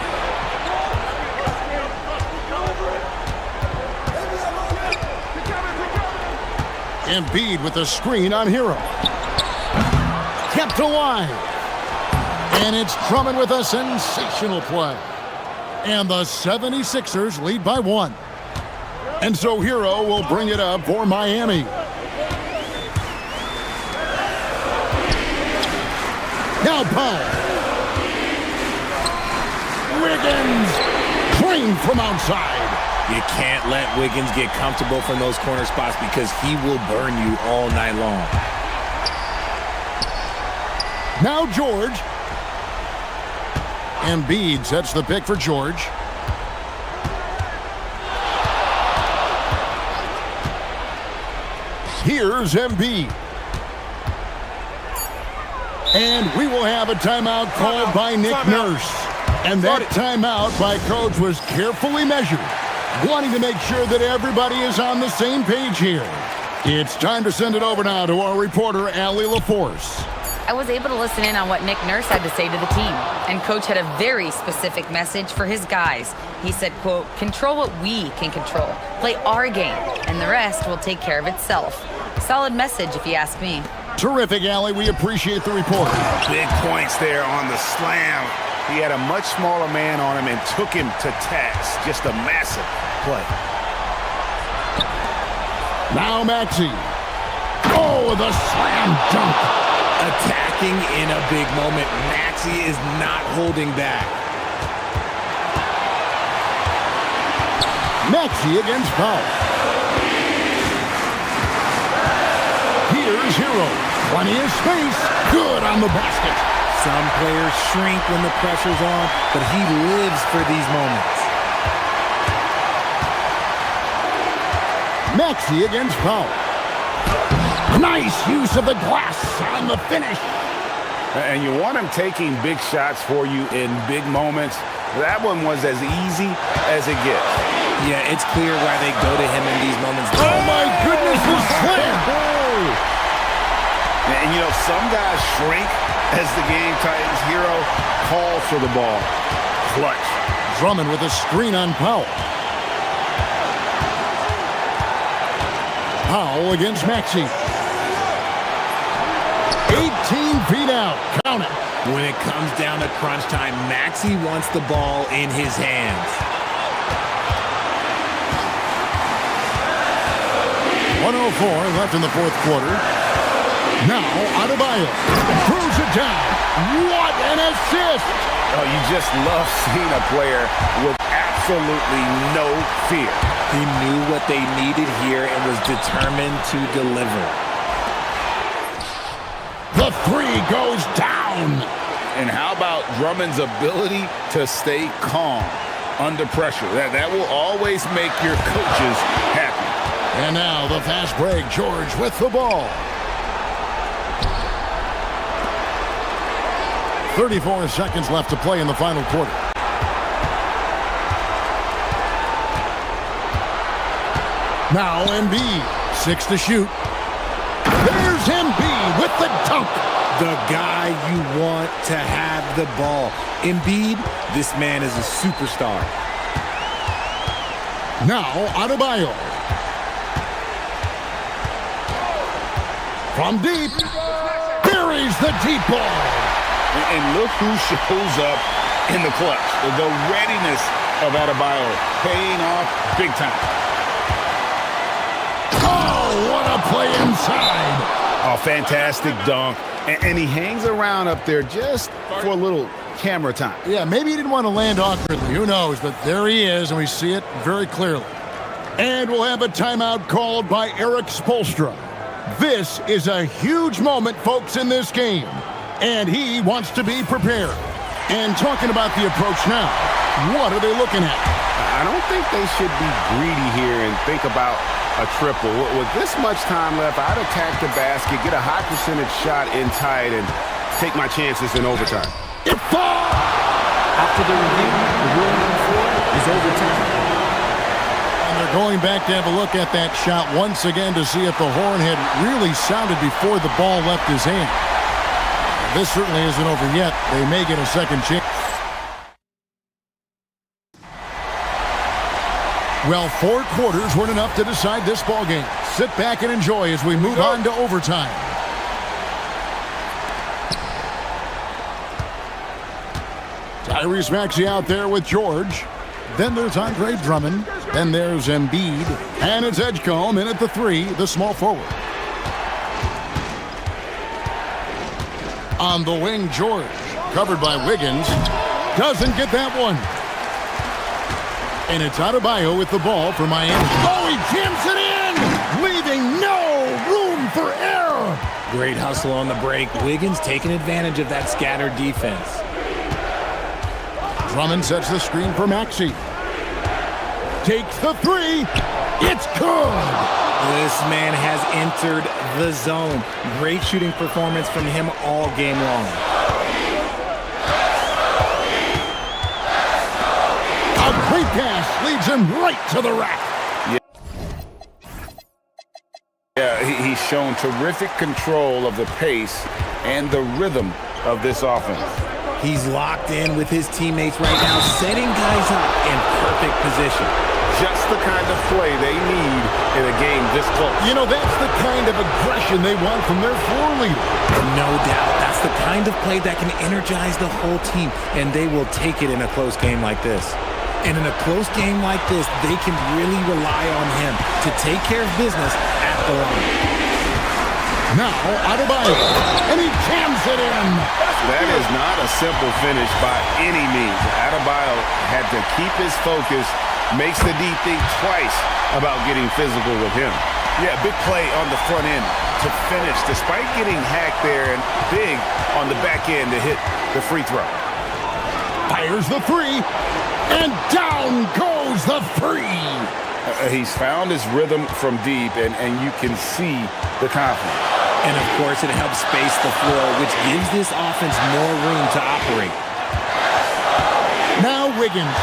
Embiid with a screen on Hero. Kept alive. And it's Drummond with a sensational play. And the 76ers lead by 1. And so Hero will bring it up for Miami. Now Powell. Wiggins. Drained from outside. You can't let Wiggins get comfortable from those corner spots because he will burn you all night long. Now George. Embiid sets the pick for George. Here's Embiid. And we will have a timeout called by Nick Nurse. And that timeout by Coach was carefully measured, wanting to make sure that everybody is on the same page here. It's time to send it over now to our reporter, Allie LaForce. I was able to listen in on what Nick Nurse had to say to the team, and Coach had a very specific message for his guys. He said, quote, control what we can control, play our game, and the rest will take care of itself. Solid message if you ask me. Terrific, Allie. We appreciate the report. Big points there on the slam. He had a much smaller man on him and took him to task. Just a massive play. Now Maxey. Oh, the slam dunk. Attacking in a big moment. Maxey is not holding back. Maxey against Powell. Here's Hero. Plenty of space. Good on the basket. Some players shrink when the pressure's on, but he lives for these moments. Maxey against Powell. Nice use of the glass on the finish. And you want him taking big shots for you in big moments. That one was as easy as it gets. Yeah, it's clear why they go to him in these moments. Oh, my goodness, the slam. And, you know, some guys shrink as the game tightens. Hero calls for the ball. Clutch. Drummond with a screen on Powell. Powell against Maxey. 18 feet out. Count it. When it comes down to crunch time, Maxey wants the ball in his hands. 1:04 left in the fourth quarter. Now, Adebayo throws it down. What an assist! Oh, you just love seeing a player with absolutely no fear. He knew what they needed here and was determined to deliver. The three goes down. And how about Drummond's ability to stay calm under pressure? That will always make your coaches happy. And now the fast break. George with the ball. 34 seconds left to play in the final quarter. Now Embiid, 6 to shoot. There's Embiid with the dunk. The guy you want to have the ball. Embiid, this man is a superstar. Now Adebayo. From deep, buries the deep ball. And look who shows up in the clutch. The readiness of Adebayo paying off big time. Oh, what a play inside. A fantastic dunk. And he hangs around up there just for a little camera time. Yeah, maybe he didn't want to land awkwardly. Who knows? But there he is, and we see it very clearly. And we'll have a timeout called by Eric Spoelstra. This is a huge moment, folks, in this game. And he wants to be prepared. And talking about the approach now, what are they looking at? I don't think they should be greedy here and think about a triple. With this much time left, I'd attack the basket, get a high percentage shot in tight, and take my chances in overtime. It falls! After the review, the ruling on the floor is overtime. And they're going back to have a look at that shot once again to see if the horn had really sounded before the ball left his hand. This certainly isn't over yet. They may get a second chance. Well, 4 quarters weren't enough to decide this ball game. Sit back and enjoy as we move on to overtime. Tyrese Maxey out there with George. Then there's Andre Drummond. Then there's Embiid. And it's Edgecombe in at the 3, the small forward. On the wing, George. Covered by Wiggins. Doesn't get that one. And it's Adebayo with the ball for Miami. Oh, he jams it in! Leaving no room for error! Great hustle on the break. Wiggins taking advantage of that scattered defense. Drummond sets the screen for Maxey. Takes the 3. It's good! This man has entered the zone. Great shooting performance from him all game long. A great pass leads him right to the rack. Yeah, he's shown terrific control of the pace and the rhythm of this offense. He's locked in with his teammates right now, setting guys up in perfect position. Just the kind of play they need in a game this close. You know, that's the kind of aggression they want from their floor leader. No doubt. That's the kind of play that can energize the whole team, and they will take it in a close game like this. And in a close game like this, they can really rely on him to take care of business at the line. Now, Adebayo, and he jams it in. That is not a simple finish by any means. Adebayo had to keep his focus, makes the D think twice about getting physical with him. Yeah, big play on the front end to finish, despite getting hacked there, and big on the back end to hit the free throw. Fires the 3, and down goes the free. He's found his rhythm from deep, and you can see the confidence. And, of course, it helps space the floor, which gives this offense more room to operate. Now Wiggins.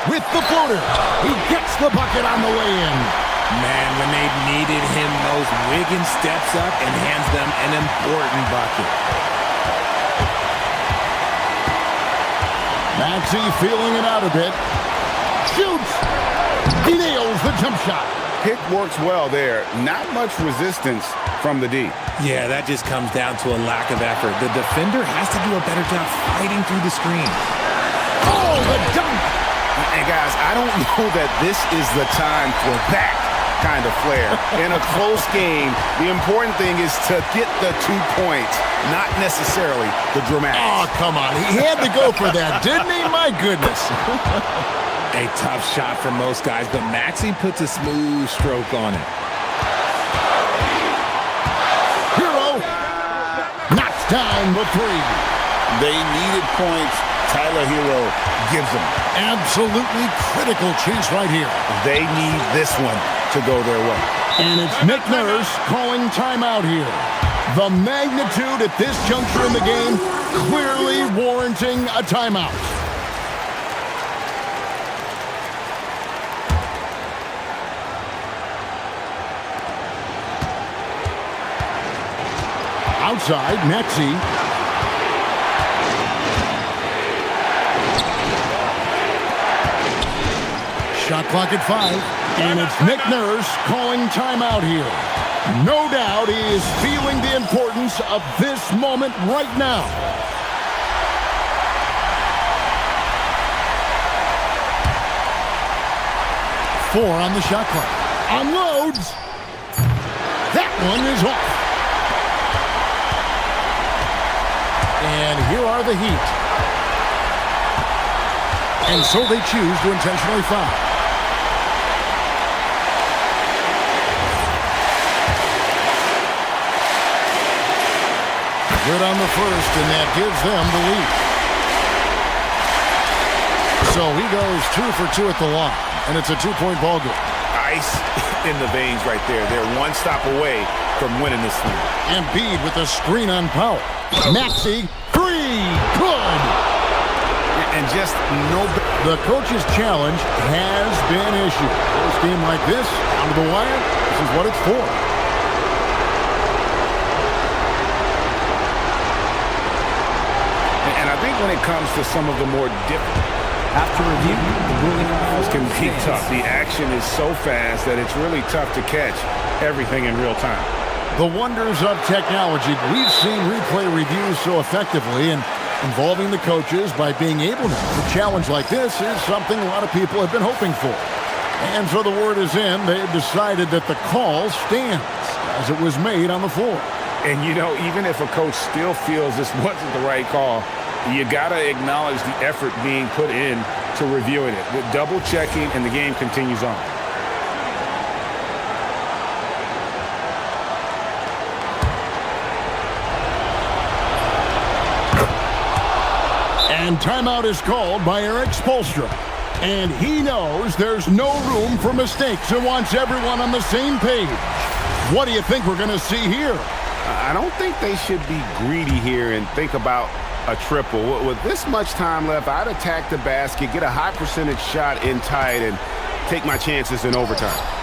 With the floater. He gets the bucket on the way in. Man, when they needed him most, Wiggins steps up and hands them an important bucket. Maxey feeling it out a bit. Shoots. He nails the jump shot. Pick works well there. Not much resistance from the D. Yeah, that just comes down to a lack of effort. The defender has to do a better job fighting through the screen. Oh, the dunk! And guys, I don't know that this is the time for that kind of flair. In a close game, the important thing is to get the 2 points, not necessarily the dramatics. Oh, come on. He had to go for that, didn't he? My goodness. A tough shot for most guys, but Maxey puts a smooth stroke on it. Hero knocks down the 3. They needed points. Tyler Hero gives them. Absolutely critical chance right here. They need this one to go their way. And it's Nick Nurse calling timeout here. The magnitude at this juncture in the game clearly warranting a timeout. Outside, Maxey. Shot clock at 5. And it's Nick Nurse calling timeout here. No doubt he is feeling the importance of this moment right now. Four on the shot clock. Unloads. That one is off. And here are the Heat. And so they choose to intentionally foul. Good on the first, and that gives them the lead. So he goes 2 for 2 at the line, and it's a 2-point ball game. Ice in the veins right there. They're one stop away from winning this one. Embiid with a screen on Powell. Maxey, 3, good! And just no... The coach's challenge has been issued. This game like this, down to the wire, this is what it's for. And I think when it comes to some of the more difficult... After review, the ruling can be tough. The action is so fast that it's really tough to catch everything in real time. The wonders of technology. We've seen replay reviews so effectively, and involving the coaches by being able to challenge like this is something a lot of people have been hoping for. And so the word is in. They've decided that the call stands as it was made on the floor. And, you know, even if a coach still feels this wasn't the right call, you got to acknowledge the effort being put in to reviewing it. The double checking, and the game continues on. And timeout is called by Eric Spoelstra. And he knows there's no room for mistakes and wants everyone on the same page. What do you think we're going to see here? I don't think they should be greedy here and think about a triple. With this much time left, I'd attack the basket, get a high percentage shot in tight, and take my chances in overtime.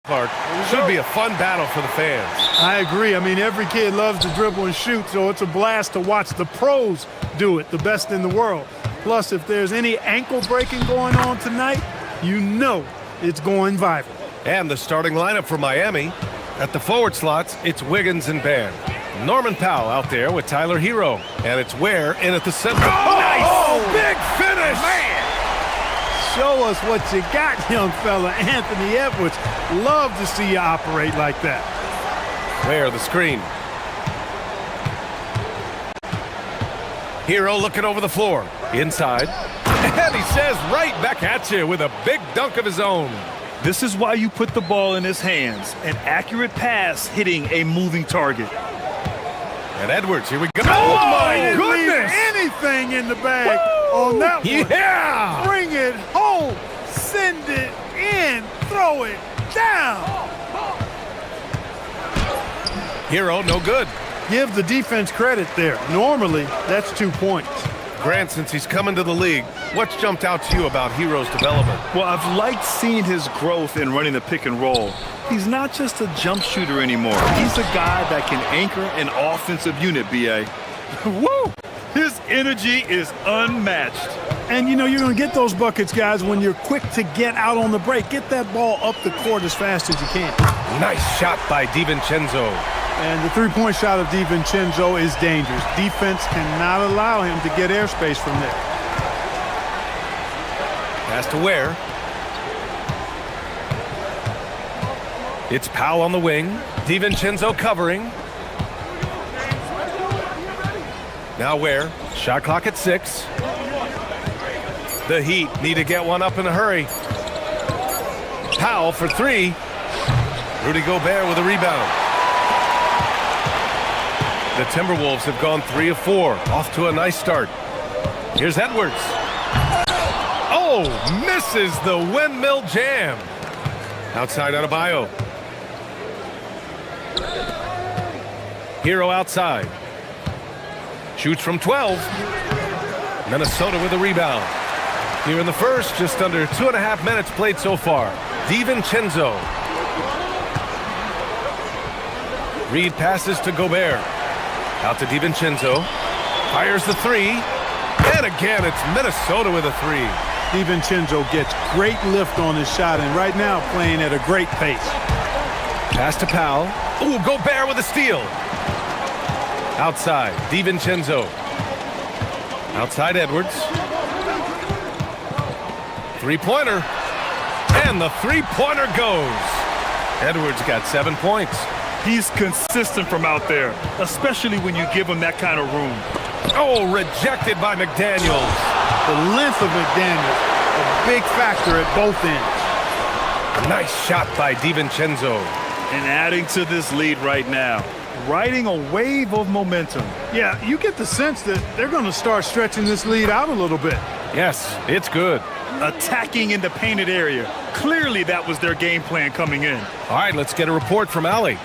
Clark. Should be a fun battle for the fans. I agree. I mean, every kid loves to dribble and shoot, so it's a blast to watch the pros do it, the best in the world. Plus, if there's any ankle breaking going on tonight, you know it's going viral. And the starting lineup for Miami. At the forward slots, it's Wiggins and Bam. Norman Powell out there with Tyler Hero. And it's Ware in at the center. Oh, nice! Oh, Big finish! Man! Show us what you got, young fella. Anthony Edwards. Love to see you operate like that. Ware, the screen. Hero looking over the floor. Inside. And he says right back at you with a big dunk of his own. This is why you put the ball in his hands. An accurate pass hitting a moving target. And Edwards, here we go. Oh, my goodness! Anything in the bag on that one. Yeah! Bring it home. Send it in. Throw it down. Hero, no good. Give the defense credit there. Normally, that's 2 points. Grant, since he's coming to the league, what's jumped out to you about Hero's development? Well, I've liked seeing his growth in running the pick and roll. He's not just a jump shooter anymore. He's a guy that can anchor an offensive unit, B.A. Woo! His energy is unmatched. And, you know, you're going to get those buckets, guys, when you're quick to get out on the break. Get that ball up the court as fast as you can. Nice shot by DiVincenzo. And the three-point shot of DiVincenzo is dangerous. Defense cannot allow him to get airspace from there. Pass to Ware. It's Powell on the wing. DiVincenzo covering. Now Ware. Shot clock at 6. The Heat need to get one up in a hurry. Powell for 3. Rudy Gobert with a rebound. The Timberwolves have gone 3 of 4. Off to a nice start. Here's Edwards. Oh, misses the windmill jam. Outside Adebayo. Hero outside. Shoots from 12. Minnesota with a rebound. Here in the first, just under 2.5 minutes played so far. DiVincenzo. Reed passes to Gobert. Out to DiVincenzo. Fires the 3. And again, it's Minnesota with a 3. DiVincenzo gets great lift on his shot, and right now playing at a great pace. Pass to Powell. Ooh, Gobert with a steal. Outside, DiVincenzo. Outside Edwards. Three-pointer. And the three-pointer goes. Edwards got 7 points. He's consistent from out there, especially when you give him that kind of room. Oh, rejected by McDaniels. The length of McDaniels, a big factor at both ends. A nice shot by DiVincenzo. And adding to this lead right now, riding a wave of momentum. Yeah, you get the sense that they're going to start stretching this lead out a little bit. Yes, it's good. Attacking in the painted area. Clearly that was their game plan coming in. All right, let's get a report from Allie.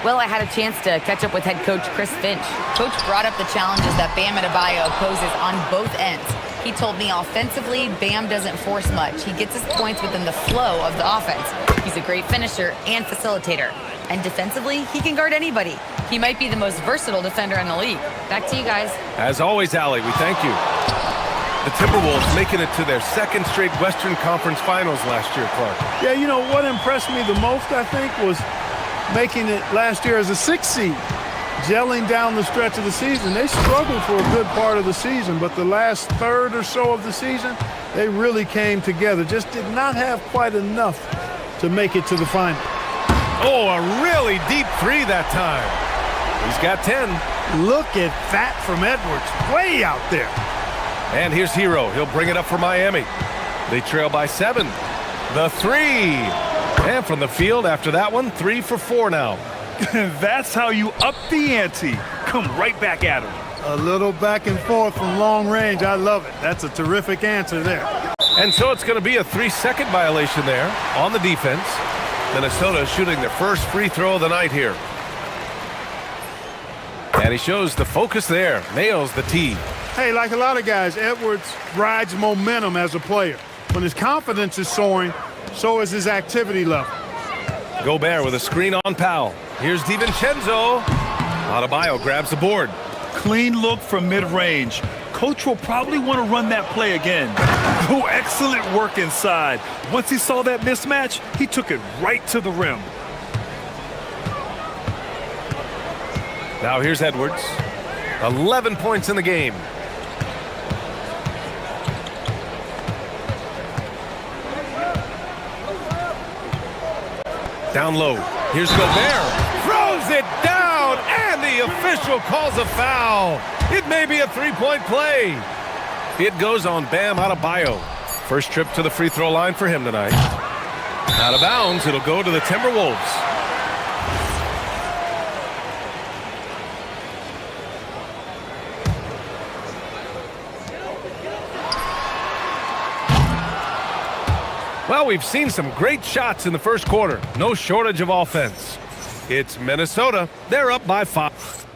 Well, I had a chance to catch up with head coach Chris Finch. Coach brought up the challenges that Bam Adebayo poses on both ends. He told me offensively, Bam doesn't force much. He gets his points within the flow of the offense. He's a great finisher and facilitator. And defensively, he can guard anybody. He might be the most versatile defender in the league. Back to you guys. As always, Allie, we thank you. The Timberwolves making it to their second straight Western Conference Finals last year, Clark. Yeah, you know, what impressed me the most, I think, was making it last year as a 6th seed. Gelling down the stretch of the season. They struggled for a good part of the season, but the last third or so of the season, they really came together. Just did not have quite enough to make it to the final. Oh, a really deep 3 that time. He's got 10. Look at that from Edwards, way out there. And here's Hero. He'll bring it up for Miami. They trail by 7. The 3. And from the field after that one, 3 for 4 now. That's how you up the ante. Come right back at him. A little back and forth from long range. I love it. That's a terrific answer there. And so it's going to be a 3-second violation there on the defense. Minnesota shooting their first free throw of the night here. And he shows the focus there. Nails the tee. Hey, like a lot of guys, Edwards rides momentum as a player. When his confidence is soaring, so is his activity level. Gobert with a screen on Powell. Here's DiVincenzo. Adebayo grabs the board. Clean look from mid-range. Coach will probably want to run that play again. Oh, excellent work inside. Once he saw that mismatch, he took it right to the rim. Now here's Edwards. 11 points in the game. Down low. Here's Gobert. Throws it down, and the official calls a foul. It may be a three-point play. It goes on Bam Adebayo. First trip to the free throw line for him tonight. Out of bounds, it'll go to the Timberwolves. Well, we've seen some great shots in the first quarter. No shortage of offense. It's Minnesota. They're up by 5.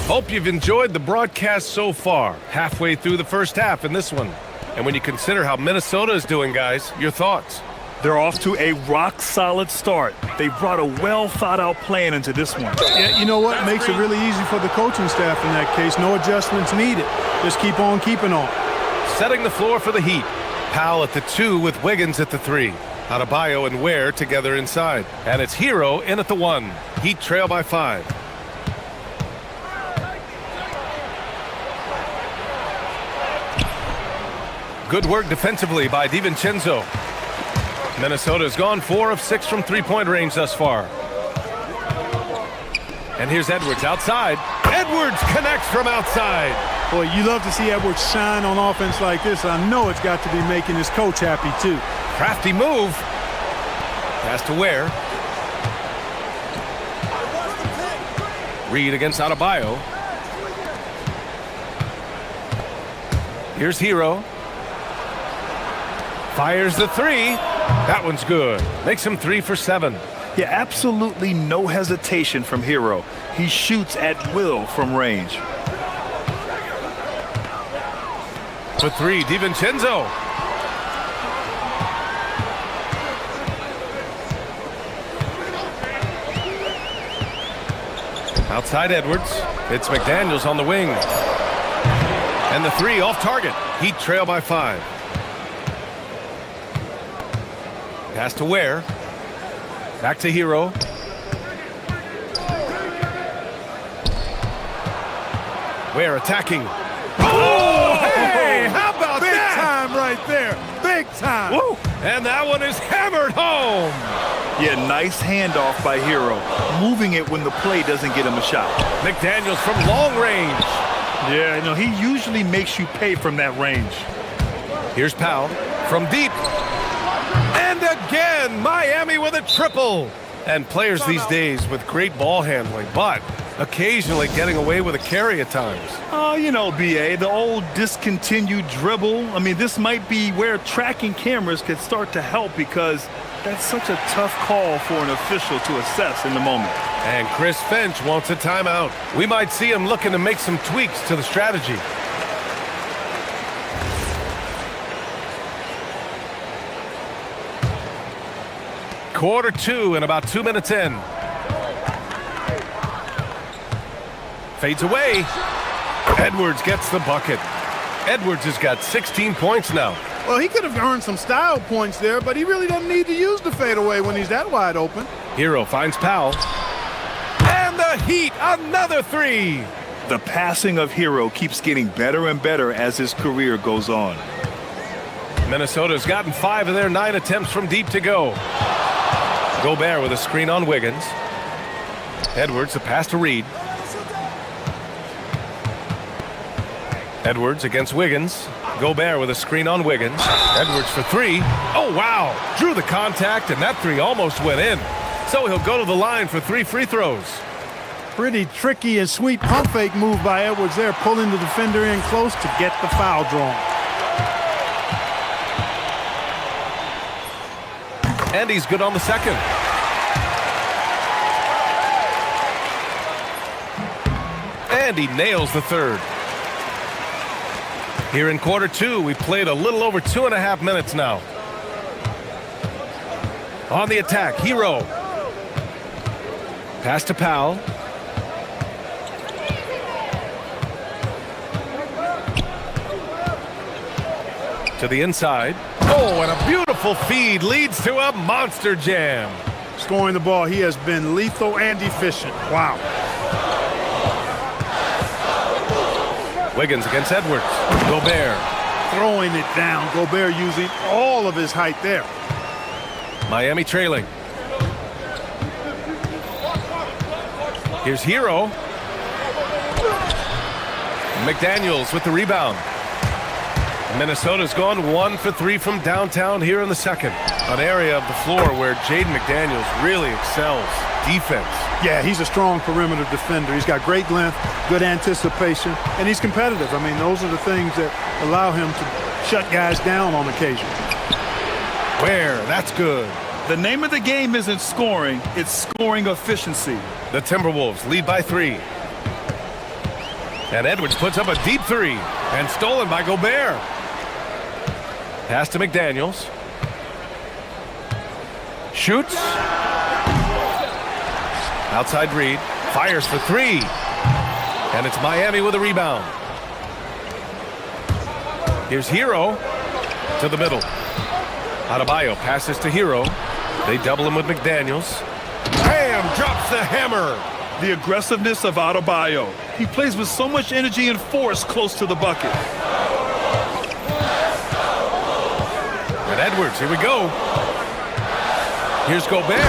Hope you've enjoyed the broadcast so far. Halfway through the first half in this one. And when you consider how Minnesota is doing, guys, your thoughts? They're off to a rock-solid start. They brought a well-thought-out plan into this one. Yeah, you know what? Makes it really easy for the coaching staff in that case. No adjustments needed. Just keep on keeping on. Setting the floor for the Heat. Powell at the 2 with Wiggins at the 3. Adebayo and Ware together inside. And it's Hero in at the 1. Heat trail by 5. Good work defensively by DiVincenzo. Minnesota's gone 4 of 6 from three-point range thus far. And here's Edwards outside. Edwards connects from outside. Boy, you love to see Edwards shine on offense like this. I know it's got to be making his coach happy, too. Crafty move. Pass to Ware. Reed against Adebayo. Here's Hero. Fires the 3. That one's good. Makes him 3 for 7. Yeah, absolutely no hesitation from Hero. He shoots at will from range. For 3, DiVincenzo. Outside Edwards. It's McDaniels on the wing. And the 3 off target. Heat trail by 5. Pass to Ware. Back to Hero. Ware attacking. Oh, hey! How about Big that? time right there. Big time. Woo! And that one is hammered home. Yeah, nice handoff by Hero. Moving it when the play doesn't get him a shot. McDaniels from long range. Yeah, no, he usually makes you pay from that range. Here's Powell from deep. And again, Miami with a triple. And players these days with great ball handling, but occasionally getting away with a carry at times. Oh, you know, BA, the old discontinued dribble. I mean, this might be where tracking cameras could start to help because that's such a tough call for an official to assess in the moment. And Chris Finch wants a timeout. We might see him looking to make some tweaks to the strategy. Quarter 2 and about 2 minutes in. Fades away. Edwards gets the bucket. Edwards has got 16 points now. Well, he could have earned some style points there, but he really doesn't need to use the fadeaway when he's that wide open. Hero finds Powell. And the Heat, another 3. The passing of Hero keeps getting better and better as his career goes on. Minnesota's gotten 5 of their 9 attempts from deep to go. Gobert with a screen on Wiggins. Edwards, the pass to Reed. Edwards against Wiggins. Gobert with a screen on Wiggins. Edwards for 3. Oh, wow. Drew the contact, and that 3 almost went in. So he'll go to the line for 3 free throws. Pretty tricky and sweet pump fake move by Edwards there, pulling the defender in close to get the foul drawn. And he's good on the second. And he nails the third. Here in quarter two, we played a little over 2.5 minutes now. On the attack, Hero. Pass to Powell. To the inside. Oh, and a beautiful feed leads to a monster jam. Scoring the ball, he has been lethal and efficient. Wow. Wiggins against Edwards. Gobert. Throwing it down. Gobert using all of his height there. Miami trailing. Here's Hero. McDaniels with the rebound. Minnesota's gone 1 for 3 from downtown here in the second. An area of the floor where Jaden McDaniels really excels. Defense. Yeah, he's a strong perimeter defender. He's got great length, good anticipation, and he's competitive. I mean, those are the things that allow him to shut guys down on occasion. Where? That's good. The name of the game isn't scoring, it's scoring efficiency. The Timberwolves lead by 3. And Edwards puts up a deep 3 and stolen by Gobert. Pass to McDaniels. Shoots. Outside Reed. Fires for 3. And it's Miami with a rebound. Here's Hero to the middle. Adebayo passes to Hero. They double him with McDaniels. Bam! Drops the hammer. The aggressiveness of Adebayo. He plays with so much energy and force close to the bucket. And Edwards, here we go. Here's Gobert.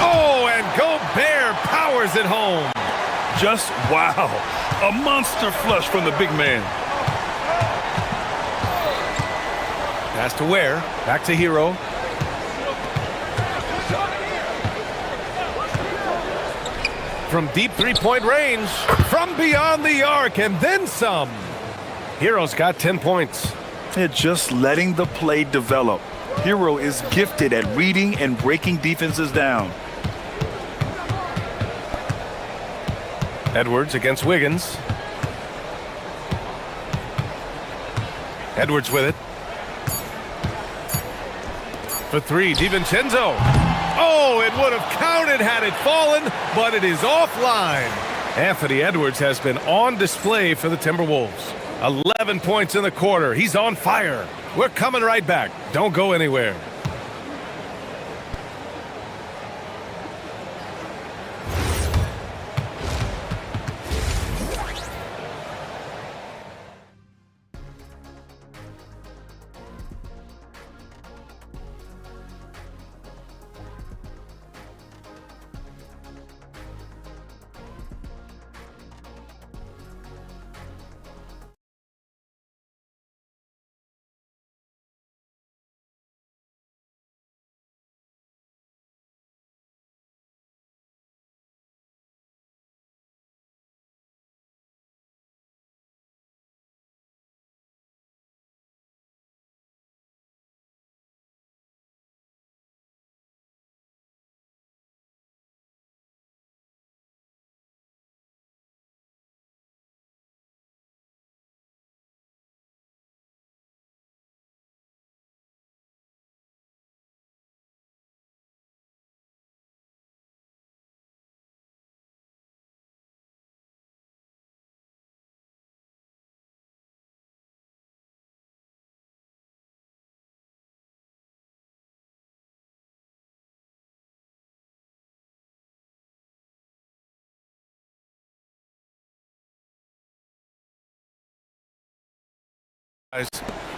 Oh, and Gobert powers it home. Just wow. A monster flush from the big man. Pass to Ware. Back to Hero. From deep three-point range. From beyond the arc and then some. Hero's got 10 points. They're just letting the play develop. Hero is gifted at reading and breaking defenses down. Edwards against Wiggins. Edwards with it. For 3, DiVincenzo. Oh, it would have counted had it fallen, but it is offline. Anthony Edwards has been on display for the Timberwolves. 11 points in the quarter. He's on fire. We're coming right back. Don't go anywhere.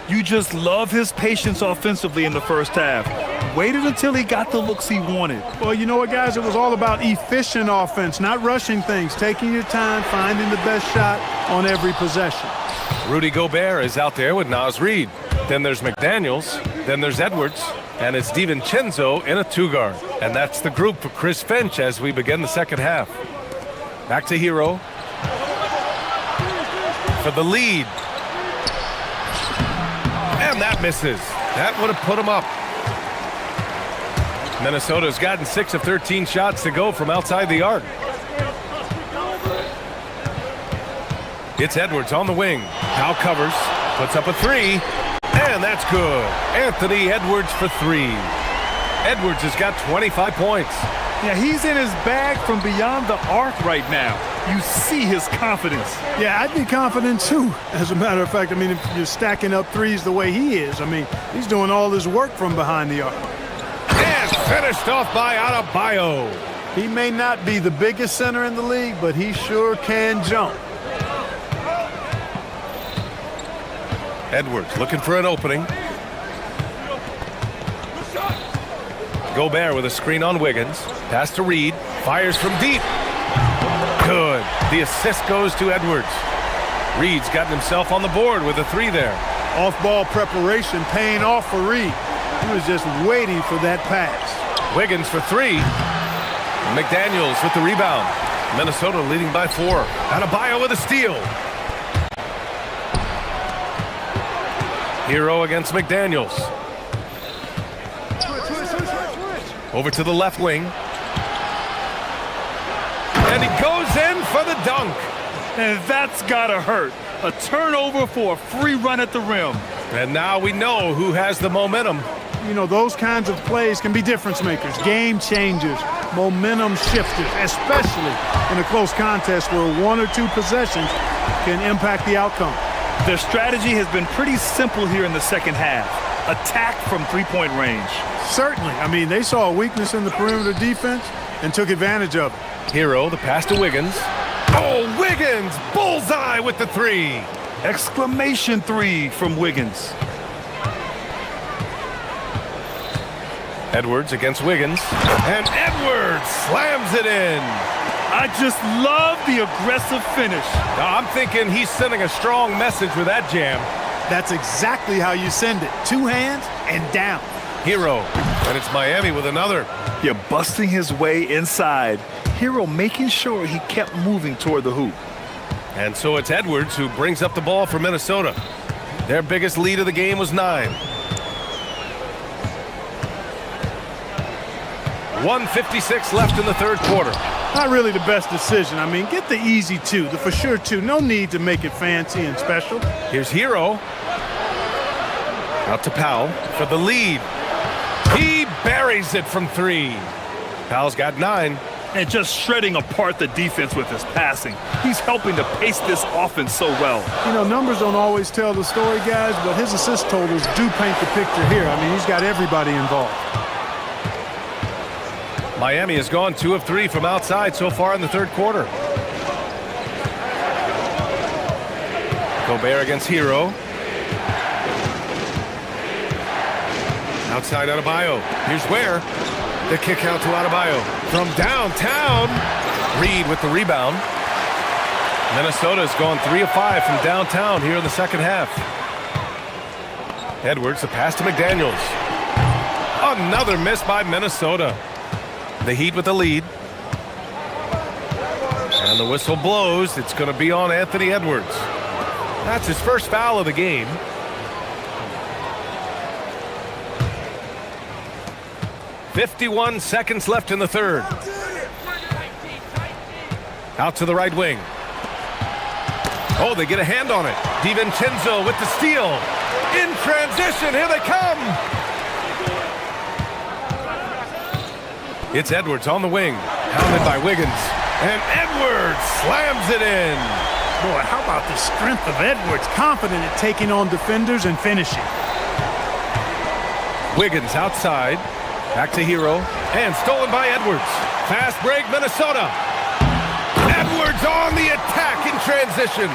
You just love his patience offensively in the first half. Waited until he got the looks he wanted. Well, you know what, guys? It was all about efficient offense, not rushing things, taking your time, finding the best shot on every possession. Rudy Gobert is out there with Naz Reid. Then there's McDaniels. Then there's Edwards. And it's DiVincenzo in a 2-guard. And that's the group for Chris Finch as we begin the second half. Back to Hero. For the lead. And that misses. That would have put him up. Minnesota's gotten 6 of 13 shots to go from outside the arc. It's Edwards on the wing. Powell covers. Puts up a three, and that's good. Anthony Edwards for three. Edwards has got 25 points. Yeah, he's in his bag from beyond the arc right now. You see his confidence. Yeah, I'd be confident too. As a matter of fact, I mean, if you're stacking up threes the way he is, I mean, he's doing all his work from behind the arc. And finished off by Adebayo. He may not be the biggest center in the league, but he sure can jump. Edwards looking for an opening. Gobert with a screen on Wiggins. Pass to Reed. Fires from deep. Good. The assist goes to Edwards. Reed's gotten himself on the board with a three there. Off-ball preparation paying off for Reed. He was just waiting for that pass. Wiggins for three. McDaniels with the rebound. Minnesota leading by 4. Adebayo with a steal. Hero against McDaniels. Over to the left wing. And he goes in for the dunk. And that's gotta hurt. A turnover for a free run at the rim. And now we know who has the momentum. You know, those kinds of plays can be difference makers, game changers, momentum shifters, especially in a close contest where 1 or 2 possessions can impact the outcome. Their strategy has been pretty simple here in the second half. Attack from three-point range. Certainly. I mean, they saw a weakness in the perimeter defense and took advantage of it. Hero, the pass to Wiggins. Oh, Wiggins! Bullseye with the three! Exclamation three from Wiggins. Edwards against Wiggins. And Edwards slams it in. I just love the aggressive finish. Now, I'm thinking he's sending a strong message with that jam. That's exactly how you send it. 2 hands and down. Hero. And it's Miami with another. You're busting his way inside. Hero making sure he kept moving toward the hoop. And so it's Edwards who brings up the ball for Minnesota. Their biggest lead of the game was 9. 1:56 left in the third quarter. Not really the best decision. I mean, get the easy 2, the for sure 2. No need to make it fancy and special. Here's Hero. Out to Powell for the lead. He buries it from 3. Powell's got 9. And just shredding apart the defense with his passing. He's helping to pace this offense so well. You know, numbers don't always tell the story, guys, but his assist totals do paint the picture here. I mean, he's got everybody involved. Miami has gone 2 of 3 from outside so far in the third quarter. Gobert against Hero. Outside Adebayo. Here's where. The kick out to Adebayo. From downtown. Reed with the rebound. Minnesota's gone 3 of 5 from downtown here in the second half. Edwards, the pass to McDaniels. Another miss by Minnesota. The Heat with the lead. And the whistle blows. It's going to be on Anthony Edwards. That's his first foul of the game. .51 seconds left in the third. Out to the right wing. Oh, they get a hand on it. DiVincenzo with the steal. In transition, here they come. It's Edwards on the wing. Hounded by Wiggins. And Edwards slams it in. Boy, how about the strength of Edwards? Confident at taking on defenders and finishing. Wiggins outside. Back to Hero. And stolen by Edwards. Fast break, Minnesota. Edwards on the attack in transition.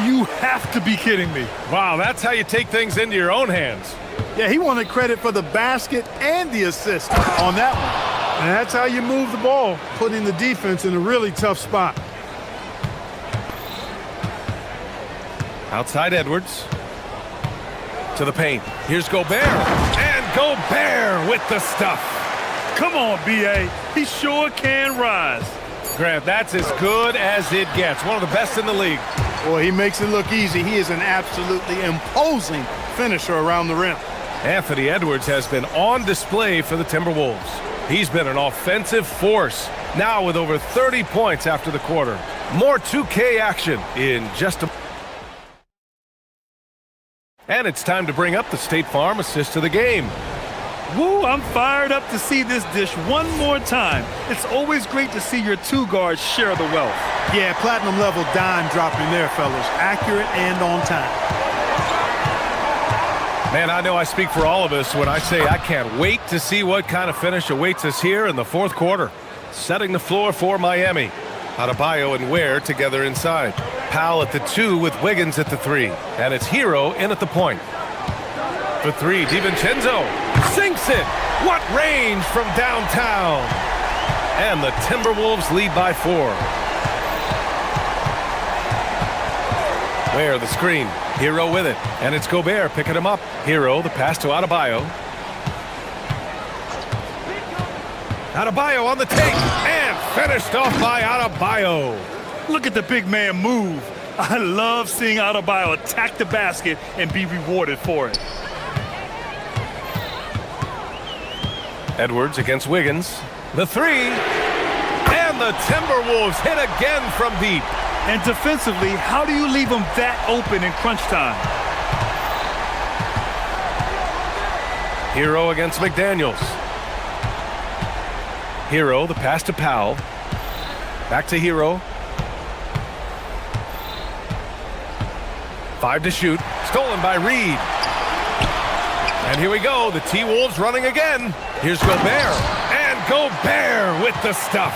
You have to be kidding me. Wow, that's how you take things into your own hands. Yeah, he wanted credit for the basket and the assist on that one. And that's how you move the ball, putting the defense in a really tough spot. Outside Edwards. To the paint. Here's Gobert. And Gobert with the stuff. Come on, B.A. He sure can rise. Grant, that's as good as it gets. One of the best in the league. Boy, he makes it look easy. He is an absolutely imposing finisher around the rim. Anthony Edwards has been on display for the Timberwolves. He's been an offensive force, now with over 30 points after the quarter. More 2K action in just a And it's time to bring up the State Farm assist to the game. Woo, I'm fired up to see this dish one more time. It's always great to see your two guards share the wealth. Yeah, platinum level dime dropping there, fellas. Accurate and on time. Man, I know I speak for all of us when I say I can't wait to see what kind of finish awaits us here in the fourth quarter. Setting the floor for Miami. Adebayo and Ware together inside. Powell at the 2 with Wiggins at the 3. And it's Hero in at the point. For 3, DiVincenzo sinks it. What range from downtown. And the Timberwolves lead by 4. Ware the screen. Hero with it. And it's Gobert picking him up. Hero, the pass to Adebayo. Adebayo on the take. And finished off by Adebayo. Look at the big man move. I love seeing Adebayo attack the basket and be rewarded for it. Edwards against Wiggins. The 3. And the Timberwolves hit again from deep. And defensively, how do you leave them that open in crunch time? Hero against McDaniels. Hero, the pass to Powell. Back to Hero. 5 to shoot. Stolen by Reed. And here we go. The T-Wolves running again. Here's Gobert. And Gobert with the stuff.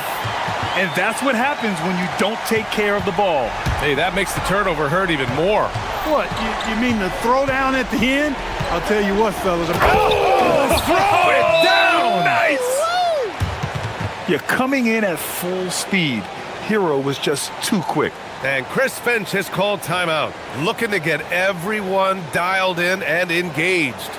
And that's what happens when you don't take care of the ball. Hey, that makes the turnover hurt even more. What, you mean the throwdown at the end? I'll tell you what, fellas. Throw it down! Nice! You're coming in at full speed. Hero was just too quick. And Chris Finch has called timeout, looking to get everyone dialed in and engaged.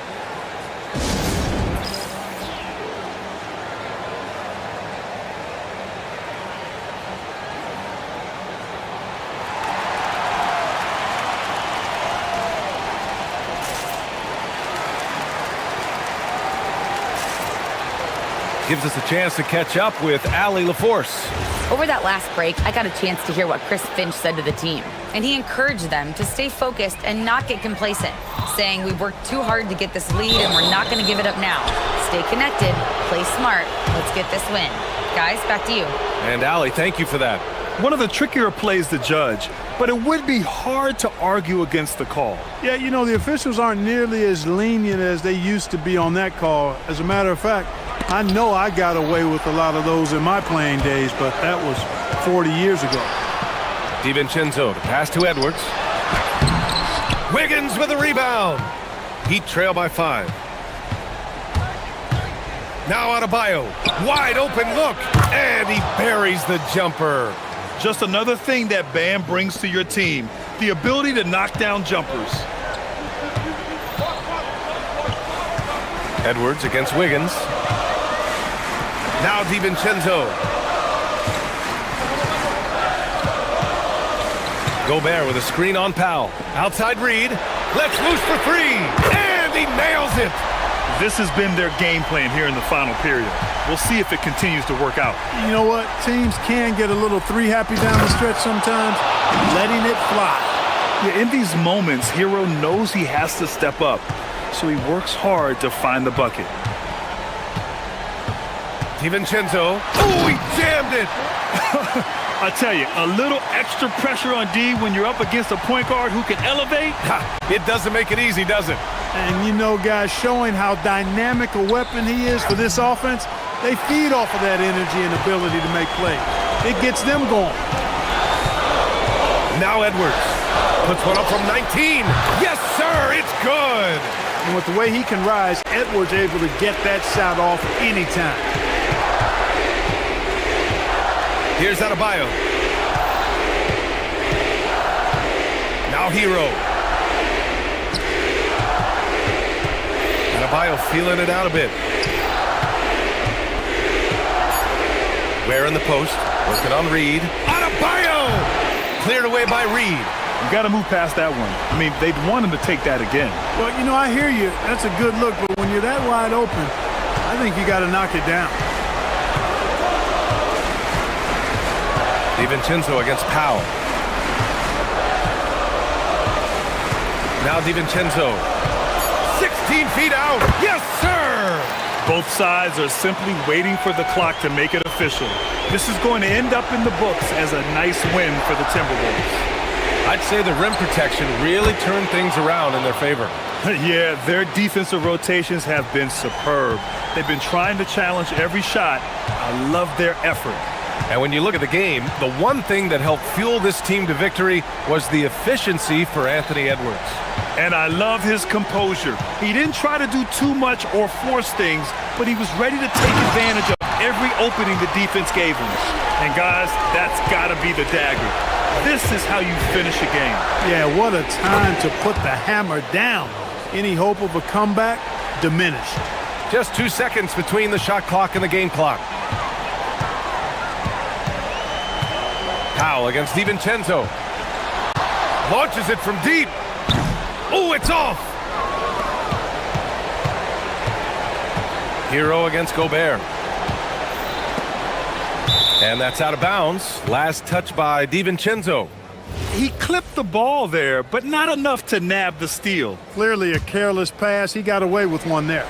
Gives us a chance to catch up with Allie LaForce. Over that last break, I got a chance to hear what Chris Finch said to the team. And he encouraged them to stay focused and not get complacent, saying we've worked too hard to get this lead and we're not going to give it up now. Stay connected, play smart, let's get this win. Guys, back to you. And Allie, thank you for that. One of the trickier plays to judge, but it would be hard to argue against the call. Yeah, you know, the officials aren't nearly as lenient as they used to be on that call. As a matter of fact, I know I got away with a lot of those in my playing days, but that was 40 years ago. DiVincenzo, the pass to Edwards. Wiggins with a rebound. Heat trail by 5. Now Adebayo, wide open look, and he buries the jumper. Just another thing that Bam brings to your team, the ability to knock down jumpers. Edwards against Wiggins. Now DiVincenzo. Gobert with a screen on Powell. Outside Reed. Lets loose for 3. And he nails it. This has been their game plan here in the final period. We'll see if it continues to work out. You know what? Teams can get a little 3 happy down the stretch sometimes, letting it fly. Yeah, in these moments, Hero knows he has to step up, so he works hard to find the bucket. DiVincenzo. Oh, he jammed it. I tell you, a little extra pressure on D when you're up against a point guard who can elevate. It doesn't make it easy, does it? And you know, guys, showing how dynamic a weapon he is for this offense, they feed off of that energy and ability to make plays. It gets them going. Now Edwards puts one up from 19. Yes, sir, it's good. And with the way he can rise, Edwards able to get that shot off anytime. Here's Adebayo. Now Hero. Adebayo feeling it out a bit. Ware in the post, working on Reed. Adebayo! Cleared away by Reed. You got to move past that one. I mean, they'd want him to take that again. Well, you know, I hear you. That's a good look, but when you're that wide open, I think you got to knock it down. DiVincenzo against Powell. Now DiVincenzo. 16 feet out. Yes, sir! Both sides are simply waiting for the clock to make it official. This is going to end up in the books as a nice win for the Timberwolves. I'd say the rim protection really turned things around in their favor. Yeah, their defensive rotations have been superb. They've been trying to challenge every shot. I love their effort. And when you look at the game, the one thing that helped fuel this team to victory was the efficiency for Anthony Edwards. And I love his composure. He didn't try to do too much or force things, but he was ready to take advantage of every opening the defense gave him. And guys, that's got to be the dagger. This is how you finish a game. Yeah, what a time to put the hammer down. Any hope of a comeback diminished. Just 2 seconds between the shot clock and the game clock. Powell against DiVincenzo. Launches it from deep. Oh, it's off! Hero against Gobert. And that's out of bounds. Last touch by DiVincenzo. He clipped the ball there, but not enough to nab the steal. Clearly a careless pass. He got away with one there.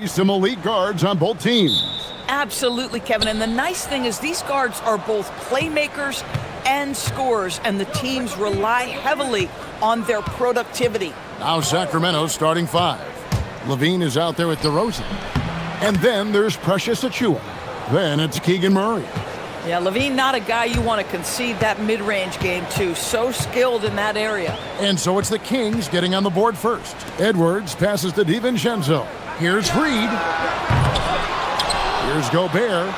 Some elite guards on both teams. Absolutely, Kevin. And the nice thing is these guards are both playmakers and scorers, and the teams rely heavily on their productivity. Now Sacramento starting 5. Levine is out there with DeRozan. And then there's Precious Achiuwa. Then it's Keegan Murray. Yeah, Levine, not a guy you want to concede that mid-range game to. So skilled in that area. And so it's the Kings getting on the board first. Edwards passes to DiVincenzo. Here's Reed. Here's Gobert.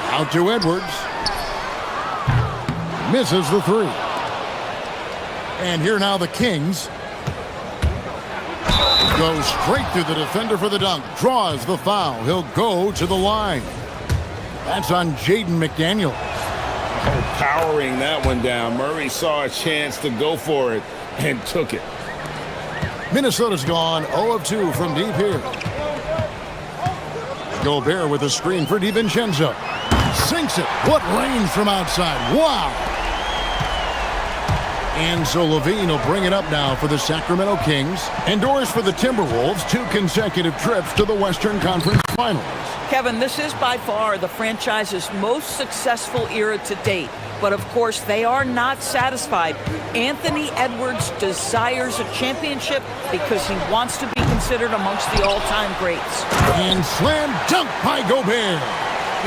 Out to Edwards. Misses the 3. And here now the Kings. Goes straight through the defender for the dunk. Draws the foul. He'll go to the line. That's on Jaden McDaniel. Oh, powering that one down. Murray saw a chance to go for it and took it. Minnesota's gone 0 of 2 from deep here. Gobert with a screen for DiVincenzo. Sinks it. What range from outside. Wow. And so Levine will bring it up now for the Sacramento Kings. Endorse for the Timberwolves 2 consecutive trips to the Western Conference Finals. Kevin, this is by far the franchise's most successful era to date. But of course, they are not satisfied. Anthony Edwards desires a championship because he wants to be considered amongst the all-time greats. And slam dunk by Gobert.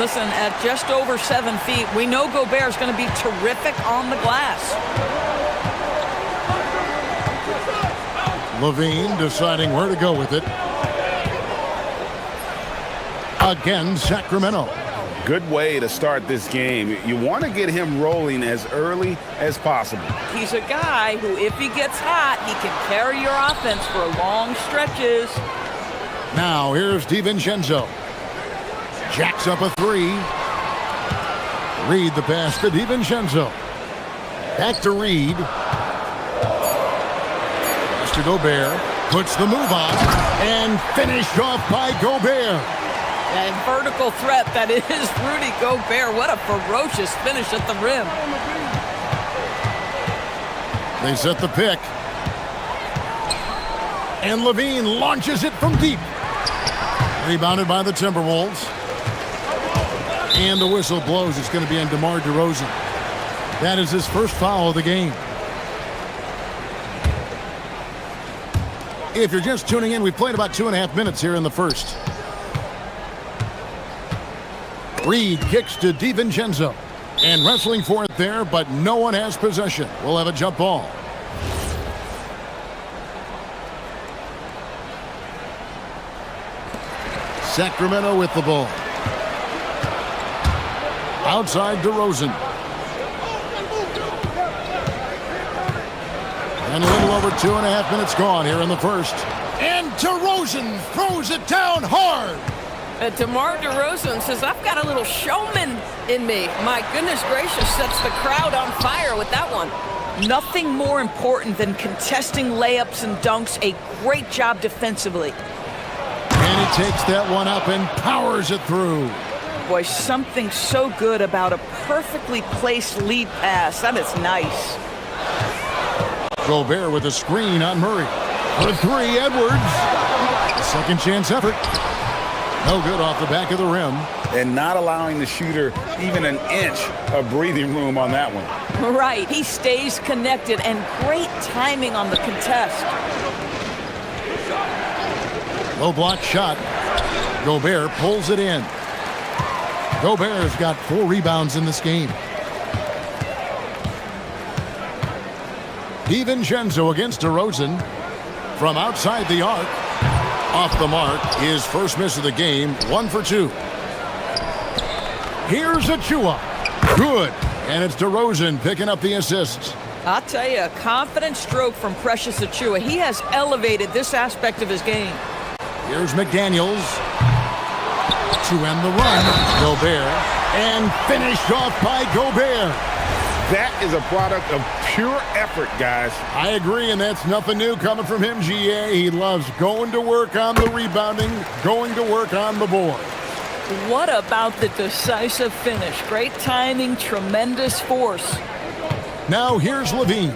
Listen, at just over 7 feet, we know Gobert is going to be terrific on the glass. Levine deciding where to go with it. Again, Sacramento. Good way to start this game. You want to get him rolling as early as possible. He's a guy who, if he gets hot, he can carry your offense for long stretches. Now, here's DiVincenzo. Jacks up a 3. Reed the pass to DiVincenzo. Back to Reed. Pass to Gobert. Puts the move on. And finished off by Gobert. And vertical threat that is Rudy Gobert. What a ferocious finish at the rim. They set the pick. And Levine launches it from deep. Rebounded by the Timberwolves. And the whistle blows. It's going to be on DeMar DeRozan. That is his first foul of the game. If you're just tuning in, we've played about 2.5 minutes here in the first. Reed kicks to DiVincenzo. And wrestling for it there, but no one has possession. We'll have a jump ball. Sacramento with the ball. Outside DeRozan. And a little over 2.5 minutes gone here in the first. And DeRozan throws it down hard. DeMar DeRozan says, I've got a little showman in me. My goodness gracious, sets the crowd on fire with that one. Nothing more important than contesting layups and dunks. A great job defensively. And he takes that one up and powers it through. Boy, something so good about a perfectly placed lead pass. That is nice. Gobert with a screen on Murray. For 3, Edwards. Second chance effort. No good off the back of the rim. And not allowing the shooter even an inch of breathing room on that one. Right. He stays connected, and great timing on the contest. Low block shot. Gobert pulls it in. Gobert has got 4 rebounds in this game. DiVincenzo against DeRozan from outside the arc. Off the mark, his first miss of the game, 1 for 2. Here's Achiuwa. Good. And it's DeRozan picking up the assist. I'll tell you, a confident stroke from Precious Achiuwa. He has elevated this aspect of his game. Here's McDaniels. To end the run. Gobert. And finished off by Gobert. That is a product of pure effort, guys. I agree, and that's nothing new coming from him, GA. He loves going to work on the rebounding, going to work on the board. What about the decisive finish? Great timing, tremendous force. Now here's Levine.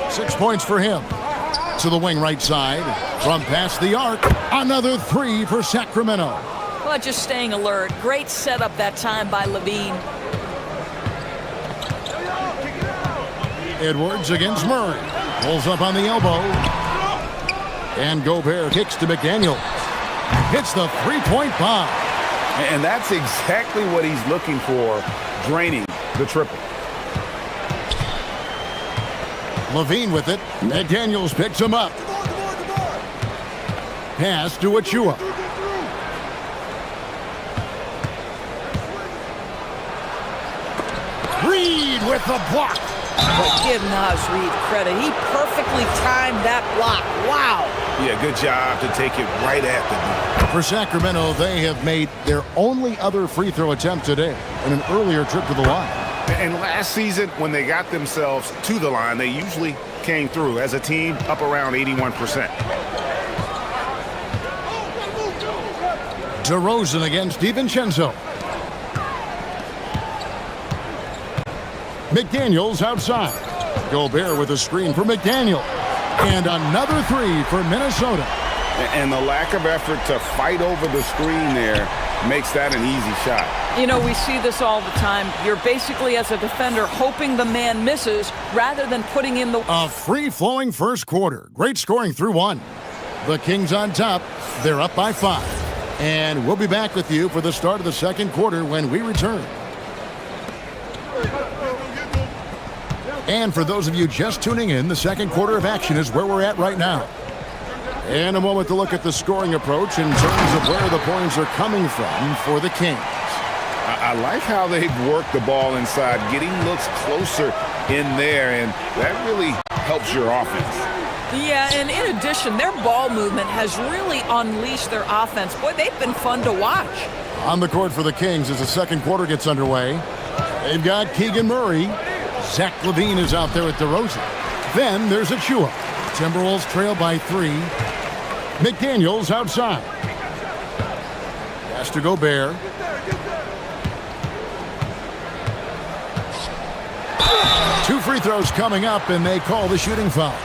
6 points for him. To the wing right side. From past the arc. Another three for Sacramento. Well, just staying alert. Great setup that time by Levine. Edwards against Murray. Pulls up on the elbow. And Gobert kicks to McDaniel. Hits the three-point bomb. And that's exactly what he's looking for, draining the triple. Levine with it. McDaniels picks him up. Pass to Achua. Reed with the block. But give Naz Reed credit. He perfectly timed that block. Wow. Yeah, good job to take it right at the net. For Sacramento, they have made their only other free throw attempt today in an earlier trip to the line. And last season, when they got themselves to the line, they usually came through as a team up around 81%. DeRozan against DiVincenzo. McDaniels outside. Gobert with a screen for McDaniel. And another three for Minnesota. And the lack of effort to fight over the screen there makes that an easy shot. You know, we see this all the time. You're basically, as a defender, hoping the man misses rather than putting in the... A free-flowing first quarter. Great scoring through one. The Kings on top. They're up by 5. And we'll be back with you for the start of the second quarter when we return. And for those of you just tuning in, the second quarter of action is where we're at right now. And a moment to look at the scoring approach in terms of where the points are coming from for the Kings. I like how they've worked the ball inside, getting looks closer in there, and that really helps your offense. Yeah, and in addition, their ball movement has really unleashed their offense. Boy, they've been fun to watch. On the court for the Kings as the second quarter gets underway. They've got Keegan Murray. Zach LaVine is out there at DeRozan. Then there's Achua. Timberwolves trail by 3. McDaniels outside. Pass to Gobert. Two free throws coming up, and they call the shooting foul.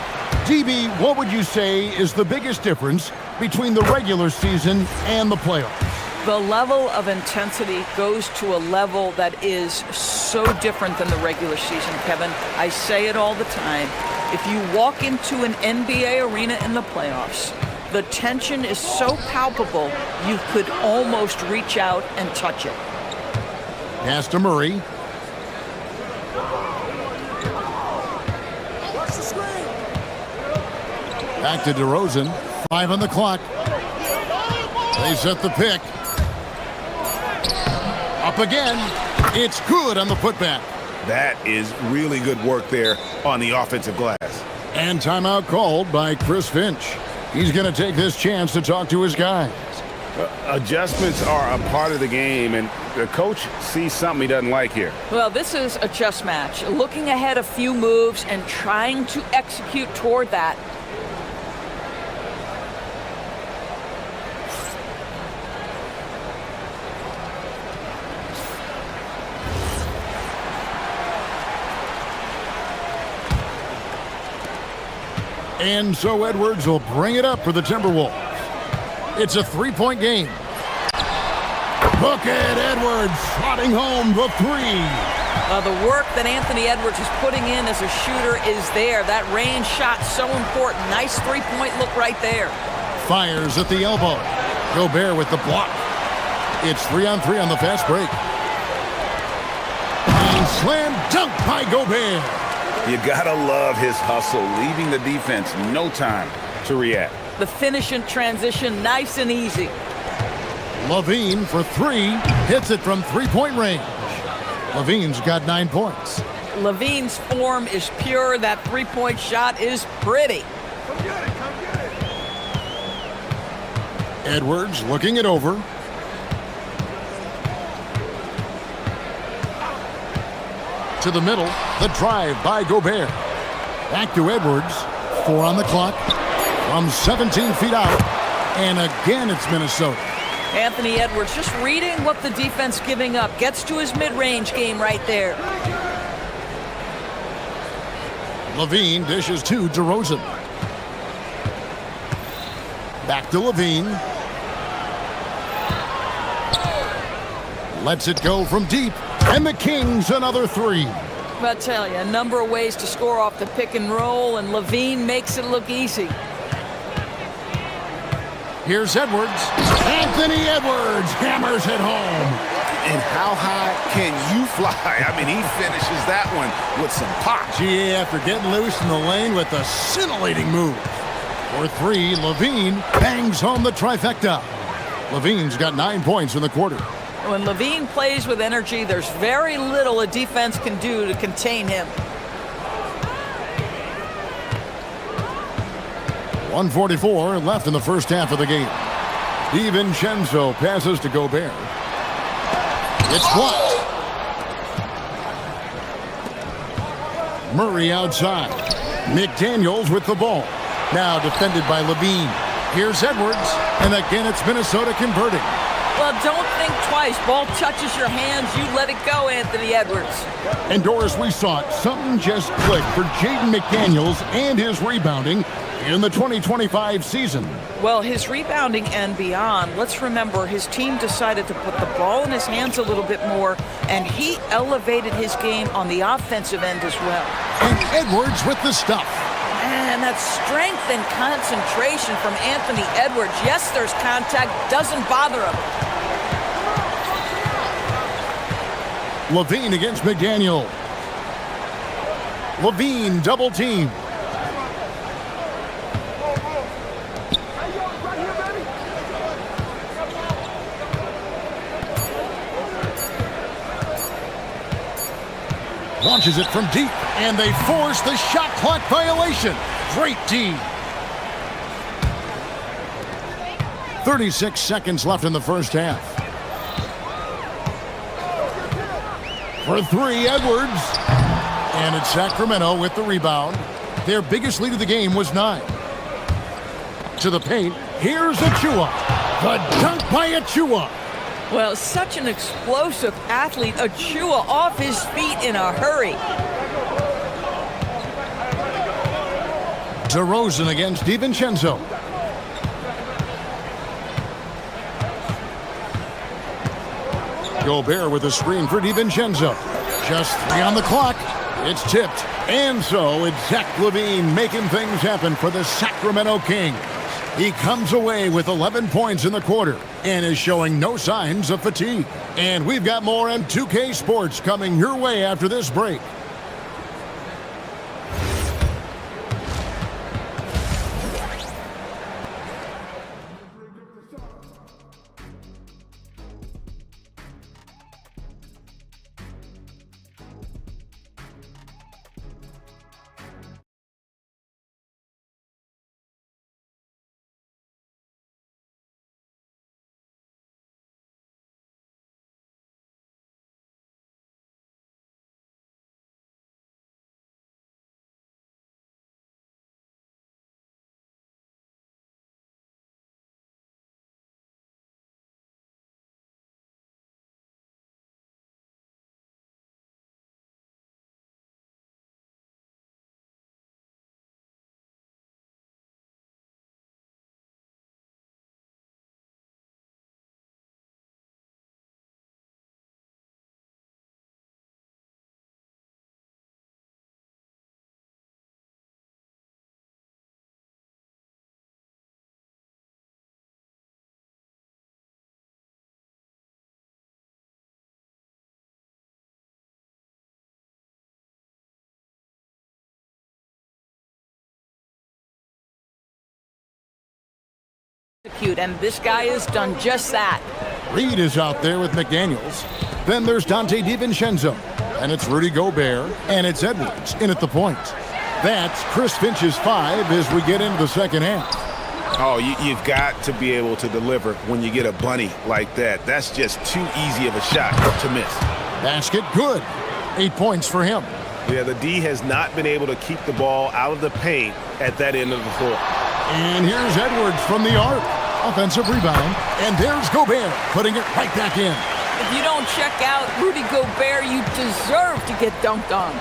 DB, what would you say is the biggest difference between the regular season and the playoffs? The level of intensity goes to a level that is so different than the regular season, Kevin. I say it all the time. If you walk into an NBA arena in the playoffs, the tension is so palpable, you could almost reach out and touch it. Pass to Murray. Back to DeRozan. 5 on the clock. They set the pick. Up again. It's good on the putback. That is really good work there on the offensive glass. And timeout called by Chris Finch. He's going to take this chance to talk to his guys. Adjustments are a part of the game, and the coach sees something he doesn't like here. Well, this is a chess match. Looking ahead a few moves and trying to execute toward that. And so Edwards will bring it up for the Timberwolves. It's a 3-point game. Look at Edwards slotting home the 3. The work that Anthony Edwards is putting in as a shooter is there. That range shot so important. Nice three-point look right there. Fires at the elbow. Gobert with the block. It's 3-on-3 on the fast break. And slam dunk by Gobert. You gotta love his hustle, leaving the defense no time to react. The finish in transition, nice and easy. LaVine for 3, hits it from 3-point range. LaVine's got 9 points. LaVine's form is pure. That three-point shot is pretty. Edwards looking it over. To the middle, the drive by Gobert. Back to Edwards, 4 on the clock, from 17 feet out, and again it's Minnesota. Anthony Edwards just reading what the defense giving up. Gets to his mid-range game right there. LaVine dishes to DeRozan. Back to Levine. Lets it go from deep. And the Kings another three. I tell you, a number of ways to score off the pick and roll, and Levine makes it look easy. Here's Edwards. Anthony Edwards hammers it home. And how high can you fly? I mean, he finishes that one with some pop. GA after getting loose in the lane with a scintillating move. For three, Levine bangs home the trifecta. Levine's got 9 points in the quarter. When Levine plays with energy, there's very little a defense can do to contain him. 1:44 left in the first half of the game. DiVincenzo passes to Gobert. It's blocked. Murray outside. McDaniels with the ball. Now defended by Levine. Here's Edwards. And again, it's Minnesota converting. Well, don't think twice. Ball touches your hands, you let it go, Anthony Edwards. And Doris, we saw it. Something just clicked for Jaden McDaniels and his rebounding in the 2025 season. Well, his rebounding and beyond, let's remember his team decided to put the ball in his hands a little bit more, and he elevated his game on the offensive end as well. And Edwards with the stuff. Man, that strength and concentration from Anthony Edwards. Yes, there's contact, doesn't bother him. Levine against McDaniel. Levine double team. Launches it from deep, and they force the shot clock violation. Great D. 36 seconds left in the first half. For three, Edwards. And it's Sacramento with the rebound. Their biggest lead of the game was 9. To the paint, here's Achua. The dunk by Achua. Well, such an explosive athlete. Achua off his feet in a hurry. DeRozan against DiVincenzo. Gobert with a screen for DiVincenzo. Just 3 on the clock. It's tipped. And so it's Zach LaVine making things happen for the Sacramento Kings. He comes away with 11 points in the quarter and is showing no signs of fatigue. And we've got more M2K Sports coming your way after this break. And this guy has done just that. Reed is out there with McDaniels. Then there's Dante DiVincenzo. And it's Rudy Gobert. And it's Edwards in at the point. That's Chris Finch's 5 as we get into the second half. Oh, you've got to be able to deliver when you get a bunny like that. That's just too easy of a shot to miss. Basket good. 8 points for him. Yeah, the D has not been able to keep the ball out of the paint at that end of the floor. And here's Edwards from the arc. Offensive rebound. And there's Gobert putting it right back in. If you don't check out Rudy Gobert, you deserve to get dunked on.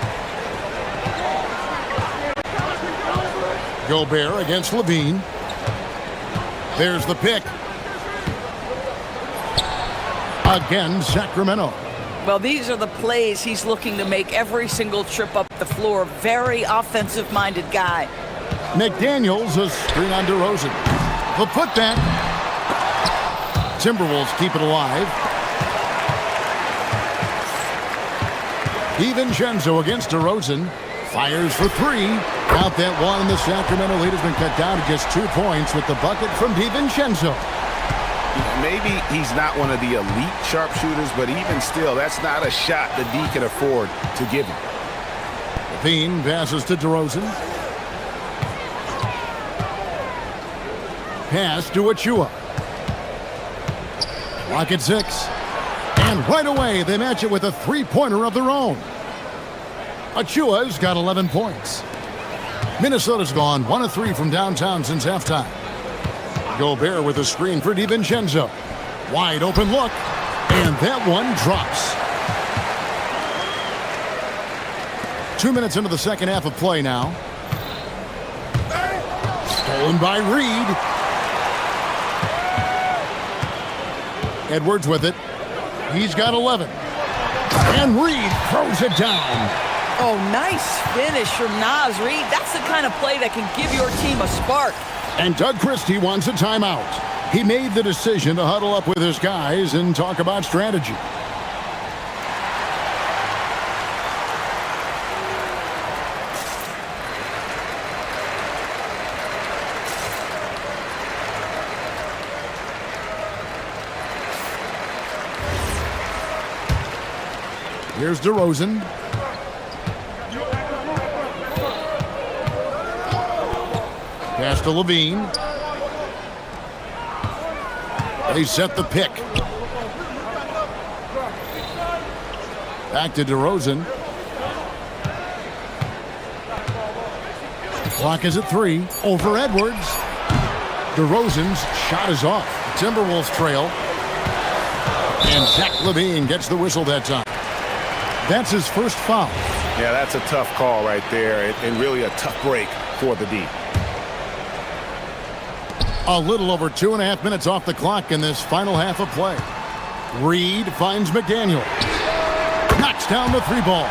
Gobert against Levine. There's the pick. Again, Sacramento. Well, these are the plays he's looking to make every single trip up the floor. Very offensive-minded guy. McDaniels, a screen on DeRozan. The putback. Timberwolves keep it alive. DiVincenzo against DeRozan. Fires for three. Out that one, and the Sacramento lead has been cut down to just 2 points with the bucket from DiVincenzo. Maybe he's not one of the elite sharpshooters, but even still, that's not a shot that D can afford to give him. Levine passes to DeRozan. Pass to Achua. Clock at 6. And right away, they match it with a three-pointer of their own. Achua's got 11 points. Minnesota's gone 1 of 3 from downtown since halftime. Gobert with a screen for DiVincenzo. Wide open look. And that one drops. 2 minutes into the second half of play now. Stolen by Reed. Edwards with it. He's got 11. And Reed throws it down. Oh, nice finish from Naz Reid. That's the kind of play that can give your team a spark. And Doug Christie wants a timeout. He made the decision to huddle up with his guys and talk about strategy. Here's DeRozan. Pass to Levine. They set the pick. Back to DeRozan. Clock is at 3. Over Edwards. DeRozan's shot is off. Timberwolves trail. And Zach Levine gets the whistle that time. That's his first foul. Yeah, that's a tough call right there, and really a tough break for the D. A little over 2.5 minutes off the clock in this final half of play. Reed finds McDaniel. Knocks down the 3-ball.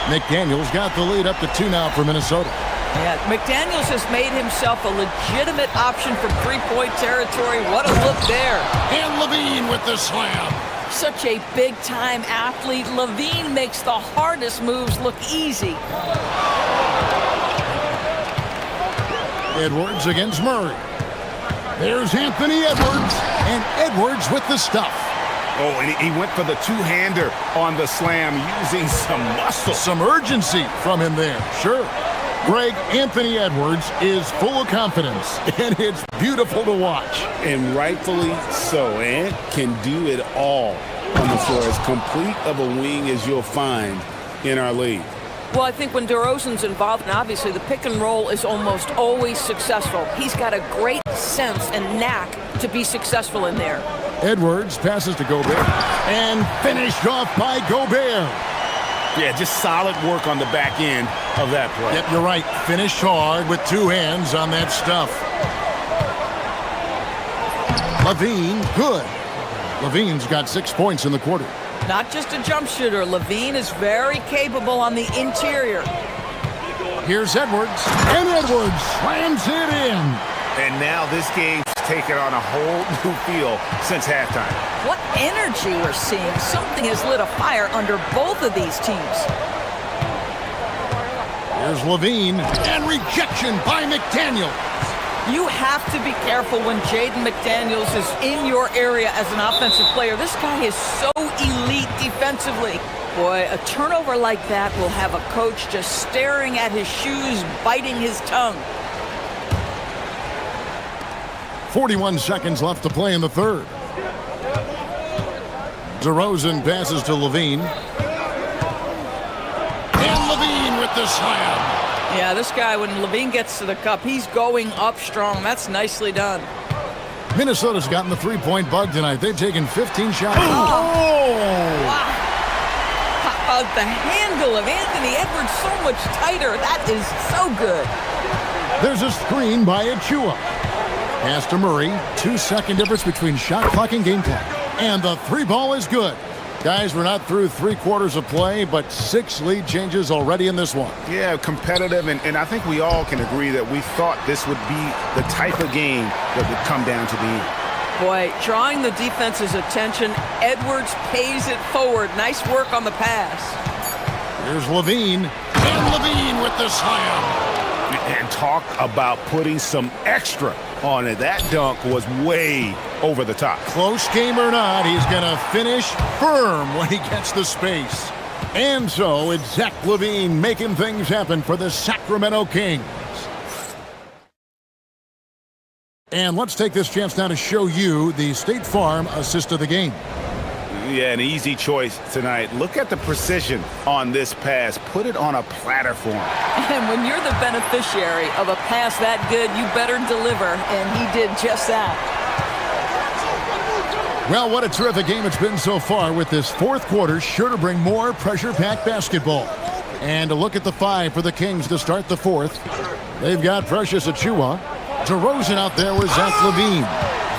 McDaniel's got the lead up to 2 now for Minnesota. Yeah, McDaniels has made himself a legitimate option from three-point territory. What a look there. And Levine with the slam. Such a big-time athlete. Levine makes the hardest moves look easy. Edwards against Murray. There's Anthony Edwards. And Edwards with the stuff. Oh, and he went for the two-hander on the slam, using some muscle. Some urgency from him there. Sure. Greg, Anthony Edwards is full of confidence, and it's beautiful to watch. And rightfully so. And can do it all on the floor. As complete of a wing as you'll find in our league. Well, I think when DeRozan's involved, and obviously the pick and roll is almost always successful. He's got a great sense and knack to be successful in there. Edwards passes to Gobert. And finished off by Gobert. Yeah, just solid work on the back end of that play. Yep, you're right. Finished hard with 2 hands on that stuff. Levine, good. Levine's got 6 points in the quarter. Not just a jump shooter. Levine is very capable on the interior. Here's Edwards. And Edwards slams it in. And now this game's taken on a whole new feel since halftime. What energy we're seeing. Something has lit a fire under both of these teams. Here's Levine. And rejection by McDaniel. You have to be careful when Jaden McDaniels is in your area as an offensive player. This guy is so elite defensively. Boy, a turnover like that will have a coach just staring at his shoes, biting his tongue. 41 seconds left to play in the third. DeRozan passes to Levine. And Levine with the slam. Yeah, this guy, when Levine gets to the cup, he's going up strong. That's nicely done. Minnesota's gotten the three-point bug tonight. They've taken 15 shots. Oh! Wow. How about the handle of Anthony Edwards so much tighter? That is so good. There's a screen by Achua. Pass to Murray. 2-second difference between shot clock and game clock. And the three ball is good. Guys, we're not through 3 quarters of play, but 6 lead changes already in this one. Yeah, competitive, and I think we all can agree that we thought this would be the type of game that would come down to the end. Boy, drawing the defense's attention, Edwards pays it forward. Nice work on the pass. Here's Levine. And Levine with the slam. And talk about putting some extra on it. That dunk was way over the top. Close game or not, he's going to finish firm when he gets the space. And so it's Zach Levine making things happen for the Sacramento Kings. And let's take this chance now to show you the State Farm assist of the game. Yeah, an easy choice tonight. Look at the precision on this pass. Put it on a platter for him. And when you're the beneficiary of a pass that good, you better deliver, and he did just that. Well, what a terrific game it's been so far, with this fourth quarter sure to bring more pressure-packed basketball. And a look at the 5 for the Kings to start the fourth. They've got Precious Achiuwa. DeRozan out there with Zach Levine.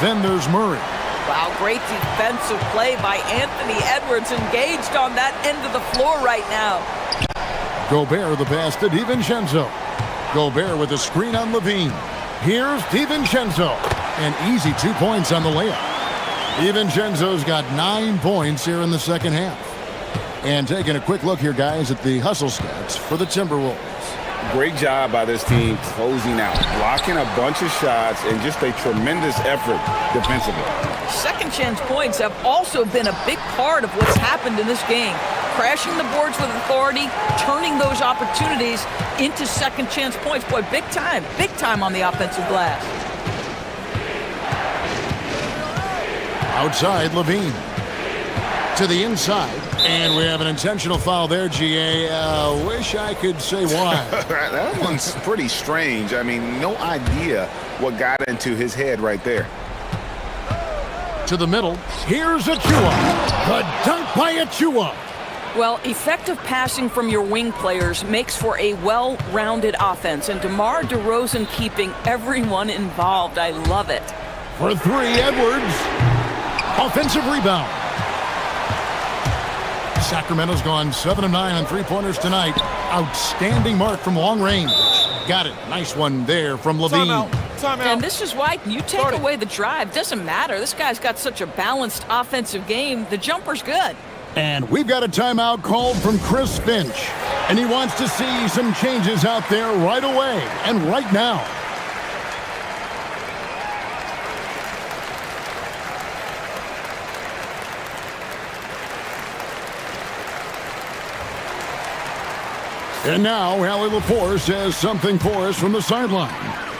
Then there's Murray. Wow, great defensive play by Anthony Edwards, engaged on that end of the floor right now. Gobert the pass to DiVincenzo. Gobert with a screen on Levine. Here's DiVincenzo. An easy 2 points on the layup. DiVincenzo's got 9 points here in the second half. And taking a quick look here, guys, at the hustle stats for the Timberwolves. Great job by this team closing out, blocking a bunch of shots, and just a tremendous effort defensively. Second chance points have also been a big part of what's happened in this game. Crashing the boards with authority, turning those opportunities into second chance points. Boy, big time on the offensive glass. Outside, Levine. To the inside. And we have an intentional foul there, GA. Wish I could say why. That one's pretty strange. I mean, no idea what got into his head right there. To the middle. Here's Achiuwa. The dunk by Achiuwa. Well, effective passing from your wing players makes for a well-rounded offense, and DeMar DeRozan keeping everyone involved. I love it. For 3, Edwards. Offensive rebound. Sacramento's gone 7 of 9 on 3-pointers tonight. Outstanding mark from long range. Got it. Nice one there from Levine. Timeout. And this is why you take away the drive. Doesn't matter. This guy's got such a balanced offensive game. The jumper's good. And we've got a timeout called from Chris Finch. And he wants to see some changes out there right away and right now. And now, Allie Lepore says something for us from the sideline.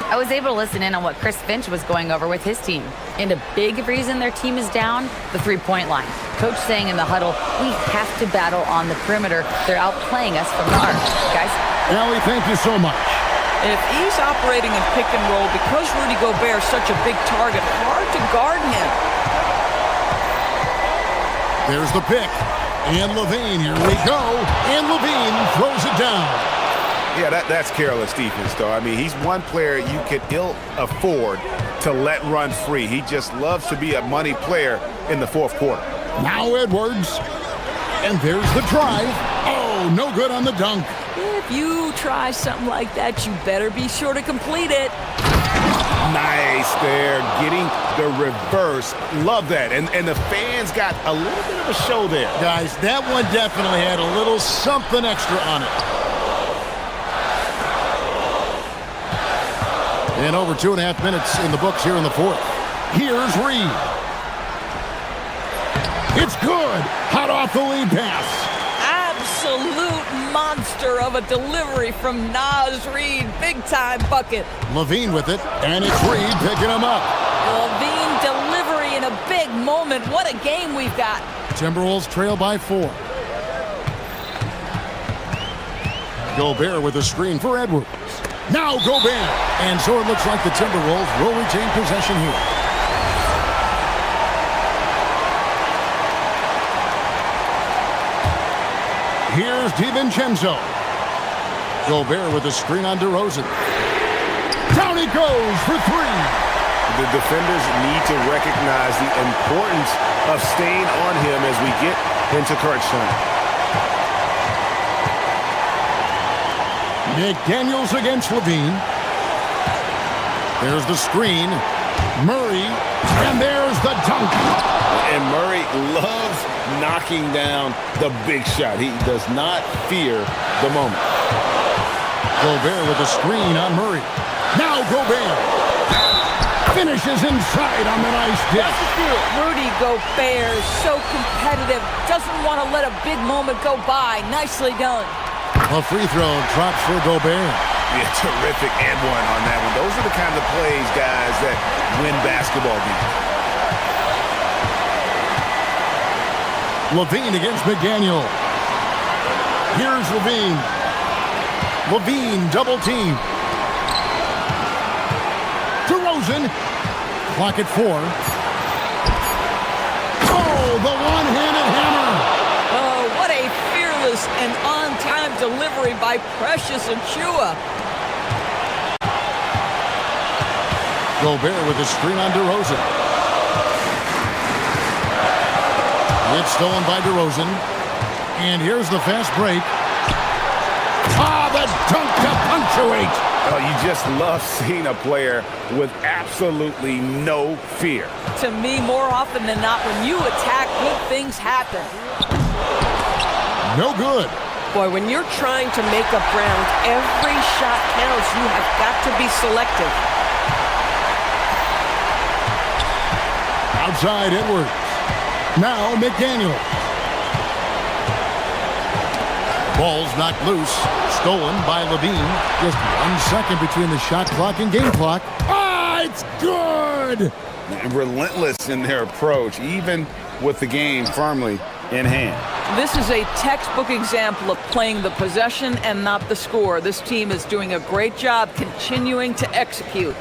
I was able to listen in on what Chris Finch was going over with his team. And a big reason their team is down, the three-point line. Coach saying in the huddle, we have to battle on the perimeter. They're outplaying us from the arc. Guys? Allie, thank you so much. If he's operating in pick and roll, because Rudy Gobert is such a big target, hard to guard him. There's the pick. And Levine, here we go. And Levine throws it down. Yeah, that's careless defense, though. I mean, he's one player you could ill afford to let run free. He just loves to be a money player in the fourth quarter. Now Edwards. And there's the drive. Oh, no good on the dunk. If you try something like that, you better be sure to complete it. Nice there, getting the reverse. Love that. And the fans got a little bit of a show there. Guys, that one definitely had a little something extra on it. And over 2.5 minutes in the books here in the fourth. Here's Reed. It's good. Hot off the lead pass. Absolute monster of a delivery from Naz Reid. Big-time bucket. Levine with it, and it's Reed picking him up. Levine delivery in a big moment. What a game we've got. Timberwolves trail by 4. Gobert with a screen for Edwards. Now Gobert. And so it looks like the Timberwolves will retain possession here. Here's DiVincenzo. Gobert with a screen on DeRozan. Down he goes for 3. The defenders need to recognize the importance of staying on him as we get into crunch time. McDaniels against Levine. There's the screen. Murray, and there's the dunk. And Murray loves knocking down the big shot. He does not fear the moment. Gobert with the screen on Murray. Now Gobert finishes inside on the nice dish. Rudy Gobert is so competitive, doesn't want to let a big moment go by. Nicely done. A free throw drops for Gobert. Yeah, terrific and one on that one. Those are the kind of plays, guys, that win basketball games. Levine against McDaniel. Here's Levine. Levine double team. DeRozan. Clock at 4. Oh, the one-handed hammer. Oh, what a fearless and on-time delivery by Precious Achiuwa. Gobert with the screen on DeRozan. It's stolen by DeRozan. And here's the fast break. Ah, the dunk to punctuate. Oh, you just love seeing a player with absolutely no fear. To me, more often than not, when you attack, good things happen. No good. Boy, when you're trying to make up ground, every shot counts. You have got to be selective. Outside Edwards. Now McDaniel. Ball's knocked loose. Stolen by Levine. Just 1 second between the shot clock and game clock. Ah, it's good! And relentless in their approach, even with the game firmly in hand. This is a textbook example of playing the possession and not the score. This team is doing a great job continuing to execute.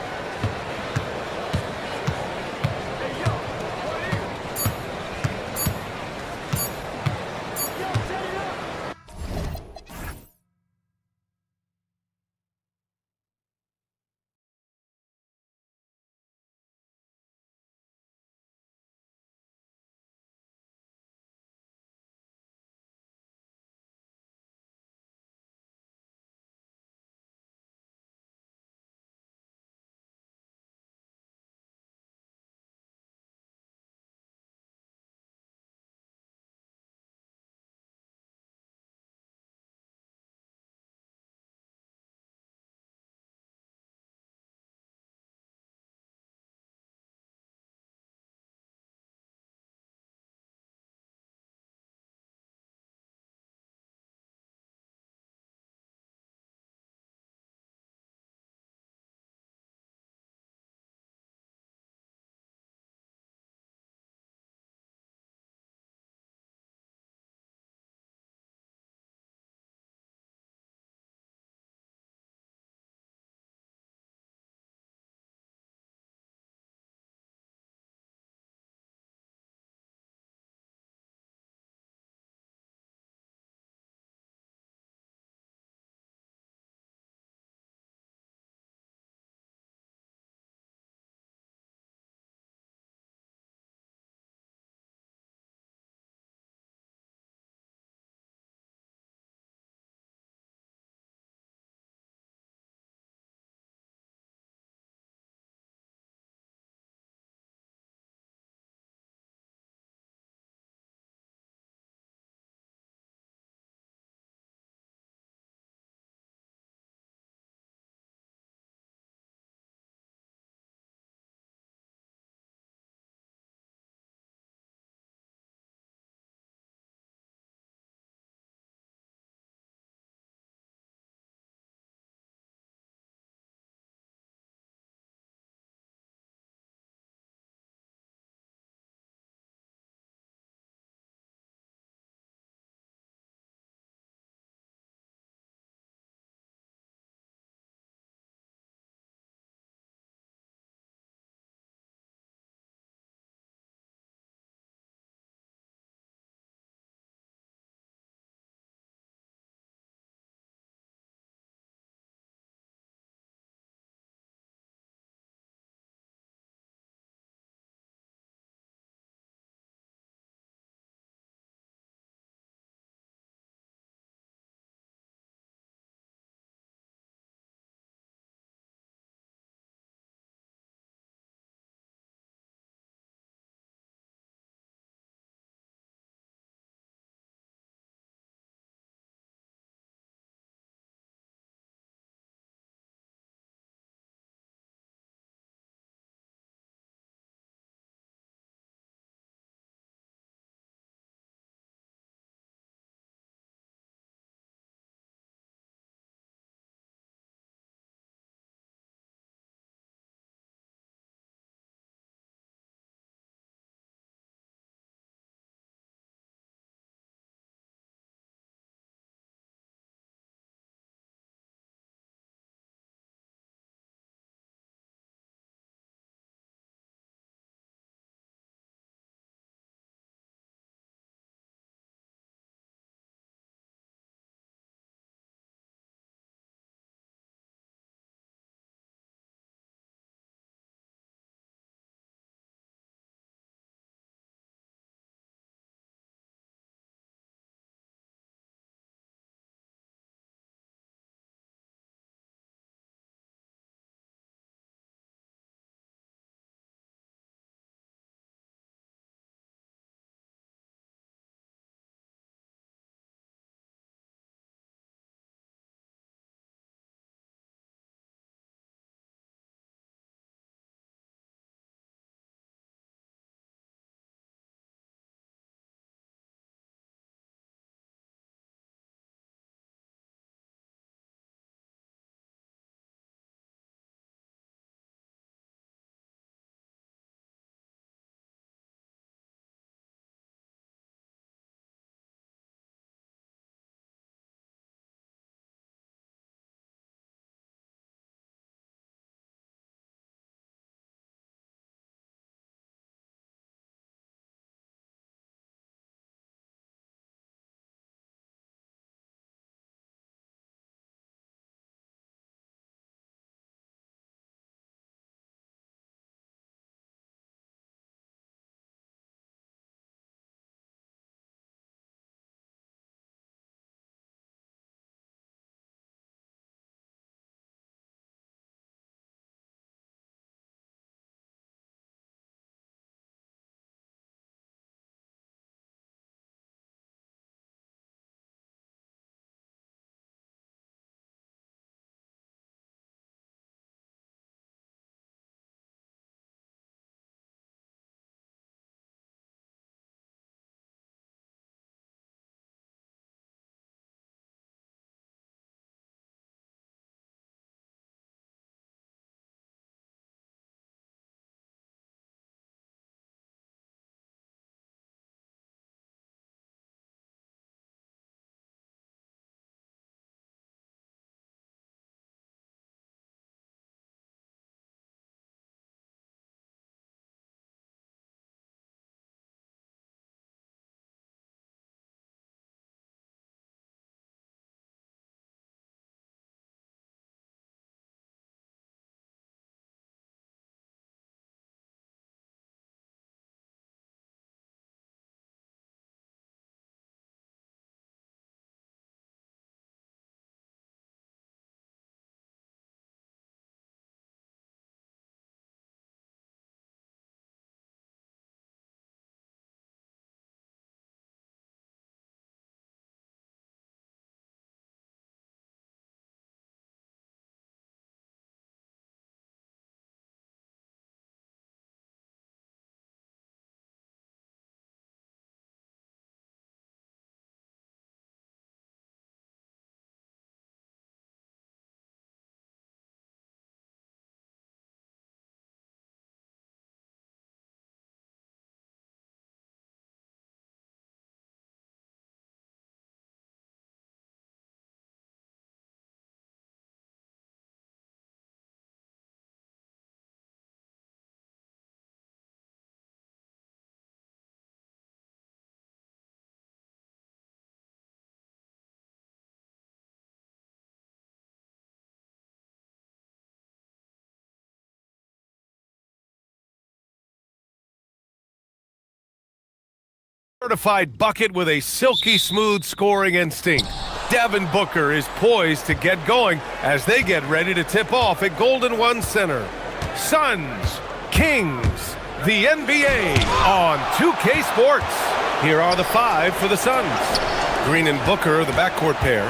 Certified bucket with a silky smooth scoring instinct. Devin Booker is poised to get going as they get ready to tip off at Golden One Center. Suns, Kings, the NBA on 2K Sports. Here are the five for the Suns. Green and Booker, the backcourt pair.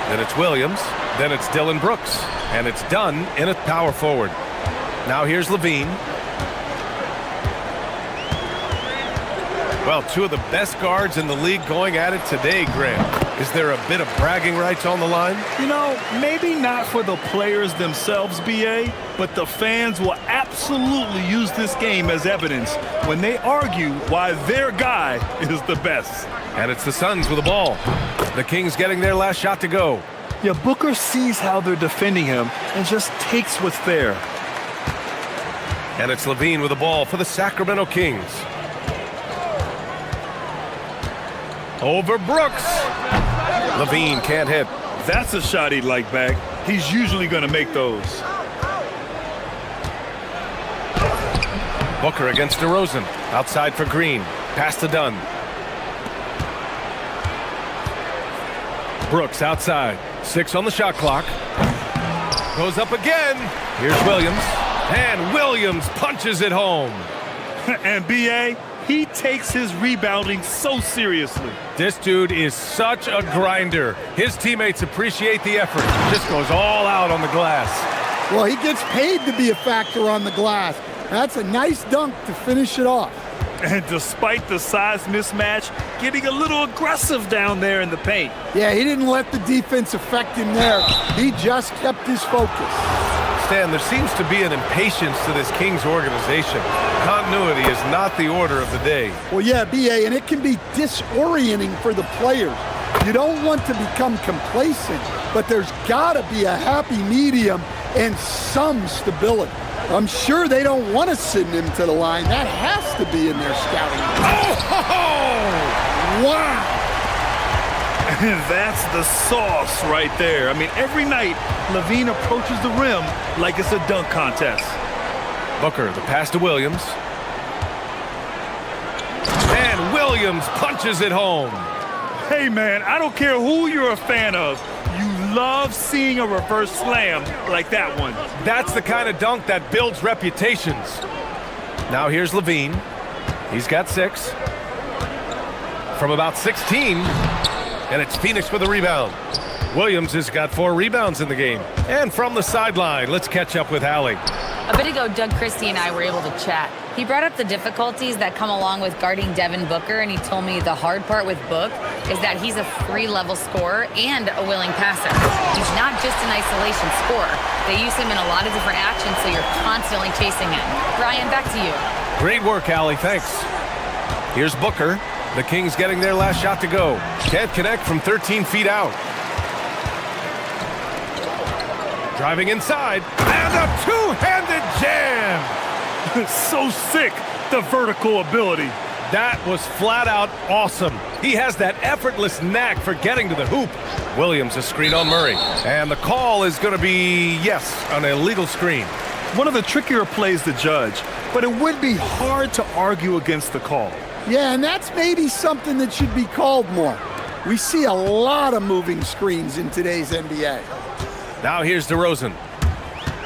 Then it's Williams. Then it's Dylan Brooks. And it's done in a power forward. Now here's Levine. Well, two of the best guards in the league going at it today, Graham. Is there a bit of bragging rights on the line? You know, maybe not for the players themselves, BA, but the fans will absolutely use this game as evidence when they argue why their guy is the best. And it's the Suns with the ball. The Kings getting their last shot to go. Yeah, Booker sees how they're defending him and just takes what's there. And it's Levine with the ball for the Sacramento Kings. Over Brooks. Levine can't hit. That's a shot he'd like back. He's usually going to make those. Booker against DeRozan. Outside for Green. Pass to Dunn. Brooks outside. 6 on the shot clock. Goes up again. Here's Williams. And Williams punches it home. And BA, he takes his rebounding so seriously. This dude is such a grinder. His teammates appreciate the effort. Just goes all out on the glass. Well, he gets paid to be a factor on the glass. That's a nice dunk to finish it off. And despite the size mismatch, getting a little aggressive down there in the paint. Yeah, he didn't let the defense affect him there. He just kept his focus. Stan, there seems to be an impatience to this Kings organization. Continuity is not the order of the day. Well, yeah, BA, and it can be disorienting for the players. You don't want to become complacent, but there's got to be a happy medium and some stability. I'm sure they don't want to send him to the line. That has to be in their scouting. Oh! Wow! And that's the sauce right there. I mean, every night, Levine approaches the rim like it's a dunk contest. Booker, the pass to Williams. And Williams punches it home. Hey, man, I don't care who you're a fan of. You love seeing a reverse slam like that one. That's the kind of dunk that builds reputations. Now here's Levine. He's got 6. From about 16. And it's Phoenix with a rebound. Williams has got 4 rebounds in the game. And from the sideline, let's catch up with Hallie. A bit ago, Doug Christie and I were able to chat. He brought up the difficulties that come along with guarding Devin Booker, and he told me the hard part with Book is that he's a 3-level scorer and a willing passer. He's not just an isolation scorer. They use him in a lot of different actions, so you're constantly chasing him. Brian, back to you. Great work, Hallie. Thanks. Here's Booker. The Kings getting their last shot to go. Can't connect from 13 feet out. Driving inside. And a two-handed jam. So sick, the vertical ability. That was flat out awesome. He has that effortless knack for getting to the hoop. Williams a screen on Murray. And the call is going to be, yes, an illegal screen. One of the trickier plays to judge, but it would be hard to argue against the call. Yeah, and that's maybe something that should be called more. We see a lot of moving screens in today's NBA. Now here's DeRozan.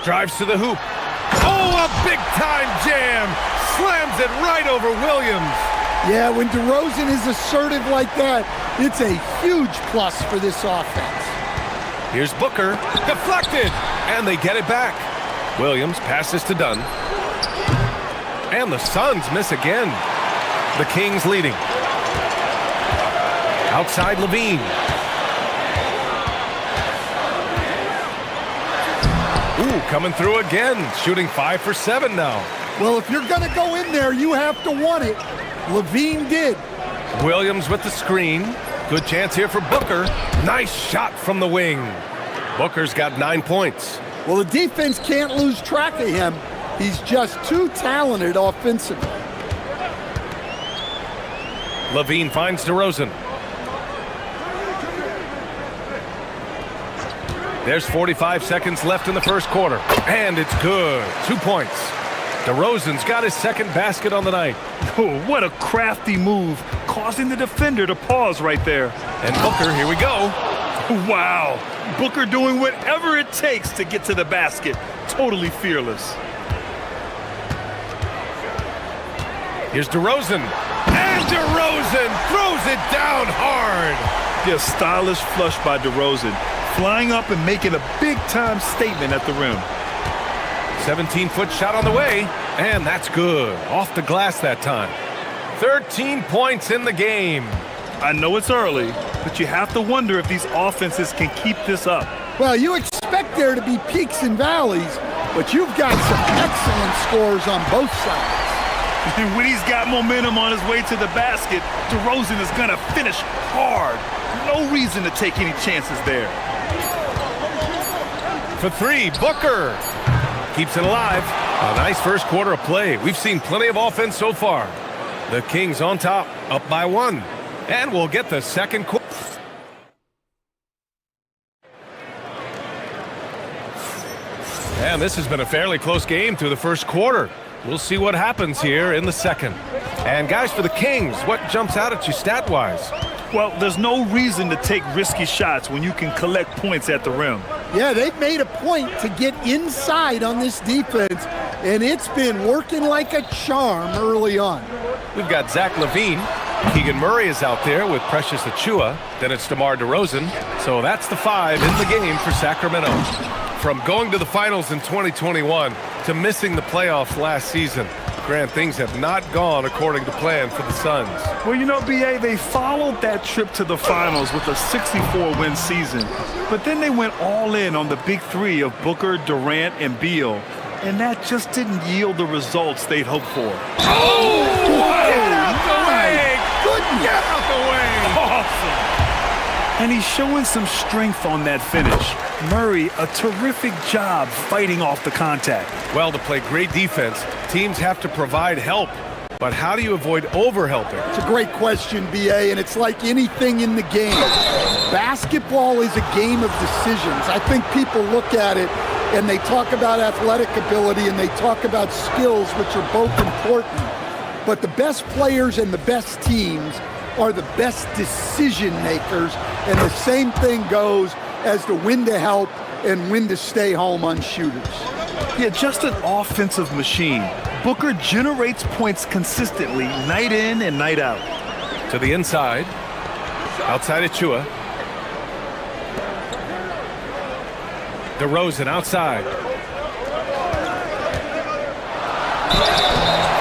Drives to the hoop. Oh, a big-time jam! Slams it right over Williams. Yeah, when DeRozan is assertive like that, it's a huge plus for this offense. Here's Booker. Deflected! And they get it back. Williams passes to Dunn. And the Suns miss again. The Kings leading. Outside Levine. Ooh, coming through again. Shooting 5 for 7 now. Well, if you're going to go in there, you have to want it. Levine did. Williams with the screen. Good chance here for Booker. Nice shot from the wing. Booker's got 9 points. Well, the defense can't lose track of him. He's just too talented offensively. Levine finds DeRozan. There's 45 seconds left in the first quarter. And it's good. 2 points. DeRozan's got his second basket on the night. Oh, what a crafty move, causing the defender to pause right there. And Booker, here we go. Wow, Booker doing whatever it takes to get to the basket. Totally fearless. Here's DeRozan. And DeRozan throws it down hard. Yeah, stylish flush by DeRozan, flying up and making a big-time statement at the rim. 17-foot shot on the way, and that's good. Off the glass that time. 13 points in the game. I know it's early, but you have to wonder if these offenses can keep this up. Well, you expect there to be peaks and valleys, but you've got some excellent scores on both sides. And when he's got momentum on his way to the basket, DeRozan is going to finish hard. No reason to take any chances there. For three, Booker keeps it alive. A nice first quarter of play. We've seen plenty of offense so far. The Kings on top, up by one. And we'll get the second quarter. And this has been a fairly close game through the first quarter. We'll see what happens here in the second. And guys, for the Kings, what jumps out at you stat-wise? Well, there's no reason to take risky shots when you can collect points at the rim. Yeah, they've made a point to get inside on this defense, and it's been working like a charm early on. We've got Zach LaVine. Keegan Murray is out there with Precious Achiuwa. Then it's DeMar DeRozan. So that's the five in the game for Sacramento. From going to the finals in 2021 to missing the playoffs last season, Grant, things have not gone according to plan for the Suns. Well, you know, B.A., they followed that trip to the finals with a 64-win season. But then they went all in on the big three of Booker, Durant, and Beal. And that just didn't yield the results they'd hoped for. Oh! Get out the way! Goodness! Get out the way! Awesome! And he's showing some strength on that finish. Murray, a terrific job fighting off the contact. Well, to play great defense, teams have to provide help. But how do you avoid over-helping? It's a great question, B.A., and it's like anything in the game. Basketball is a game of decisions. I think people look at it and they talk about athletic ability and they talk about skills, which are both important. But the best players and the best teams are the best decision makers, and the same thing goes as to when to help and when to stay home on shooters. Yeah, just an offensive machine. Booker generates points consistently, night in and night out. To the inside. Outside Achiuwa. DeRozan outside.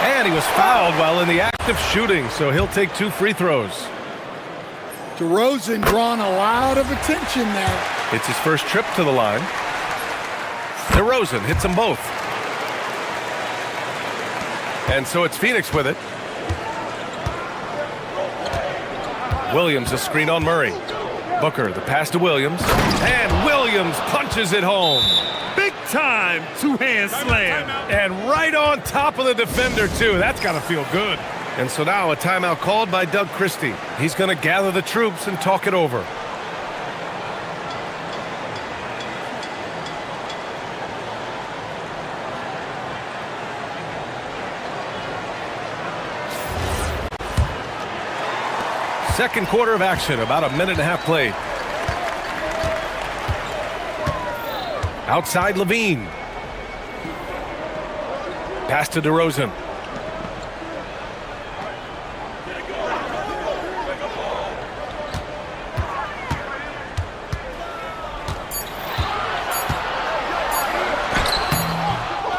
And he was fouled while in the act of shooting, so he'll take 2 free throws. DeRozan drawing a lot of attention there. It's his first trip to the line. DeRozan hits them both. And so it's Phoenix with it. Williams a screen on Murray. Booker, the pass to Williams. And Williams punches it home. Big time two-hand slam. And right on top of the defender, too. That's got to feel good. And so now a timeout called by Doug Christie. He's going to gather the troops and talk it over. Second quarter of action, about a minute and a half played. Outside LaVine. Pass to DeRozan.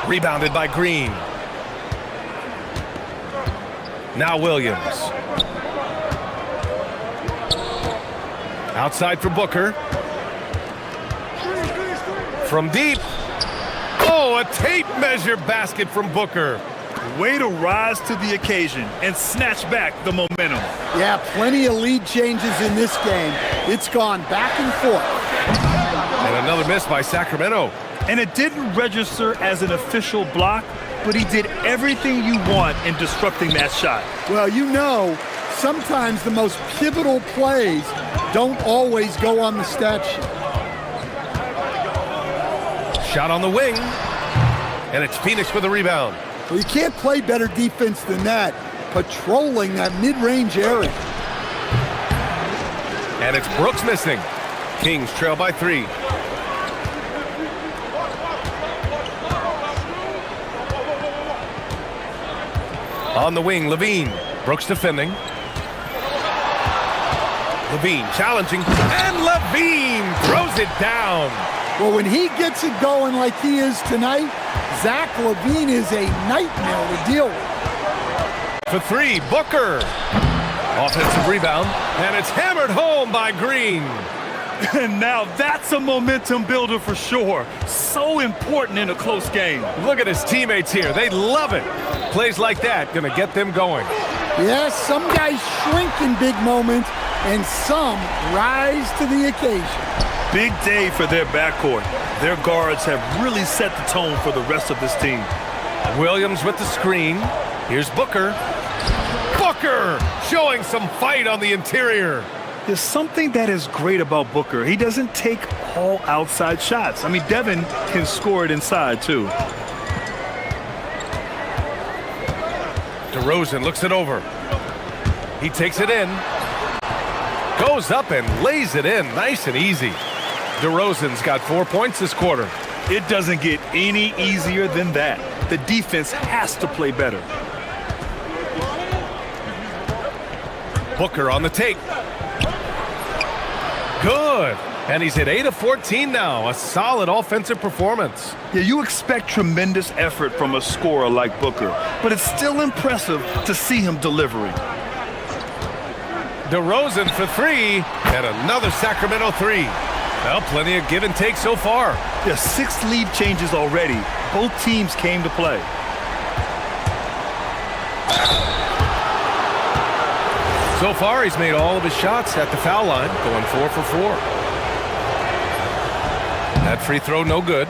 Rebounded by Green. Now Williams. Outside for Booker. From deep. Oh, a tape measure basket from Booker. Way to rise to the occasion and snatch back the momentum. Yeah, plenty of lead changes in this game. It's gone back and forth. And another miss by Sacramento. And it didn't register as an official block, but he did everything you want in disrupting that shot. Well, you know, sometimes the most pivotal plays don't always go on the stat sheet. Shot on the wing. And it's Phoenix with a rebound. Well, you can't play better defense than that, patrolling that mid-range area. And it's Brooks missing. Kings trail by 3. On the wing, Levine. Brooks defending. Levine challenging, and Levine throws it down. Well, when he gets it going like he is tonight, Zach LaVine is a nightmare to deal with. For 3, Booker. Offensive rebound, and it's hammered home by Green. And now that's a momentum builder for sure. So important in a close game. Look at his teammates here. They love it. Plays like that gonna get them going. Yes, some guys shrink in big moments, and some rise to the occasion. Big day for their backcourt. Their guards have really set the tone for the rest of this team. Williams with the screen. Here's Booker. Booker showing some fight on the interior. There's something that is great about Booker. He doesn't take all outside shots. I mean, Devin can score it inside, too. DeRozan looks it over. He takes it in. Goes up and lays it in nice and easy. DeRozan's got 4 points this quarter. It doesn't get any easier than that. The defense has to play better. Booker on the take. Good. And he's at 8 of 14 now. A solid offensive performance. Yeah, you expect tremendous effort from a scorer like Booker, but it's still impressive to see him delivering. DeRozan for 3, and another Sacramento 3. Well, plenty of give and take so far. Yeah, 6 lead changes already. Both teams came to play. So far, he's made all of his shots at the foul line, going 4 for 4. That free throw, no good.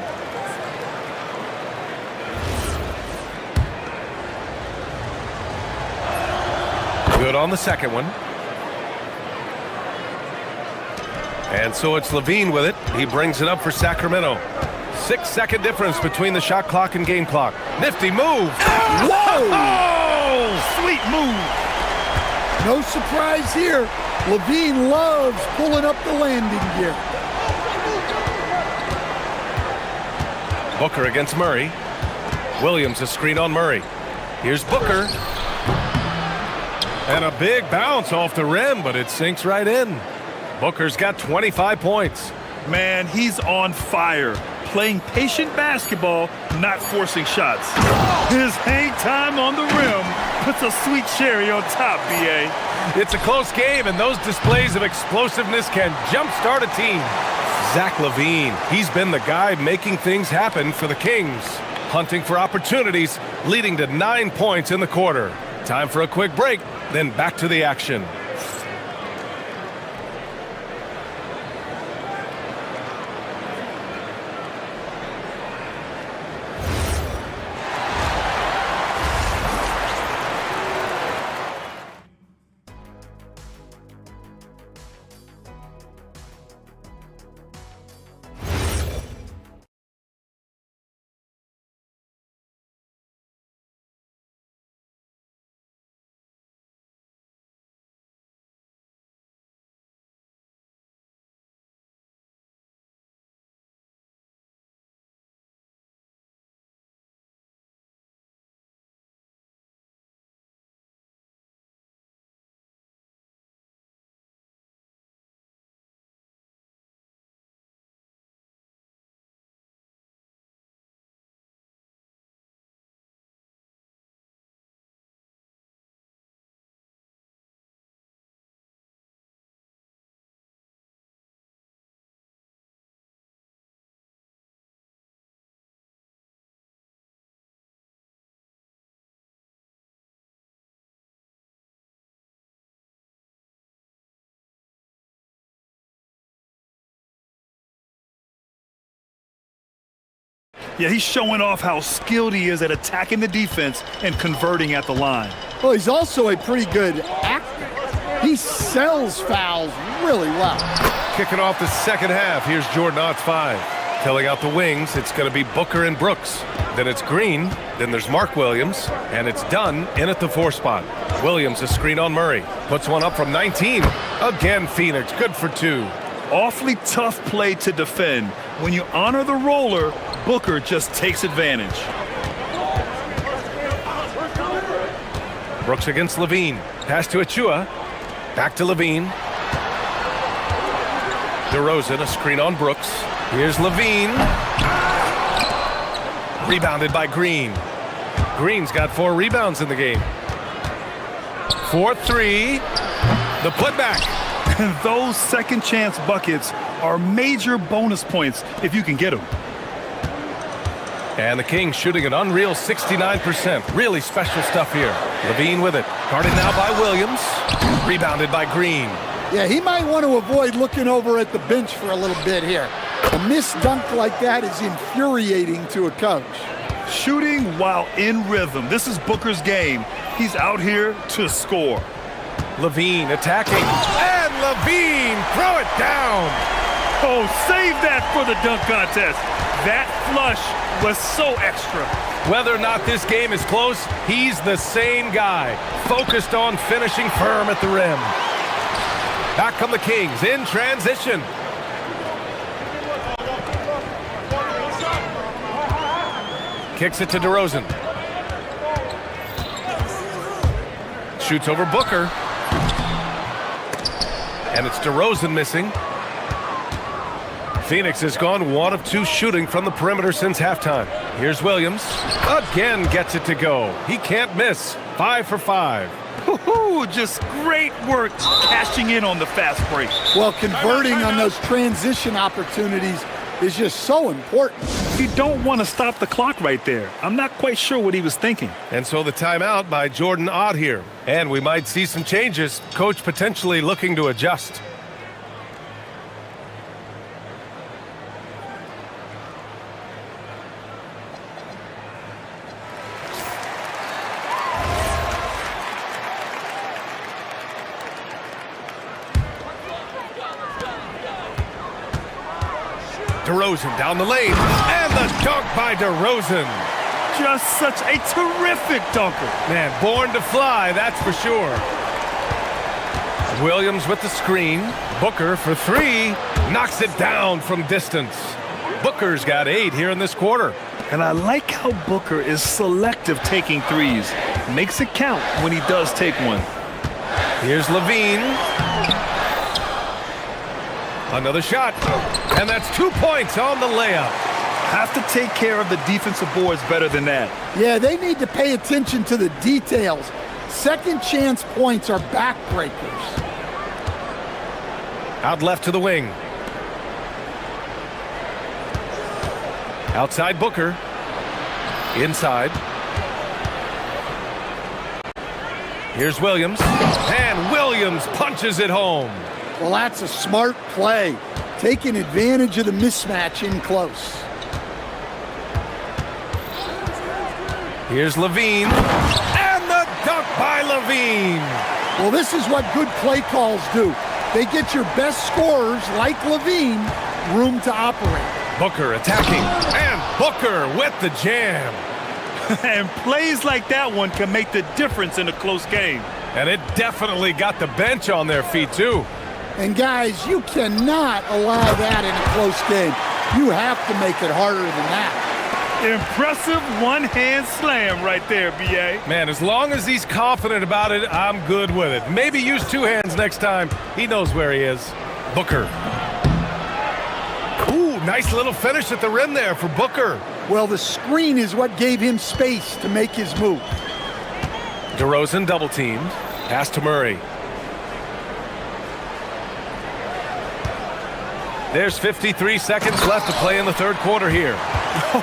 Good on the second one. And so it's Levine with it. He brings it up for Sacramento. 6-second difference between the shot clock and game clock. Nifty move. Whoa! Oh, sweet move. No surprise here. Levine loves pulling up the landing gear. Booker against Murray. Williams a screen on Murray. Here's Booker. And a big bounce off the rim, but it sinks right in. Booker's got 25 points. Man, he's on fire. Playing patient basketball, not forcing shots. His hang time on the rim puts a sweet cherry on top, B.A. It's a close game, and those displays of explosiveness can jumpstart a team. Zach LaVine, he's been the guy making things happen for the Kings. Hunting for opportunities, leading to 9 points in the quarter. Time for a quick break, then back to the action. Yeah, he's showing off how skilled he is at attacking the defense and converting at the line. Well, he's also a pretty good actor. He sells fouls really well. Kicking off the second half, here's Jordan Ott's 5. Filling out the wings, it's going to be Booker and Brooks. Then it's Green. Then there's Mark Williams. And it's Dunn in at the 4 spot. Williams a screen on Murray. Puts one up from 19. Again, Phoenix. Good for 2. Awfully tough play to defend. When you honor the roller, Booker just takes advantage. Brooks against Levine. Pass to Achua. Back to Levine. DeRozan, a screen on Brooks. Here's Levine. Rebounded by Green. Green's got 4 rebounds in the game. 4-3. The putback. Those second chance buckets are major bonus points if you can get them. And the Kings shooting an unreal 69%. Really special stuff here. Levine with it. Guarded now by Williams. Rebounded by Green. Yeah, he might want to avoid looking over at the bench for a little bit here. A missed dunk like that is infuriating to a coach. Shooting while in rhythm. This is Booker's game. He's out here to score. Levine attacking. And Levine, throw it down. Oh, save that for the dunk contest. That flush was so extra. Whether or not this game is close, he's the same guy. Focused on finishing firm at the rim. Back come the Kings in transition. Kicks it to DeRozan. Shoots over Booker. And it's DeRozan missing. Phoenix has gone 1 of 2 shooting from the perimeter since halftime. Here's Williams. Again gets it to go. He can't miss. 5 for 5. Woohoo! Just great work cashing in on the fast break. Well, converting on those transition opportunities is just so important. You don't want to stop the clock right there. I'm not quite sure what he was thinking. And so the timeout by Jordan Ott here. And we might see some changes. Coach potentially looking to adjust. DeRozan down the lane, and the dunk by DeRozan. Just such a terrific dunker. Man, born to fly, that's for sure. Williams with the screen. Booker for 3, knocks it down from distance. Booker's got 8 here in this quarter. And I like how Booker is selective taking threes. Makes it count when he does take one. Here's Levine. Another shot, and that's 2 points on the layup. Have to take care of the defensive boards better than that. Yeah, they need to pay attention to the details. Second chance points are backbreakers. Out left to the wing. Outside Booker. Inside. Here's Williams, and Williams punches it home. Well, that's a smart play, taking advantage of the mismatch in close. Here's Levine, and the dunk by Levine. Well, this is what good play calls do. They get your best scorers, like Levine, room to operate. Booker attacking, and Booker with the jam. And plays like that one can make the difference in a close game. And it definitely got the bench on their feet, too. And guys, you cannot allow that in a close game. You have to make it harder than that. Impressive one-hand slam right there, B.A. Man, as long as he's confident about it, I'm good with it. Maybe use 2 hands next time. He knows where he is. Booker. Ooh, nice little finish at the rim there for Booker. Well, the screen is what gave him space to make his move. DeRozan double-teamed. Pass to Murray. There's 53 seconds left to play in the third quarter here.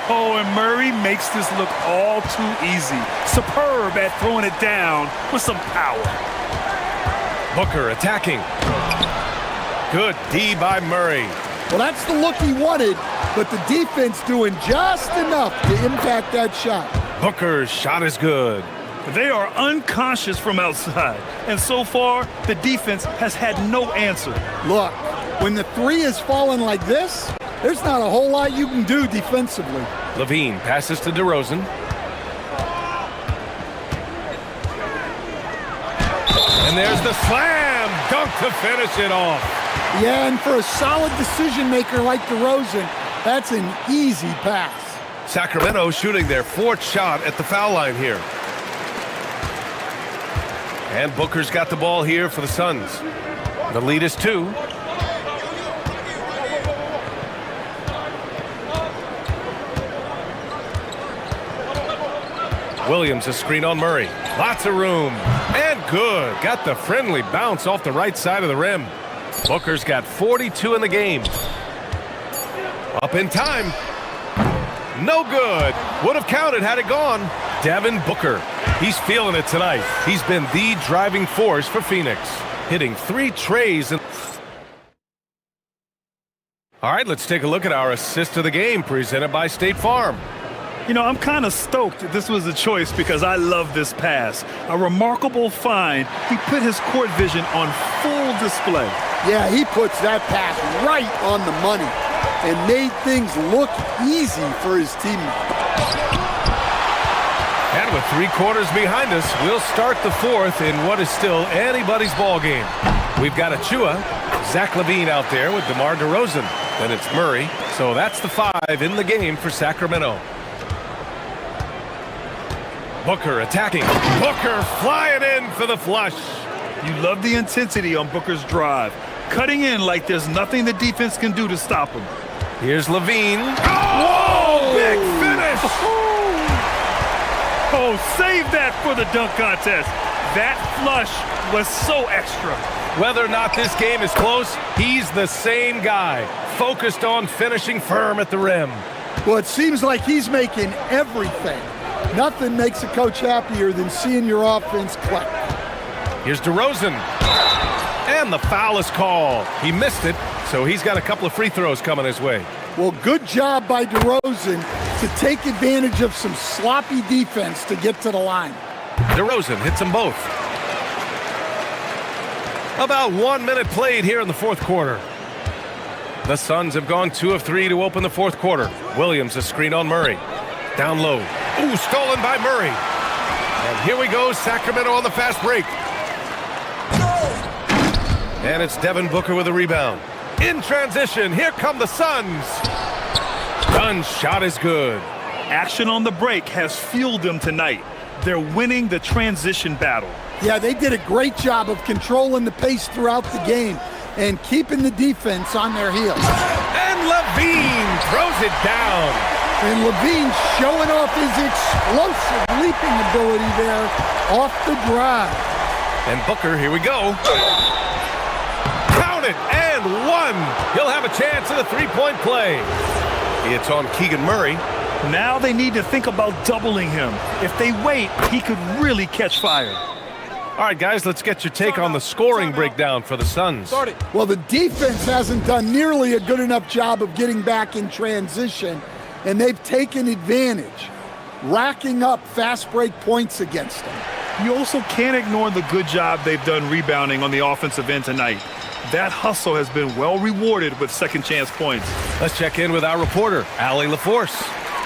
Oh, and Murray makes this look all too easy. Superb at throwing it down with some power. Booker attacking. Good D by Murray. Well, that's the look he wanted, but the defense doing just enough to impact that shot. Booker's shot is good. They are unconscious from outside, and so far, the defense has had no answer. Look, when the 3 is falling like this, there's not a whole lot you can do defensively. Levine passes to DeRozan. And there's the slam dunk to finish it off. Yeah, and for a solid decision maker like DeRozan, that's an easy pass. Sacramento shooting their 4th shot at the foul line here. And Booker's got the ball here for the Suns. The lead is 2. Williams a screen on Murray. Lots of room. And good. Got the friendly bounce off the right side of the rim. Booker's got 42 in the game. Up in time. No good. Would have counted had it gone. Devin Booker. He's feeling it tonight. He's been the driving force for Phoenix. Hitting 3 trays. All right, let's take a look at our assist of the game presented by State Farm. You know, I'm kind of stoked this was a choice because I love this pass. A remarkable find. He put his court vision on full display. Yeah, he puts that pass right on the money and made things look easy for his teammate. And with 3 quarters behind us, we'll start the 4th in what is still anybody's ball game. We've got Achua, Zach LaVine out there with DeMar DeRozan. Then it's Murray. So that's the 5 in the game for Sacramento. Booker attacking. Booker flying in for the flush. You love the intensity on Booker's drive. Cutting in like there's nothing the defense can do to stop him. Here's LaVine. Oh, big finish. Oh, save that for the dunk contest. That flush was so extra. Whether or not this game is close, he's the same guy. Focused on finishing firm at the rim. Well, it seems like he's making everything. Nothing makes a coach happier than seeing your offense click. Here's DeRozan. And the foul is called. He missed it, so he's got a couple of free throws coming his way. Well, good job by DeRozan to take advantage of some sloppy defense to get to the line. DeRozan hits them both. About 1 minute played here in the 4th quarter. The Suns have gone 2 of 3 to open the 4th quarter. Williams a screen on Murray. Down low. Ooh, stolen by Murray. And here we go, Sacramento on the fast break. And it's Devin Booker with a rebound. In transition, here come the Suns. Dunn's shot is good. Action on the break has fueled them tonight. They're winning the transition battle. Yeah, they did a great job of controlling the pace throughout the game and keeping the defense on their heels. And LaVine throws it down. And LaVine showing off his explosive leaping ability there off the drive. And Booker, here we go. Count it, and 1. He'll have a chance at a 3-point play. It's on Keegan Murray. Now they need to think about doubling him. If they wait, he could really catch fire. All right, guys, let's get your take on the scoring breakdown for the Suns. Well, the defense hasn't done nearly a good enough job of getting back in transition, and they've taken advantage, racking up fast break points against them. You also can't ignore the good job they've done rebounding on the offensive end tonight. That hustle has been well rewarded with second chance points. Let's check in with our reporter, Allie LaForce.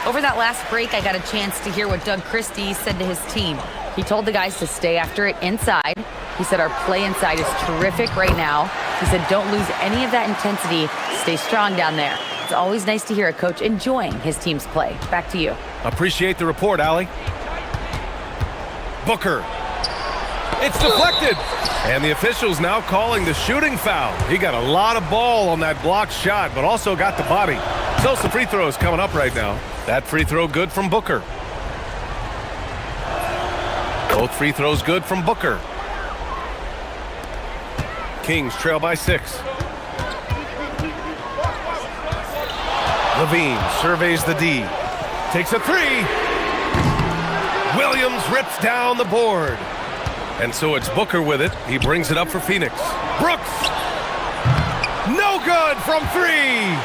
Over that last break, I got a chance to hear what Doug Christie said to his team. He told the guys to stay after it inside. He said our play inside is terrific right now. He said don't lose any of that intensity. Stay strong down there. It's always nice to hear a coach enjoying his team's play. Back to you. Appreciate the report, Allie. Booker. It's deflected. And the officials now calling the shooting foul. He got a lot of ball on that blocked shot, but also got the body. So some free throws coming up right now. That free throw good from Booker. Both free throws good from Booker. Kings trail by 6. LaVine surveys the D. Takes a 3. Williams rips down the board. And so it's Booker with it. He brings it up for Phoenix. Brooks. No good from 3.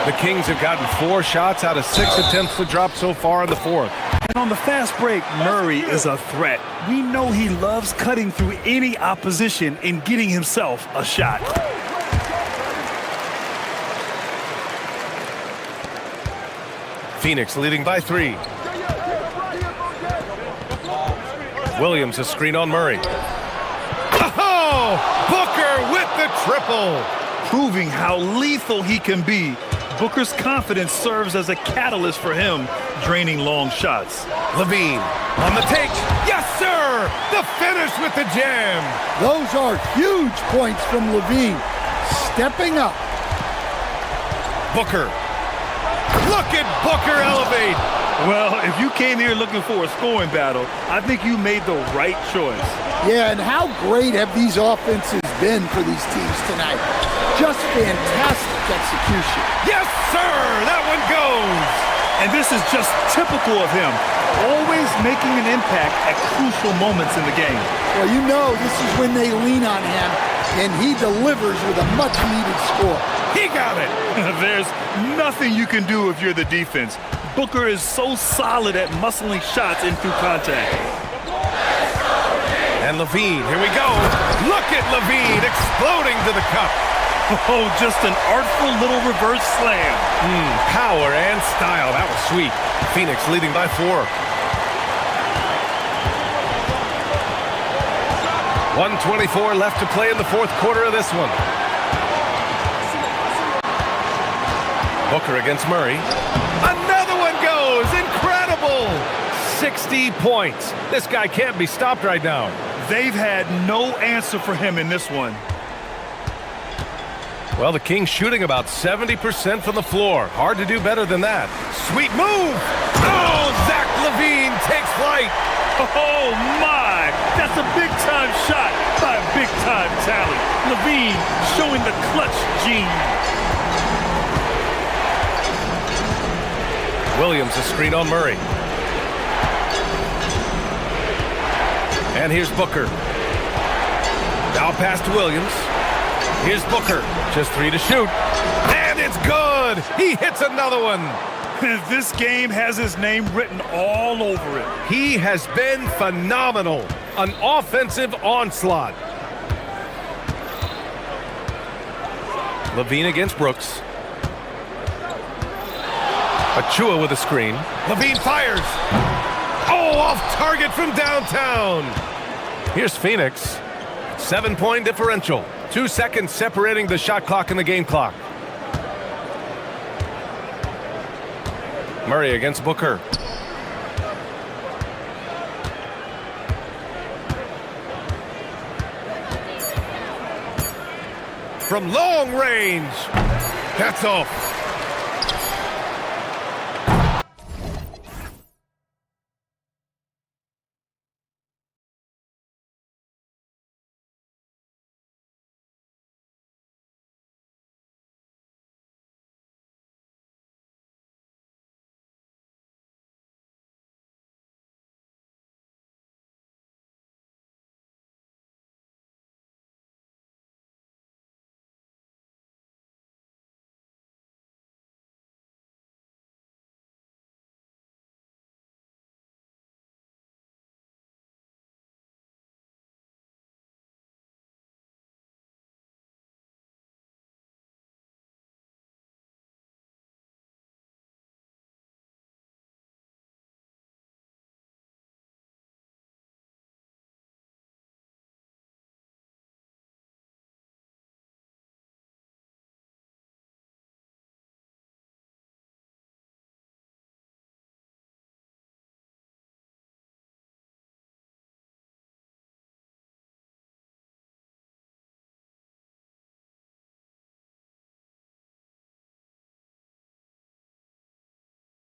The Kings have gotten 4 shots out of 6 attempts to drop so far in the 4th. And on the fast break, Murray is a threat. We know he loves cutting through any opposition and getting himself a shot. Phoenix leading by 3. Williams a screen on Murray. Oh! Booker with the triple! Proving how lethal he can be. Booker's confidence serves as a catalyst for him, draining long shots. Levine on the take. Yes, sir! The finish with the jam. Those are huge points from Levine. Stepping up. Booker. Look at Booker elevate. Well, if you came here looking for a scoring battle, I think you made the right choice. Yeah, and how great have these offenses been for these teams tonight? Just fantastic execution. Yes, sir! That one goes! And this is just typical of him, always making an impact at crucial moments in the game. Well, you know this is when they lean on him, and he delivers with a much-needed score. He got it! There's nothing you can do if you're the defense. Booker is so solid at muscling shots in through contact. And Levine, here we go. Look at Levine exploding to the cup. Oh, just an artful little reverse slam. Power and style. That was sweet. Phoenix leading by 4. 1:24 left to play in the fourth quarter of this one. Booker against Murray. Another one goes. Incredible. 60 points. This guy can't be stopped right now. They've had no answer for him in this one. Well, the Kings shooting about 70% from the floor. Hard to do better than that. Sweet move. Oh, Zach LaVine takes flight. Oh, my. That's a big-time shot by a big-time talent. LaVine showing the clutch gene. Williams a screen on Murray. And here's Booker. Now pass to Williams. Here's Booker. Just 3 to shoot. And it's good. He hits another one. This game has his name written all over it. He has been phenomenal. An offensive onslaught. Levine against Brooks. Achua with a screen. Levine fires. Oh, off target from downtown. Here's Phoenix. 7-point differential. 2 seconds separating the shot clock and the game clock. Murray against Booker. From long range. That's off.